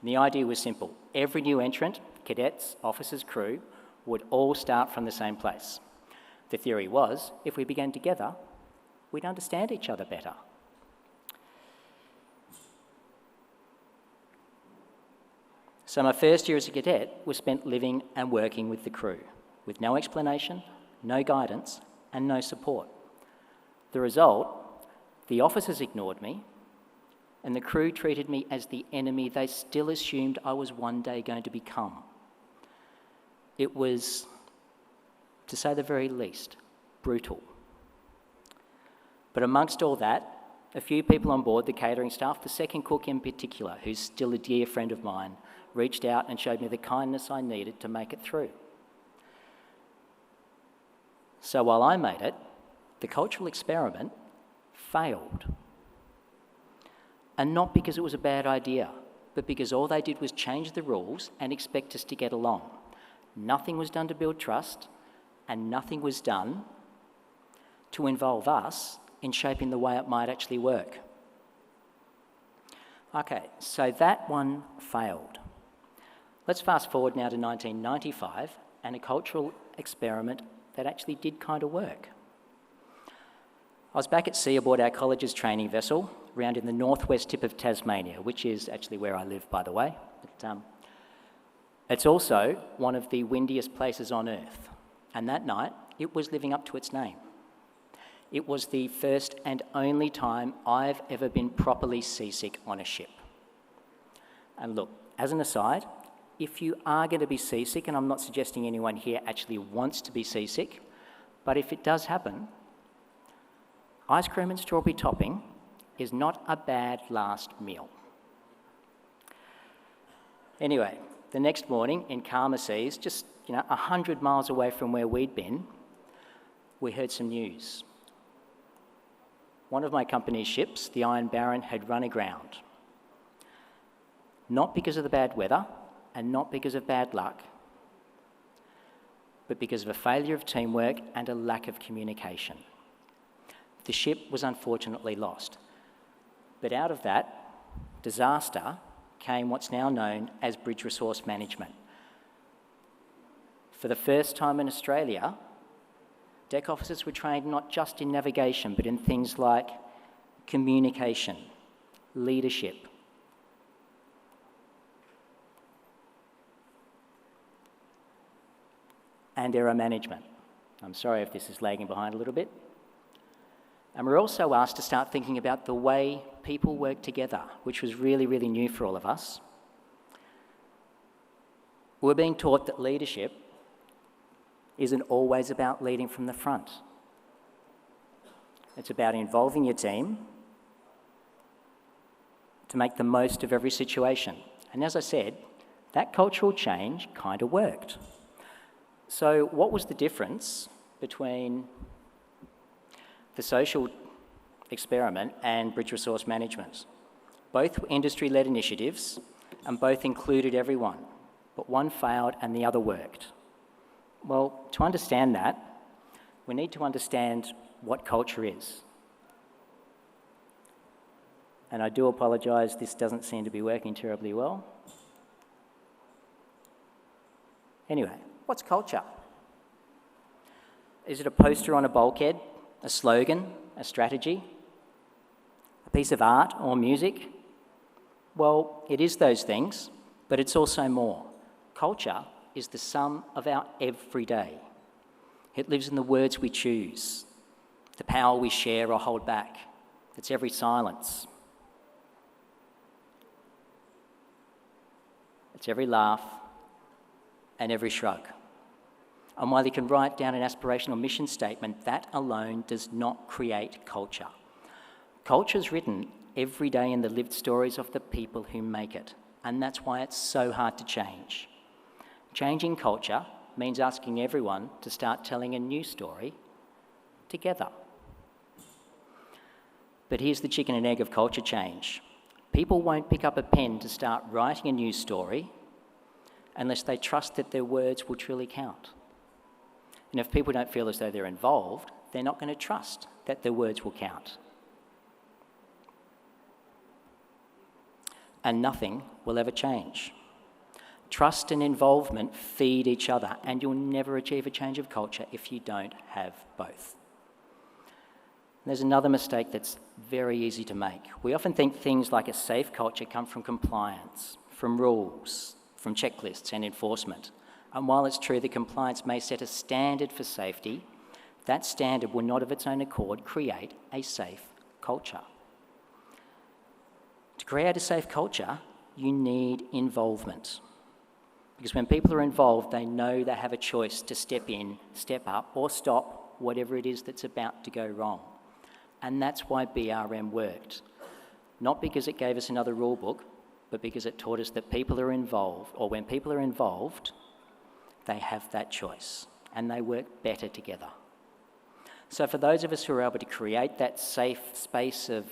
And the idea was simple. Every new entrant, cadets, officers, crew, would all start from the same place. The theory was, if we began together, we'd understand each other better. So my first year as a cadet was spent living and working with the crew, with no explanation, no guidance, and no support. The result, the officers ignored me, and the crew treated me as the enemy they still assumed I was one day going to become. It was, to say the very least, brutal. But amongst all that, a few people on board, the catering staff, the second cook in particular, who's still a dear friend of mine, reached out and showed me the kindness I needed to make it through. So while I made it, the cultural experiment failed. And not because it was a bad idea, but because all they did was change the rules and expect us to get along. Nothing was done to build trust, and nothing was done to involve us in shaping the way it might actually work. Okay, so that one failed. Let's fast forward now to 1995 and a cultural experiment that actually did kind of work. I was back at sea aboard our college's training vessel, around in the northwest tip of Tasmania, which is actually where I live, by the way. But, it's also one of the windiest places on Earth. And that night, it was living up to its name. It was the first and only time I've ever been properly seasick on a ship. And look, as an aside, if you are going to be seasick, and I'm not suggesting anyone here actually wants to be seasick, but if it does happen, ice cream and strawberry topping is not a bad last meal. Anyway, the next morning in calmer seas, just 100 miles away from where we'd been, we heard some news. One of my company's ships, the Iron Baron, had run aground. Not because of the bad weather and not because of bad luck, but because of a failure of teamwork and a lack of communication. The ship was unfortunately lost. But out of that disaster came what's now known as bridge resource management. For the first time in Australia, deck officers were trained not just in navigation, but in things like communication, leadership, and error management. I'm sorry if this is lagging behind a little bit. And we're also asked to start thinking about the way people work together, which was really, really new for all of us. We're being taught that leadership isn't always about leading from the front. It's about involving your team to make the most of every situation. And as I said, that cultural change kind of worked. So what was the difference between the social experiment and bridge resource management? Both were industry-led initiatives and both included everyone, but one failed and the other worked. Well, to understand that, we need to understand what culture is. And I do apologise, this doesn't seem to be working terribly well. Anyway, what's culture? Is it a poster on a bulkhead? A slogan, a strategy, a piece of art or music? Well, it is those things, but it's also more. Culture is the sum of our everyday. It lives in the words we choose, the power we share or hold back. It's every silence. It's every laugh and every shrug. And while you can write down an aspirational mission statement, that alone does not create culture. Culture is written every day in the lived stories of the people who make it, and that's why it's so hard to change. Changing culture means asking everyone to start telling a new story together. But here's the chicken and egg of culture change. People won't pick up a pen to start writing a new story unless they trust that their words will truly count. And if people don't feel as though they're involved, they're not going to trust that their words will count. And nothing will ever change. Trust and involvement feed each other, and you'll never achieve a change of culture if you don't have both. There's another mistake that's very easy to make. We often think things like a safe culture come from compliance, from rules, from checklists and enforcement. And while it's true that compliance may set a standard for safety, that standard will not of its own accord create a safe culture. To create a safe culture, you need involvement. Because when people are involved, they know they have a choice to step in, step up, or stop whatever it is that's about to go wrong. And that's why BRM worked. Not because it gave us another rule book, but because it taught us that people are involved, or when people are involved, they have that choice, and they work better together. So for those of us who were able to create that safe space of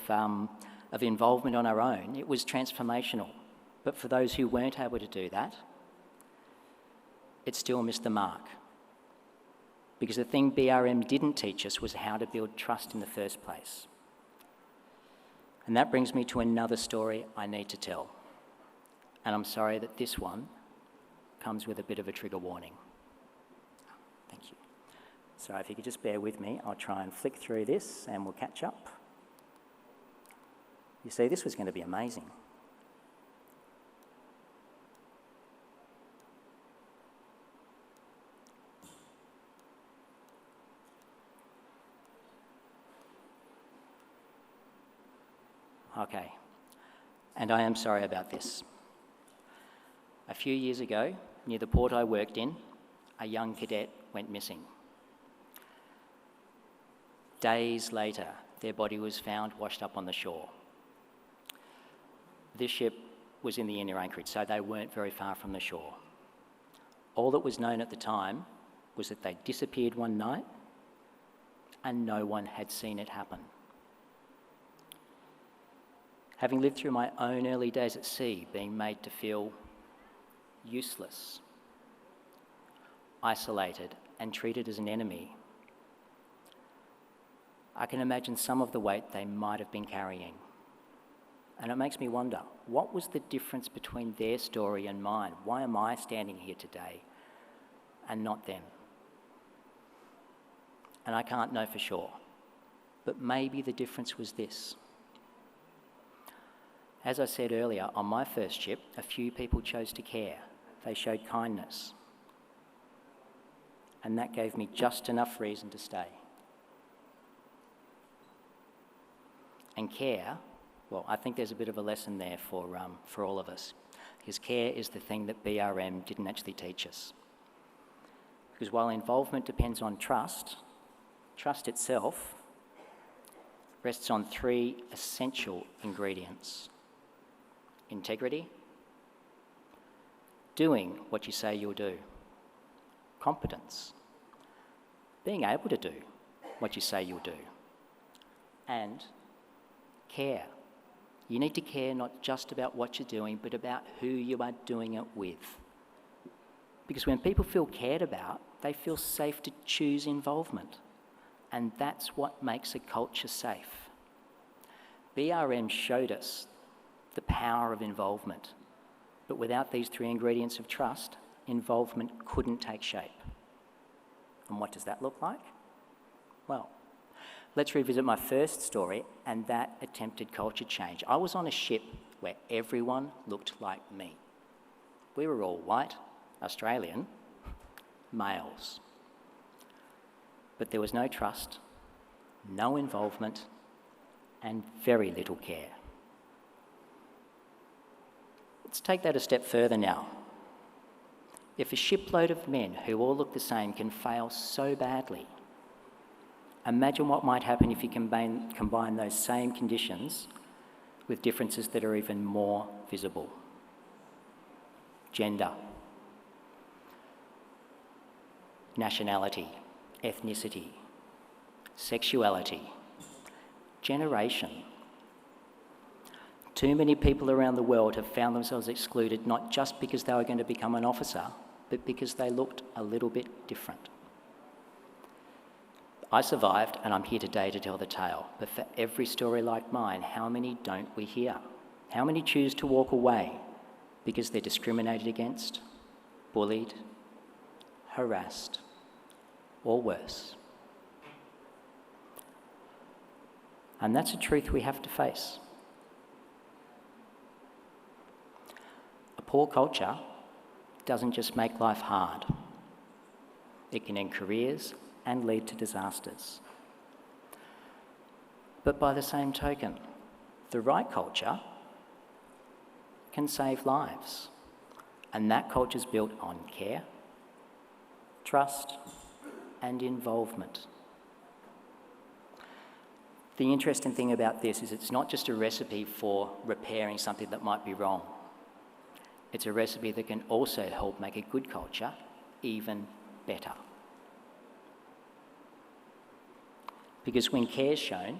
involvement on our own, it was transformational. But for those who weren't able to do that, it still missed the mark. Because the thing BRM didn't teach us was how to build trust in the first place. And that brings me to another story I need to tell. And I'm sorry that this one comes with a bit of a trigger warning. Thank you. So if you could just bear with me, I'll try and flick through this and we'll catch up. You see, this was going to be amazing. Okay, and I am sorry about this. A few years ago, near the port I worked in, a young cadet went missing. Days later, their body was found washed up on the shore. This ship was in the inner anchorage, so they weren't very far from the shore. All that was known at the time was that they disappeared one night and no one had seen it happen. Having lived through my own early days at sea, being made to feel useless, isolated, and treated as an enemy, I can imagine some of the weight they might have been carrying. And it makes me wonder, what was the difference between their story and mine? Why am I standing here today and not them? And I can't know for sure, but maybe the difference was this. As I said earlier, on my first ship, a few people chose to care. They showed kindness. And that gave me just enough reason to stay. And care, well, I think there's a bit of a lesson there for all of us. Because care is the thing that BRM didn't actually teach us. Because while involvement depends on trust, trust itself rests on three essential ingredients: integrity, doing what you say you'll do, competence, being able to do what you say you'll do, and care. You need to care not just about what you're doing, but about who you are doing it with. Because when people feel cared about, they feel safe to choose involvement. And that's what makes a culture safe. BRM showed us the power of involvement. But without these three ingredients of trust, involvement couldn't take shape. And what does that look like? Well, let's revisit my first story and that attempted culture change. I was on a ship where everyone looked like me. We were all white, Australian, males. But there was no trust, no involvement, and very little care. Let's take that a step further now. If a shipload of men who all look the same can fail so badly, imagine what might happen if you combine those same conditions with differences that are even more visible. Gender, nationality, ethnicity, sexuality, generation. Too many people around the world have found themselves excluded not just because they were going to become an officer, but because they looked a little bit different. I survived, and I'm here today to tell the tale. But for every story like mine, how many don't we hear? How many choose to walk away because they're discriminated against, bullied, harassed, or worse? And that's a truth we have to face. A poor culture doesn't just make life hard. It can end careers and lead to disasters. But by the same token, the right culture can save lives. And that culture is built on care, trust, and involvement. The interesting thing about this is it's not just a recipe for repairing something that might be wrong. It's a recipe that can also help make a good culture even better. Because when care is shown,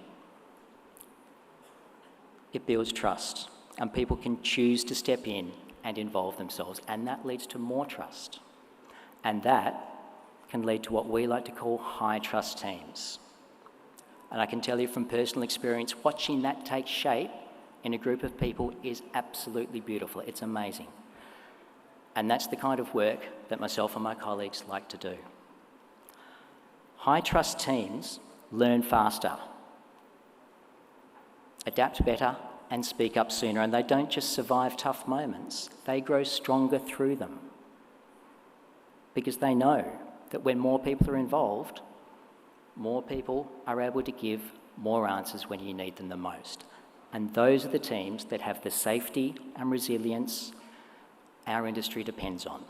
it builds trust, and people can choose to step in and involve themselves, and that leads to more trust. And that can lead to what we like to call high trust teams. And I can tell you from personal experience, watching that take shape in a group of people is absolutely beautiful. It's amazing. And that's the kind of work that myself and my colleagues like to do. High trust teams learn faster, adapt better, and speak up sooner. And they don't just survive tough moments, they grow stronger through them. Because they know that when more people are involved, more people are able to give more answers when you need them the most. And those are the teams that have the safety and resilience our industry depends on.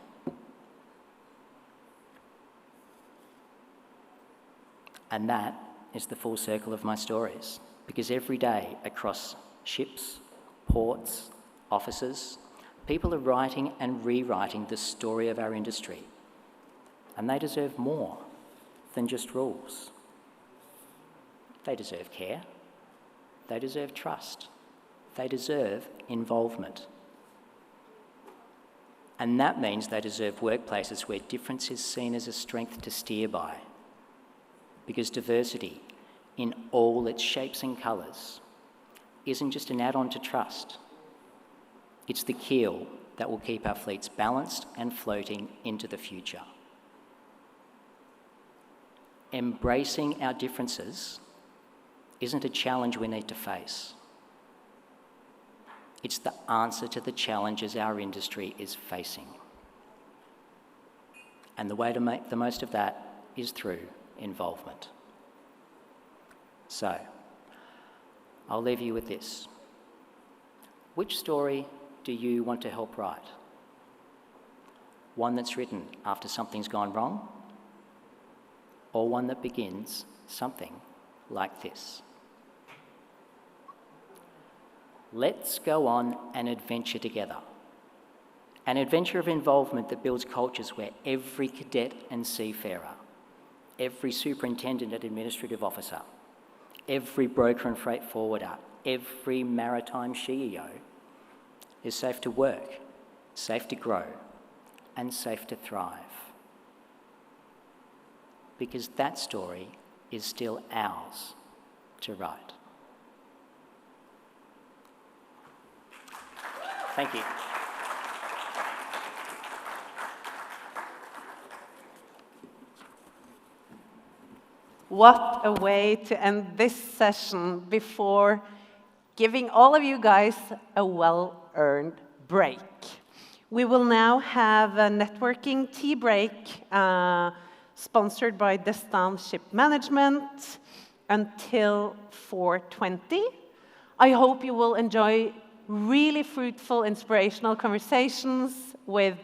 And that is the full circle of my stories. Because every day across ships, ports, offices, people are writing and rewriting the story of our industry. And they deserve more than just rules. They deserve care. They deserve trust. They deserve involvement. And that means they deserve workplaces where difference is seen as a strength to steer by. Because diversity, in all its shapes and colours, isn't just an add-on to trust. It's the keel that will keep our fleets balanced and floating into the future. Embracing our differences isn't a challenge we need to face. It's the answer to the challenges our industry is facing. And the way to make the most of that is through involvement. So, I'll leave you with this. Which story do you want to help write? One that's written after something's gone wrong? Or one that begins something like this? Let's go on an adventure together. An adventure of involvement that builds cultures where every cadet and seafarer, every superintendent and administrative officer, every broker and freight forwarder, every maritime SheEO is safe to work, safe to grow, and safe to thrive. Because that story is still ours to write. Thank you. What a way to end this session before giving all of you guys a well-earned break. We will now have a networking tea break sponsored by Destin Ship Management until 4:20. I hope you will enjoy really fruitful, inspirational conversations with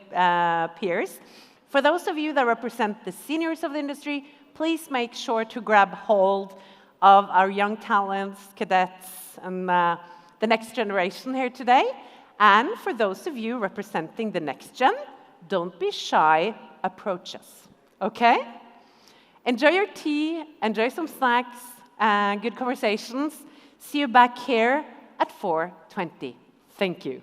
peers. For those of you that represent the seniors of the industry, please make sure to grab hold of our young talents, cadets, and the next generation here today. And for those of you representing the next gen, don't be shy, approach us, okay? Enjoy your tea, enjoy some snacks, and good conversations. See you back here at 4:20. Thank you.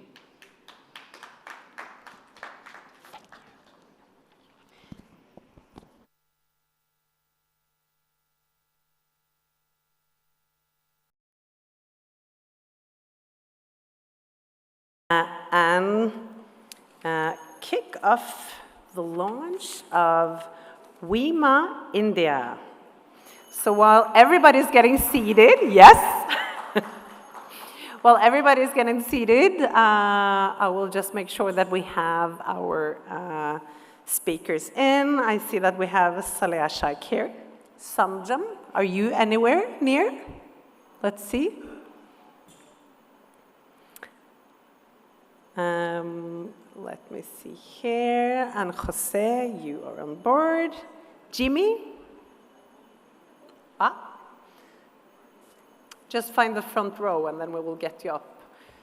And kick off the launch of WEMA India. So while everybody's getting seated, yes, while everybody's getting seated, I will just make sure that we have our speakers in. I see that we have Saleh Shaikh here. Sanjam, are you anywhere near? Let's see. Let me see here. And Jose, you are on board. Jimmy? Just find the front row and then we will get you up.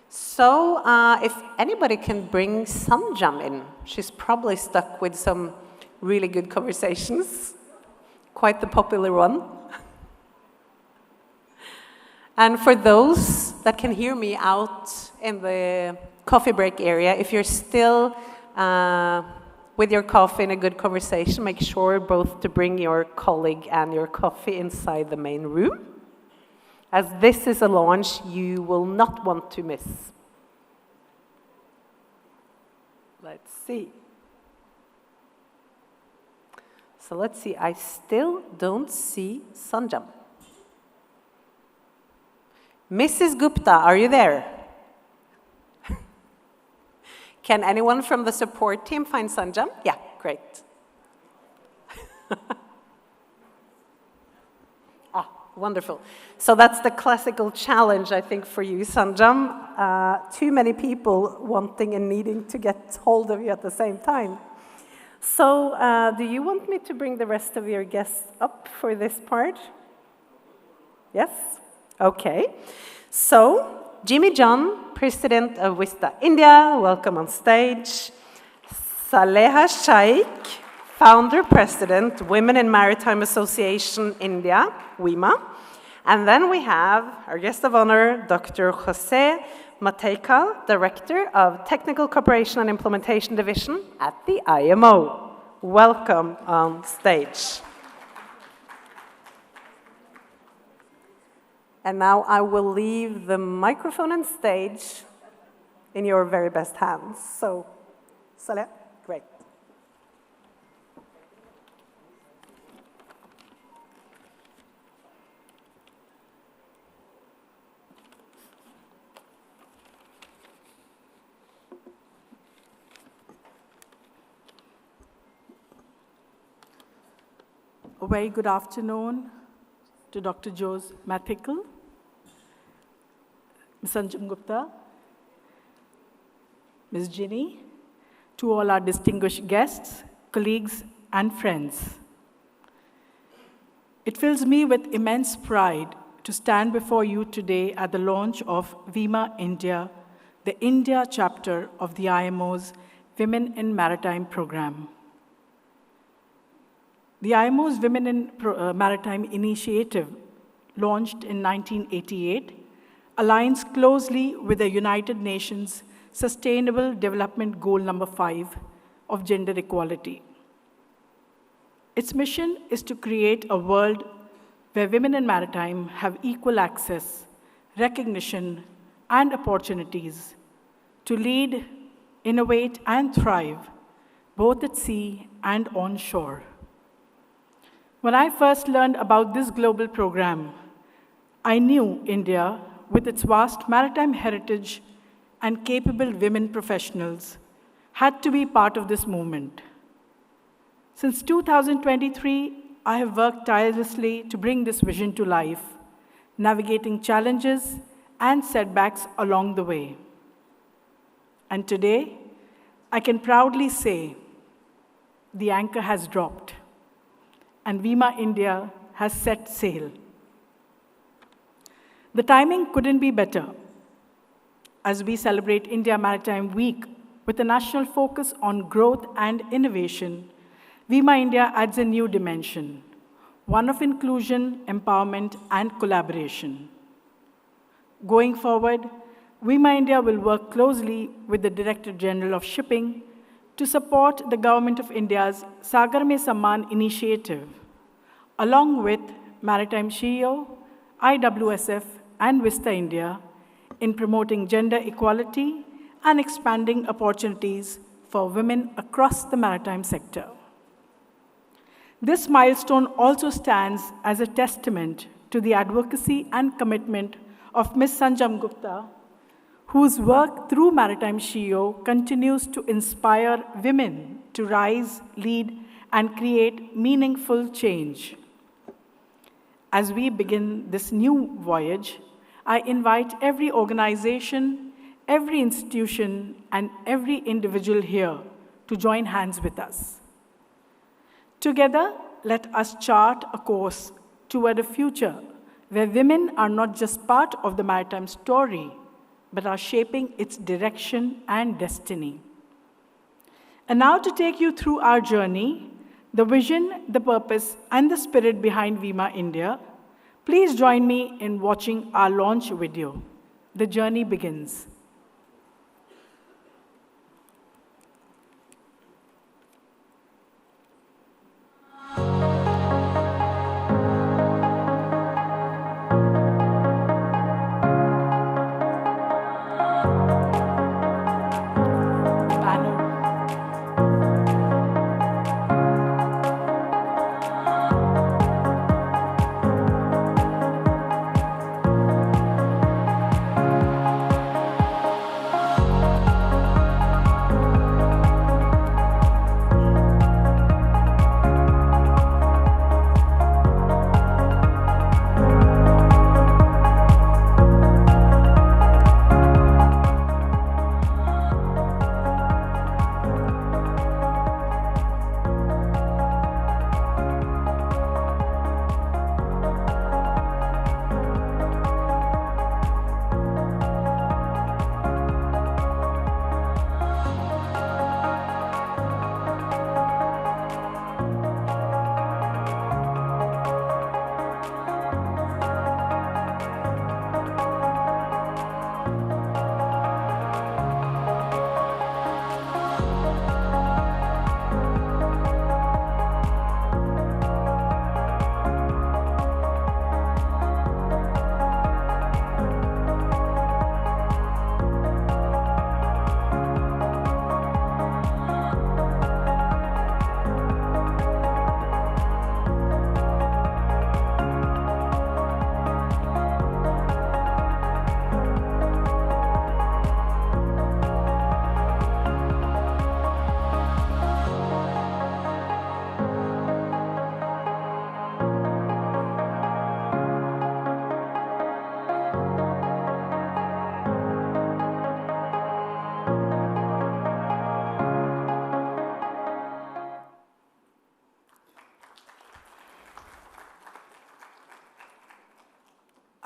So if anybody can bring Sanjam in, she's probably stuck with some really good conversations. Quite the popular one. And for those that can hear me out in the coffee break area, if you're still with your coffee and a good conversation, make sure both to bring your colleague and your coffee inside the main room, as this is a launch you will not want to miss. Let's see. So let's see, I still don't see Sanjam. Mrs. Gupta, are you there? Can anyone from the support team find Sanjam? Yeah, great. Wonderful. So that's the classical challenge, I think, for you, Sanjam. Too many people wanting and needing to get hold of you at the same time. So do you want me to bring the rest of your guests up for this part? Yes? Okay. So Jimmy John, President of Vista India, welcome on stage. Saleha Shaikh, Founder, President, Women in Maritime Association India, WIMA. And then we have our guest of honor, Dr. Jose Mateika, Director of Technical Cooperation and Implementation Division at the IMO. Welcome on stage. And now I will leave the microphone and stage in your very best hands. So, Saleh, great. A very good afternoon to Dr. Jose Mateika, Ms. Sanjam Gupta, Ms. Ginny, to all our distinguished guests, colleagues, and friends. It fills me with immense pride to stand before you today at the launch of WIMA India, the India chapter of the IMO's Women in Maritime program. The IMO's Women in Maritime initiative, launched in 1988, aligns closely with the United Nations Sustainable Development Goal number 5 of gender equality. Its mission is to create a world where women in maritime have equal access, recognition, and opportunities to lead, innovate, and thrive, both at sea and on shore. When I first learned about this global program, I knew India, with its vast maritime heritage and capable women professionals, had to be part of this movement. Since 2023, I have worked tirelessly to bring this vision to life, navigating challenges and setbacks along the way. And today, I can proudly say the anchor has dropped, and WIMA India has set sail. The timing couldn't be better. As we celebrate India Maritime Week with a national focus on growth and innovation, WIMA India adds a new dimension, one of inclusion, empowerment, and collaboration. Going forward, WIMA India will work closely with the Director General of Shipping to support the Government of India's Sagar Mein Samman initiative, along with Maritime SheEO, IWSF, and Vista India in promoting gender equality and expanding opportunities for women across the maritime sector. This milestone also stands as a testament to the advocacy and commitment of Ms. Sanjam Gupta, whose work through Maritime SheEO continues to inspire women to rise, lead, and create meaningful change. As we begin this new voyage, I invite every organization, every institution, and every individual here to join hands with us. Together, let us chart a course toward a future where women are not just part of the maritime story, but are shaping its direction and destiny. And now to take you through our journey, the vision, the purpose, and the spirit behind WIMA India, please join me in watching our launch video. The journey begins.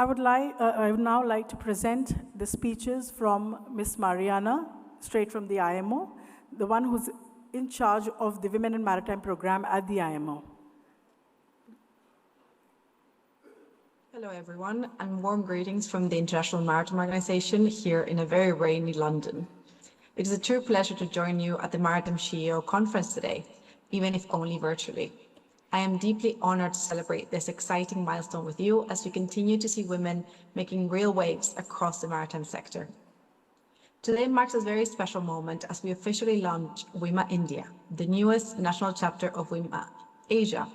I would now like to present the speeches from Ms. Mariana, straight from the IMO, the one who's in charge of the Women in Maritime program at the IMO. Hello everyone, and warm greetings from the International Maritime Organization here in a very rainy London. It is a true pleasure to join you at the Maritime SheEO conference today, even if only virtually. I am deeply honored to celebrate this exciting milestone with you as we continue to see women making real waves across the maritime sector. Today marks a very special moment as we officially launch WIMA India, the newest national chapter of WIMA Asia,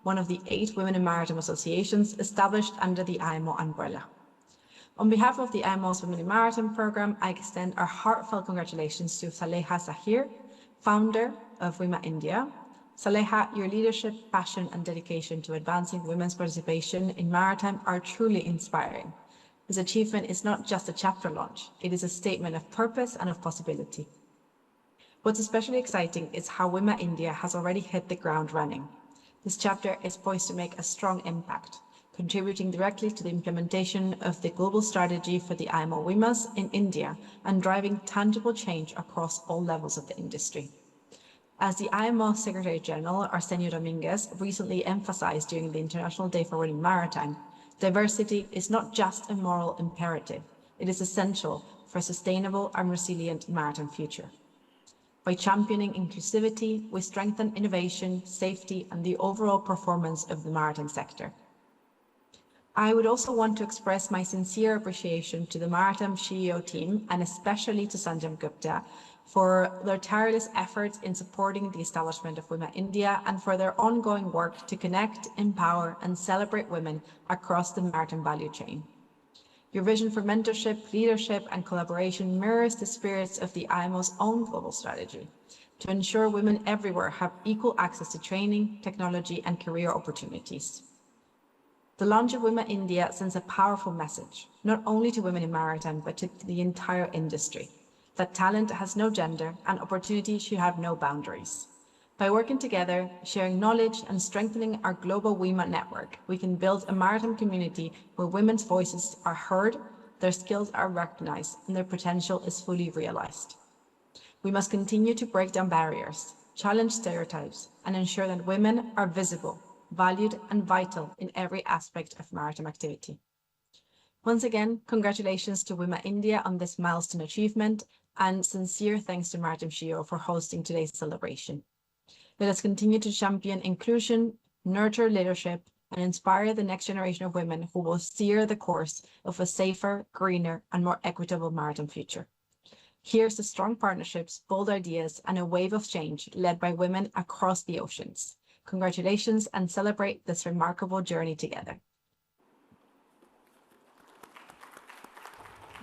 one of the 8 women in maritime associations established under the IMO umbrella. On behalf of the IMO's Women in Maritime program, I extend our heartfelt congratulations to Saleha Zahir, founder of WIMA India. Saleha, your leadership, passion, and dedication to advancing women's participation in maritime are truly inspiring. This achievement is not just a chapter launch, it is a statement of purpose and of possibility. What's especially exciting is how WIMA India has already hit the ground running. This chapter is poised to make a strong impact, contributing directly to the implementation of the global strategy for the IMO WIMAs in India and driving tangible change across all levels of the industry. As the IMO Secretary General, Arsenio Dominguez, recently emphasized during the International Day for Women Maritime, diversity is not just a moral imperative, it is essential for a sustainable and resilient maritime future. By championing inclusivity, we strengthen innovation, safety, and the overall performance of the maritime sector. I would also want to express my sincere appreciation to the Maritime SheEO team, and especially to Sanjam Gupta, for their tireless efforts in supporting the establishment of WIMA India and for their ongoing work to connect, empower, and celebrate women across the maritime value chain. Your vision for mentorship, leadership, and collaboration mirrors the spirits of the IMO's own global strategy to ensure women everywhere have equal access to training, technology, and career opportunities. The launch of WIMA India sends a powerful message, not only to women in maritime, but to the entire industry, that talent has no gender and opportunity should have no boundaries. By working together, sharing knowledge, and strengthening our global WIMA network, we can build a maritime community where women's voices are heard, their skills are recognized, and their potential is fully realized. We must continue to break down barriers, challenge stereotypes, and ensure that women are visible, valued, and vital in every aspect of maritime activity. Once again, congratulations to WIMA India on this milestone achievement, and sincere thanks to Maritime SheEO for hosting today's celebration. Let us continue to champion inclusion, nurture leadership, and inspire the next generation of women who will steer the course of a safer, greener, and more equitable maritime future. Here's to strong partnerships, bold ideas, and a wave of change led by women across the oceans. Congratulations, and celebrate this remarkable journey together.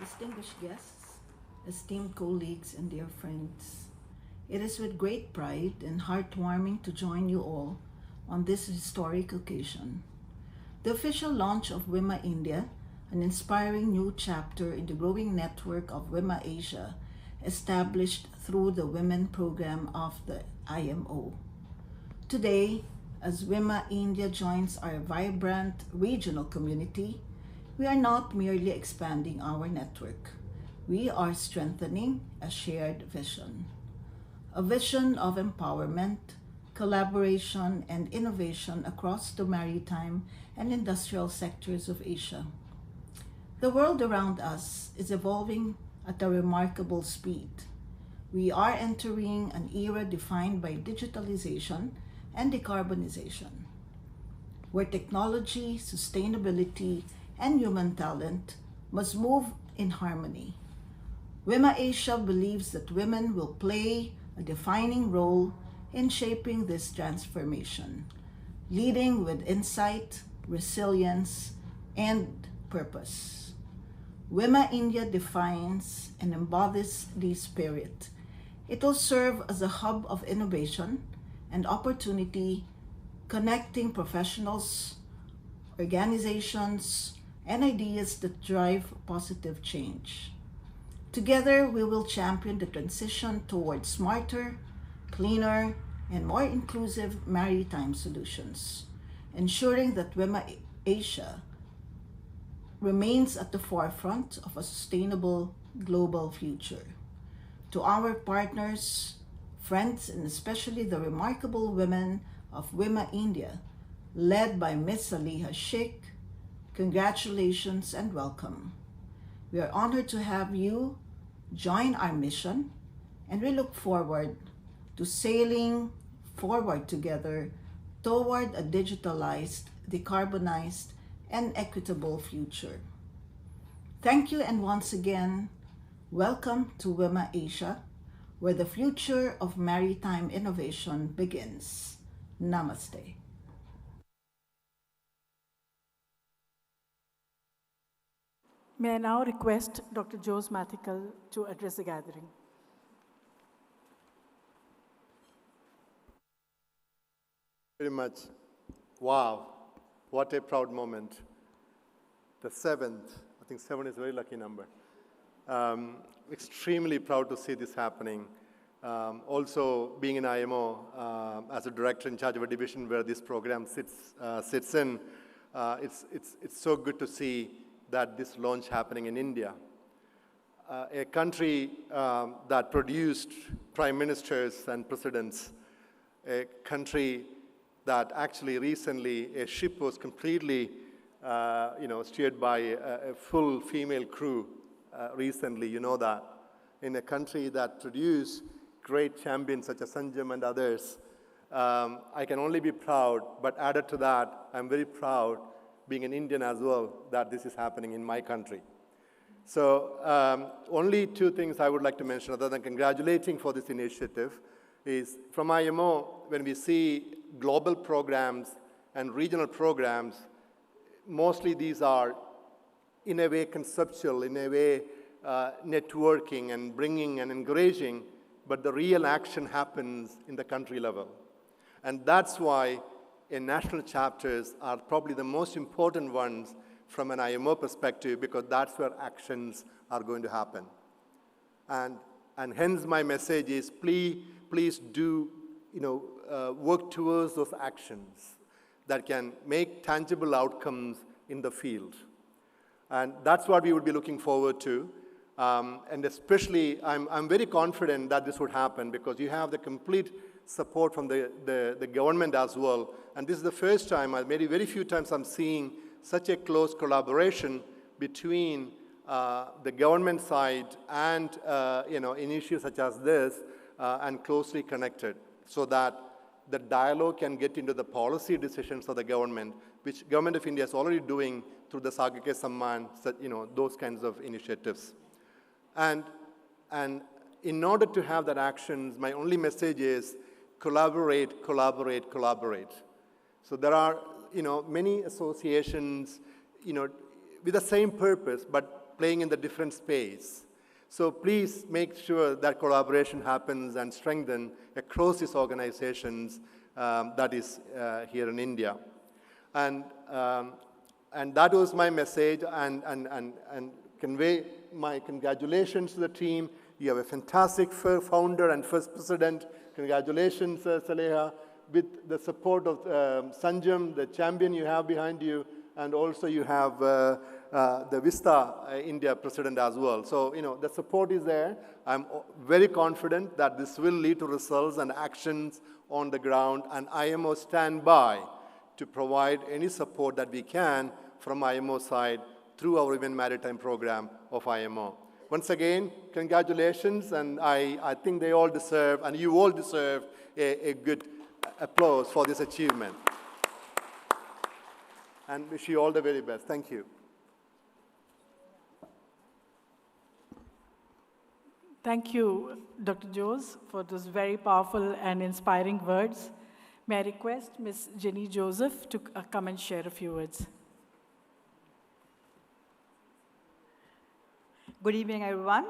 Distinguished guests, esteemed colleagues, and dear friends, it is with great pride and heartwarming to join you all on this historic occasion. The official launch of WIMA India, an inspiring new chapter in the growing network of WIMA Asia, established through the Women Program of the IMO. Today, as WIMA India joins our vibrant regional community, we are not merely expanding our network. We are strengthening a shared vision. A vision of empowerment, collaboration, and innovation across the maritime and industrial sectors of Asia. The world around us is evolving at a remarkable speed. We are entering an era defined by digitalization and decarbonization, where technology, sustainability, and human talent must move in harmony. WIMA Asia believes that women will play a defining role in shaping this transformation, leading with insight, resilience, and purpose. WIMA India defines and embodies this spirit. It will serve as a hub of innovation and opportunity, connecting professionals, organizations, and ideas that drive positive change. Together, we will champion the transition towards smarter, cleaner, and more inclusive maritime solutions, ensuring that WIMA Asia remains at the forefront of a sustainable global future. To our partners, friends, and especially the remarkable women of WIMA India, led by Ms. Saleha Sheikh, congratulations and welcome. We are honored to have you join our mission, and we look forward to sailing forward together toward a digitalized, decarbonized, and equitable future. Thank you, and once again, welcome to WIMA Asia, where the future of maritime innovation begins. Namaste. May I now request Dr. Jose Mathical to address the gathering. Very much. Wow, what a proud moment. The 7th, I think 7 is a very lucky number. Extremely proud to see this happening. Also, being in IMO as a director in charge of a division where this program sits in, it's so good to see that this launch happening in India. A country that produced prime ministers and presidents, a country that actually recently a ship was completely steered by a full female crew recently, you know that. In a country that produced great champions such as Sanjam and others, I can only be proud, but added to that, I'm very proud being an Indian as well, that this is happening in my country. So only 2 things I would like to mention other than congratulating for this initiative is from IMO, when we see global programs and regional programs, mostly these are in a way conceptual, in a way networking and bringing and encouraging, but the real action happens in the country level. And that's why national chapters are probably the most important ones from an IMO perspective, because that's where actions are going to happen. And hence my message is please do work towards those actions that can make tangible outcomes in the field. And that's what we would be looking forward to. And especially, I'm very confident that this would happen because you have the complete support from the government as well. And this is the first time, maybe very few times, I'm seeing such a close collaboration between the government side and initiatives such as this, and closely connected, so that the dialogue can get into the policy decisions of the government, which Government of India is already doing through the Sagake Samman, those kinds of initiatives. And in order to have that actions, my only message is collaborate, collaborate, collaborate. So there are many associations with the same purpose, but playing in the different space. So please make sure that collaboration happens and strengthen across these organizations that is here in India. And that was my message, and convey my congratulations to the team. You have a fantastic founder and first president. Congratulations, Saleha, with the support of Sanjam, the champion you have behind you, and also you have the Vista India president as well. So, the support is there. I'm very confident that this will lead to results and actions on the ground, and IMO stand by to provide any support that we can from IMO side through our Women Maritime program of IMO. Once again, congratulations, and I think they all deserve, and you all deserve, a good applause for this achievement. And wish you all the very best. Thank you. Thank you, Dr. Jose, for those very powerful and inspiring words. May I request Ms. Jenny Joseph to come and share a few words. Good evening, everyone.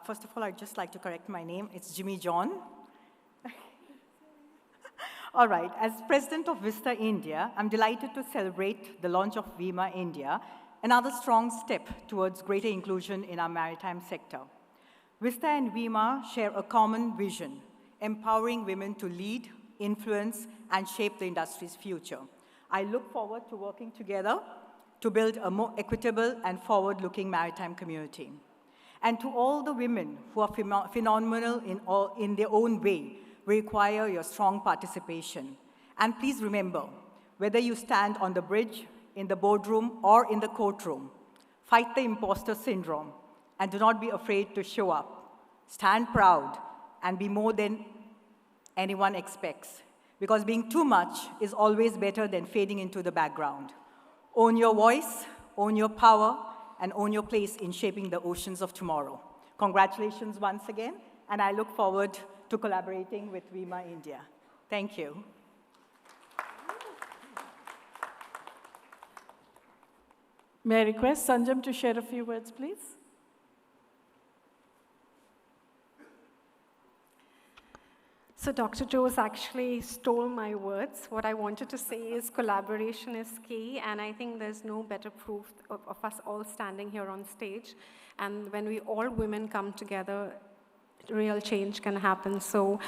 First of all, I'd just like to correct my name. It's Jimmy John. All right, as President of Vista India, I'm delighted to celebrate the launch of WIMA India, another strong step towards greater inclusion in our maritime sector. Vista and WIMA share a common vision, empowering women to lead, influence, and shape the industry's future. I look forward to working together to build a more equitable and forward-looking maritime community. And to all the women who are phenomenal in their own way, we require your strong participation. And please remember, whether you stand on the bridge, in the boardroom, or in the courtroom, fight the imposter syndrome and do not be afraid to show up. Stand proud and be more than anyone expects, because being too much is always better than fading into the background. Own your voice, own your power, and own your place in shaping the oceans of tomorrow. Congratulations once again, and I look forward to collaborating with WIMA India. Thank you. May I request Sanjam to share a few words, please? So Dr. Jose actually stole my words. What I wanted to say is collaboration is key, and I think there's no better proof of us all standing here on stage. And when we all women come together, real change can happen. So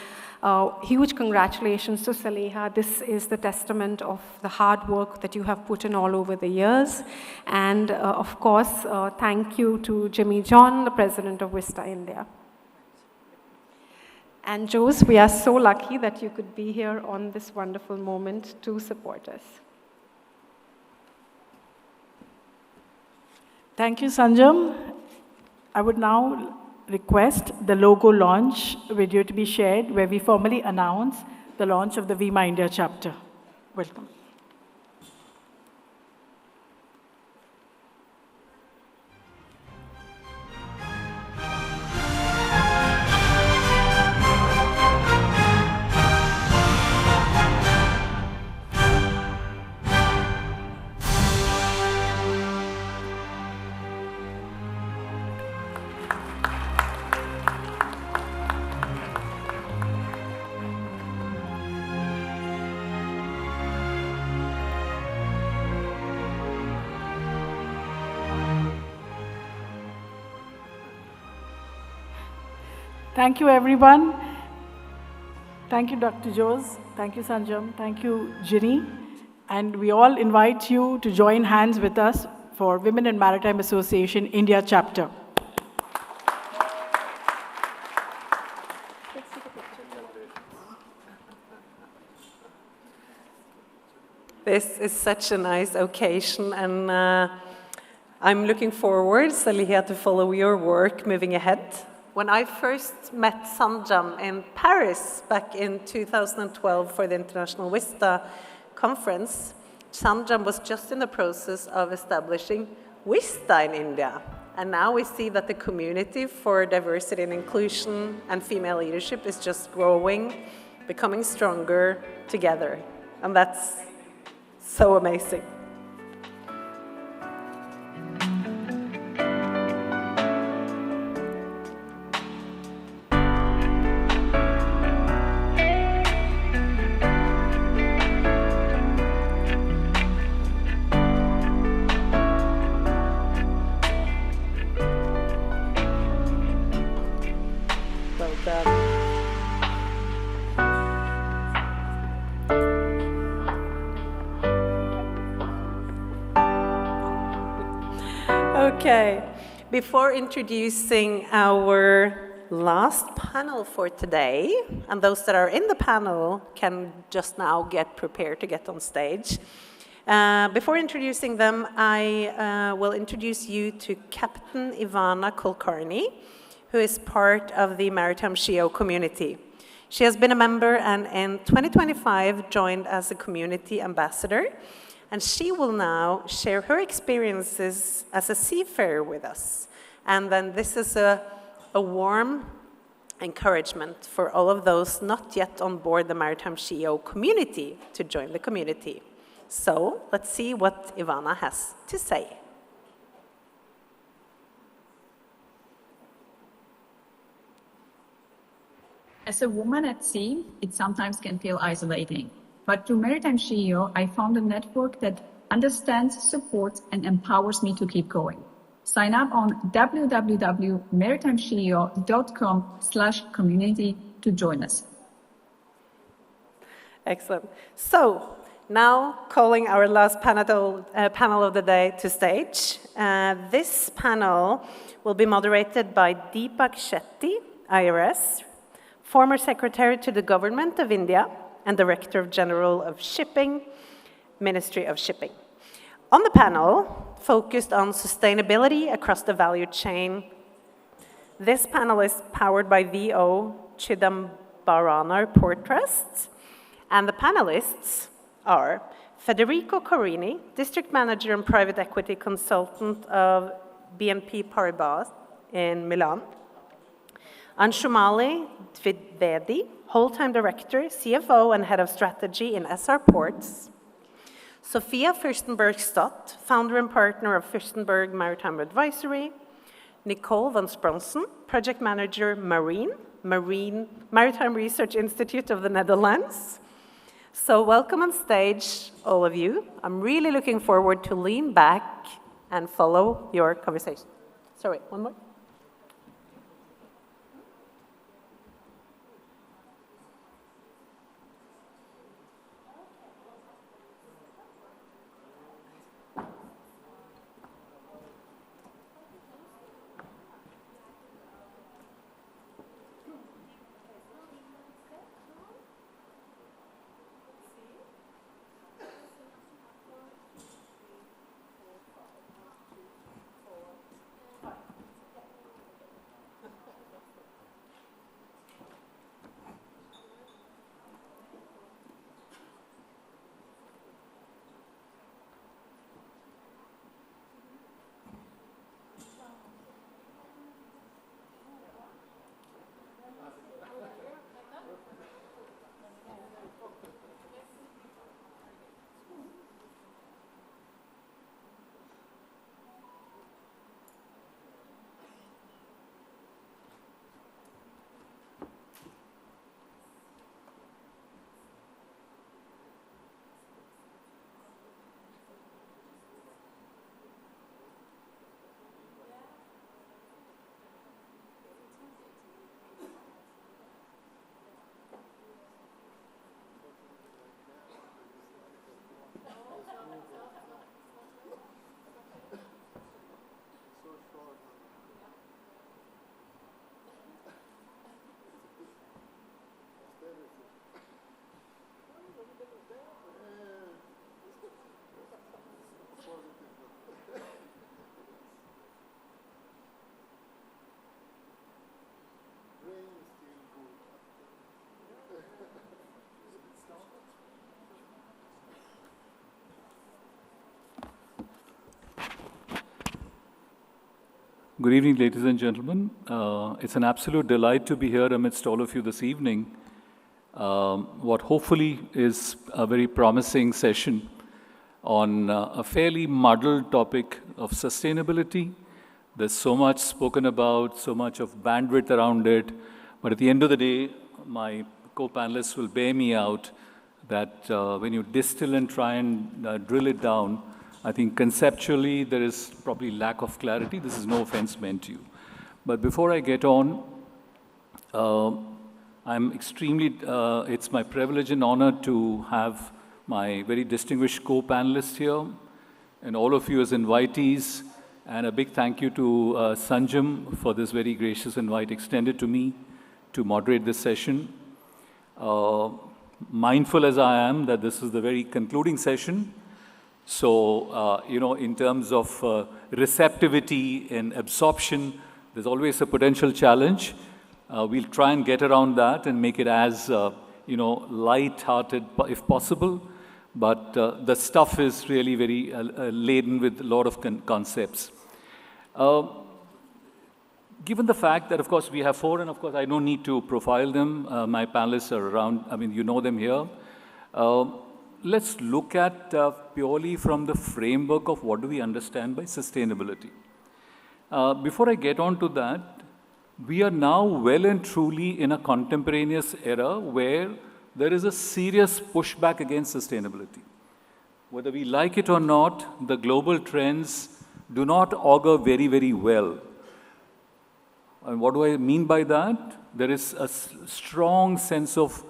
huge congratulations to Saleha. This is the testament of the hard work that you have put in all over the years. And of course, thank you to Jimmy John, the president of Vista India. And Jose, we are so lucky that you could be here on this wonderful moment to support us. Thank you, Sanjam. I would now request the logo launch video to be shared, where we formally announce the launch of the WIMA India chapter. Welcome. Thank you, everyone. Thank you, Dr. Jose. Thank you, Sanjam. Thank you, Ginny. And we all invite you to join hands with us for Women in Maritime Association India chapter. This is such a nice occasion, and I'm looking forward, Saleha, to follow your work moving ahead. When I first met Sanjam in Paris back in 2012 for the International Vista conference, Sanjam was just in the process of establishing Vista in India. And now we see that the community for diversity and inclusion and female leadership is just growing, becoming stronger together. And that's so amazing. Okay, before introducing our last panel for today, and those that are in the panel can just now get prepared to get on stage. Before introducing them, I will introduce you to Captain Ivana Kulkarni, who is part of the Maritime SheEO community. She has been a member and in 2025 joined as a community ambassador. And she will now share her experiences as a seafarer with us. And then this is a warm encouragement for all of those not yet on board the Maritime SheEO community to join the community. So let's see what Ivana has to say. As a woman at sea, it sometimes can feel isolating. But through Maritime SheEO, I found a network that understands, supports, and empowers me to keep going. Sign up on www.maritimesheo.com/community to join us. Excellent. So, Now, calling our last panel of the day to stage. This panel will be moderated by Deepak Shetty, IRS, former Secretary to the Government of India and Director General of Shipping, Ministry of Shipping. On the panel, focused on sustainability across the value chain, this panel is powered by VO Chidambaran Port Trust, and the panelists are Federico Corini, District Manager and Private Equity Consultant of BNP Paribas in Milan, Anshumali Dwivedi, Whole-Time Director, CFO and Head of Strategy in SR Ports, Sophia Fürstenberg-Stott, Founder and Partner of Fürstenberg Maritime Advisory, Nicole van Spronsen, Project Manager Maritime Research Institute of the Netherlands. So welcome on stage, all of you. I'm really looking forward to lean back and follow your conversation. Sorry, one more. Good evening, ladies and gentlemen. It's an absolute delight to be here amidst all of you this evening. What hopefully is a very promising session on a fairly muddled topic of sustainability. There's so much spoken about, so much of bandwidth around it, but at the end of the day, my co-panelists will bear me out that when you distill and try and drill it down, I think conceptually there is probably lack of clarity. This is no offense meant to you. But before I get on, I'm extremely, it's my privilege and honor to have my very distinguished co-panelists here and all of you as invitees. And a big thank you to Sanjam for this very gracious invite extended to me to moderate this session. Mindful as I am that this is the very concluding session. So, you know, in terms of receptivity and absorption, there's always a potential challenge. We'll try and get around that and make it as, you know, light-hearted if possible. But the stuff is really very laden with a lot of concepts. Given the fact that, of course, we have four, and of course, I don't need to profile them. My panelists are around. I mean, you know them here. Let's look at purely from the framework of what do we understand by sustainability. Before I get on to that, we are now well and truly in a contemporaneous era where there is a serious pushback against sustainability. Whether we like it or not, the global trends do not augur very, very well. And what do I mean by that? There is a strong sense of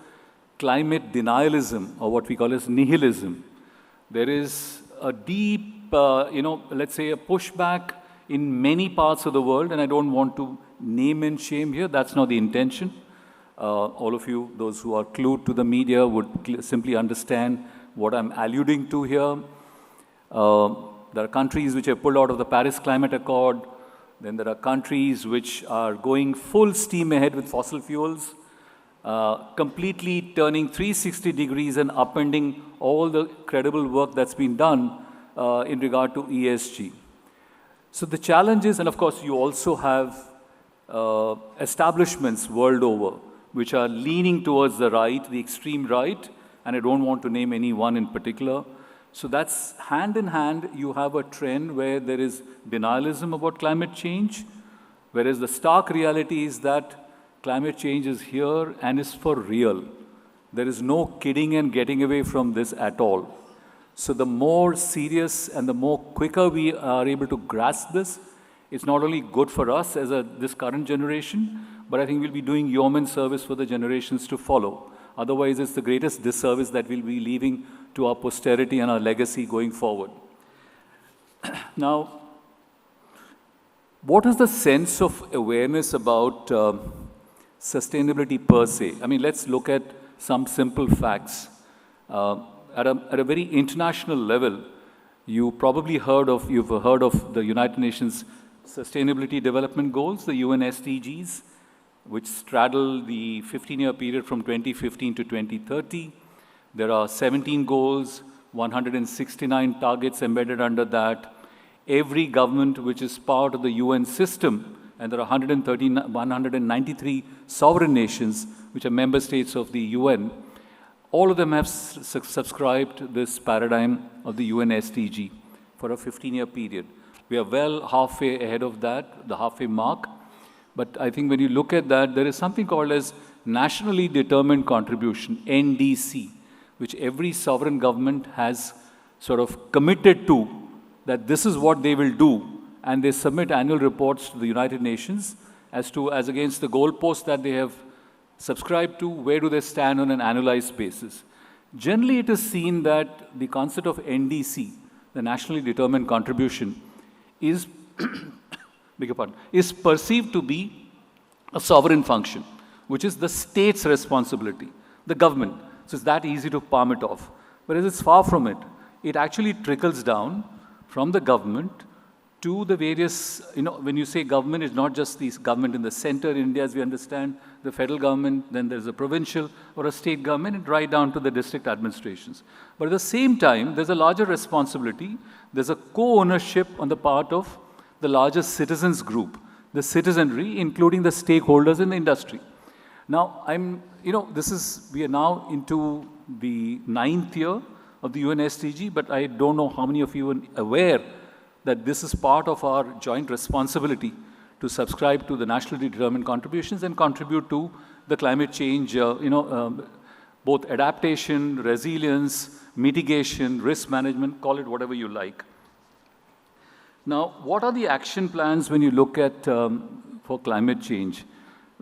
climate denialism, or what we call as nihilism. There is a deep, let's say a pushback in many parts of the world, and I don't want to name and shame here, that's not the intention. All of you, those who are glued to the media, would simply understand what I'm alluding to here. There are countries which have pulled out of the Paris Climate Accord. Then there are countries which are going full steam ahead with fossil fuels, completely turning 360 degrees and upending all the credible work that's been done in regard to ESG. So the challenge is, and of course you also have establishments world over which are leaning towards the right, the extreme right, and I don't want to name any one in particular. So that's hand in hand, you have a trend where there is denialism about climate change, whereas the stark reality is that climate change is here and is for real. There is no kidding and getting away from this at all. So the more serious and the more quicker we are able to grasp this, it's not only good for us as this current generation, but I think we'll be doing yeoman service for the generations to follow. Otherwise, it's the greatest disservice that we'll be leaving to our posterity and our legacy going forward. Now, what is the sense of awareness about sustainability per se? I mean, let's look at some simple facts. At a very international level, you've heard of the United Nations Sustainability Development Goals, the UN SDGs, which straddle the 15-year period from 2015 to 2030. There are 17 goals, 169 targets embedded under that. Every government which is part of the UN system, and there are 193 sovereign nations which are member states of the UN, all of them have subscribed this paradigm of the UN SDG for a 15-year period. We are well halfway ahead of that, the halfway mark. But I think when you look at that, there is something called as Nationally Determined Contribution, NDC, which every sovereign government has sort of committed to, that this is what they will do. And they submit annual reports to the United Nations as against the goalposts that they have subscribed to, where do they stand on an annualized basis. Generally, it is seen that the concept of NDC, the Nationally Determined Contribution, is perceived to be a sovereign function, which is the state's responsibility, the government. So it's that easy to palm it off. Whereas it's far from it. It actually trickles down from the government to the various, when you say government, it's not just the government in the center in India, as we understand, the federal government, then there's a provincial or a state government, and right down to the district administrations. But at the same time, there's a larger responsibility. There's a co-ownership on the part of the largest citizens group, the citizenry, including the stakeholders in the industry. Now, we are now into the 9th year of the UN SDG, but I don't know how many of you are aware that this is part of our joint responsibility to subscribe to the nationally determined contributions and contribute to the climate change, both adaptation, resilience, mitigation, risk management, call it whatever you like. Now, what are the action plans when you look at for climate change?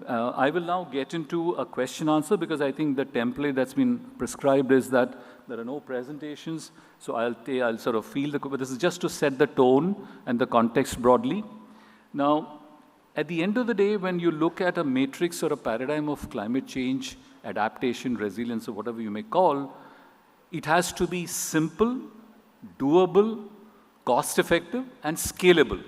I will now get into a question answer because I think the template that's been prescribed is that there are no presentations. So I'll sort of feel but this is just to set the tone and the context broadly. Now, at the end of the day, when you look at a matrix or a paradigm of climate change, adaptation, resilience, or whatever you may call, it has to be simple, doable, cost-effective, and scalable.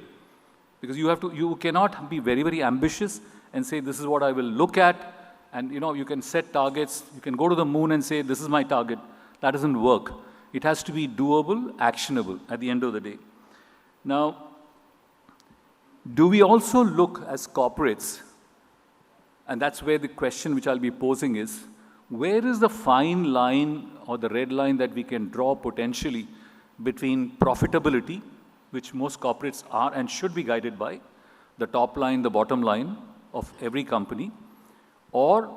Because you cannot be very, very ambitious and say, this is what I will look at, and you can set targets, you can go to the moon and say, this is my target. That doesn't work. It has to be doable, actionable at the end of the day. Now, do we also look as corporates, and that's where the question which I'll be posing is, where is the fine line or the red line that we can draw potentially between profitability, which most corporates are and should be guided by, the top line, the bottom line of every company, or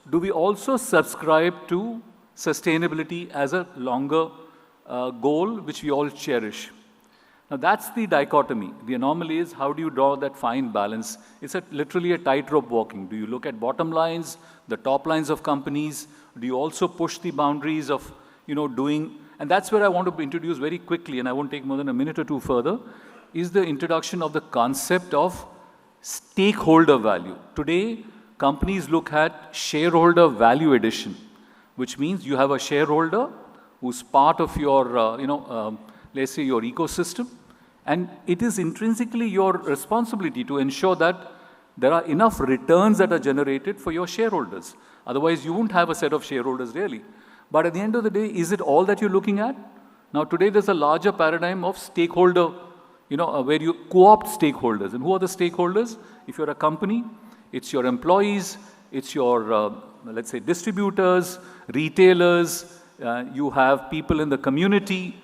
do we also subscribe to sustainability as a longer goal which we all cherish? Now that's the dichotomy. The anomaly is how do you draw that fine balance? It's literally a tightrope walking. Do you look at bottom lines, the top lines of companies? Do you also push the boundaries of, doing? And that's where I want to introduce very quickly, and I won't take more than a minute or two further, is the introduction of the concept of stakeholder value. Today, companies look at shareholder value addition, which means you have a shareholder who's part of your, let's say your ecosystem, and it is intrinsically your responsibility to ensure that there are enough returns that are generated for your shareholders. Otherwise, you won't have a set of shareholders really. But at the end of the day, is it all that you're looking at? Now, today there's a larger paradigm of stakeholder, where you co-opt stakeholders. And who are the stakeholders? If you're a company, it's your employees, it's your, let's say, distributors, retailers, you have people in the community.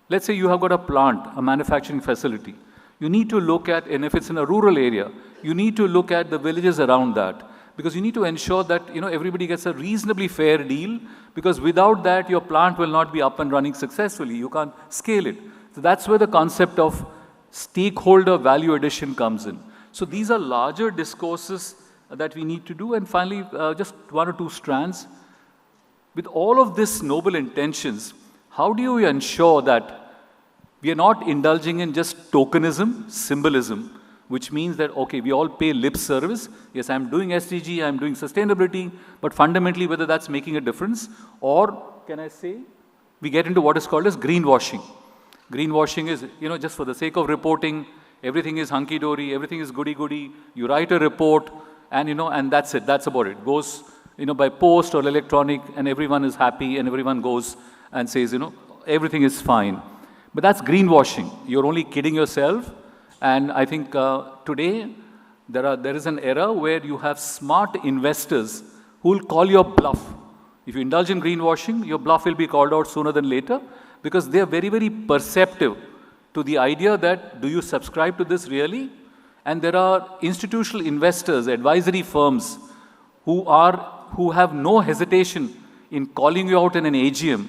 Let's say you have got a plant, a manufacturing facility. You need to look at, and if it's in a rural area, you need to look at the villages around that. Because you need to ensure that everybody gets a reasonably fair deal, because without that, your plant will not be up and running successfully. You can't scale it. So that's where the concept of stakeholder value addition comes in. So these are larger discourses that we need to do. And finally, just one or two strands. With all of this noble intentions, how do you ensure that we are not indulging in just tokenism, symbolism, which means that, okay, we all pay lip service. Yes, I'm doing SDG, I'm doing sustainability, but fundamentally whether that's making a difference, or can I say, we get into what is called as greenwashing. Greenwashing is, just for the sake of reporting, everything is hunky-dory, everything is goody-goody, you write a report, and, and that's it, that's about it. It goes, by post or electronic, and everyone is happy, and everyone goes and says, everything is fine. But that's greenwashing. You're only kidding yourself. And I think today, there is an era where you have smart investors who will call your bluff. If you indulge in greenwashing, your bluff will be called out sooner than later, because they are very, very perceptive to the idea that, do you subscribe to this really? And there are institutional investors, advisory firms, who have no hesitation in calling you out in an AGM,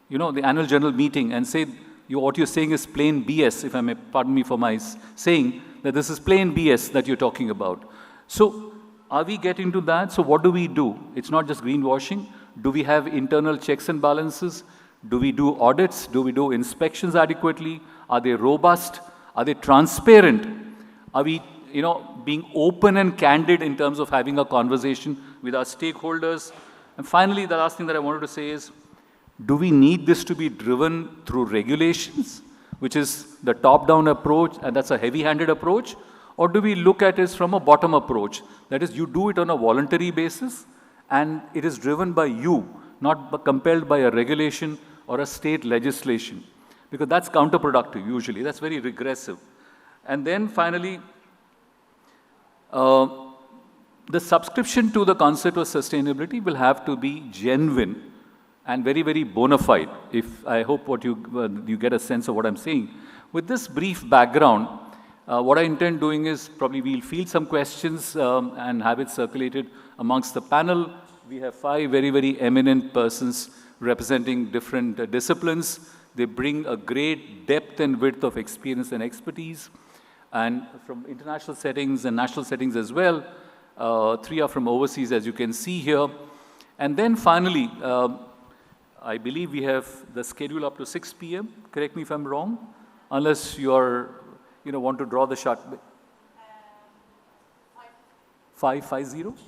the annual general meeting, and say, what you're saying is plain BS, if I may pardon me for my saying, that this is plain BS that you're talking about. So are we getting to that? So what do we do? It's not just greenwashing. Do we have internal checks and balances? Do we do audits? Do we do inspections adequately? Are they robust? Are they transparent? Are we, being open and candid in terms of having a conversation with our stakeholders? And finally, the last thing that I wanted to say is, do we need this to be driven through regulations, which is the top-down approach, and that's a heavy-handed approach? Or do we look at it from a bottom approach? That is, you do it on a voluntary basis, and it is driven by you, not compelled by a regulation or a state legislation. Because that's counterproductive, usually. That's very regressive. And then finally, the subscription to the concept of sustainability will have to be genuine and very, very bona fide. I hope what you get a sense of what I'm saying. With this brief background, what I intend doing is probably we'll field some questions and have it circulated amongst the panel. We have 5 very, very eminent persons representing different disciplines. They bring a great depth and width of experience and expertise, and from international settings and national settings as well. 3 are from overseas, as you can see here. And then finally, I believe we have the schedule up to 6 p.m. Correct me if I'm wrong, unless you're, want to draw the shot. 550?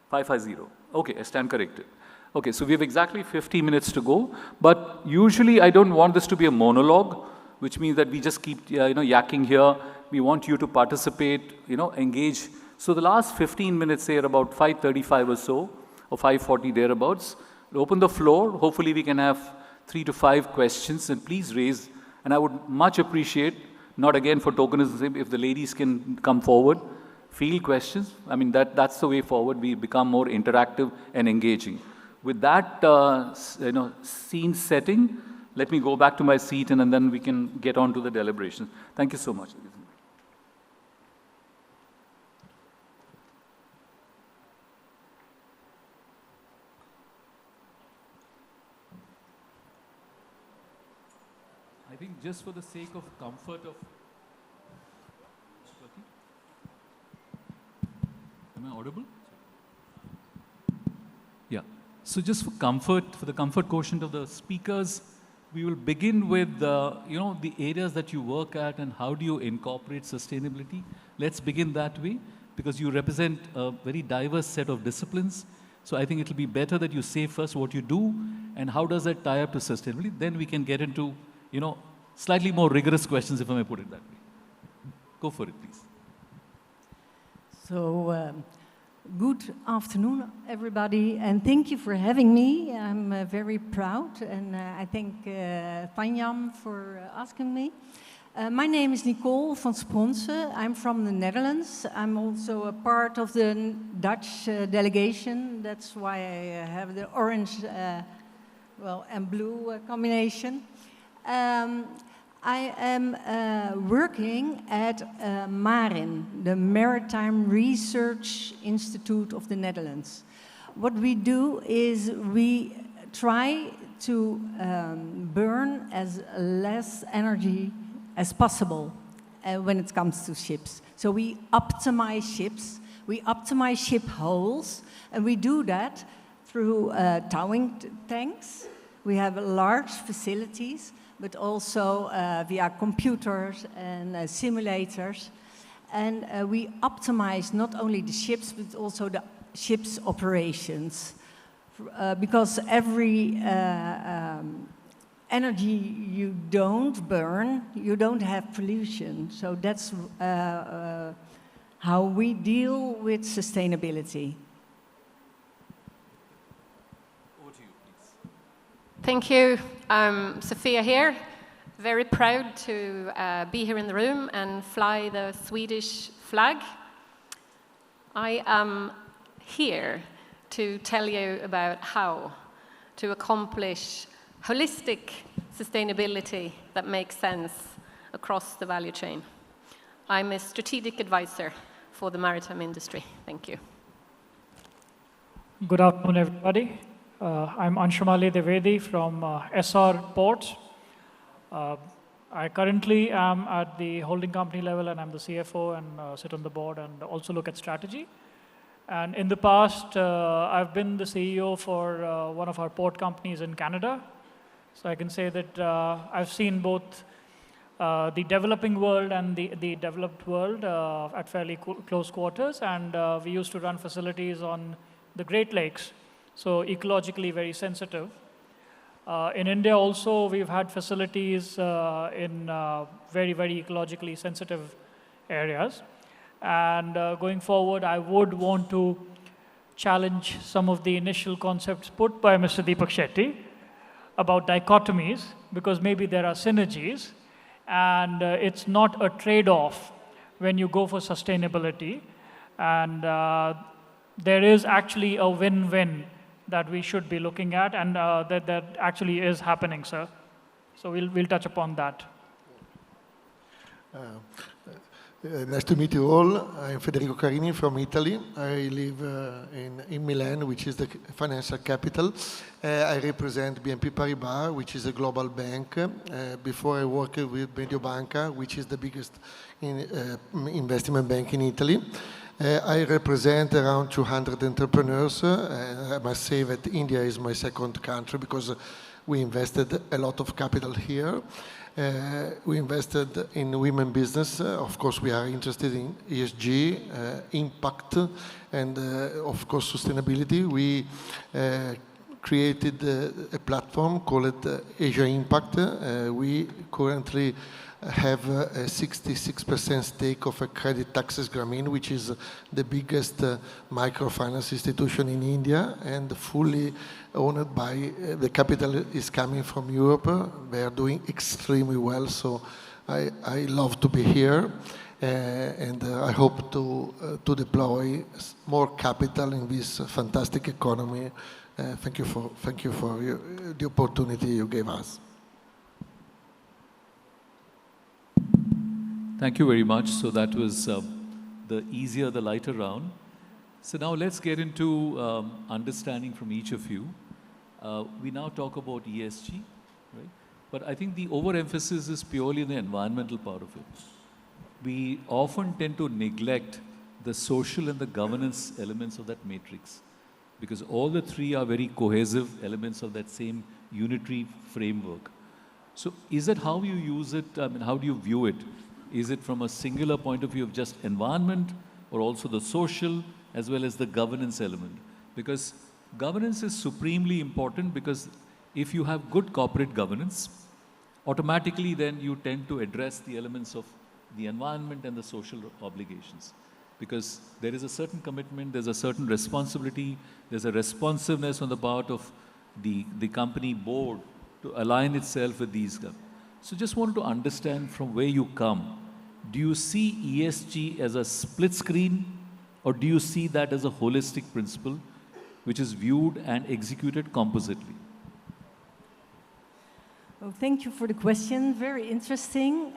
550. Okay, I stand corrected. Okay, so we have exactly 50 minutes to go. But usually, I don't want this to be a monologue, which means that we just keep, yakking here. We want you to participate, engage. So the last 15 minutes, say at about 5:35 or so, or 5:40 thereabouts, we'll open the floor. Hopefully, we can have 3 to 5 questions, and please raise. And I would much appreciate, not again for tokenism, if the ladies can come forward, field questions. I mean, that's the way forward. We become more interactive and engaging. With that, scene setting, let me go back to my seat, and then we can get on to the deliberations. Thank you so much. I think just for the sake of comfort of... Am I audible? Yeah. So just for the comfort quotient of the speakers, we will begin with, the areas that you work at and how do you incorporate sustainability. Let's begin that way, because you represent a very diverse set of disciplines. So I think it'll be better that you say first what you do and how does that tie up to sustainability. Then we can get into, slightly more rigorous questions, if I may put it that way. Go for it, please. So, good afternoon, everybody, and thank you for having me. I'm very proud, and I thank Tanyam for asking me. My name is Nicole van Sponsen. I'm from the Netherlands. I'm also a part of the Dutch delegation. That's why I have the orange, and blue combination. I am working at MARIN, the Maritime Research Institute of the Netherlands. What we do is we try to burn as less energy as possible when it comes to ships. So we optimize ships, we optimize ship hulls, and we do that through towing tanks. We have large facilities, but also via computers and simulators. And we optimize not only the ships, but also the ship's operations. Because every energy you don't burn, you don't have pollution. So that's how we deal with sustainability. Thank you. Sophia here. Very proud to be here in the room and fly the Swedish flag. I am here to tell you about how to accomplish holistic sustainability that makes sense across the value chain. I'm a strategic advisor for the maritime industry. Thank you. Good afternoon, everybody. I'm Anshumali Devedi from SR Ports. I currently am at the holding company level, and I'm the CFO and sit on the board and also look at strategy. And in the past, I've been the CEO for one of our port companies in Canada. So I can say that I've seen both the developing world and the developed world at fairly close quarters. And we used to run facilities on the Great Lakes, so ecologically very sensitive. In India also, we've had facilities in very, very ecologically sensitive areas. And going forward, I would want to challenge some of the initial concepts put by Mr. Deepak Shetty about dichotomies, because maybe there are synergies, and it's not a trade-off when you go for sustainability. And there is actually a win-win that we should be looking at, and that actually is happening, sir. So we'll touch upon that. Nice to meet you all. I'm Federico Carini from Italy. I live in Milan, which is the financial capital. I represent BNP Paribas, which is a global bank. Before I worked with Mediobanca, which is the biggest investment bank in Italy. I represent around 200 entrepreneurs. I must say that India is my second country because we invested a lot of capital here. We invested in women business. Of course, we are interested in ESG, impact, and of course, sustainability. We created a platform called Asia Impact. We currently have a 66% stake of a Credit Taxes Grameen, which is the biggest microfinance institution in India and fully owned by, the capital is coming from Europe. They are doing extremely well, so I love to be here. And I hope to deploy more capital in this fantastic economy. Thank you for the opportunity you gave us. Thank you very much. So that was the easier, the lighter round. So now let's get into understanding from each of you. We now talk about ESG, right? But I think the overemphasis is purely in the environmental part of it. We often tend to neglect the social and the governance elements of that matrix, because all the three are very cohesive elements of that same unitary framework. So is that how you use it? I mean, how do you view it? Is it from a singular point of view of just environment, or also the social as well as the governance element? Because governance is supremely important, because if you have good corporate governance, automatically then you tend to address the elements of the environment and the social obligations. Because there is a certain commitment, there's a certain responsibility, there's a responsiveness on the part of the company board to align itself with these. So just wanted to understand from where you come. Do you see ESG as a split screen, or do you see that as a holistic principle which is viewed and executed compositely? Well, thank you for the question. Very interesting.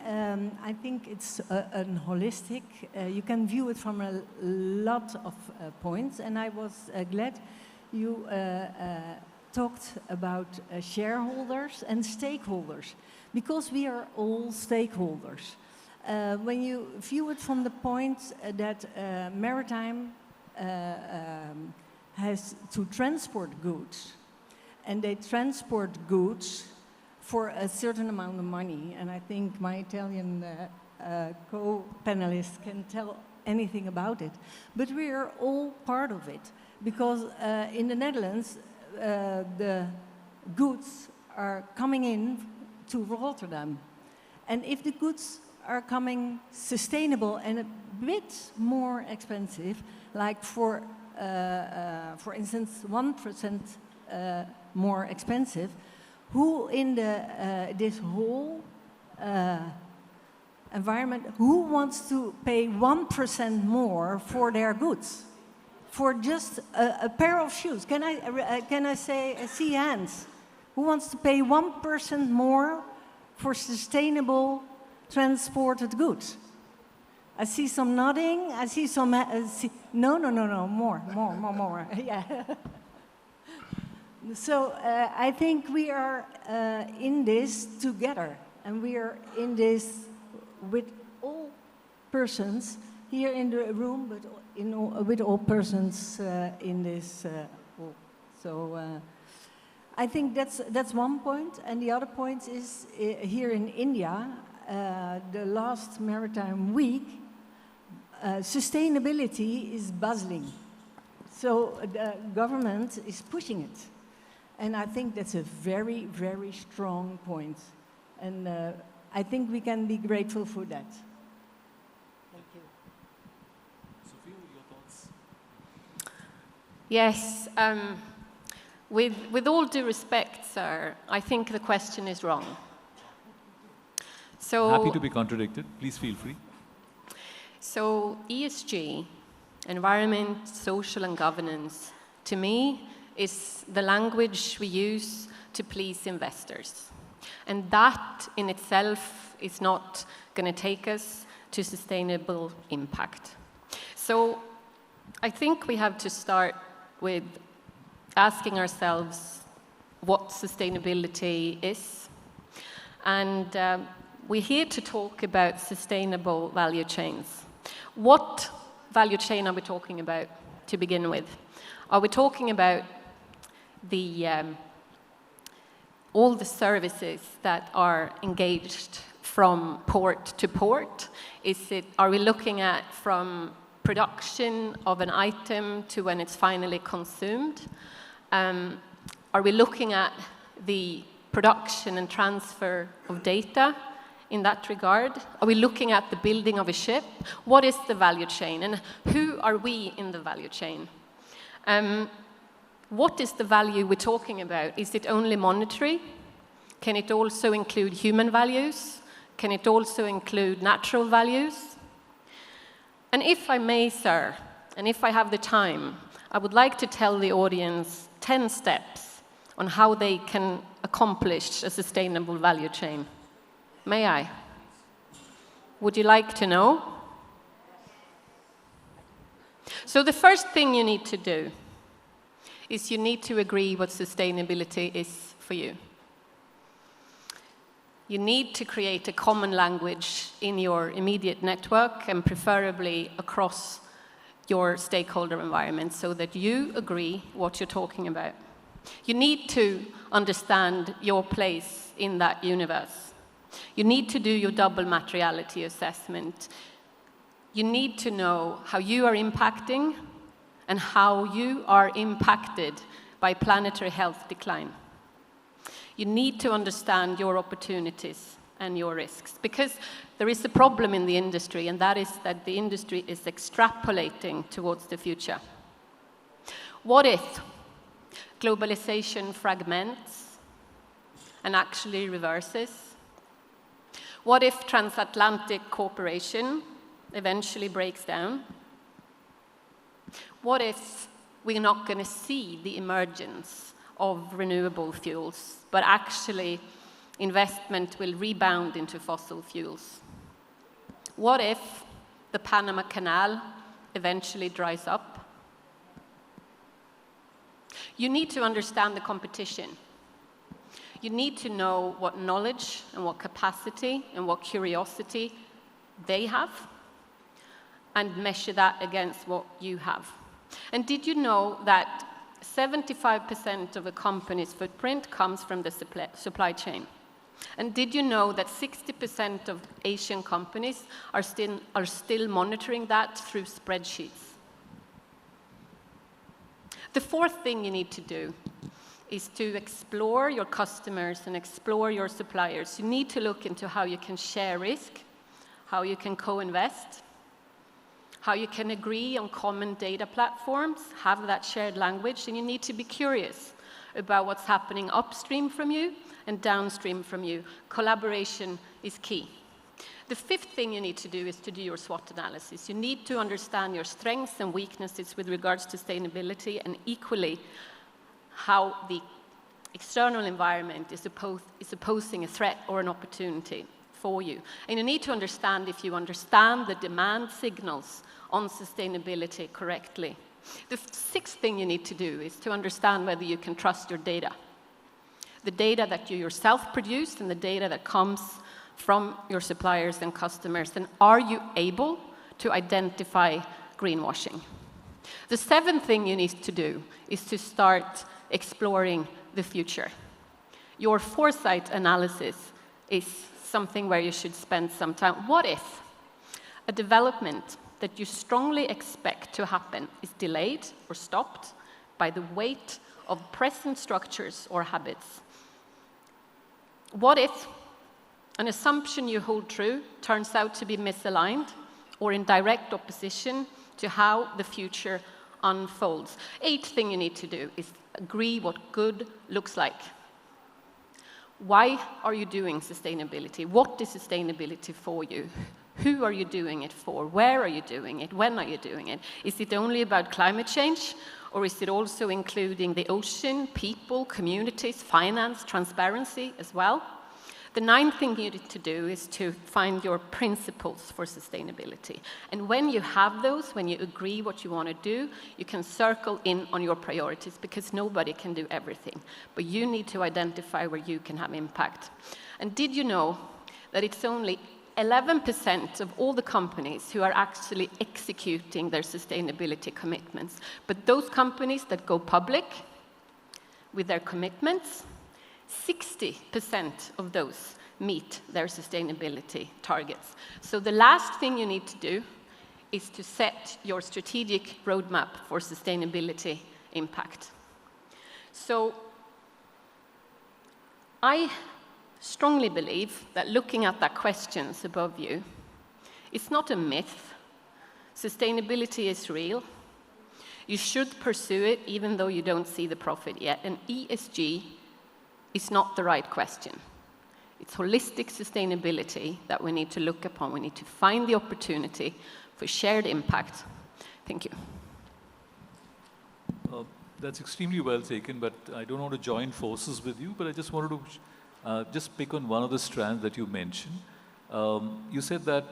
I think it's a holistic. You can view it from a lot of points, and I was glad you talked about shareholders and stakeholders, because we are all stakeholders. When you view it from the point that maritime has to transport goods, and they transport goods for a certain amount of money, and I think my Italian co-panelists can tell anything about it. But we are all part of it, because in the Netherlands, the goods are coming in to Rotterdam. And if the goods are coming sustainable and a bit more expensive, like for instance, 1% more expensive, who in this whole environment, who wants to pay 1% more for their goods? For just a pair of shoes? Can I see hands? Who wants to pay 1% more for sustainable transported goods? I see some nodding. I see some. No, more. Yeah. So I think we are in this together, and we are in this with all persons here in the room, but with all persons in this hall. So I think that's one point, and the other point is here in India, the last Maritime Week, sustainability is buzzing. So the government is pushing it. And I think that's a very, very strong point. And I think we can be grateful for that. Thank you. Sophia, your thoughts? Yes. With all due respect, sir, I think the question is wrong. So, happy to be contradicted. Please feel free. So ESG, environment, social and governance, to me, is the language we use to please investors. And that in itself is not going to take us to sustainable impact. So I think we have to start with asking ourselves what sustainability is. And we're here to talk about sustainable value chains. What value chain are we talking about to begin with? Are we talking about all the services that are engaged from port to port? Are we looking at from production of an item to when it's finally consumed? Are we looking at the production and transfer of data in that regard? Are we looking at the building of a ship? What is the value chain, and who are we in the value chain? What is the value we're talking about? Is it only monetary? Can it also include human values? Can it also include natural values? And if I may, sir, and if I have the time, I would like to tell the audience 10 steps on how they can accomplish a sustainable value chain. May I? Would you like to know? So the first thing you need to do is you need to agree what sustainability is for you. You need to create a common language in your immediate network and preferably across your stakeholder environment so that you agree what you're talking about. You need to understand your place in that universe. You need to do your double materiality assessment. You need to know how you are impacting and how you are impacted by planetary health decline. You need to understand your opportunities and your risks, because there is a problem in the industry, and that is that the industry is extrapolating towards the future. What if globalization fragments and actually reverses? What if transatlantic cooperation eventually breaks down? What if we're not going to see the emergence of renewable fuels, but actually investment will rebound into fossil fuels? What if the Panama Canal eventually dries up? You need to understand the competition. You need to know what knowledge and what capacity and what curiosity they have and measure that against what you have. And did you know that 75% of a company's footprint comes from the supply chain? And did you know that 60% of Asian companies are still monitoring that through spreadsheets? The fourth thing you need to do is to explore your customers and explore your suppliers. You need to look into how you can share risk, how you can co-invest, how you can agree on common data platforms, have that shared language, and you need to be curious about what's happening upstream from you and downstream from you. Collaboration is key. The fifth thing you need to do is to do your SWOT analysis. You need to understand your strengths and weaknesses with regards to sustainability, and equally how the external environment is opposing a threat or an opportunity for you. And you need to understand if you understand the demand signals on sustainability correctly. The sixth thing you need to do is to understand whether you can trust your data. The data that you yourself produce and the data that comes from your suppliers and customers, and are you able to identify greenwashing? The seventh thing you need to do is to start exploring the future. Your foresight analysis is something where you should spend some time. What if a development that you strongly expect to happen is delayed or stopped by the weight of present structures or habits? What if an assumption you hold true turns out to be misaligned or in direct opposition to how the future unfolds? Eighth thing you need to do is agree what good looks like. Why are you doing sustainability? What is sustainability for you? Who are you doing it for? Where are you doing it? When are you doing it? Is it only about climate change, or is it also including the ocean, people, communities, finance, transparency as well? The ninth thing you need to do is to find your principles for sustainability. And when you have those, when you agree what you want to do, you can circle in on your priorities, because nobody can do everything. But you need to identify where you can have impact. And did you know that it's only 11% of all the companies who are actually executing their sustainability commitments? But those companies that go public with their commitments, 60% of those meet their sustainability targets. So the last thing you need to do is to set your strategic roadmap for sustainability impact. So I strongly believe that looking at that questions above you, it's not a myth. Sustainability is real. You should pursue it even though you don't see the profit yet. And ESG is not the right question. It's holistic sustainability that we need to look upon. We need to find the opportunity for shared impact. Thank you. That's extremely well taken, but I don't want to join forces with you, but I just wanted to just pick on one of the strands that you mentioned. You said that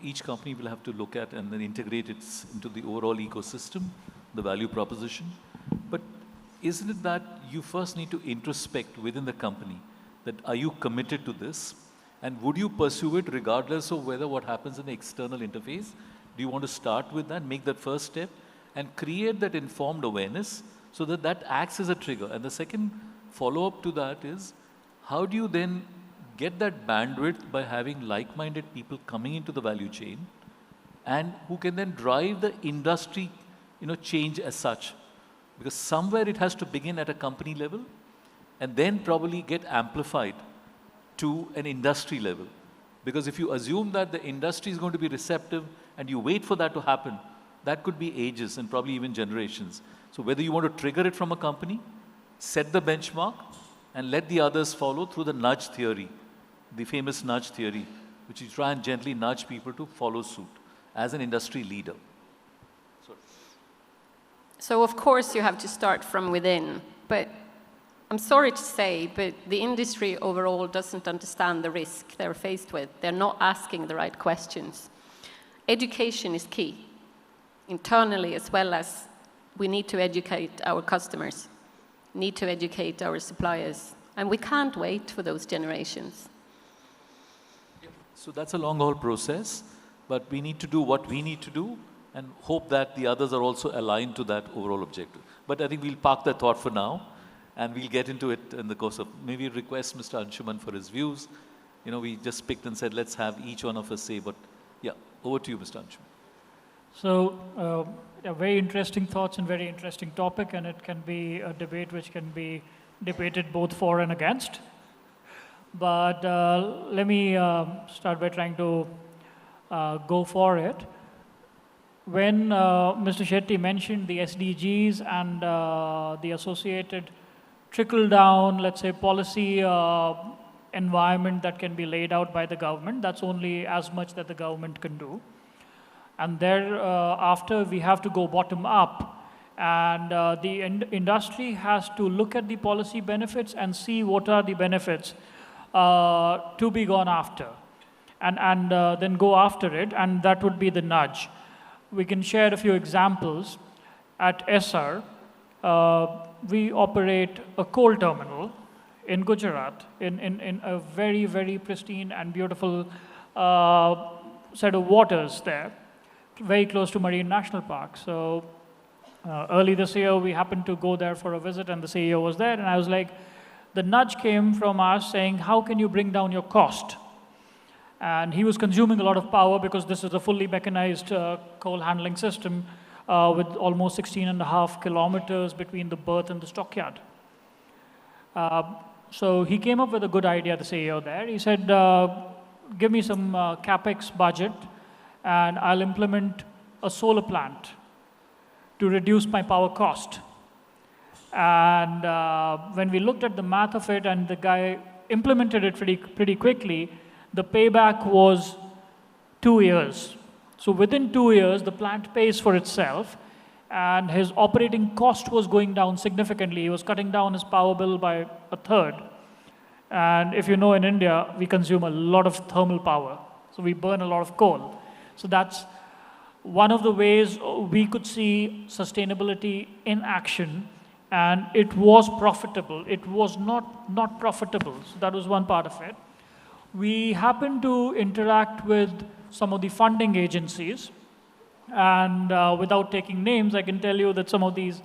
each company will have to look at and then integrate it into the overall ecosystem, the value proposition. But isn't it that you first need to introspect within the company that are you committed to this? And would you pursue it regardless of whether what happens in the external interface? Do you want to start with that, make that first step, and create that informed awareness so that that acts as a trigger? And the second follow-up to that is, how do you then get that bandwidth by having like-minded people coming into the value chain and who can then drive the industry, change as such? Because somewhere it has to begin at a company level and then probably get amplified to an industry level. Because if you assume that the industry is going to be receptive and you wait for that to happen, that could be ages and probably even generations. So whether you want to trigger it from a company, set the benchmark, and let the others follow through the nudge theory, the famous nudge theory, which you try and gently nudge people to follow suit as an industry leader. So of course you have to start from within, but I'm sorry to say, but the industry overall doesn't understand the risk they're faced with. They're not asking the right questions. Education is key, internally as well as we need to educate our customers, need to educate our suppliers, and we can't wait for those generations. So that's a long haul process, but we need to do what we need to do and hope that the others are also aligned to that overall objective. But I think we'll park that thought for now, and we'll get into it in the course of, maybe request Mr. Anshuman for his views. We just picked and said, let's have each one of us say, but yeah, over to you, Mr. Anshuman. So, very interesting thoughts and very interesting topic, and it can be a debate which can be debated both for and against. But let me start by trying to go for it. When Mr. Shetty mentioned the SDGs and the associated trickle-down, let's say, policy environment that can be laid out by the government, that's only as much that the government can do. And thereafter, we have to go bottom up. And the industry has to look at the policy benefits and see what are the benefits to be gone after. And then go after it, and that would be the nudge. We can share a few examples. At SR, we operate a coal terminal in Gujarat in a very, very pristine and beautiful set of waters there, very close to Marine National Park. So early this year, we happened to go there for a visit, and the CEO was there, and I was like, the nudge came from us saying, how can you bring down your cost? And he was consuming a lot of power because this is a fully mechanized coal handling system with almost 16.5 kilometers between the berth and the stockyard. So he came up with a good idea, the CEO there. He said, give me some CapEx budget and I'll implement a solar plant to reduce my power cost. And when we looked at the math of it and the guy implemented it pretty quickly, the payback was 2 years. So within 2 years, the plant pays for itself, and his operating cost was going down significantly. He was cutting down his power bill by 1/3. And if you know, in India, we consume a lot of thermal power. So we burn a lot of coal. So that's one of the ways we could see sustainability in action, and it was profitable. It was not profitable. So that was one part of it. We happened to interact with some of the funding agencies, and without taking names, I can tell you that some of these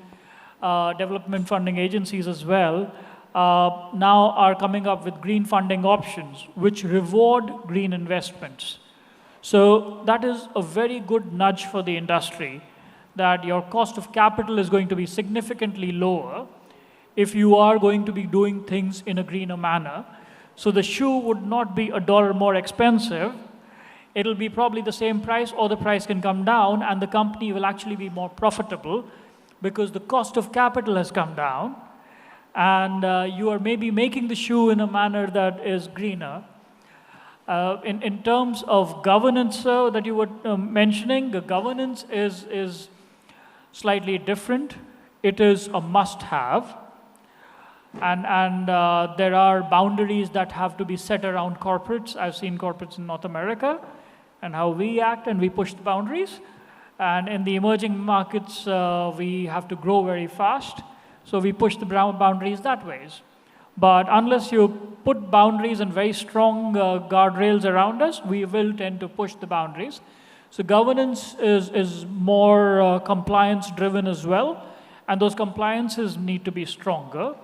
development funding agencies as well now are coming up with green funding options, which reward green investments. So that is a very good nudge for the industry, that your cost of capital is going to be significantly lower if you are going to be doing things in a greener manner. So the shoe would not be $1 more expensive. It'll be probably the same price, or the price can come down, and the company will actually be more profitable because the cost of capital has come down, and you are maybe making the shoe in a manner that is greener. In terms of governance that you were mentioning, the governance is slightly different. It is a must-have. And there are boundaries that have to be set around corporates. I've seen corporates in North America and how we act, and we push the boundaries. And in the emerging markets, we have to grow very fast. So we push the boundaries that ways. But unless you put boundaries and very strong guardrails around us, we will tend to push the boundaries. So governance is more compliance-driven as well, and those compliances need to be stronger.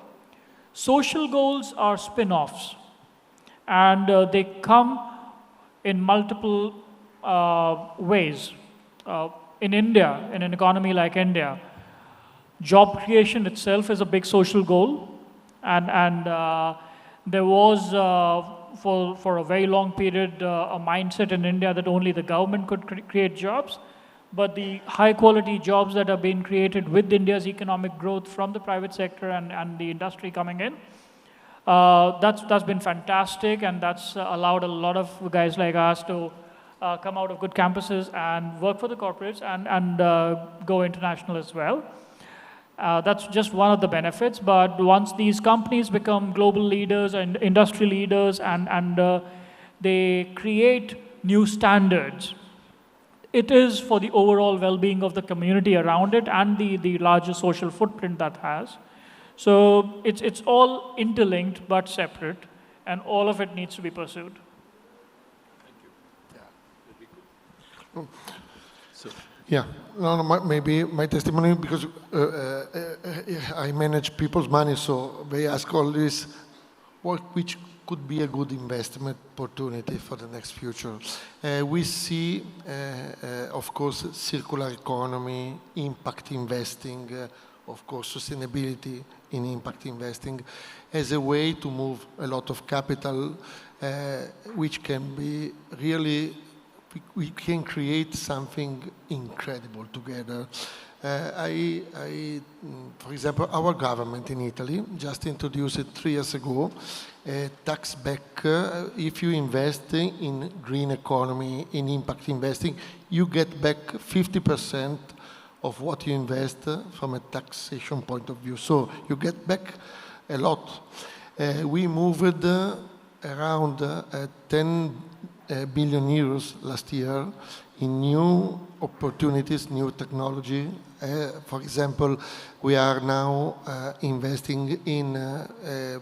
Social goals are spin-offs, and they come in multiple ways. In India, in an economy like India, job creation itself is a big social goal, and there was, for a very long period, a mindset in India that only the government could create jobs, but the high-quality jobs that are being created with India's economic growth from the private sector and the industry coming in, that's been fantastic, and that's allowed a lot of guys like us to come out of good campuses and work for the corporates and go international as well. That's just one of the benefits, but once these companies become global leaders and industry leaders and they create new standards, it is for the overall well-being of the community around it and the larger social footprint that has. So it's all interlinked but separate, and all of it needs to be pursued. Yeah, maybe my testimony, because I manage people's money, so they ask always which could be a good investment opportunity for the next future. We see, of course, circular economy, impact investing, of course, sustainability in impact investing as a way to move a lot of capital, which can be really, we can create something incredible together. For example, our government in Italy just introduced it 3 years ago, a tax back. If you invest in green economy, in impact investing, you get back 50% of what you invest from a taxation point of view. So you get back a lot. We moved around 10 billion euros last year in new opportunities, new technology. For example, we are now investing in a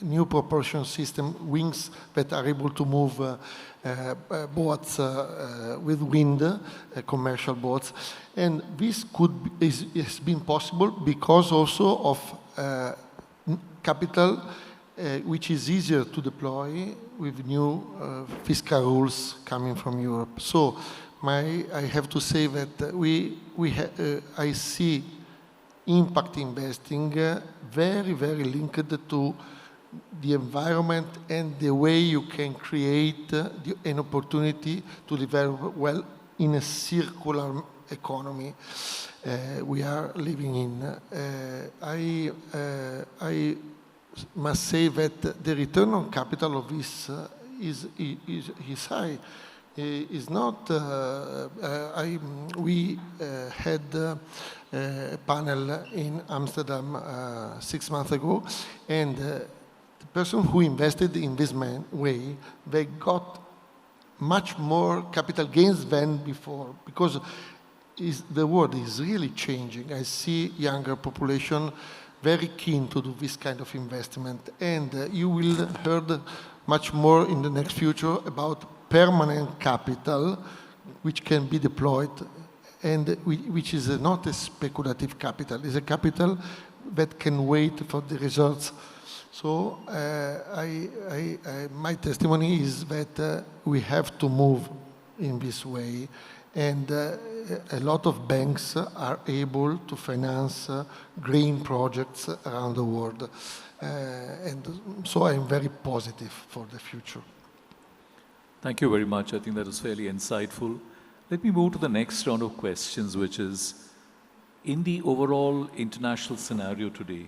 new propulsion system, wings that are able to move boats with wind, commercial boats. And this has been possible because also of capital which is easier to deploy with new fiscal rules coming from Europe. So I have to say that I see impact investing very, very linked to the environment and the way you can create an opportunity to develop well in a circular economy we are living in. I must say that the return on capital of this is high. Is not. We had a panel in Amsterdam 6 months ago, and the person who invested in this way, they got much more capital gains than before, because the world is really changing. I see younger population very keen to do this kind of investment, and you will hear much more in the next future about permanent capital which can be deployed, and which is not a speculative capital. It's a capital that can wait for the results. So my testimony is that we have to move in this way, and a lot of banks are able to finance green projects around the world. And so I'm very positive for the future. Thank you very much. I think that was fairly insightful. Let me move to the next round of questions, which is, in the overall international scenario today,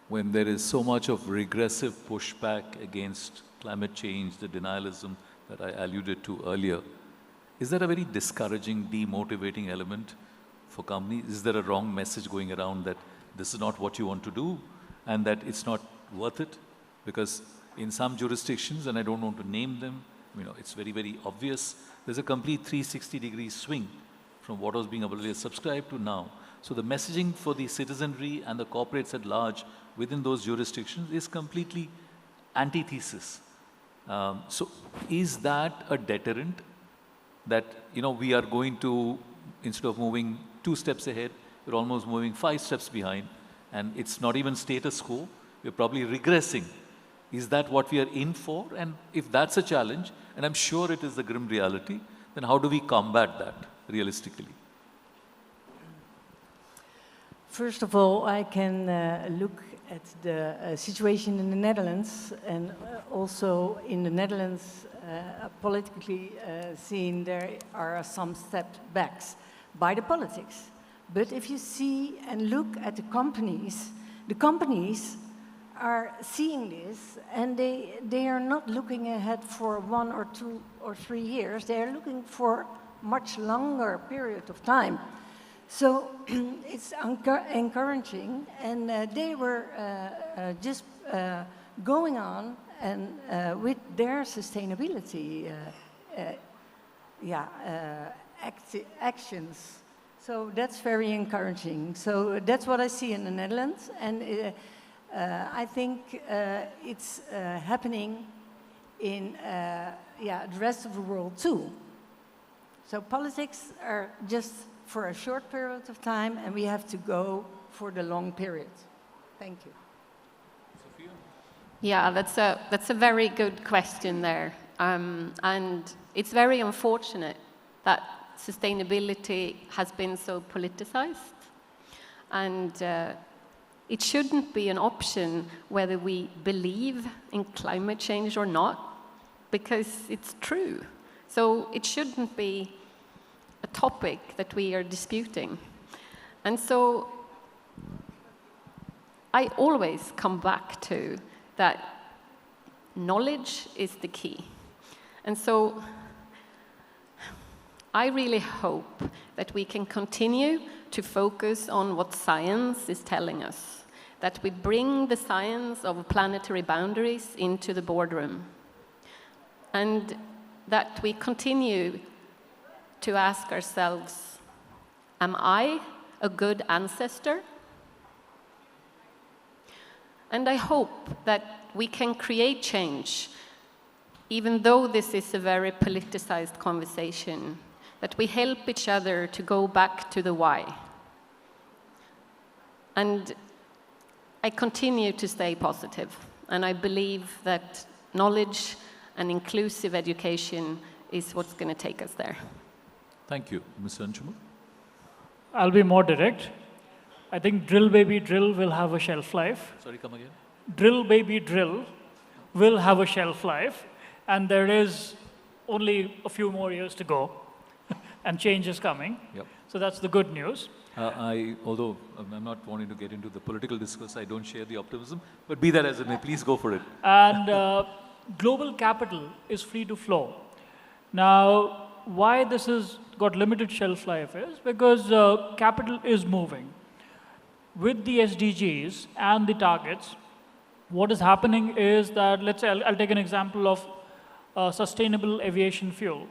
when there is so much of regressive pushback against climate change, the denialism that I alluded to earlier, is there a very discouraging, demotivating element for companies? Is there a wrong message going around that this is not what you want to do and that it's not worth it? Because in some jurisdictions, and I don't want to name them, it's very, very obvious, there's a complete 360-degree swing from what was being subscribed to now. So the messaging for the citizenry and the corporates at large within those jurisdictions is completely antithesis. So is that a deterrent that, we are going to, instead of moving 2 steps ahead, we're almost moving 5 steps behind, and it's not even status quo, we're probably regressing. Is that what we are in for? And if that's a challenge, and I'm sure it is the grim reality, then how do we combat that realistically? First of all, I can look at the situation in the Netherlands, and also in the Netherlands, politically seen, there are some step backs by the politics. But if you see and look at the companies are seeing this, and they are not looking ahead for 1 or 2 or 3 years. They are looking for much longer period of time. So it's encouraging, and they were just going on and with their sustainability actions. So that's very encouraging. So that's what I see in the Netherlands, and I think it's happening in the rest of the world too. So politics are just for a short period of time, and we have to go for the long period. Thank you. Sophia? Yeah, that's a very good question there. And it's very unfortunate that sustainability has been so politicized. And it shouldn't be an option whether we believe in climate change or not, because it's true. So it shouldn't be a topic that we are disputing. And so I always come back to that knowledge is the key. And so I really hope that we can continue to focus on what science is telling us, that we bring the science of planetary boundaries into the boardroom, and that we continue to ask ourselves, am I a good ancestor? And I hope that we can create change, even though this is a very politicized conversation, that we help each other to go back to the why. And I continue to stay positive, and I believe that knowledge and inclusive education is what's going to take us there. Thank you. Mr. Anshuman? I'll be more direct. I think drill baby drill will have a shelf life. Sorry, come again? Drill baby drill will have a shelf life, and there is only a few more years to go, and change is coming. Yep. So that's the good news. Although I'm not wanting to get into the political discourse, I don't share the optimism, but be that as it may, please go for it. And global capital is free to flow. Now, why this has got limited shelf life is because capital is moving. With the SDGs and the targets, what is happening is that, let's say, I'll take an example of sustainable aviation fuel.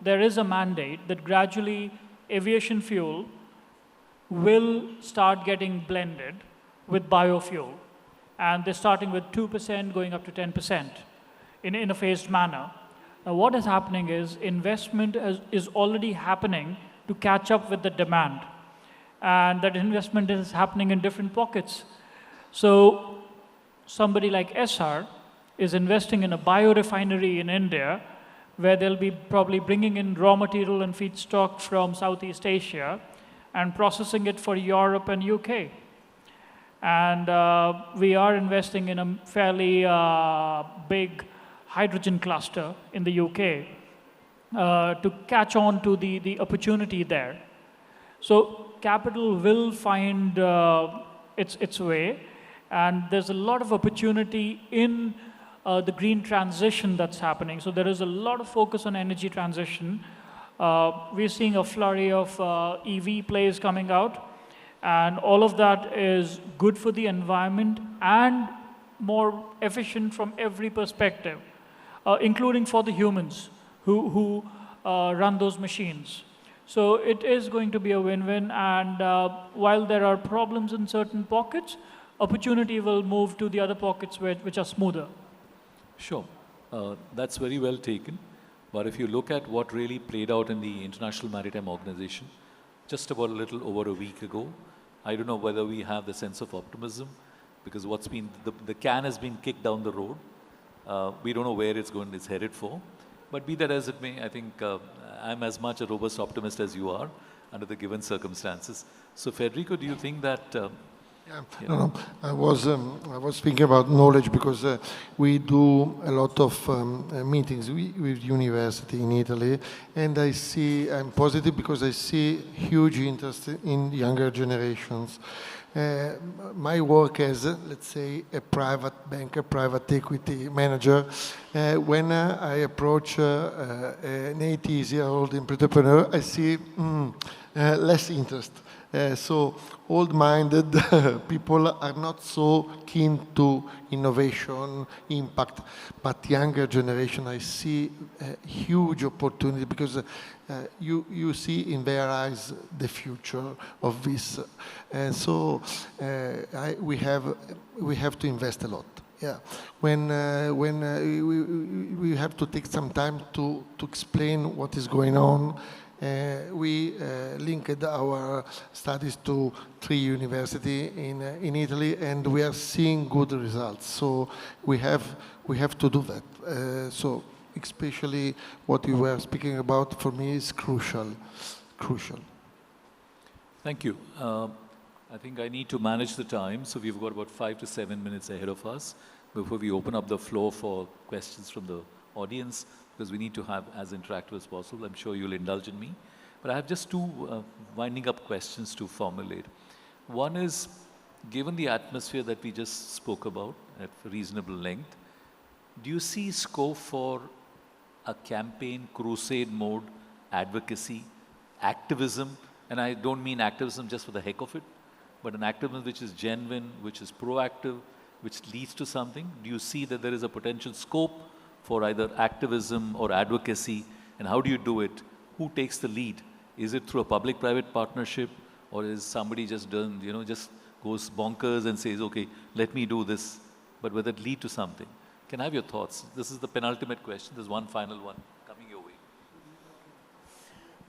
There is a mandate that gradually aviation fuel will start getting blended with biofuel. And they're starting with 2% going up to 10% in a phased manner. Now, what is happening is investment is already happening to catch up with the demand. And that investment is happening in different pockets. So somebody like SR is investing in a biorefinery in India, where they'll be probably bringing in raw material and feedstock from Southeast Asia and processing it for Europe and UK. And we are investing in a fairly big hydrogen cluster in the UK to catch on to the opportunity there. So capital will find its way, and there's a lot of opportunity in the green transition that's happening. So there is a lot of focus on energy transition. We're seeing a flurry of EV plays coming out, and all of that is good for the environment and more efficient from every perspective, including for the humans who run those machines. So it is going to be a win-win, and while there are problems in certain pockets, opportunity will move to the other pockets which are smoother. Sure. That's very well taken. But if you look at what really played out in the International Maritime Organization, just about a little over a week ago, I don't know whether we have the sense of optimism, because what's been, the can has been kicked down the road. We don't know where it's headed for. But be that as it may, I think I'm as much a robust optimist as you are under the given circumstances. So Federico, do you think that... No. I was thinking about knowledge because we do a lot of meetings with university in Italy, and I'm positive because I see huge interest in younger generations. My work as, let's say, a private banker, private equity manager, when I approach an 80-year-old entrepreneur, I see less interest. So old-minded people are not so keen to innovation, impact, but younger generation, I see a huge opportunity because you see in their eyes the future of this. And so we have to invest a lot. Yeah, when we have to take some time to explain what is going on. We linked our studies to 3 universities in Italy, and we are seeing good results. So we have to do that. So especially what you were speaking about for me is crucial. Thank you. I think I need to manage the time, so we've got about 5 to 7 minutes ahead of us before we open up the floor for questions from the audience, because we need to have as interactive as possible. I'm sure you'll indulge in me. But I have just 2 winding up questions to formulate. One is, given the atmosphere that we just spoke about at reasonable length, do you see scope for a campaign, crusade mode, advocacy, activism? And I don't mean activism just for the heck of it, but an activism which is genuine, which is proactive, which leads to something. Do you see that there is a potential scope for either activism or advocacy, and how do you do it? Who takes the lead? Is it through a public-private partnership, or is somebody just done, just goes bonkers and says, okay, let me do this, but will it lead to something? Can I have your thoughts? This is the penultimate question. There's one final one coming your way.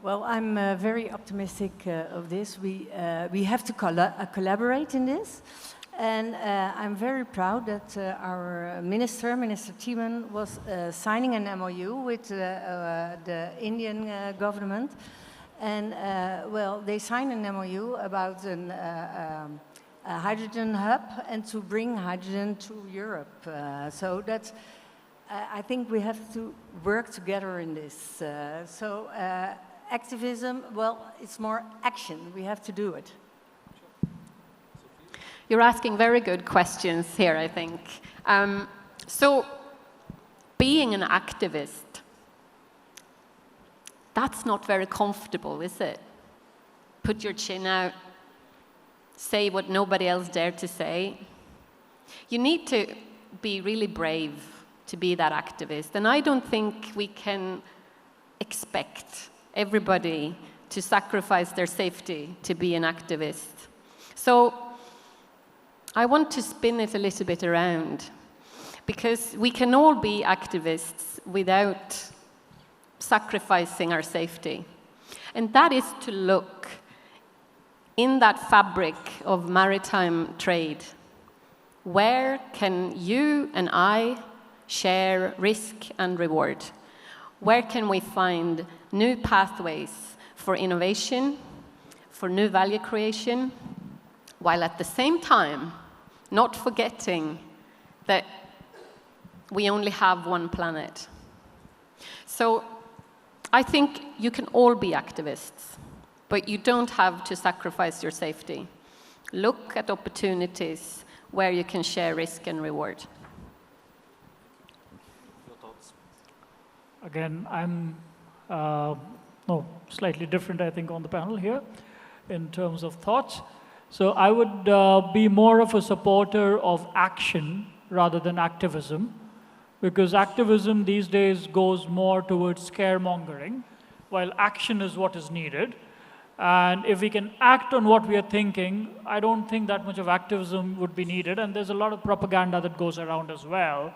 Well, I'm very optimistic of this. We have to collaborate in this. And I'm very proud that our Minister Thiemann, was signing an MOU with the Indian government. And, well, they signed an MOU about a hydrogen hub and to bring hydrogen to Europe. So that's, I think we have to work together in this. Activism, well, it's more action. We have to do it. You're asking very good questions here, I think. So, being an activist, that's not very comfortable, is it? Put your chin out, say what nobody else dared to say. You need to be really brave to be that activist. And I don't think we can expect everybody to sacrifice their safety to be an activist. So, I want to spin it a little bit around, because we can all be activists without sacrificing our safety. And that is to look in that fabric of maritime trade. Where can you and I share risk and reward? Where can we find new pathways for innovation, for new value creation, while at the same time not forgetting that we only have one planet? So I think you can all be activists, but you don't have to sacrifice your safety. Look at opportunities where you can share risk and reward. Your thoughts? Again, I'm slightly different, I think, on the panel here in terms of thoughts. So I would be more of a supporter of action rather than activism, because activism these days goes more towards scaremongering, while action is what is needed. And if we can act on what we are thinking, I don't think that much of activism would be needed. And there's a lot of propaganda that goes around as well,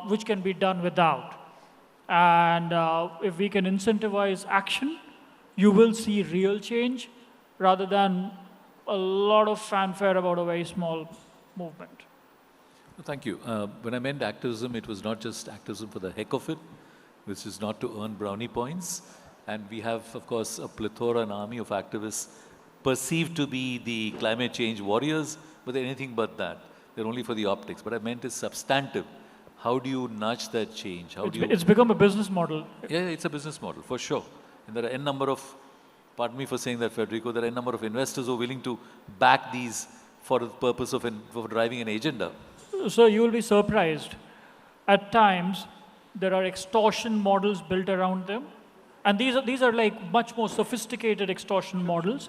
which can be done without. And if we can incentivize action, you will see real change rather than a lot of fanfare about a very small movement. Thank you. When I meant activism, it was not just activism for the heck of it, which is not to earn brownie points. And we have, of course, a plethora, an army of activists perceived to be the climate change warriors, but they're anything but that. They're only for the optics. What I meant is substantive. How do you nudge that change? It's become a business model. Yeah, it's a business model, for sure. And there are n number of, pardon me for saying that, Federico, there are n number of investors who are willing to back these for the purpose of for driving an agenda. So you will be surprised. At times, there are extortion models built around them. And these are like much more sophisticated extortion models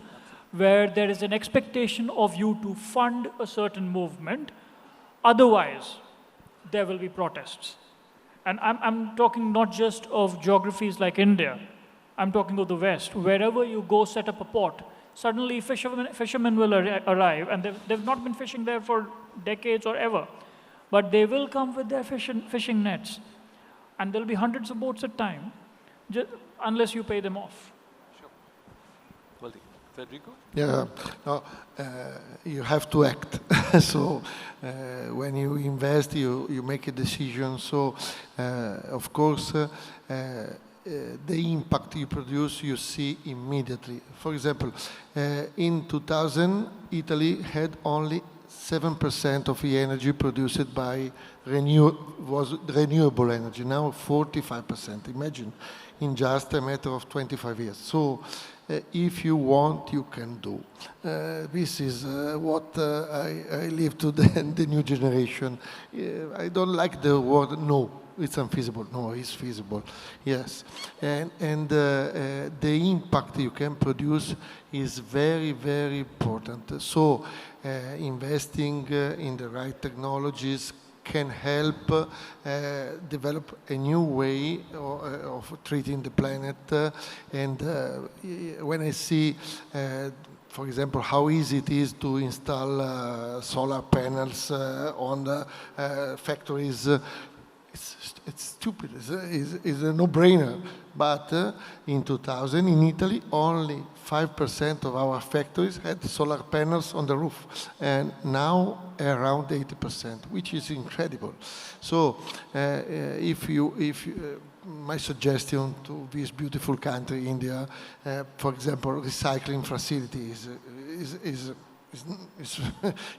where there is an expectation of you to fund a certain movement. Otherwise, there will be protests. And I'm talking not just of geographies like India. I'm talking of the West. Wherever you go set up a port, suddenly fishermen will arrive, and they've not been fishing there for decades or ever. But they will come with their fishing nets. And there'll be hundreds of boats at a time, unless you pay them off. Sure. Well, Federico? Yeah, no, you have to act. So when you invest, you make a decision. So of course, the impact you produce, you see immediately. For example, in 2000, Italy had only 7% of the energy produced by was renewable energy. Now 45%. Imagine, in just a matter of 25 years. So if you want, you can do. This is what I leave to the new generation. I don't like the word no. It's unfeasible. No, it's feasible. Yes. And the impact you can produce is very, very important. So investing in the right technologies can help develop a new way of treating the planet. And when I see, for example, how easy it is to install solar panels on the factories, it's stupid. It's a no-brainer. But in 2000, in Italy, only 5% of our factories had solar panels on the roof, and now around 80%, which is incredible. So, my suggestion to this beautiful country, India, for example, recycling facilities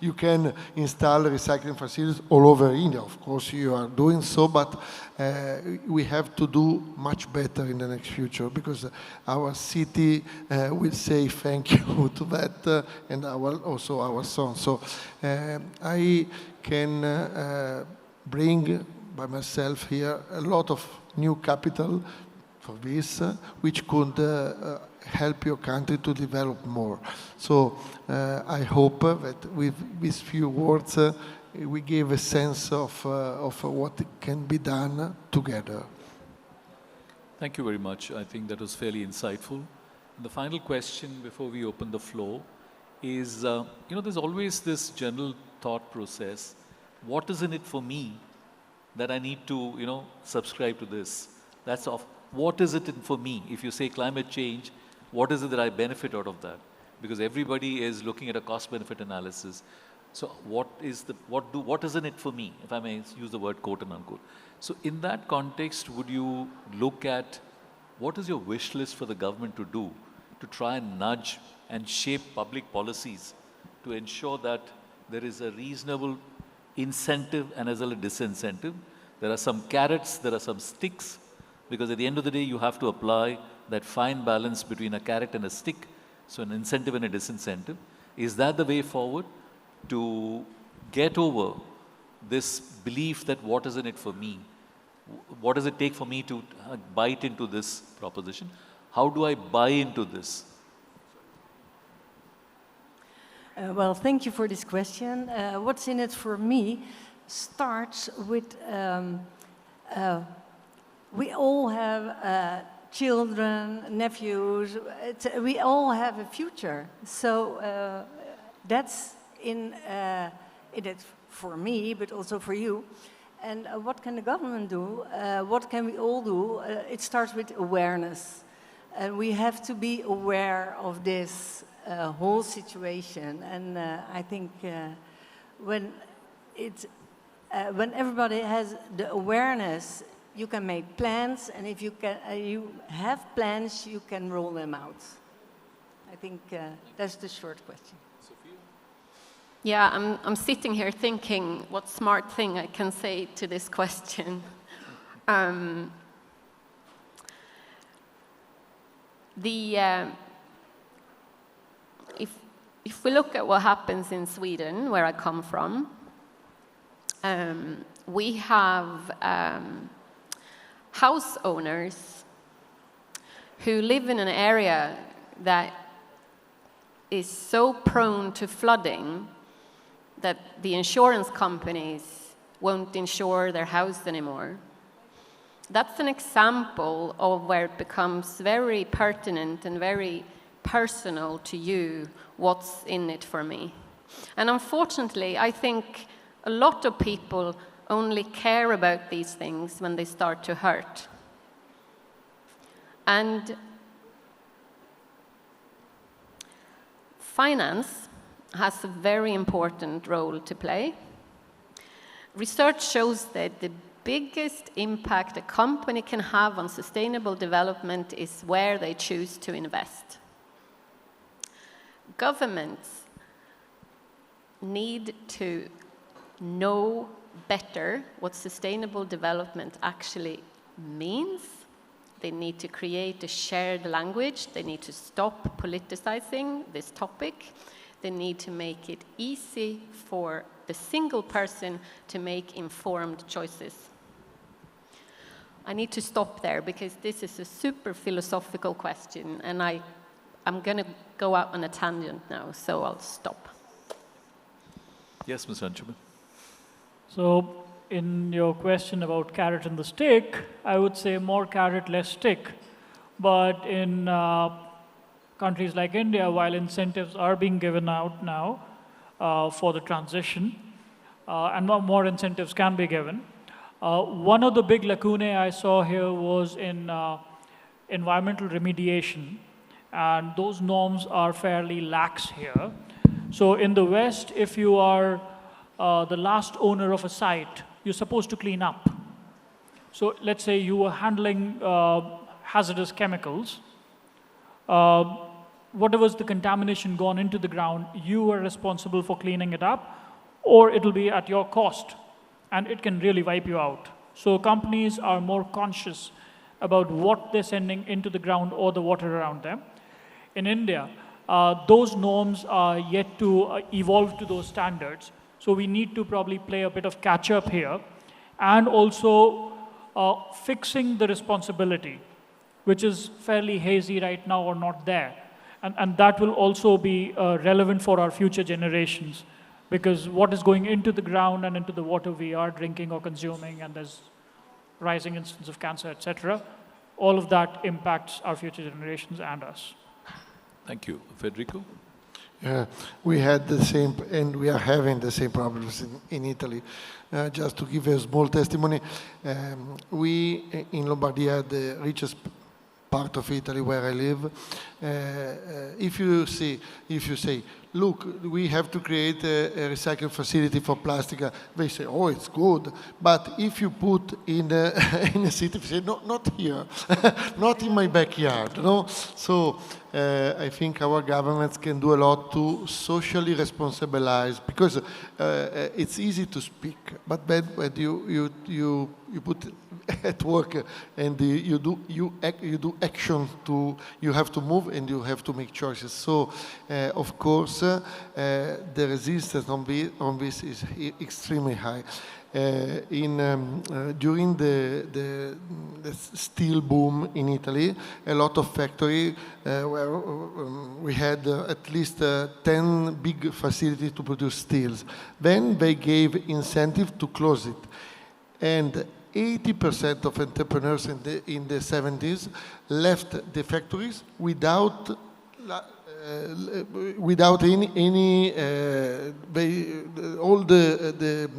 you can install recycling facilities all over India. Of course, you are doing so, but we have to do much better in the next future because our city will say thank you to that, and also our sons. So I can bring by myself here a lot of new capital for this, which could help your country to develop more. So I hope that with these few words, we give a sense of what can be done together. Thank you very much. I think that was fairly insightful. And the final question before we open the floor is, there's always this general thought process. What is in it for me that I need to, subscribe to this? That's off. What is it in for me? If you say climate change, what is it that I benefit out of that? Because everybody is looking at a cost-benefit analysis. So what is in it for me, if I may use the word quote and unquote. So in that context, would you look at what is your wish list for the government to do to try and nudge and shape public policies to ensure that there is a reasonable incentive and as well as disincentive? There are some carrots, there are some sticks, because at the end of the day, you have to apply that fine balance between a carrot and a stick, so an incentive and a disincentive. Is that the way forward to get over this belief that what is in it for me? What does it take for me to bite into this proposition? How do I buy into this? Well, thank you for this question. What's in it for me starts with we all have children, nephews. We all have a future. So that's in it for me, but also for you. And what can the government do? What can we all do? It starts with awareness. And we have to be aware of this whole situation. And I think when everybody has the awareness, you can make plans, and if you have plans, you can roll them out. I think that's the short question. Yeah, I'm sitting here thinking what smart thing I can say to this question. If we look at what happens in Sweden, where I come from, we have house owners who live in an area that is so prone to flooding that the insurance companies won't insure their house anymore. That's an example of where it becomes very pertinent and very personal to you what's in it for me. And unfortunately, I think a lot of people only care about these things when they start to hurt. And finance has a very important role to play. Research shows that the biggest impact a company can have on sustainable development is where they choose to invest. Governments need to know better what sustainable development actually means. They need to create a shared language. They need to stop politicizing this topic. They need to make it easy for the single person to make informed choices. I need to stop there because this is a super philosophical question, and I'm going to go out on a tangent now, so I'll stop. Yes, Mr. Anshuman. So in your question about carrot and the stick, I would say more carrot, less stick. But in countries like India, while incentives are being given out now for the transition, and more incentives can be given, one of the big lacunae I saw here was in environmental remediation, and those norms are fairly lax here. So in the West, if you are the last owner of a site, you're supposed to clean up. So let's say you were handling hazardous chemicals. Whatever's the contamination gone into the ground, you are responsible for cleaning it up, or it'll be at your cost, and it can really wipe you out. So companies are more conscious about what they're sending into the ground or the water around them. In India, those norms are yet to evolve to those standards. So we need to probably play a bit of catch-up here, and also fixing the responsibility, which is fairly hazy right now or not there. And that will also be relevant for our future generations, because what is going into the ground and into the water we are drinking or consuming, and there's rising incidence of cancer, etc., all of that impacts our future generations and us. Thank you. Federico? We had the same, and we are having the same problems in Italy. Just to give a small testimony, we in Lombardia, the richest part of Italy where I live, if you say, look, we have to create a recycling facility for plastic, they say, oh, it's good. But if you put in a city, they say, no, not here, not in my backyard. No? So I think our governments can do a lot to socially responsibilize, because it's easy to speak, but then when you put at work and you do action, you have to move and you have to make choices. So of course the resistance on this is extremely high. During the steel boom in Italy, a lot of factories where we had at least 10 big facilities to produce steels. Then they gave incentive to close it. And 80% of entrepreneurs in the 70s left the factories without all the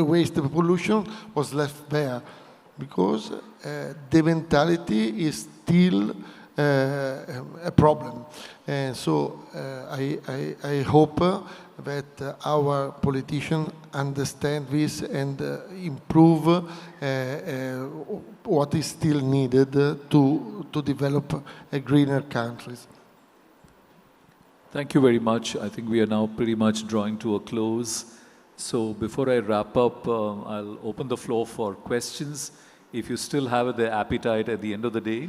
waste, the pollution was left there, because the mentality is still a problem. And so I hope that our politicians understand this and improve what is still needed to develop a greener countries. Thank you very much. I think we are now pretty much drawing to a close. So before I wrap up, I'll open the floor for questions. If you still have the appetite at the end of the day,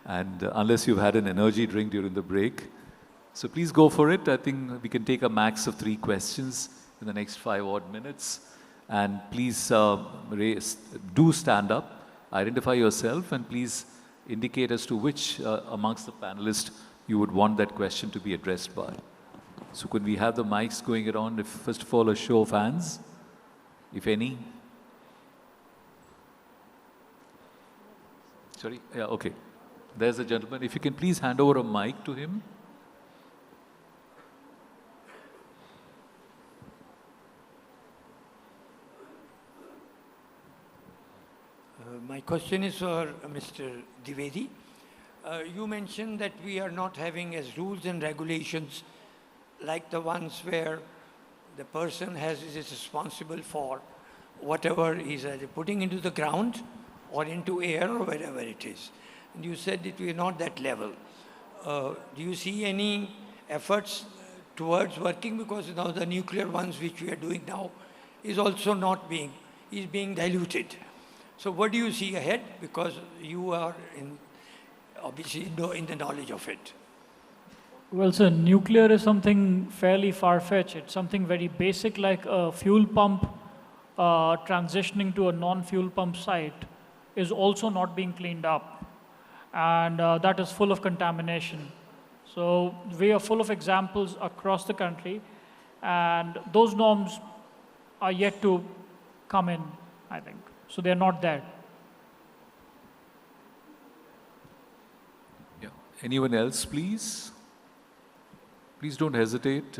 and unless you've had an energy drink during the break. So please go for it. I think we can take a max of 3 questions in the next 5 odd minutes. And please do stand up, identify yourself, and please indicate as to which amongst the panelists you would want that question to be addressed by. So could we have the mics going around? If, first of all, a show of hands, if any. Sorry? Yeah, okay. There's a gentleman. If you can please hand over a mic to him. My question is for Mr. Dwivedi. You mentioned that we are not having as rules and regulations like the ones where the person is responsible for whatever he's either putting into the ground or into air or wherever it is. And you said that we are not that level. Do you see any efforts towards working? Because now the nuclear ones which we are doing now is also not being, is being diluted. So what do you see ahead? Because you are obviously in the knowledge of it. Well, sir, nuclear is something fairly far-fetched. It's something very basic, like a fuel pump transitioning to a non-fuel pump site is also not being cleaned up. And that is full of contamination. So we are full of examples across the country, and those norms are yet to come in, I think. So they're not there. Yeah. Anyone else, please? Please don't hesitate.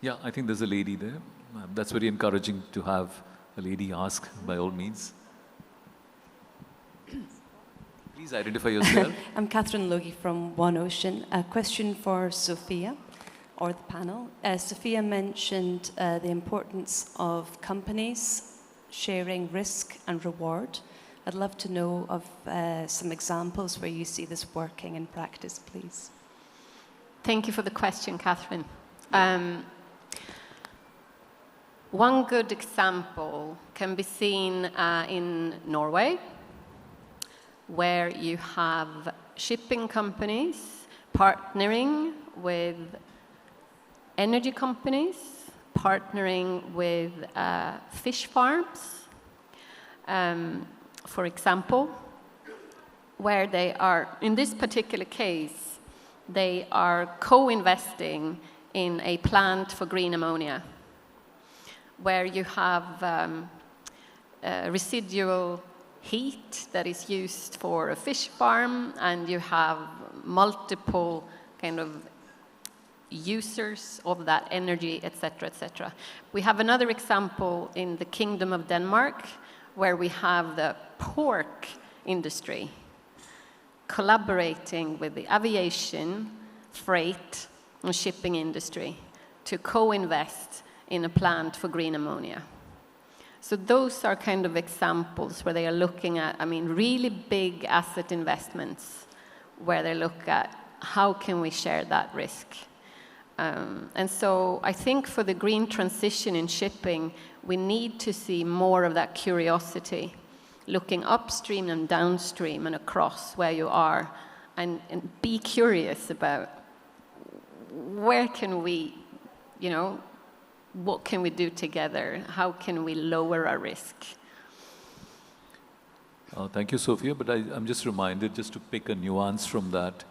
Yeah, I think there's a lady there. That's very encouraging to have a lady ask, by all means. Please identify yourself. I'm Catherine Logie from One Ocean. A question for Sophia, or the panel. Sophia mentioned the importance of companies sharing risk and reward. I'd love to know of some examples where you see this working in practice, please. Thank you for the question, Catherine. One good example can be seen in Norway, where you have shipping companies partnering with energy companies, partnering with fish farms, for example, where they are, in this particular case, they are co-investing in a plant for green ammonia, where you have residual heat that is used for a fish farm, and you have multiple kind of users of that energy, etc., etc. We have another example in the Kingdom of Denmark, where we have the pork industry collaborating with the aviation, freight, and shipping industry to co-invest in a plant for green ammonia. So those are kind of examples where they are looking at, I mean, really big asset investments, where they look at how can we share that risk. And so I think for the green transition in shipping, we need to see more of that curiosity, looking upstream and downstream and across where you are, and be curious about where can we, you know, what can we do together? How can we lower our risk? Thank you, Sophia, but I'm just reminded, just to pick a nuance from that,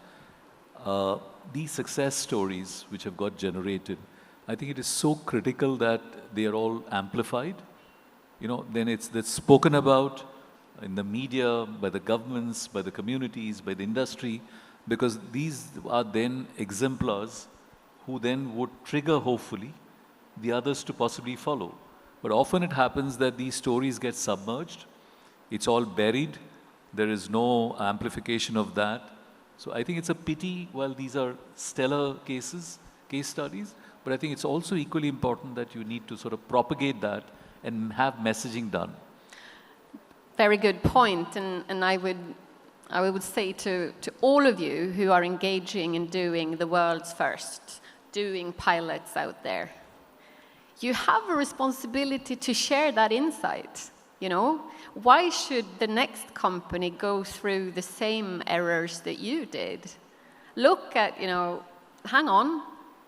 these success stories which have got generated, I think it is so critical that they are all amplified. Then that's spoken about in the media, by the governments, by the communities, by the industry, because these are then exemplars who then would trigger, hopefully, the others to possibly follow. But often it happens that these stories get submerged. It's all buried. There is no amplification of that. So I think it's a pity, while these are stellar case studies, but I think it's also equally important that you need to sort of propagate that and have messaging done. Very good point, and I would say to all of you who are engaging in doing the world's first, doing pilots out there, you have a responsibility to share that insight. Why should the next company go through the same errors that you did? Look at, hang on,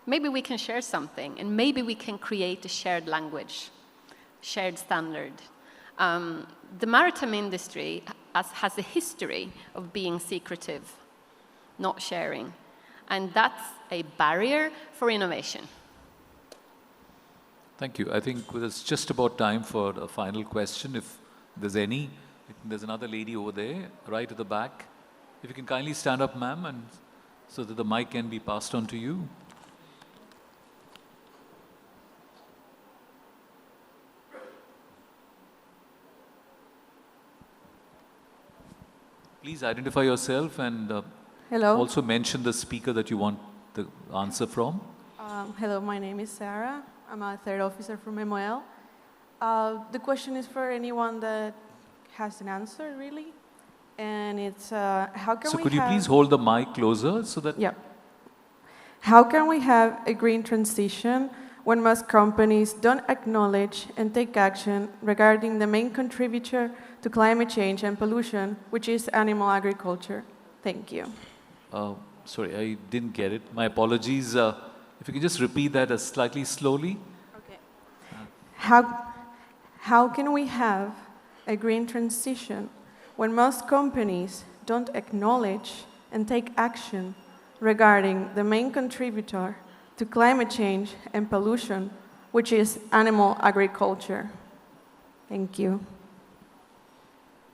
maybe we can share something, and maybe we can create a shared language, shared standard. The maritime industry has a history of being secretive, not sharing, and that's a barrier for innovation. Thank you. I think it's just about time for a final question, if there's any. There's another lady over there, right at the back. If you can kindly stand up, ma'am, and so that the mic can be passed on to you. Please identify yourself and Hello. also mention the speaker that you want the answer from. Hello, my name is Sarah. I'm a third officer from MOL. The question is for anyone that has an answer, really. And it's, how can we So could you please hold the mic closer so that... Yeah. How can we have a green transition when most companies don't acknowledge and take action regarding the main contributor to climate change and pollution, which is animal agriculture? Thank you. Sorry, I didn't get it. My apologies. If you can just repeat that slightly slowly. Okay. How can we have a green transition when most companies don't acknowledge and take action regarding the main contributor to climate change and pollution, which is animal agriculture? Thank you.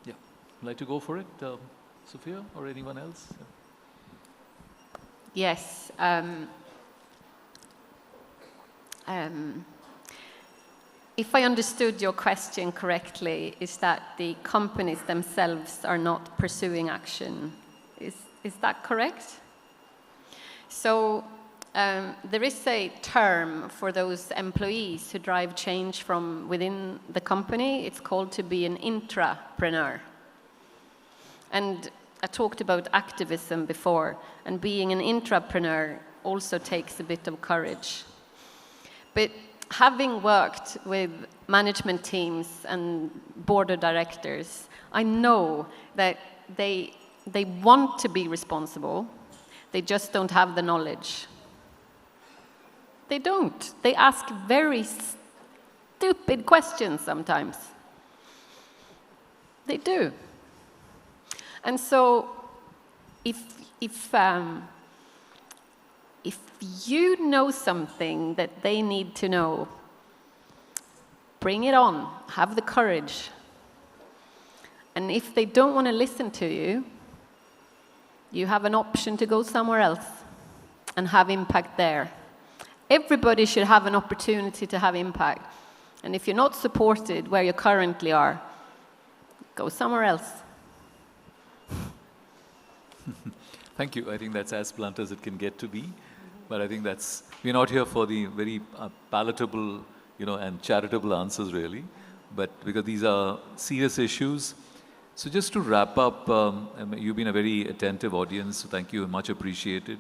Yeah. Would you like to go for it, Sophia, or anyone else? Yes. If I understood your question correctly, is that the companies themselves are not pursuing action. Is that correct? So there is a term for those employees who drive change from within the company. It's called to be an intrapreneur. And I talked about activism before, and being an intrapreneur also takes a bit of courage. But having worked with management teams and board of directors, I know that they want to be responsible, they just don't have the knowledge. They don't. They ask very stupid questions sometimes. They do. And so if you know something that they need to know, bring it on, have the courage. And if they don't want to listen to you, you have an option to go somewhere else and have impact there. Everybody should have an opportunity to have impact. And if you're not supported where you currently are, go somewhere else. Thank you. I think that's as blunt as it can get to be. But I think we're not here for the very palatable, and charitable answers, really. But because these are serious issues. So just to wrap up, you've been a very attentive audience, so thank you, much appreciated.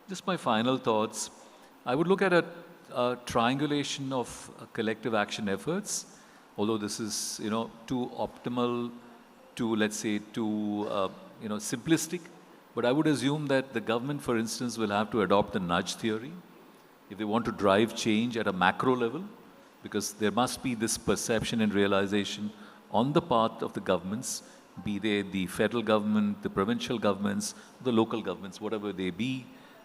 Just my final thoughts. I would look at a triangulation of collective action efforts, although this is, too optimal, too, let's say, too, simplistic. But I would assume that the government, for instance, will have to adopt the nudge theory if they want to drive change at a macro level, because there must be this perception and realization on the part of the governments, be they the federal government, the provincial governments, the local governments, whatever they be,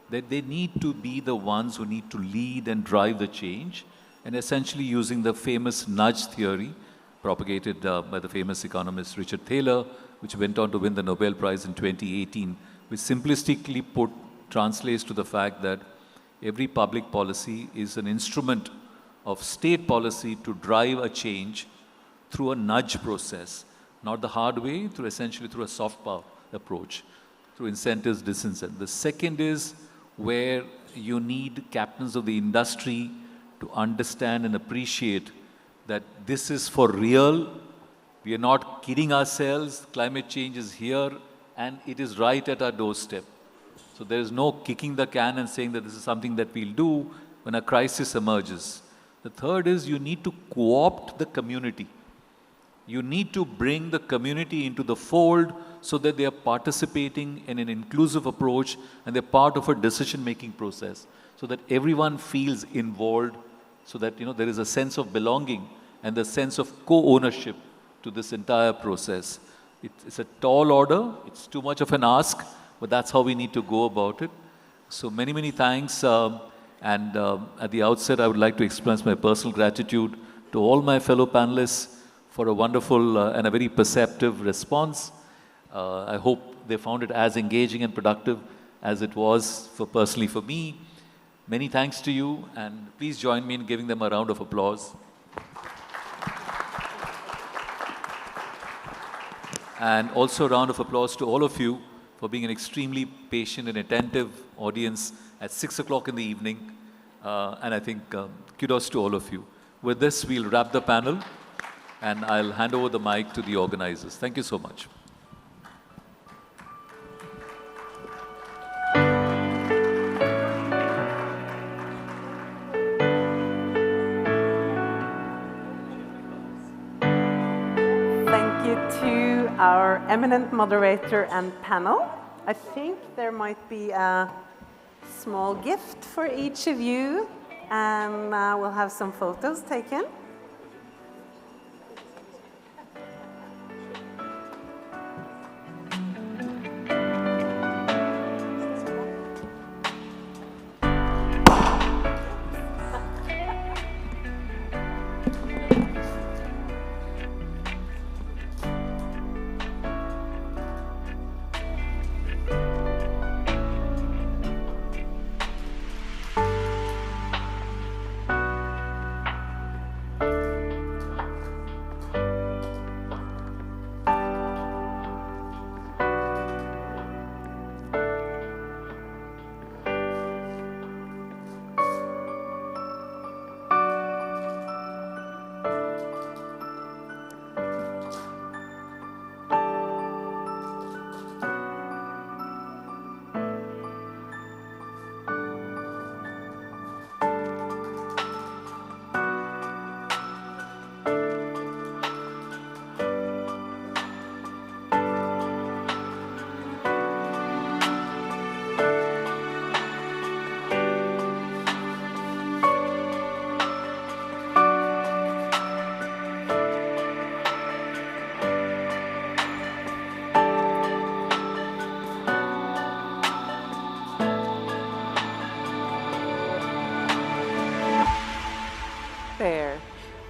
that they need to be the ones who need to lead and drive the change, and essentially using the famous nudge theory propagated by the famous economist Richard Thaler, which went on to win the Nobel Prize in 2018, which simplistically translates to the fact that every public policy is an instrument of state policy to drive a change through a nudge process, not the hard way, essentially through a soft power approach, through incentives, disincentives. The second is where you need captains of the industry to understand and appreciate that this is for real. We are not kidding ourselves. Climate change is here and it is right at our doorstep. So there is no kicking the can and saying that this is something that we'll do when a crisis emerges. The third is you need to co-opt the community. You need to bring the community into the fold so that they are participating in an inclusive approach and they're part of a decision-making process, so that everyone feels involved, so that there is a sense of belonging and the sense of co-ownership to this entire process. It's a tall order, it's too much of an ask, but that's how we need to go about it. So many, many thanks. And at the outset, I would like to express my personal gratitude to all my fellow panelists for a wonderful and a very perceptive response. I hope they found it as engaging and productive as it was personally for me. Many thanks to you, and please join me in giving them a round of applause. And also a round of applause to all of you for being an extremely patient and attentive audience at 6 o'clock in the evening. And I think kudos to all of you. With this, we'll wrap the panel, and I'll hand over the mic to the organizers. Thank you so much. Thank you to our eminent moderator and panel. I think there might be a small gift for each of you, and we'll have some photos taken. There.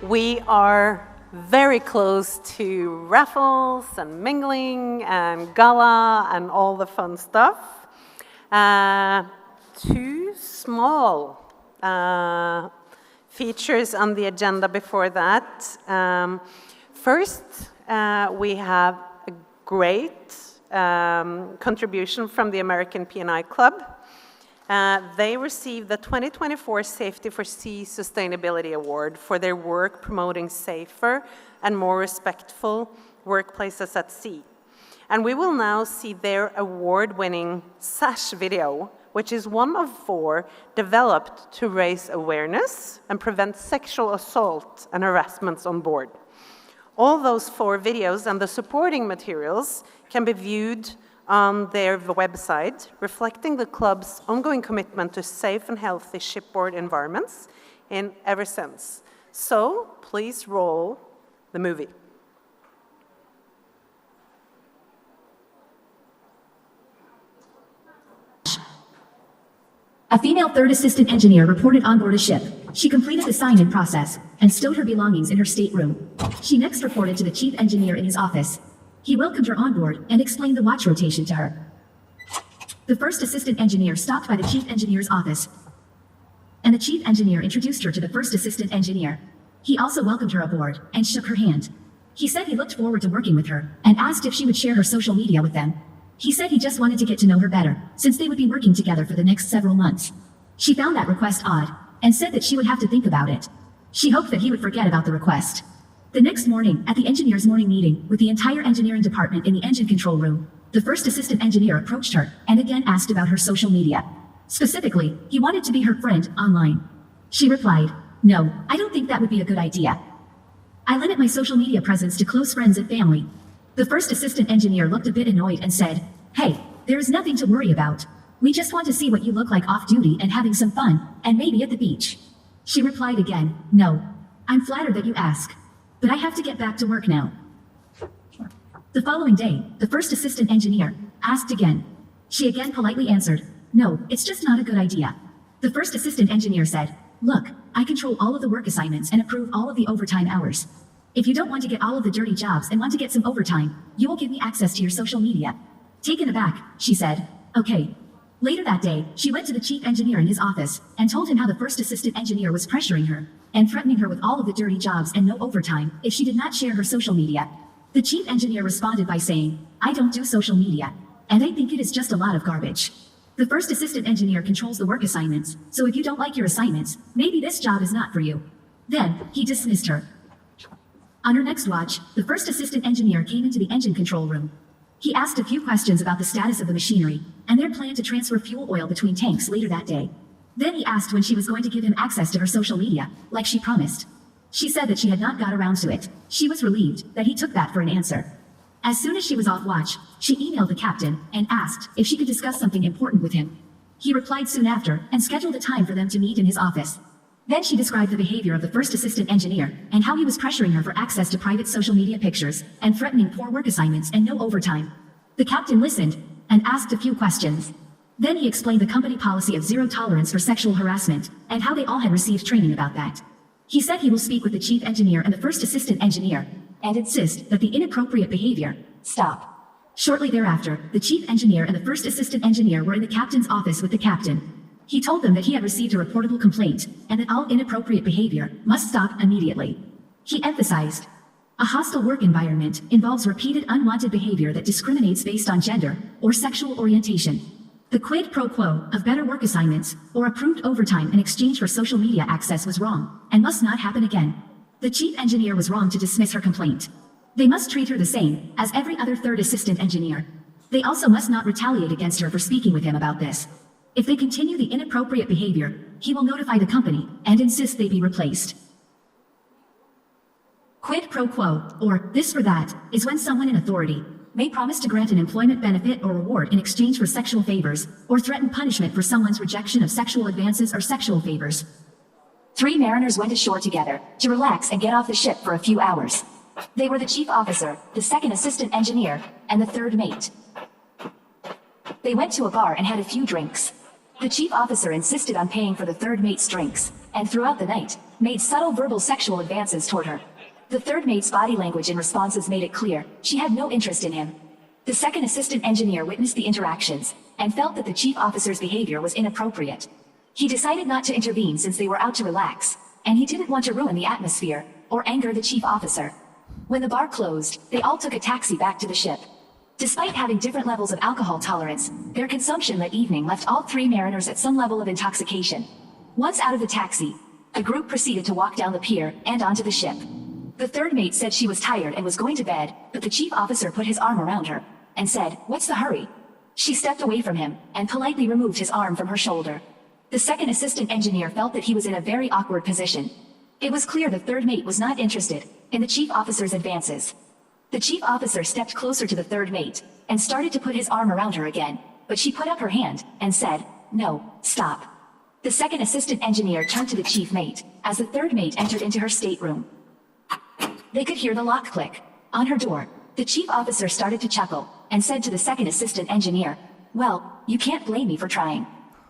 We are very close to raffles and mingling and gala and all the fun stuff. Two small features on the agenda before that. First, we have a great contribution from the American P&I Club. They received the 2024 Safety for Sea Sustainability Award for their work promoting safer and more respectful workplaces at sea. And we will now see their award-winning SASH video, which is one of 4 developed to raise awareness and prevent sexual assault and harassments on board. All those 4 videos and the supporting materials can be viewed on their website, reflecting the club's ongoing commitment to safe and healthy shipboard environments ever since. So please roll the movie. A female third assistant engineer reported on board a ship. She completed the sign-in process and stowed her belongings in her stateroom. She next reported to the chief engineer in his office. He welcomed her on board and explained the watch rotation to her. The first assistant engineer stopped by the chief engineer's office, and the chief engineer introduced her to the first assistant engineer. He also welcomed her aboard and shook her hand. He said he looked forward to working with her and asked if she would share her social media with them. He said he just wanted to get to know her better, since they would be working together for the next several months. She found that request odd, and said that she would have to think about it. She hoped that he would forget about the request. The next morning, at the engineer's morning meeting, with the entire engineering department in the engine control room, the first assistant engineer approached her, and again asked about her social media. Specifically, he wanted to be her friend online. She replied, "No, I don't think that would be a good idea. I limit my social media presence to close friends and family." The first assistant engineer looked a bit annoyed and said, "Hey, there is nothing to worry about. We just want to see what you look like off-duty and having some fun, and maybe at the beach." She replied again, "No, I'm flattered that you ask, but I have to get back to work now." The following day, the first assistant engineer asked again. She again politely answered, "No, it's just not a good idea." The first assistant engineer said, "Look, I control all of the work assignments and approve all of the overtime hours. If you don't want to get all of the dirty jobs and want to get some overtime, you will give me access to your social media." Taken aback, she said, "Okay." Later that day, she went to the chief engineer in his office and told him how the first assistant engineer was pressuring her and threatening her with all of the dirty jobs and no overtime if she did not share her social media. The chief engineer responded by saying, "I don't do social media, and I think it is just a lot of garbage." The first assistant engineer controls the work assignments, so if you don't like your assignments, maybe this job is not for you. Then, he dismissed her. On her next watch, the first assistant engineer came into the engine control room. He asked a few questions about the status of the machinery and their plan to transfer fuel oil between tanks later that day. Then he asked when she was going to give him access to her social media, like she promised. She said that she had not got around to it. She was relieved that he took that for an answer. As soon as she was off watch, she emailed the captain and asked if she could discuss something important with him. He replied soon after and scheduled a time for them to meet in his office. Then she described the behavior of the first assistant engineer and how he was pressuring her for access to private social media pictures and threatening poor work assignments and no overtime. The captain listened and asked a few questions. Then he explained the company policy of zero tolerance for sexual harassment and how they all had received training about that. He said he will speak with the chief engineer and the first assistant engineer and insist that the inappropriate behavior stop. Shortly thereafter, the chief engineer and the first assistant engineer were in the captain's office with the captain. He told them that he had received a reportable complaint and that all inappropriate behavior must stop immediately. He emphasized, a hostile work environment involves repeated unwanted behavior that discriminates based on gender or sexual orientation. The quid pro quo of better work assignments or approved overtime in exchange for social media access was wrong and must not happen again. The chief engineer was wrong to dismiss her complaint. They must treat her the same as every other third assistant engineer. They also must not retaliate against her for speaking with him about this. If they continue the inappropriate behavior, he will notify the company and insist they be replaced. Quid pro quo, or this for that, is when someone in authority may promise to grant an employment benefit or reward in exchange for sexual favors, or threaten punishment for someone's rejection of sexual advances or sexual favors. 3 mariners went ashore together to relax and get off the ship for a few hours. They were the chief officer, the second assistant engineer, and the third mate. They went to a bar and had a few drinks. The chief officer insisted on paying for the third mate's drinks, and throughout the night, made subtle verbal sexual advances toward her. The third mate's body language and responses made it clear she had no interest in him. The second assistant engineer witnessed the interactions, and felt that the chief officer's behavior was inappropriate. He decided not to intervene since they were out to relax, and he didn't want to ruin the atmosphere, or anger the chief officer. When the bar closed, they all took a taxi back to the ship. Despite having different levels of alcohol tolerance, their consumption that evening left all 3 mariners at some level of intoxication. Once out of the taxi, the group proceeded to walk down the pier and onto the ship. The third mate said she was tired and was going to bed, but the chief officer put his arm around her and said, "What's the hurry?" She stepped away from him and politely removed his arm from her shoulder. The second assistant engineer felt that he was in a very awkward position. It was clear the third mate was not interested in the chief officer's advances. The chief officer stepped closer to the third mate and started to put his arm around her again, but she put up her hand and said, "No, stop." The second assistant engineer turned to the chief mate as the third mate entered into her stateroom. They could hear the lock click on her door. The chief officer started to chuckle and said to the second assistant engineer, "Well, you can't blame me for trying."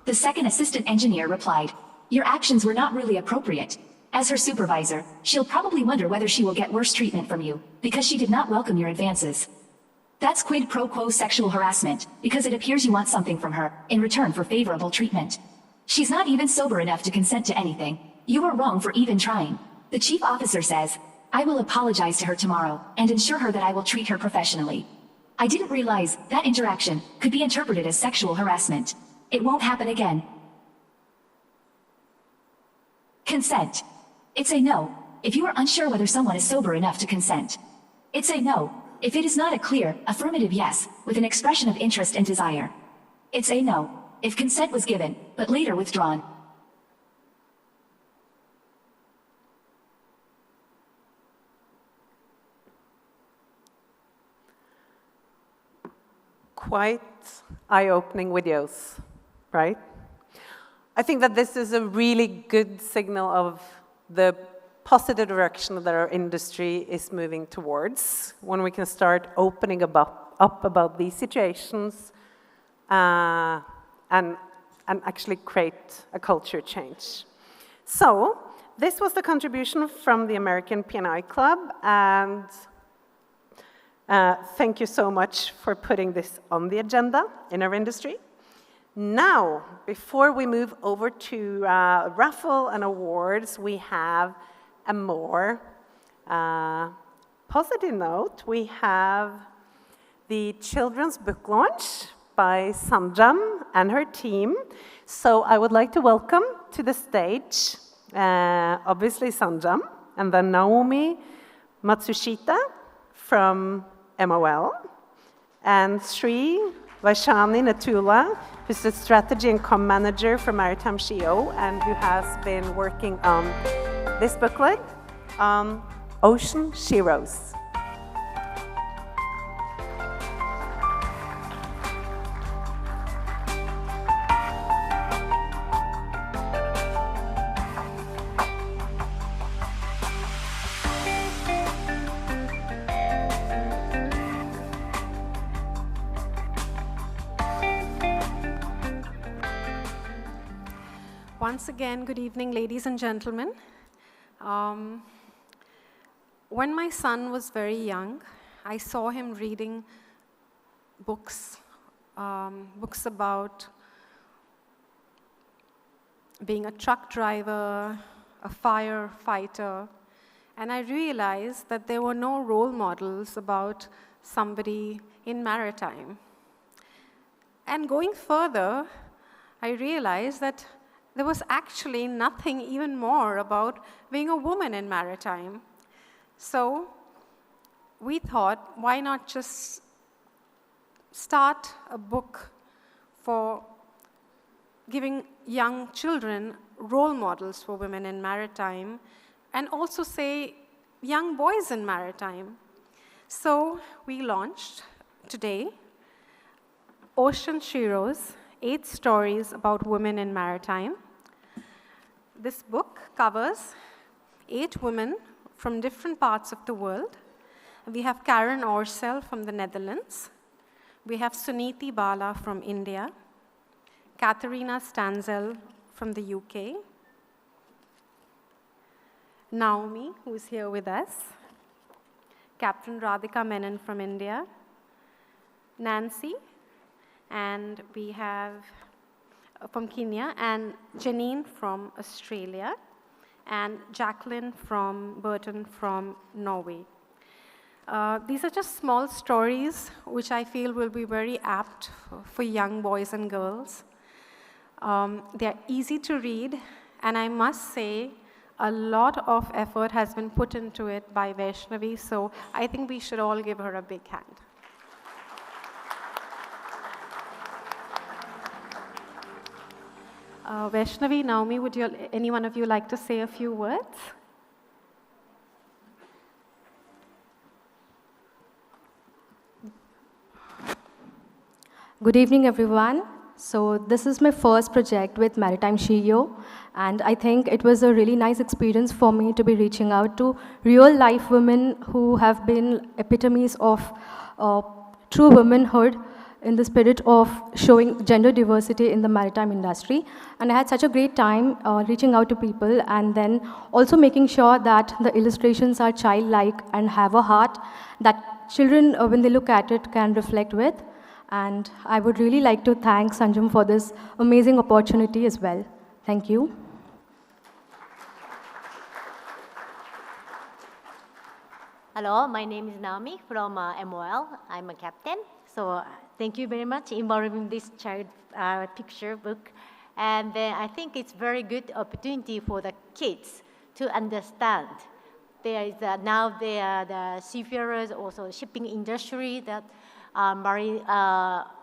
The second assistant engineer replied, "Your actions were not really appropriate. As her supervisor, she'll probably wonder whether she will get worse treatment from you, because she did not welcome your advances. That's quid pro quo sexual harassment, because it appears you want something from her, in return for favorable treatment. She's not even sober enough to consent to anything. You were wrong for even trying." The chief officer says, "I will apologize to her tomorrow, and ensure her that I will treat her professionally. I didn't realize that interaction could be interpreted as sexual harassment. It won't happen again." Consent. It's a no, if you are unsure whether someone is sober enough to consent. It's a no, if it is not a clear, affirmative yes, with an expression of interest and desire. It's a no, if consent was given, but later withdrawn. Quite eye-opening videos, right? I think that this is a really good signal of the positive direction that our industry is moving towards when we can start opening up about these situations and actually create a culture change. So this was the contribution from the American P&I Club, and thank you so much for putting this on the agenda in our industry. Now, before we move over to raffle and awards, we have a more positive note. We have the children's book launch by Sanjam and her team. So I would like to welcome to the stage, obviously Sanjam, and then Naomi Matsushita from MOL, and Sri Vaishani Natula, who's the Strategy and Com Manager for Maritime SheEO, and who has been working on this booklet, Ocean Sheroes. Once again, good evening, ladies and gentlemen. When my son was very young, I saw him reading books, books about being a truck driver, a firefighter, and I realized that there were no role models about somebody in maritime. And going further, I realized that there was actually nothing even more about being a woman in maritime. So we thought, why not just start a book for giving young children role models for women in maritime, and also say young boys in maritime. So we launched today Ocean Sheroes, 8 stories about women in maritime. This book covers 8 women from different parts of the world. We have Karen Orsel from the Netherlands. We have Suniti Bala from India. Katharina Stanzel from the UK. Naomi, who is here with us. Captain Radhika Menon from India. Nancy, and we have from Kenya, and Janine from Australia, and Jacqueline from Burton from Norway. These are just small stories which I feel will be very apt for young boys and girls. They're easy to read, and I must say a lot of effort has been put into it by Vaishnavi, so I think we should all give her a big hand. Vaishnavi, Naomi, would any one of you like to say a few words? Good evening, everyone. So this is my first project with Maritime SheEO, and I think it was a really nice experience for me to be reaching out to real-life women who have been epitomes of true womanhood in the spirit of showing gender diversity in the maritime industry. And I had such a great time reaching out to people and then also making sure that the illustrations are childlike and have a heart that children, when they look at it, can reflect with. And I would really like to thank Sanjam for this amazing opportunity as well. Thank you. Hello, my name is Naomi from MOL. I'm a captain. So thank you very much involving this child picture book. And I think it's very good opportunity for the kids to understand. There is now there are the seafarers, also shipping industry, that marine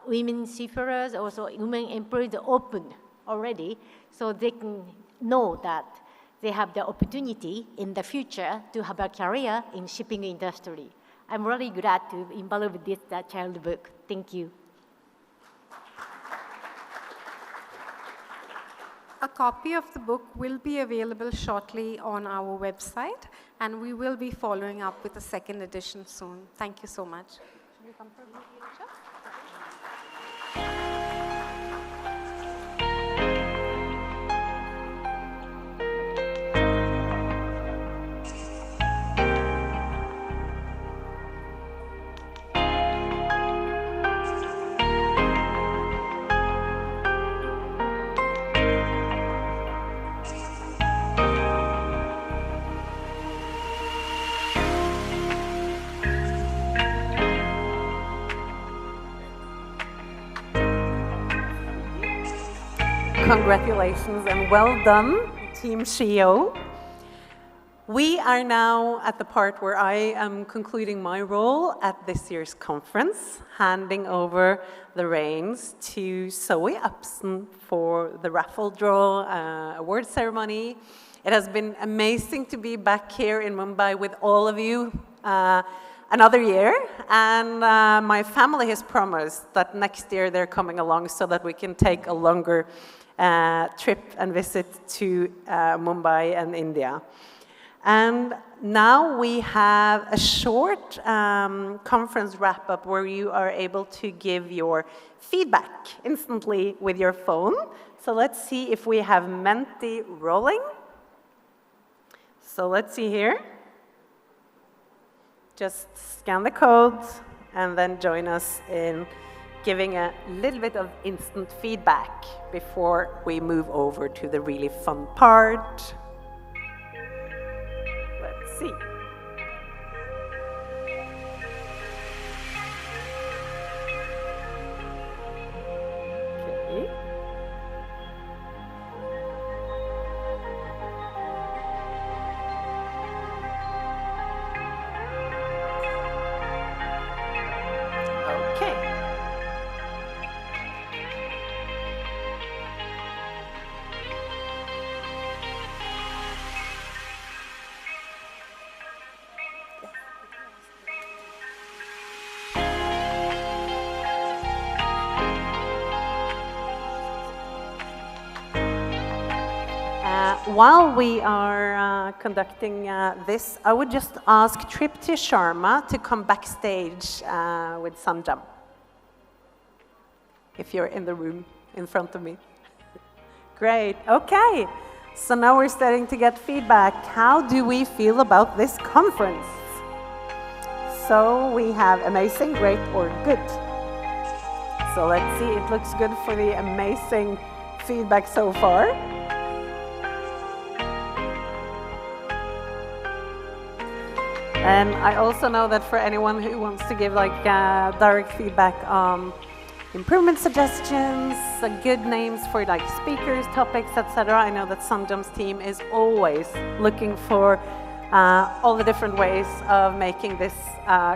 women seafarers, also women employees open already, so they can know that they have the opportunity in the future to have a career in shipping industry. I'm really glad to be involved with this child book. Thank you. A copy of the book will be available shortly on our website, and we will be following up with a second edition soon. Thank you so much. Should we come for a picture? Congratulations and well done, Team SheEO. We are now at the part where I am concluding my role at this year's conference, handing over the reins to Zoe Upson for the raffle draw award ceremony. It has been amazing to be back here in Mumbai with all of you another year, and my family has promised that next year they're coming along so that we can take a longer trip and visit to Mumbai and India. And now we have a short conference wrap-up where you are able to give your feedback instantly with your phone. So let's see if we have Menti rolling. So let's see here. Just scan the code and then join us in giving a little bit of instant feedback before we move over to the really fun part. Let's see. Okay. While we are conducting this, I would just ask Tripti Sharma to come backstage with Sanjam, if you're in the room in front of me. Great, okay. So now we're starting to get feedback. How do we feel about this conference? So we have amazing, great, or good. So let's see, it looks good for the amazing feedback so far. And I also know that for anyone who wants to give like direct feedback on improvement suggestions, good names for like speakers, topics, etc. I know that Sanjam's team is always looking for all the different ways of making this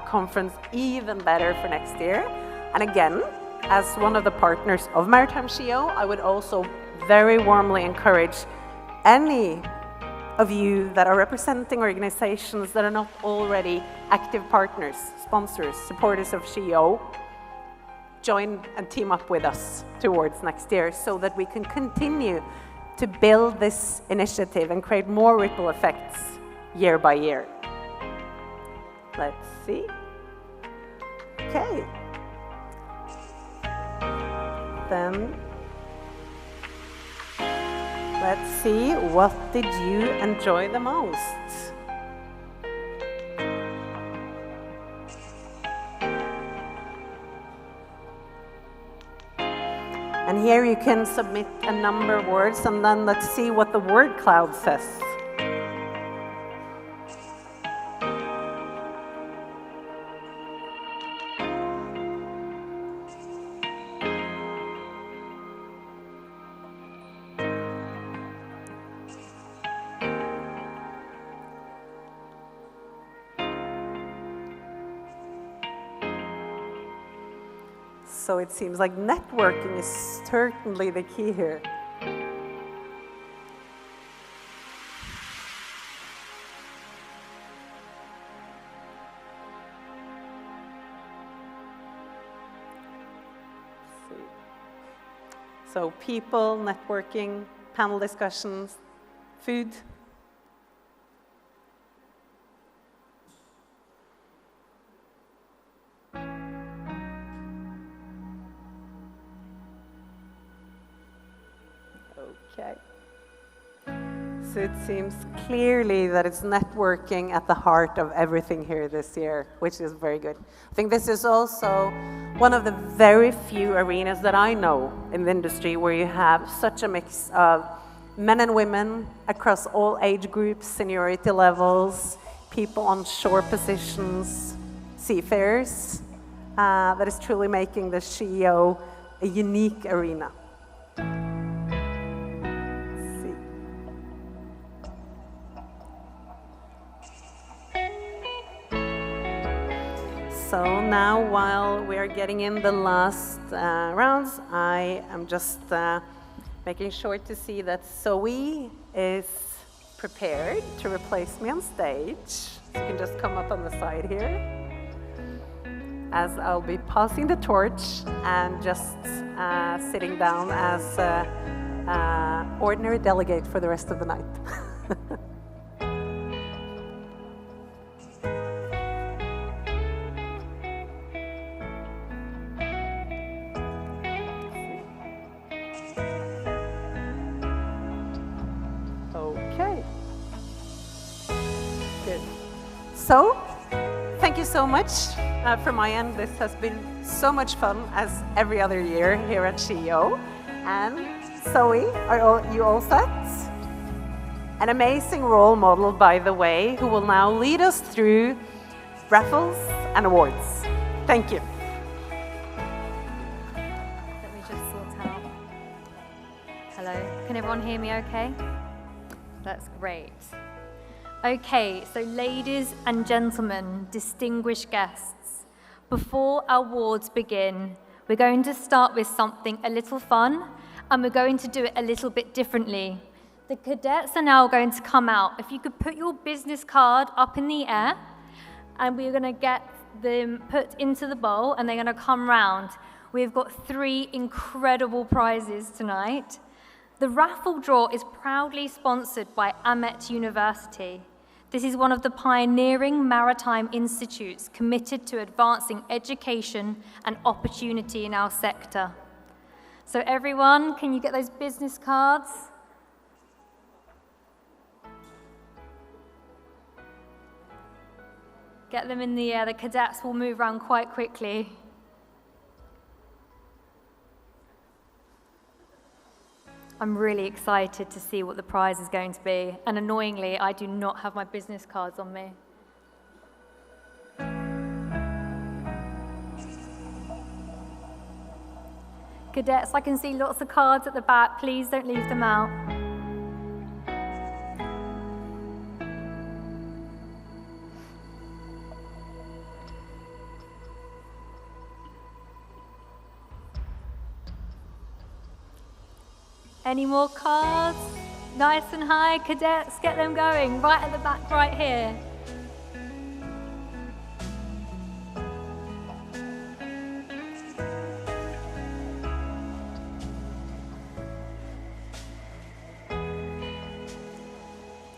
conference even better for next year. And again, as one of the partners of Maritime SheEO, I would also very warmly encourage any of you that are representing organizations that are not already active partners, sponsors, supporters of SheEO, join and team up with us towards next year so that we can continue to build this initiative and create more ripple effects year by year. Let's see. Okay. then let's see, what did you enjoy the most? And here you can submit a number of words, and then let's see what the word cloud says. So it seems like networking is certainly the key here. So people, networking, panel discussions, food. Okay. So it seems clearly that it's networking at the heart of everything here this year, which is very good. I think this is also one of the very few arenas that I know in the industry where you have such a mix of men and women across all age groups, seniority levels, people on shore positions, seafarers, that is truly making the SheEO a unique arena. So now, while we are getting in the last rounds, I am just making sure to see that Zoe is prepared to replace me on stage. So you can just come up on the side here, as I'll be passing the torch and just sitting down as ordinary delegate for the rest of the night. So, thank you so much from my end. This has been so much fun as every other year here at SheEO. And Zoe, are you all set? An amazing role model, by the way, who will now lead us through raffles and awards. Thank you. Let me just sort out. Hello, can everyone hear me okay? That's great. Okay, so ladies and gentlemen, distinguished guests, before our awards begin, we're going to start with something a little fun, and we're going to do it a little bit differently. The cadets are now going to come out. If you could put your business card up in the air, and we're going to get them put into the bowl, and they're going to come round. We've got 3 incredible prizes tonight. The raffle draw is proudly sponsored by Amet University. This is one of the pioneering maritime institutes committed to advancing education and opportunity in our sector. So everyone, can you get those business cards? Get them in the air. The cadets will move around quite quickly. I'm really excited to see what the prize is going to be. And annoyingly, I do not have my business cards on me. Cadets, I can see lots of cards at the back. Please don't leave them out. Any more cards? Nice and high, cadets, get them going. Right at the back, right here.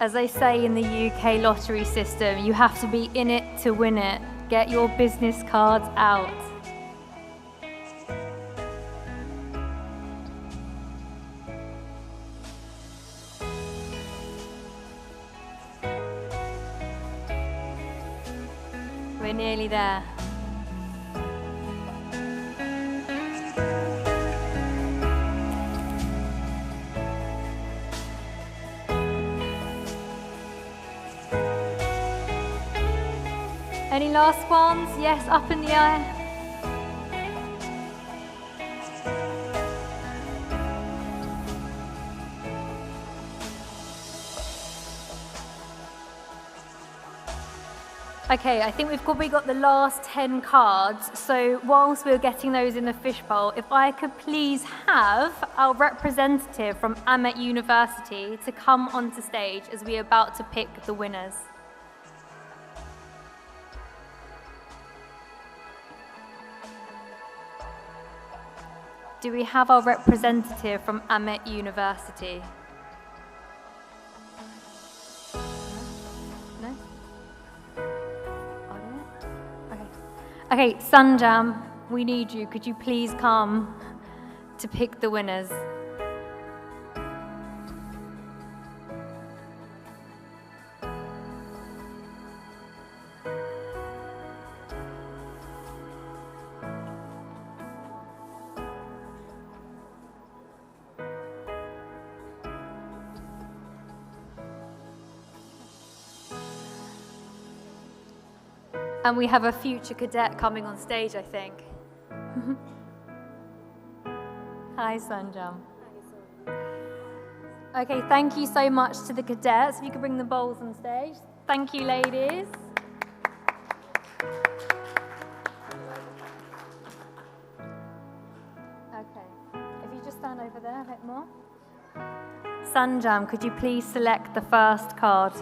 As they say in the UK lottery system, you have to be in it to win it. Get your business cards out. there. Any last ones? Yes, up in the air. Okay, I think we've probably got the last 10 cards. So whilst we're getting those in the fishbowl, if I could please have our representative from Amet University to come onto stage as we're about to pick the winners. Do we have our representative from Amet University? No? Okay, Sunjam, we need you. Could you please come to pick the winners? And we have a future cadet coming on stage, I think. Hi, Sanjam. Okay, thank you so much to the cadets. If you could bring the bowls on stage. Thank you, ladies. Okay, if you just stand over there a bit more. Sanjam, could you please select the first card?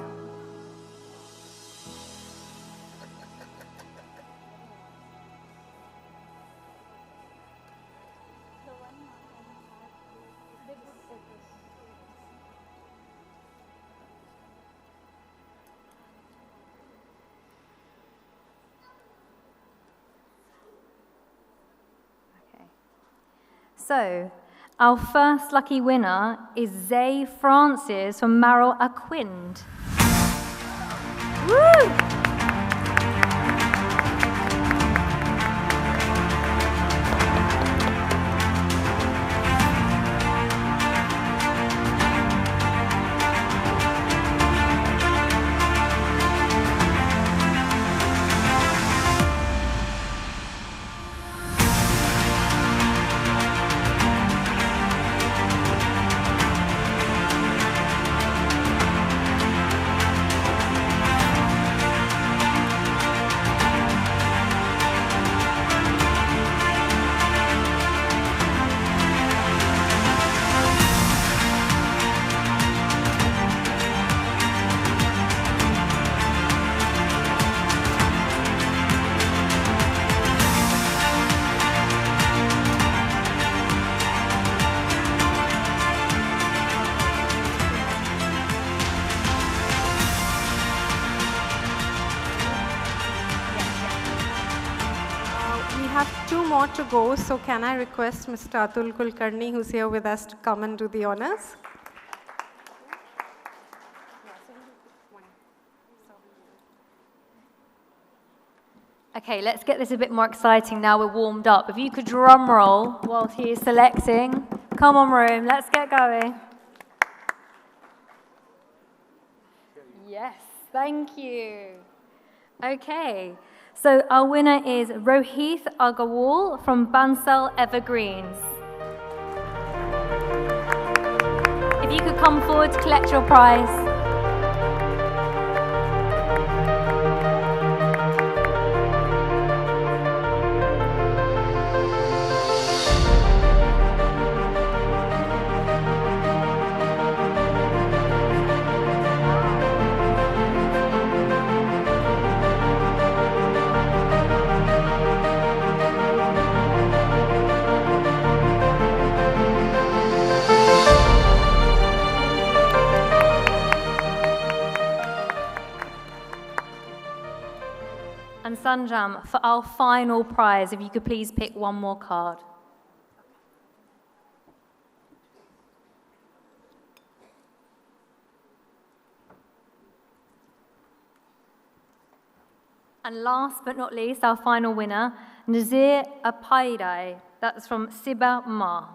So, our first lucky winner is Zay Francis from Marrow Aquind. Woo! To go, so can I request Mr. Atul Kulkarni, who's here with us, to come and do the honors? Okay, let's get this a bit more exciting now we're warmed up. If you could drum roll whilst he is selecting. Come on, room, let's get going. Yes, thank you. Okay. So our winner is Rohith Agarwal from Bansal Evergreens. If you could come forward to collect your prize. And Sanjam, for our final prize, if you could please pick one more card. And last but not least, our final winner, Nazir Apaidai. That's from Siba Ma.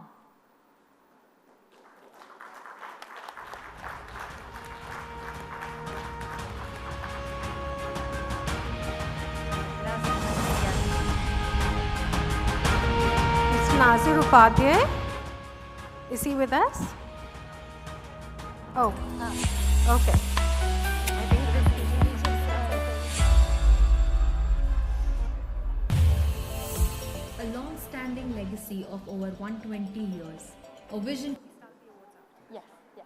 Mr. Nazir Upadhyay, is he with us? Oh, okay. A long-standing legacy of over 120 years. A vision. Yes, yeah.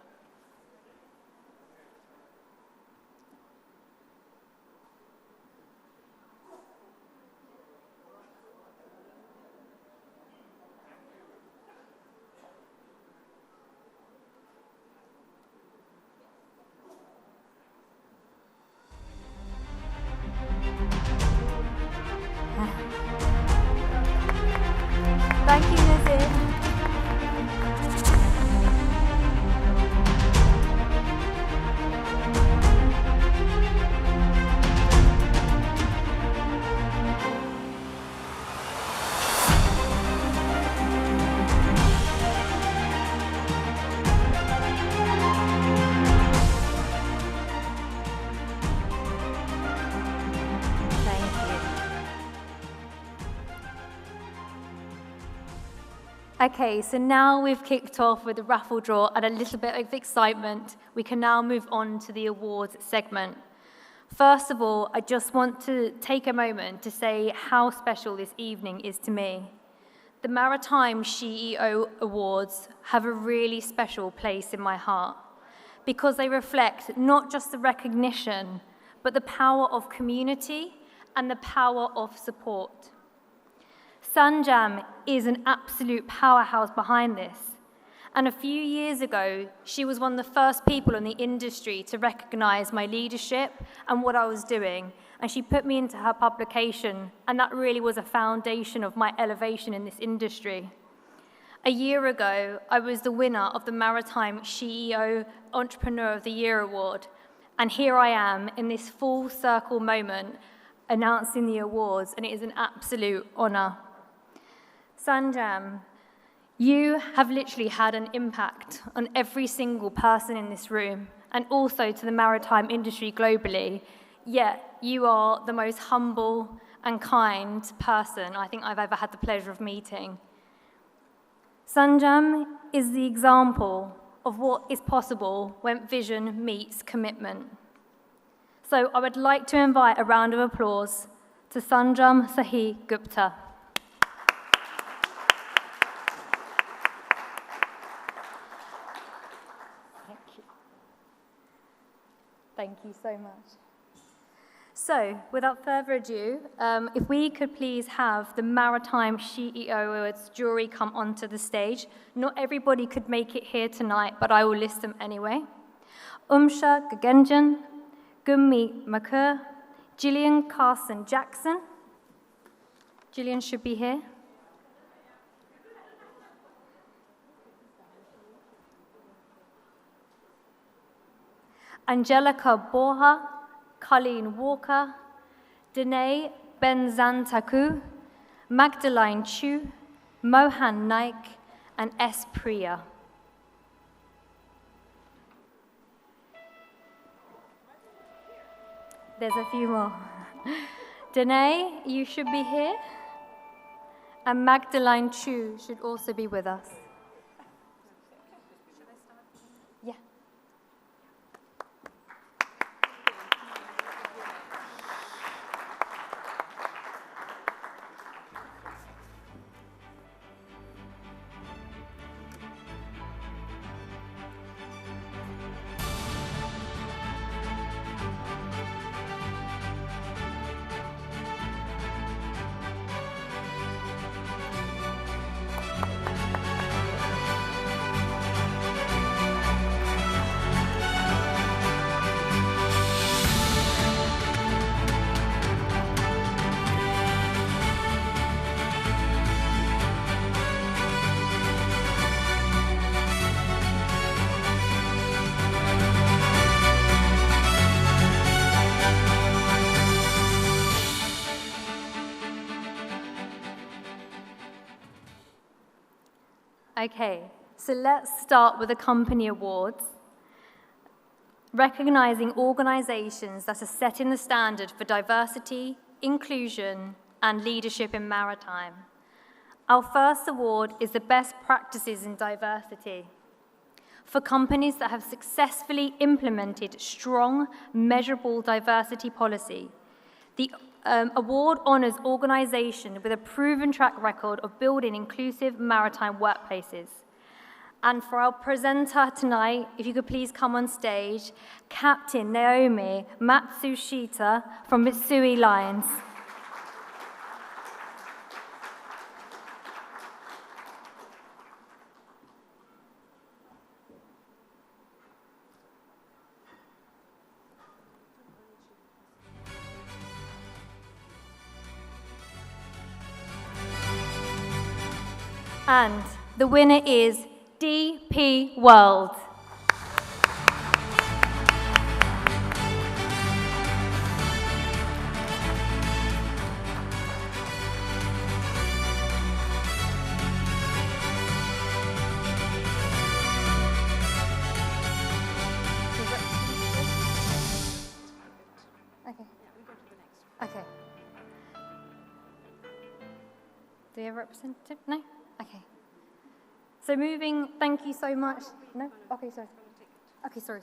Thank you, Nazir. Okay, so now we've kicked off with the raffle draw and a little bit of excitement, we can now move on to the awards segment. First of all, I just want to take a moment to say how special this evening is to me. The Maritime SheEO Awards have a really special place in my heart because they reflect not just the recognition, but the power of community and the power of support. Sanjam is an absolute powerhouse behind this. And a few years ago, she was one of the first people in the industry to recognize my leadership and what I was doing. And she put me into her publication, and that really was a foundation of my elevation in this industry. A year ago, I was the winner of the Maritime SheEO Entrepreneur of the Year Award. And here I am in this full circle moment announcing the awards, and it is an absolute honor. Sanjam, you have literally had an impact on every single person in this room and also to the maritime industry globally, yet you are the most humble and kind person I think I've ever had the pleasure of meeting. Sanjam is the example of what is possible when vision meets commitment. So I would like to invite a round of applause to Sanjam Sahi Gupta. Thank you so much. So, without further ado, if we could please have the Maritime SheEO Awards jury come onto the stage. Not everybody could make it here tonight, but I will list them anyway. Umsha Gagenjan, Gummi Makur, Gillian Carson Jackson. Gillian should be here. Angelica Borja, Colleen Walker, Danae Benzantaku, Magdalene Chu, Mohan Naik, and S. Priya. There's a few more. Danae, you should be here. And Magdalene Chu should also be with us. Okay, so let's start with the company awards, recognizing organizations that are setting the standard for diversity, inclusion, and leadership in maritime. Our first award is the Best Practices in Diversity for companies that have successfully implemented strong, measurable diversity policy. The award honors organizations with a proven track record of building inclusive maritime workplaces. And for our presenter tonight, if you could please come on stage, Captain Naomi Matsushita from Mitsui Lines. And the winner is DP World. Okay. Do you have a representative? No? Okay. So moving, thank you so much. No? Okay, sorry. Okay, sorry.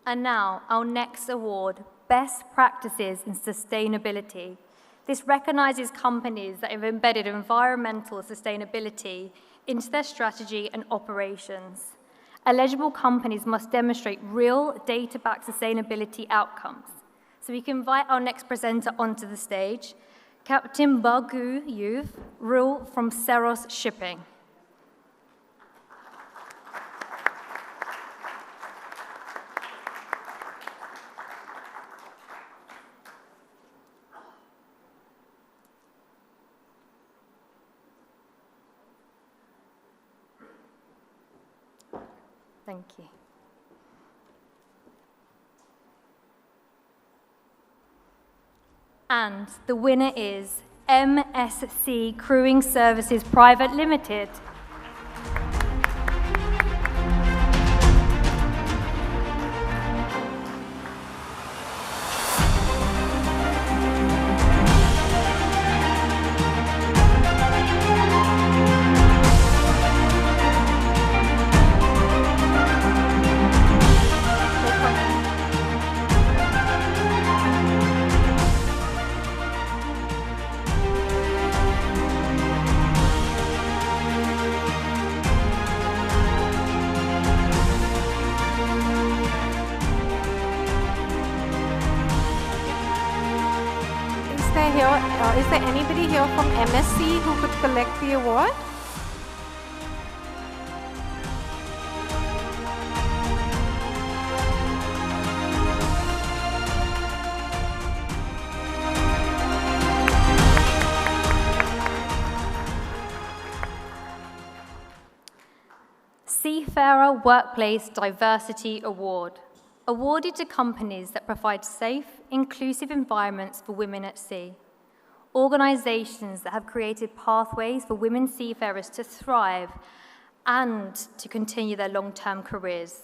And now, our next award, Best Practices in Sustainability. This recognizes companies that have embedded environmental sustainability into their strategy and operations. Eligible companies must demonstrate real data-backed sustainability outcomes. So we can invite our next presenter onto the stage, Captain Bagu Yuv, Rule from Seros Shipping. Thank you. And the winner is MSC Crewing Services Private Limited. Is there anybody here from MSC who could collect the award? Seafarer Workplace Diversity Award, awarded to companies that provide safe, inclusive environments for women at sea. Organizations that have created pathways for women seafarers to thrive and to continue their long-term careers.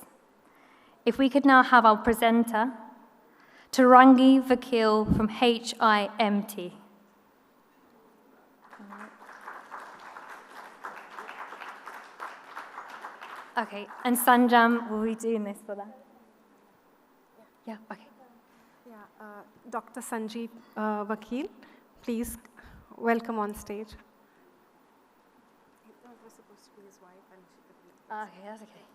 If we could now have our presenter, Tarangi Vakil from HIMT. Okay, and Sanjam will be doing this for that. Yeah, okay. Yeah, Dr. Sanjeev Vakil, please welcome on stage. That was supposed to be his wife, and she could be. Okay, that's okay.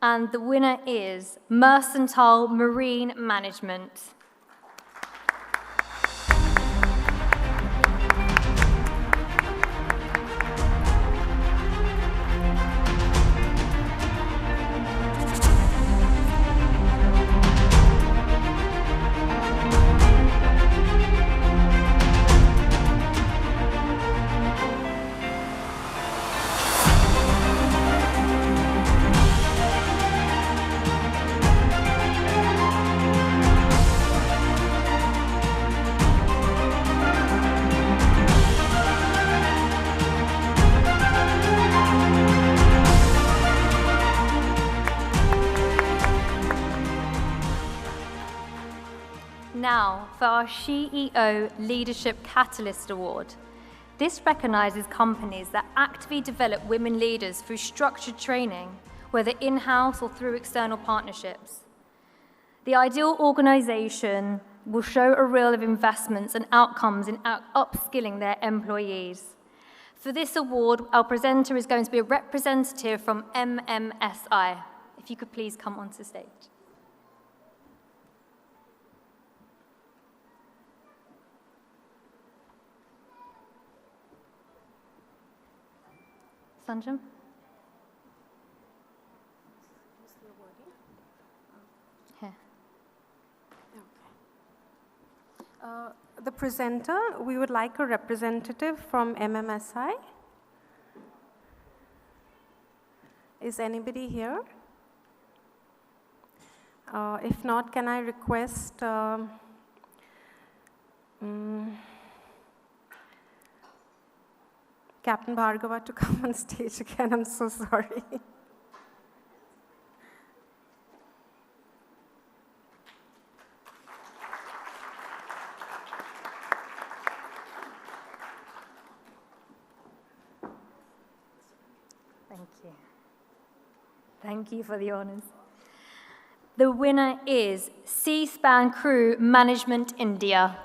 And the winner is Mercantile Marine Management. Now, for our SheEO Leadership Catalyst Award. This recognises companies that actively develop women leaders through structured training, whether in-house or through external partnerships. The ideal organisation will show a reel of investments and outcomes in upskilling their employees. For this award, our presenter is going to be a representative from MMSI. If you could please come onto stage. Sanjam? Here. The presenter, we would like a representative from MMSI. Is anybody here? If not, can I request Captain Bhargava to come on stage again? I'm so sorry. Thank you. Thank you for the honours. The winner is C-SPAN Crew Management India.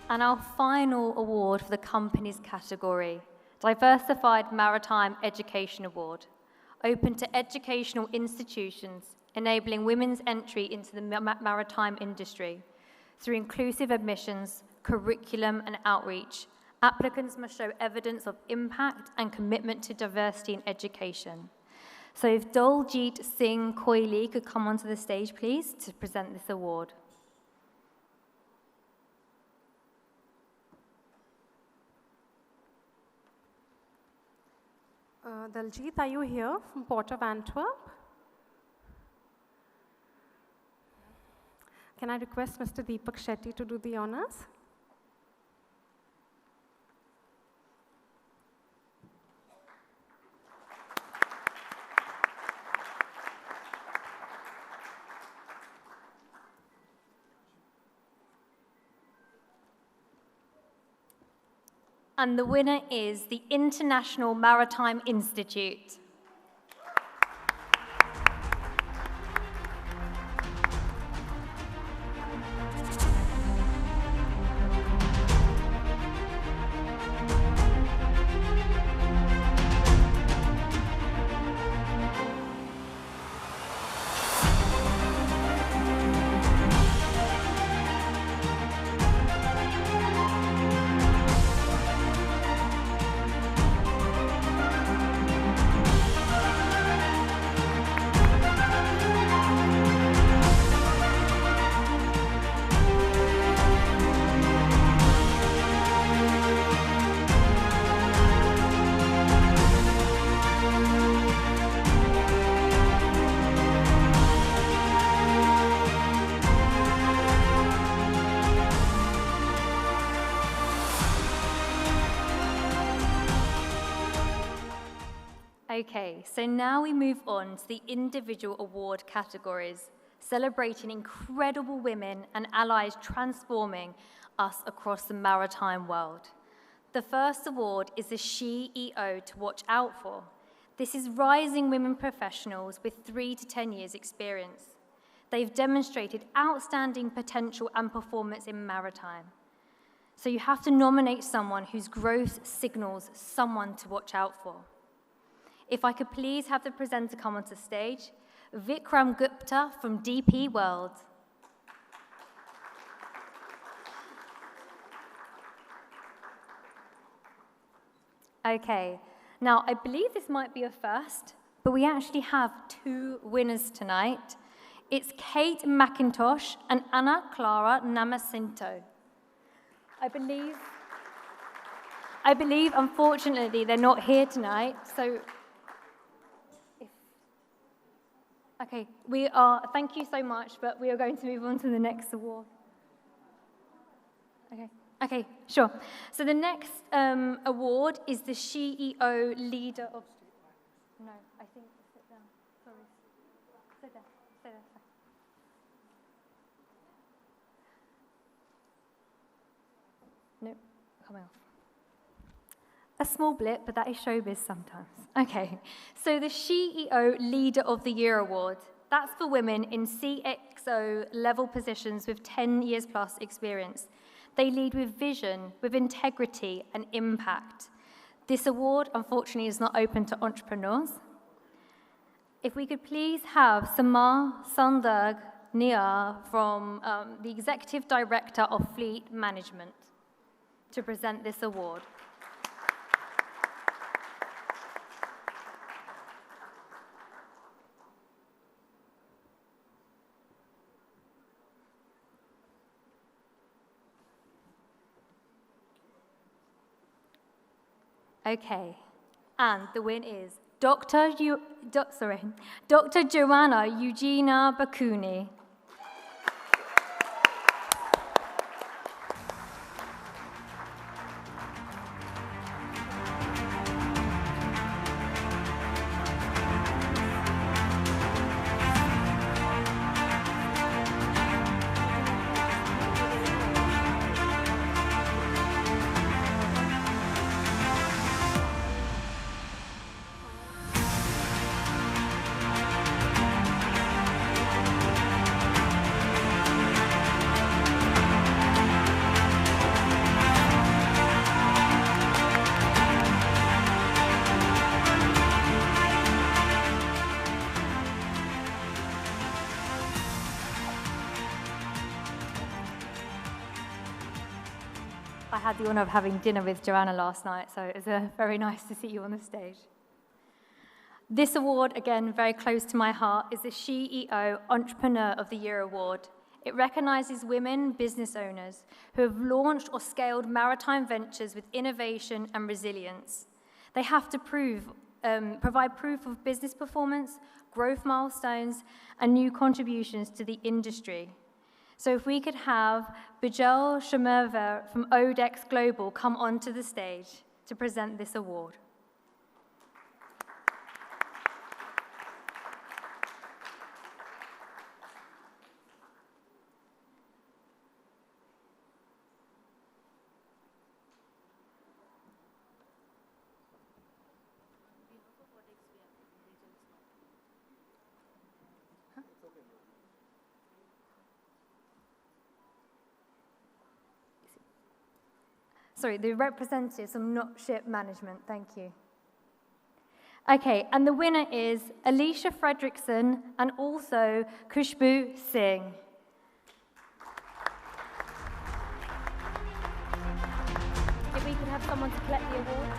And our final award for the companies category, Diversified Maritime Education Award, open to educational institutions enabling women's entry into the maritime industry. Through inclusive admissions, curriculum and outreach, applicants must show evidence of impact and commitment to diversity in education. So if Doljit Singh Koili could come onto the stage, please, to present this award. Daljit, are you here from Port of Antwerp? Can I request Mr. Deepak Shetty to do the honors? And the winner is the International Maritime Institute. so now we move on to the individual award categories, celebrating incredible women and allies transforming us across the maritime world. The first award is the SheEO to watch out for. This is rising women professionals with 3 to 10 years experience. They've demonstrated outstanding potential and performance in maritime. So you have to nominate someone whose growth signals someone to watch out for. If I could please have the presenter come onto stage, Vikram Gupta from DP World. Okay, now I believe this might be a first, but we actually have 2 winners tonight. It's Kate McIntosh and Anna Clara Namacinto. I believe, unfortunately, they're not here tonight, so okay, thank you so much, but we are going to move on to the next award. Okay, sure. So the next award is the SheEO Leader of... No, I think, sit down, sorry. Sit there. Nope, coming off. A small blip, but that is showbiz sometimes. Okay, so the SheEO Leader of the Year Award, that's for women in CXO level positions with 10 years plus experience. They lead with vision, with integrity and impact. This award, unfortunately, is not open to entrepreneurs. If we could please have Samar Sandag Nia from the Executive Director of Fleet Management to present this award. Okay, and the win is Dr. Joanna Eugenia Bakuni. I had the honor of having dinner with Joanna last night, so it was very nice to see you on the stage. This award, again, very close to my heart, is the SheEO Entrepreneur of the Year Award. It recognizes women business owners who have launched or scaled maritime ventures with innovation and resilience. They have to provide proof of business performance, growth milestones, and new contributions to the industry. So if we could have Bijal Shamerver from Odex Global come onto the stage to present this award. Sorry, the representatives from Not Ship Management, thank you. Okay, and the winner is Alicia Fredrickson and also Khushbu Singh. If we could have someone to collect the award.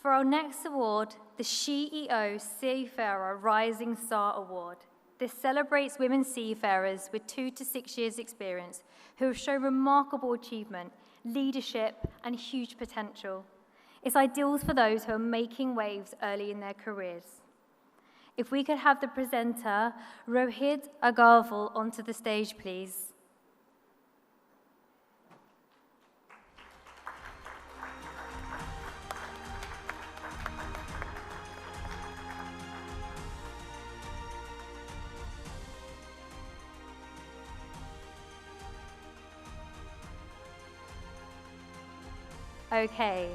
For our next award, the SheEO Seafarer Rising Star Award. This celebrates women seafarers with 2 to 6 years experience who have shown remarkable achievement, leadership, and huge potential. It's ideal for those who are making waves early in their careers. If we could have the presenter, Rohit Agarwal, onto the stage, please. Okay,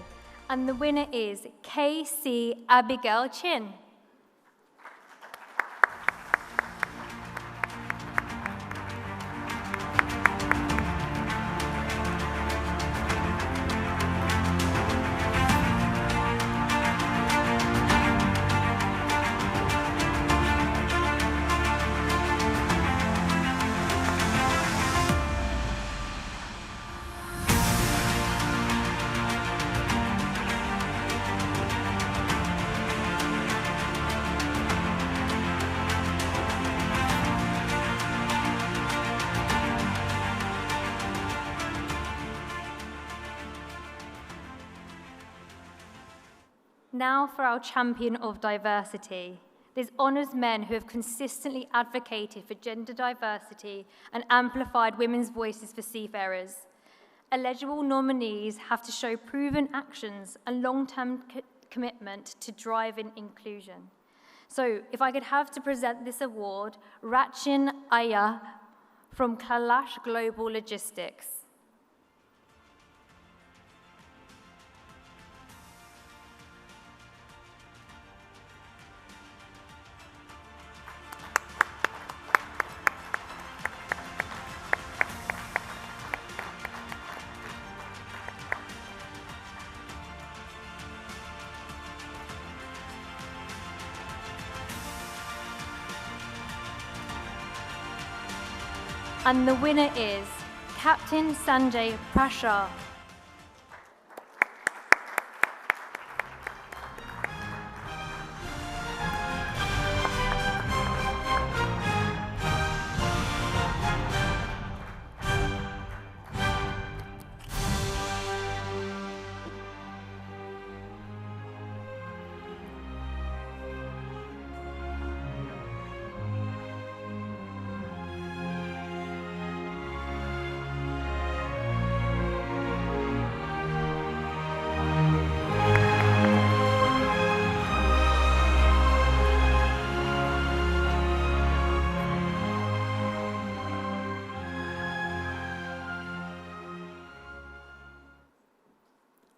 and the winner is KC Abigail Chin. Now for our champion of diversity. This honours men who have consistently advocated for gender diversity and amplified women's voices for seafarers. Eligible nominees have to show proven actions and long-term commitment to driving inclusion. So if I could have to present this award, Rachin Aya from Kailash Global Logistics. And the winner is Captain Sanjay Prashar.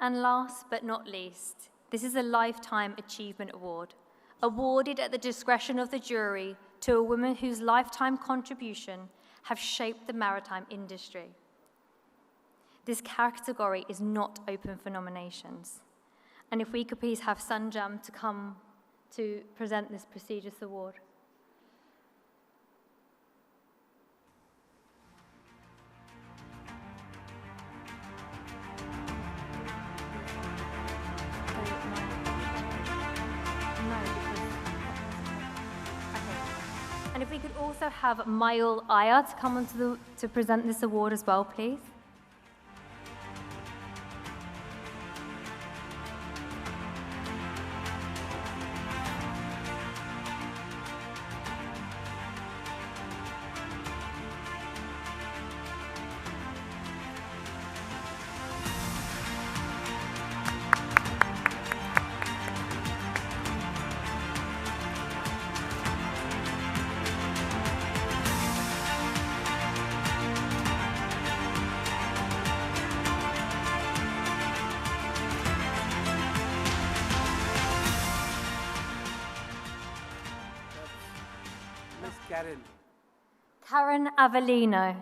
And last but not least, this is a Lifetime Achievement Award, awarded at the discretion of the jury to a woman whose lifetime contribution have shaped the maritime industry. This category is not open for nominations. And if we could please have Sanjam to come to present this prestigious award. And if we could also have Mayul Iyer to come on to present this award as well, please. Karen Avellino.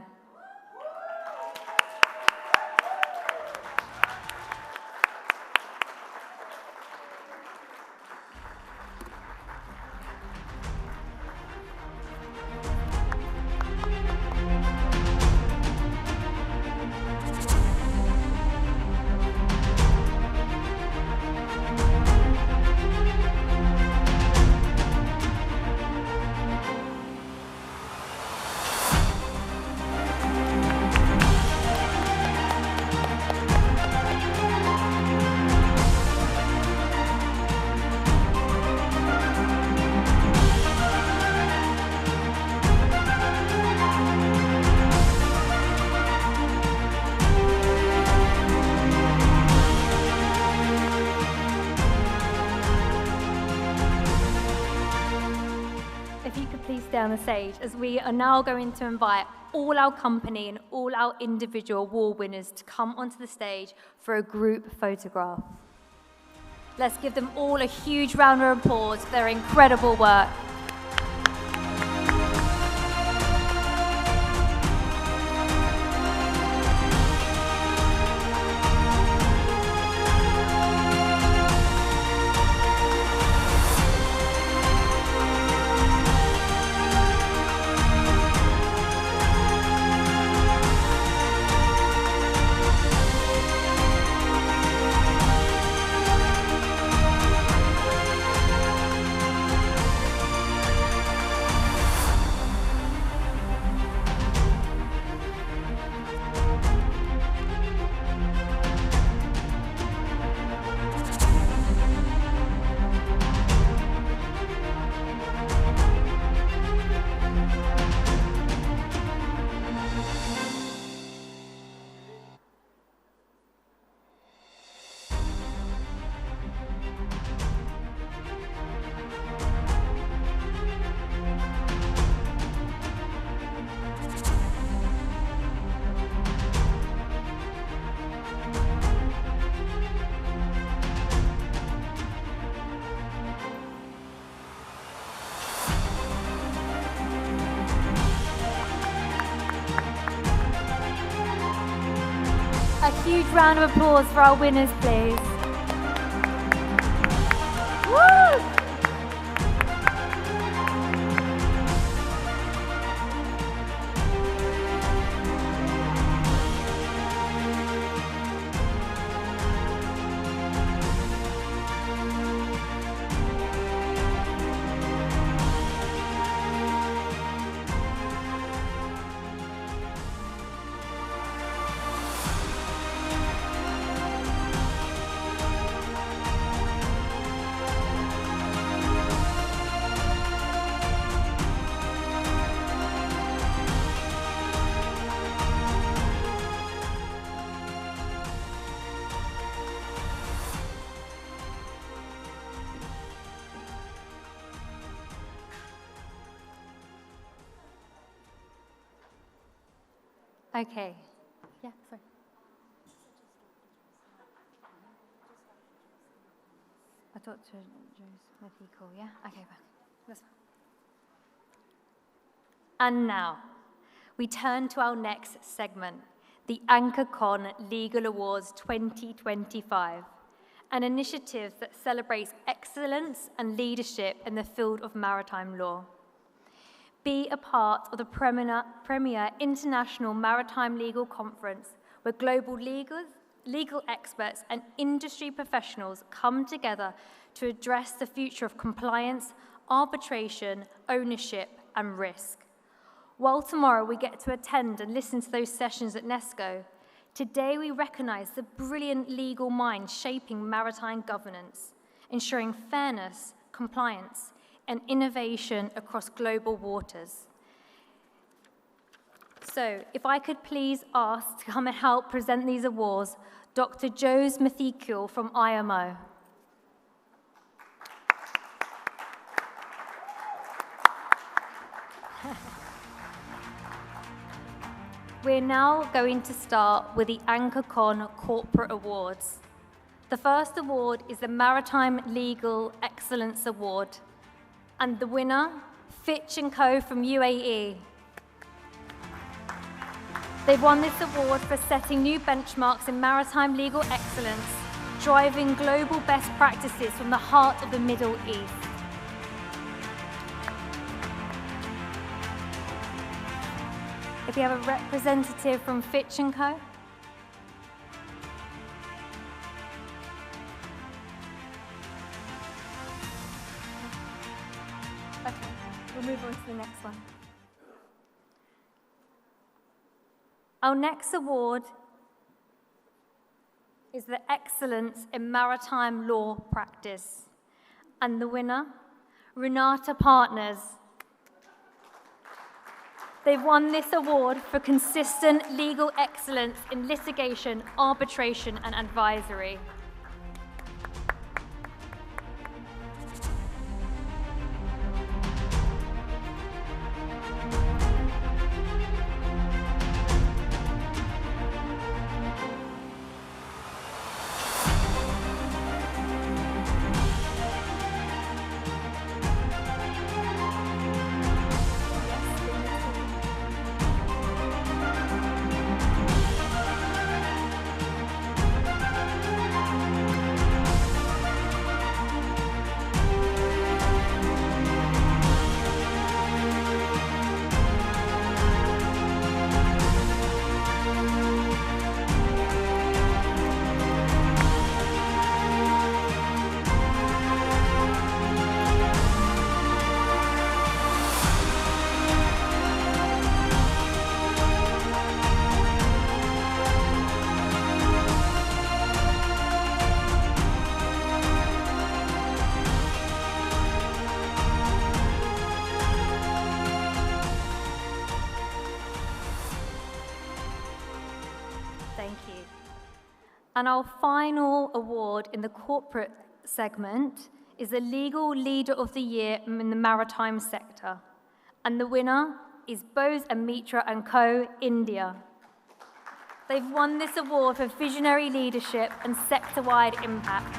down the stage, as we are now going to invite all our company and all our individual award winners to come onto the stage for a group photograph. Let's give them all a huge round of applause for their incredible work. A huge round of applause for our winners, please. Woo! Okay. Yeah, sorry. I thought to Joe's cool, yeah? Okay, back. That's fine. And now, we turn to our next segment, the AnchorCon Legal Awards 2025, an initiative that celebrates excellence and leadership in the field of maritime law. Be a part of the premier international maritime legal conference where global legal experts and industry professionals come together to address the future of compliance, arbitration, ownership, and risk. While tomorrow we get to attend and listen to those sessions at NESCO, today we recognize the brilliant legal minds shaping maritime governance, ensuring fairness, compliance, and innovation across global waters. So, if I could please ask to come and help present these awards, Dr. Jose Mathicul from IMO. We're now going to start with the AnchorCon Corporate Awards. The first award is the Maritime Legal Excellence Award. And the winner, Fitch & Co. from UAE. They've won this award for setting new benchmarks in maritime legal excellence, driving global best practices from the heart of the Middle East. If we have a representative from Fitch & Co. Okay, we'll move on to the next one. Our next award is the Excellence in Maritime Law Practice. And the winner, Renata Partners. They've won this award for consistent legal excellence in litigation, arbitration, and advisory. Thank you. And our final award in the corporate segment is the Legal Leader of the Year in the maritime sector. And the winner is Bose and Mitra & Co. India. They've won this award for visionary leadership and sector-wide impact.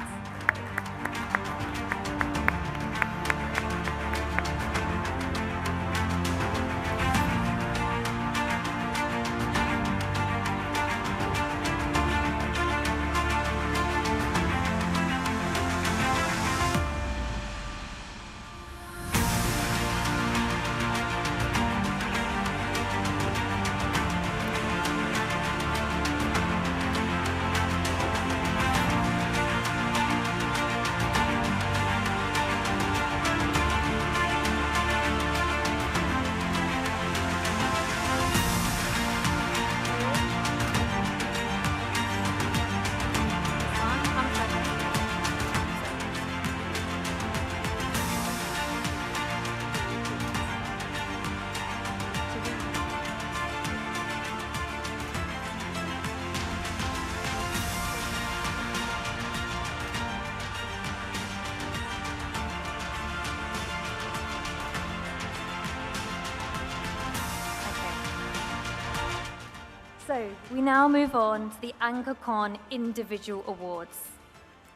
So we now move on to the AnchorCon Individual Awards.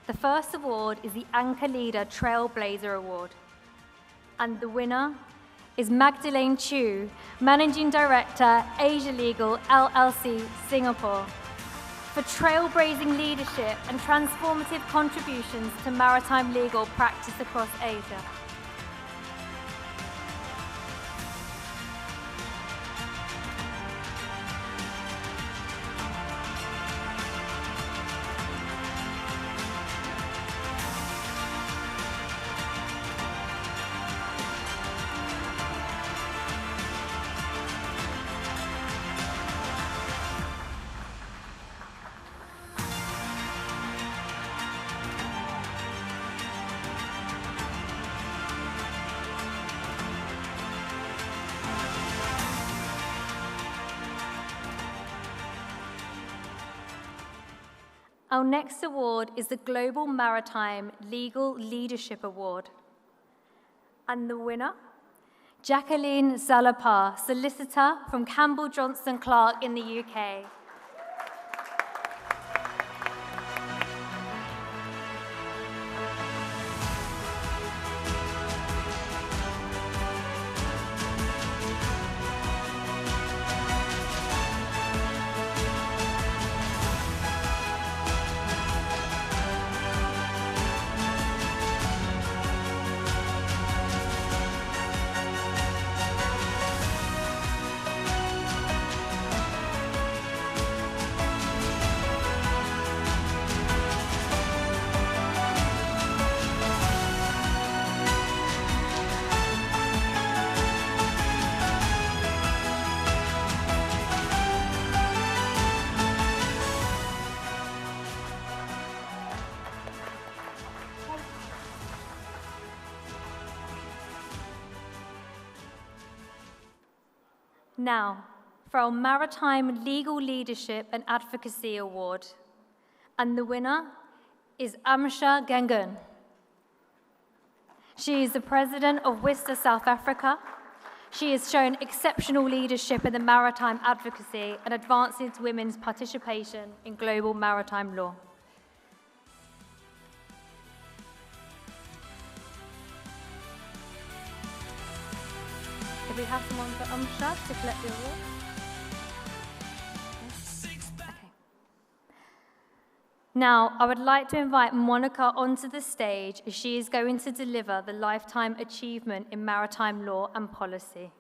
The first award is the Anchor Leader Trailblazer Award. And the winner is Magdalene Chu, Managing Director, Asia Legal, LLC, Singapore, for trailblazing leadership and transformative contributions to maritime legal practice across Asia. Our next award is the Global Maritime Legal Leadership Award. And the winner, Jacqueline Zalapar, solicitor from Campbell Johnson Clark in the UK. Now, for our Maritime Legal Leadership and Advocacy Award. And the winner is Amsha Gangun. She is the president of WISTA South Africa. She has shown exceptional leadership in the maritime advocacy and advancing women's participation in global maritime law. If we have someone for Amsha to collect the award. Okay. Now, I would like to invite Monica onto the stage as she is going to deliver the Lifetime Achievement in Maritime Law and Policy.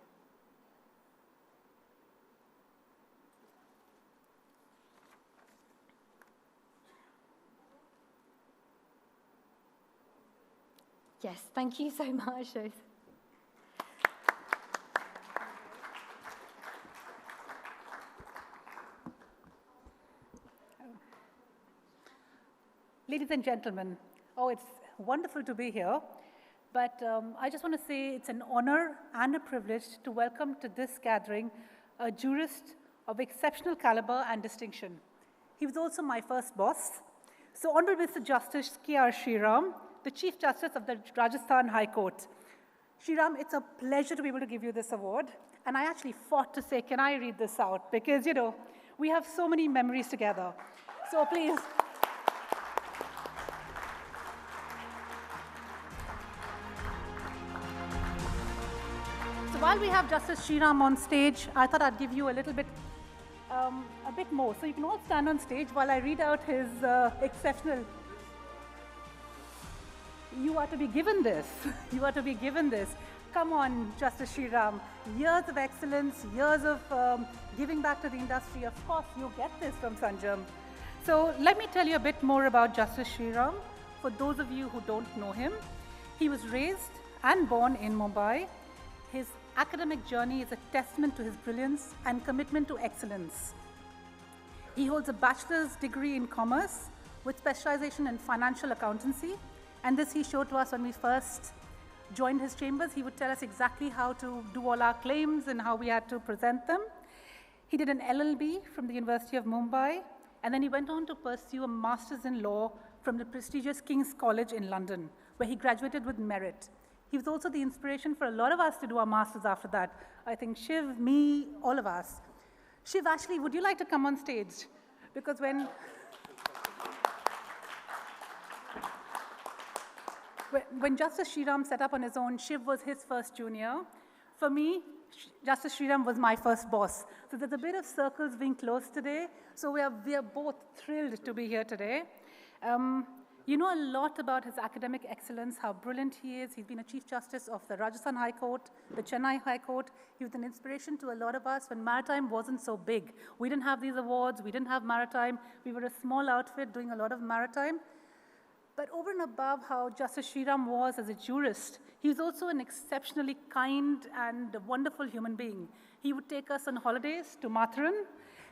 Yes, thank you so much. Ladies and gentlemen, it's wonderful to be here, but I just want to say it's an honor and a privilege to welcome to this gathering a jurist of exceptional caliber and distinction. He was also my first boss. So Honorable Mr. Justice K.R. Shriram, the Chief Justice of the Rajasthan High Court. Shriram, it's a pleasure to be able to give you this award. And I actually fought to say, can I read this out? Because, you know, we have so many memories together. So please. So while we have Justice Shriram on stage, I thought I'd give you a little bit more. So you can all stand on stage while I read out his exceptional. You are to be given this. You are to be given this. Come on, Justice Shriram. Years of excellence, years of giving back to the industry. Of course, you get this from Sanjam. So let me tell you a bit more about Justice Shriram. For those of you who don't know him, he was raised and born in Mumbai. His academic journey is a testament to his brilliance and commitment to excellence. He holds a bachelor's degree in commerce with specialization in financial accountancy. And this he showed to us when we first joined his chambers. He would tell us exactly how to do all our claims and how we had to present them. He did an LLB from the University of Mumbai, and then he went on to pursue a master's in law from the prestigious King's College in London, where he graduated with merit. He was also the inspiration for a lot of us to do our masters after that. I think Shiv, me, all of us. Shiv, actually, would you like to come on stage? Because when Justice Shriram set up on his own, Shiv was his first junior. For me, Justice Shriram was my first boss. So there's a bit of circles being closed today. So we are both thrilled to be here today. You know a lot about his academic excellence, how brilliant he is. He's been a Chief Justice of the Rajasthan High Court, the Chennai High Court. He was an inspiration to a lot of us when Maritime wasn't so big. We didn't have these awards. We didn't have Maritime. We were a small outfit doing a lot of Maritime. But over and above how Justice Shriram was as a jurist, he was also an exceptionally kind and wonderful human being. He would take us on holidays to Matharan.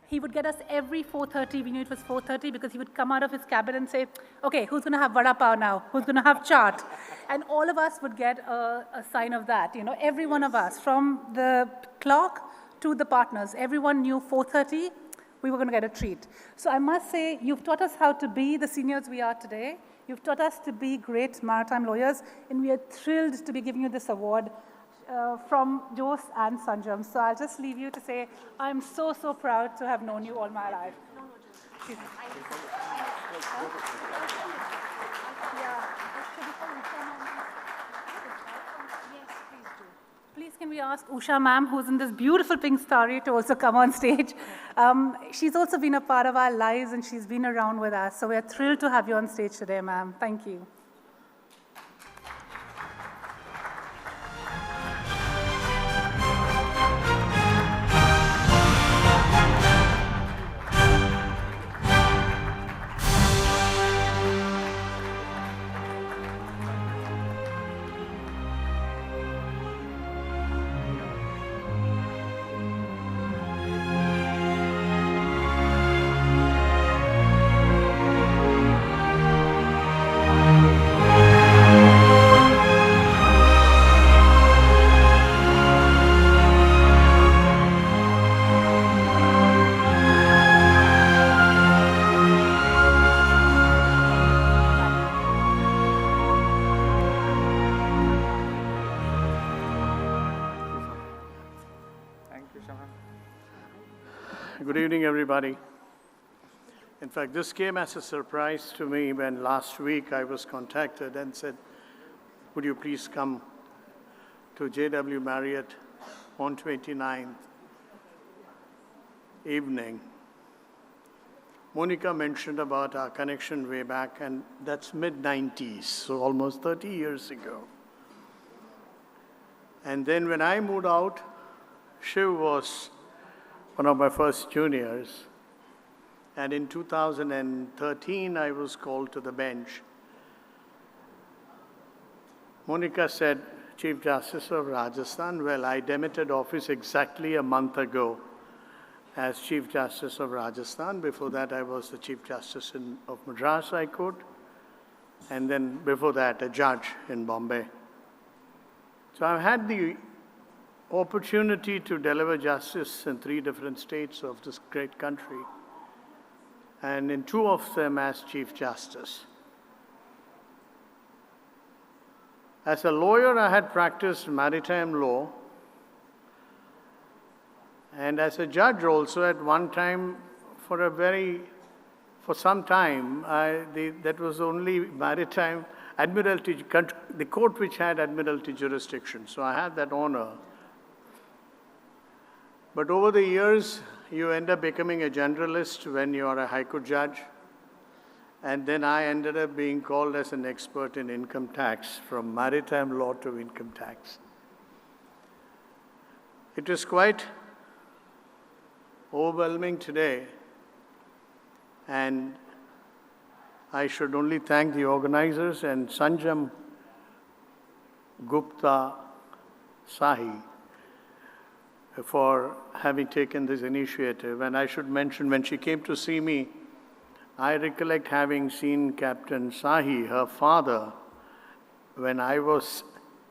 He would get us every 4:30, we knew it was 4:30, because he would come out of his cabin and say, okay, who's going to have vada pav now? Who's going to have chaat? And all of us would get a sign of that. You know, every one of us, from the clerk to the partners, everyone knew 4:30, we were going to get a treat. So I must say, you've taught us how to be the seniors we are today. You've taught us to be great maritime lawyers, and we are thrilled to be giving you this award from Jose and Sanjam. So I'll just leave you to say, I'm so, so proud to have known you all my life. Please can we ask Usha ma'am, who's in this beautiful pink starry, to also come on stage. She's also been a part of our lives, and she's been around with us. So we're thrilled to have you on stage today, ma'am. Thank you. Good evening, everybody. In fact, this came as a surprise to me when last week I was contacted and said, would you please come to JW Marriott on 29th evening. Monica mentioned about our connection way back, and that's mid-90s, so almost 30 years ago. And then when I moved out, Shiv was one of my first juniors. And in 2013, I was called to the bench. Monica said, Chief Justice of Rajasthan, well, I demitted office exactly a month ago as Chief Justice of Rajasthan. Before that, I was the Chief Justice of Madras High Court. And then before that, a judge in Bombay. So I've had the opportunity to deliver justice in 3 different states of this great country. and in 2 of them as Chief Justice. As a lawyer, I had practiced maritime law, and as a judge also at one time, for some time, that was only maritime admiralty, the court which had admiralty jurisdiction. So I had that honor. But over the years, you end up becoming a generalist when you are a High Court judge. And then I ended up being called as an expert in income tax, from maritime law to income tax. It is quite overwhelming today, and I should only thank the organizers and Sanjam Gupta Sahi for having taken this initiative. And I should mention, when she came to see me, I recollect having seen Captain Sahi, her father, when I was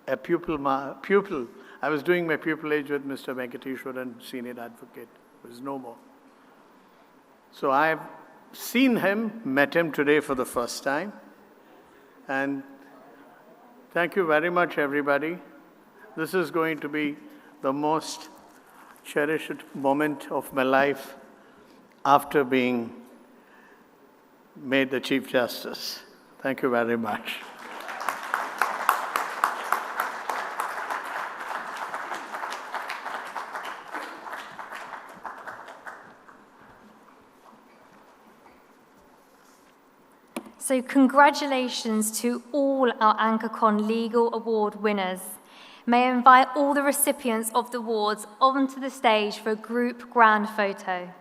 a pupil. I was doing my pupillage with Mr. Venkateshwaran, senior advocate, who is no more. So I've seen him, met him today for the first time. And thank you very much, everybody. This is going to be the most cherished moment of my life after being made the Chief Justice. Thank you very much. So congratulations to all our AnchorCon Legal Award winners. May I invite all the recipients of the awards onto the stage for a group grand photo.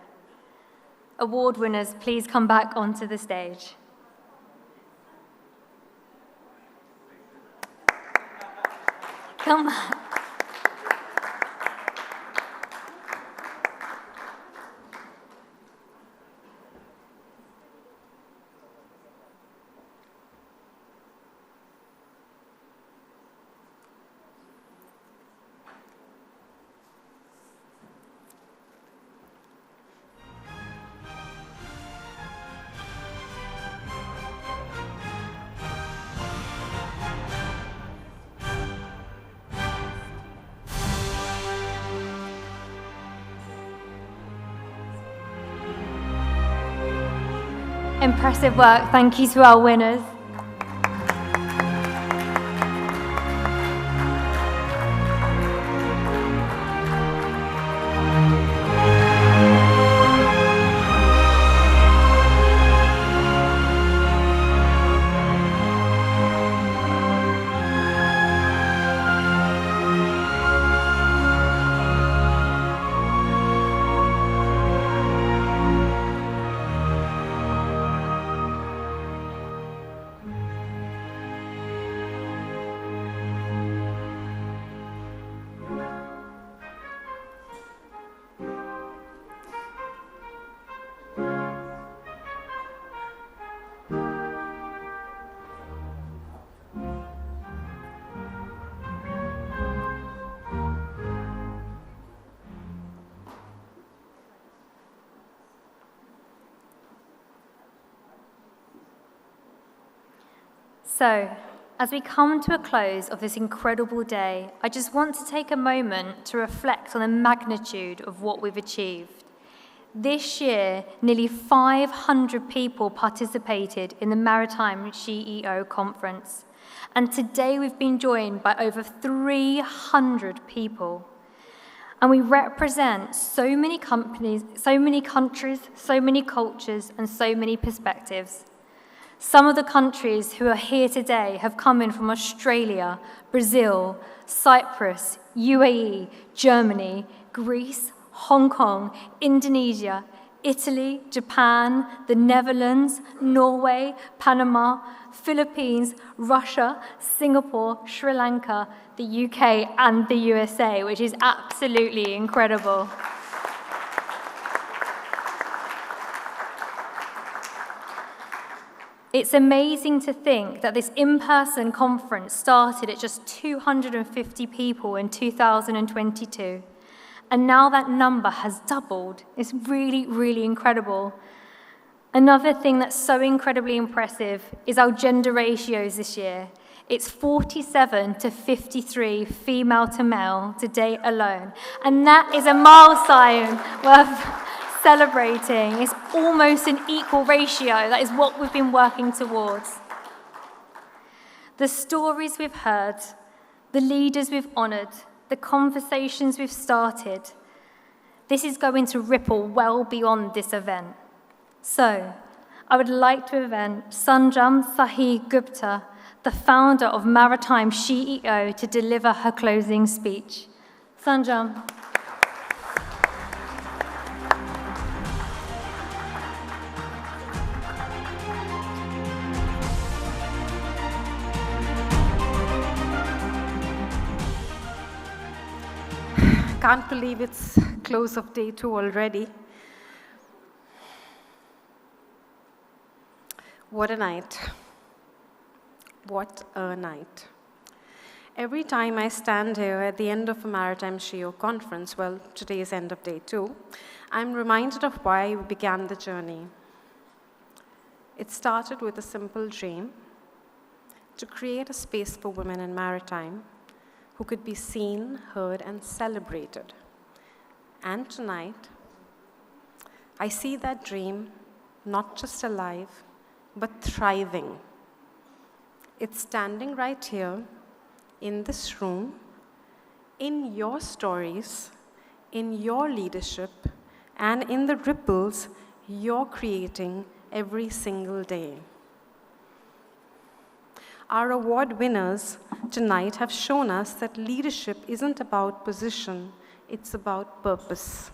Award winners, please come back onto the stage. Come back. Impressive work. Thank you to our winners. So, as we come to a close of this incredible day, I just want to take a moment to reflect on the magnitude of what we've achieved. This year, nearly 500 people participated in the Maritime SheEO conference, and today we've been joined by over 300 people. And we represent so many companies, so many countries, so many cultures, and so many perspectives. Some of the countries who are here today have come in from Australia, Brazil, Cyprus, UAE, Germany, Greece, Hong Kong, Indonesia, Italy, Japan, the Netherlands, Norway, Panama, Philippines, Russia, Singapore, Sri Lanka, the UK, and the USA, which is absolutely incredible. It's amazing to think that this in-person conference started at just 250 people in 2022, and now that number has doubled. It's really, really incredible. Another thing that's so incredibly impressive is our gender ratios this year. It's 47 to 53 female to male today alone. And that is a milestone worth celebrating. It's almost an equal ratio. That is what we've been working towards. The stories we've heard, the leaders we've honoured, the conversations we've started, this is going to ripple well beyond this event. So, I would like to invite Sanjam Sahi Gupta, the founder of Maritime SheEO, to deliver her closing speech. Sanjam. Can't believe it's close of day 2 already. What a night. What a night. Every time I stand here at the end of a Maritime SheEO conference, well, today is end of day 2, I'm reminded of why we began the journey. It started with a simple dream to create a space for women in maritime who could be seen, heard, and celebrated. And tonight, I see that dream not just alive, but thriving. It's standing right here in this room, in your stories, in your leadership, and in the ripples you're creating every single day. Our award winners tonight have shown us that leadership isn't about position, it's about purpose.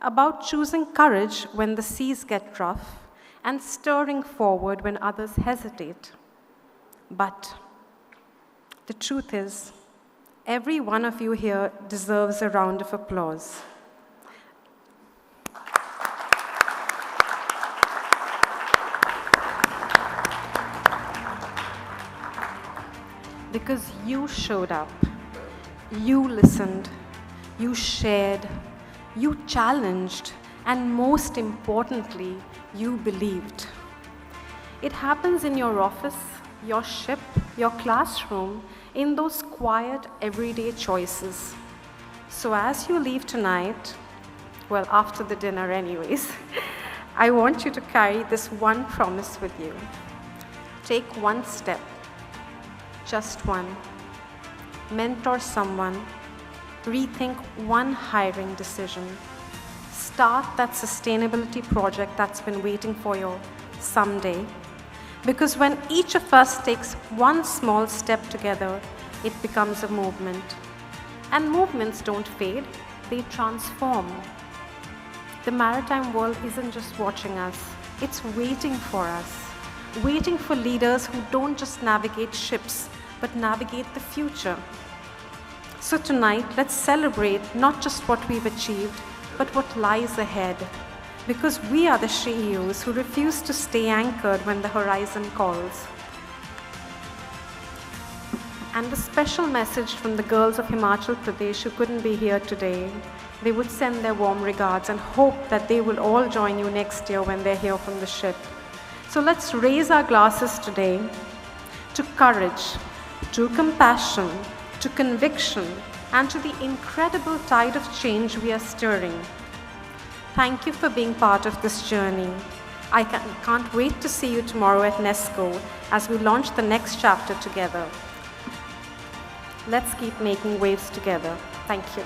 About choosing courage when the seas get rough and stirring forward when others hesitate. But the truth is, every one of you here deserves a round of applause. Because you showed up, you listened, you shared, you challenged, and most importantly, you believed. It happens in your office, your ship, your classroom, in those quiet, everyday choices. So as you leave tonight, well, after the dinner anyways, I want you to carry this one promise with you. Take one step. Just one. Mentor someone. Rethink one hiring decision. Start that sustainability project that's been waiting for you someday. Because when each of us takes one small step together, it becomes a movement. And movements don't fade, they transform. The maritime world isn't just watching us, it's waiting for us. Waiting for leaders who don't just navigate ships, but navigate the future. So tonight, let's celebrate not just what we've achieved, but what lies ahead. Because we are the SheEOs who refuse to stay anchored when the horizon calls. And a special message from the girls of Himachal Pradesh who couldn't be here today. They would send their warm regards and hope that they will all join you next year when they're here from the ship. So let's raise our glasses today to courage, to compassion, to conviction, and to the incredible tide of change we are stirring. Thank you for being part of this journey. I can't wait to see you tomorrow at NESCO as we launch the next chapter together. Let's keep making waves together. Thank you.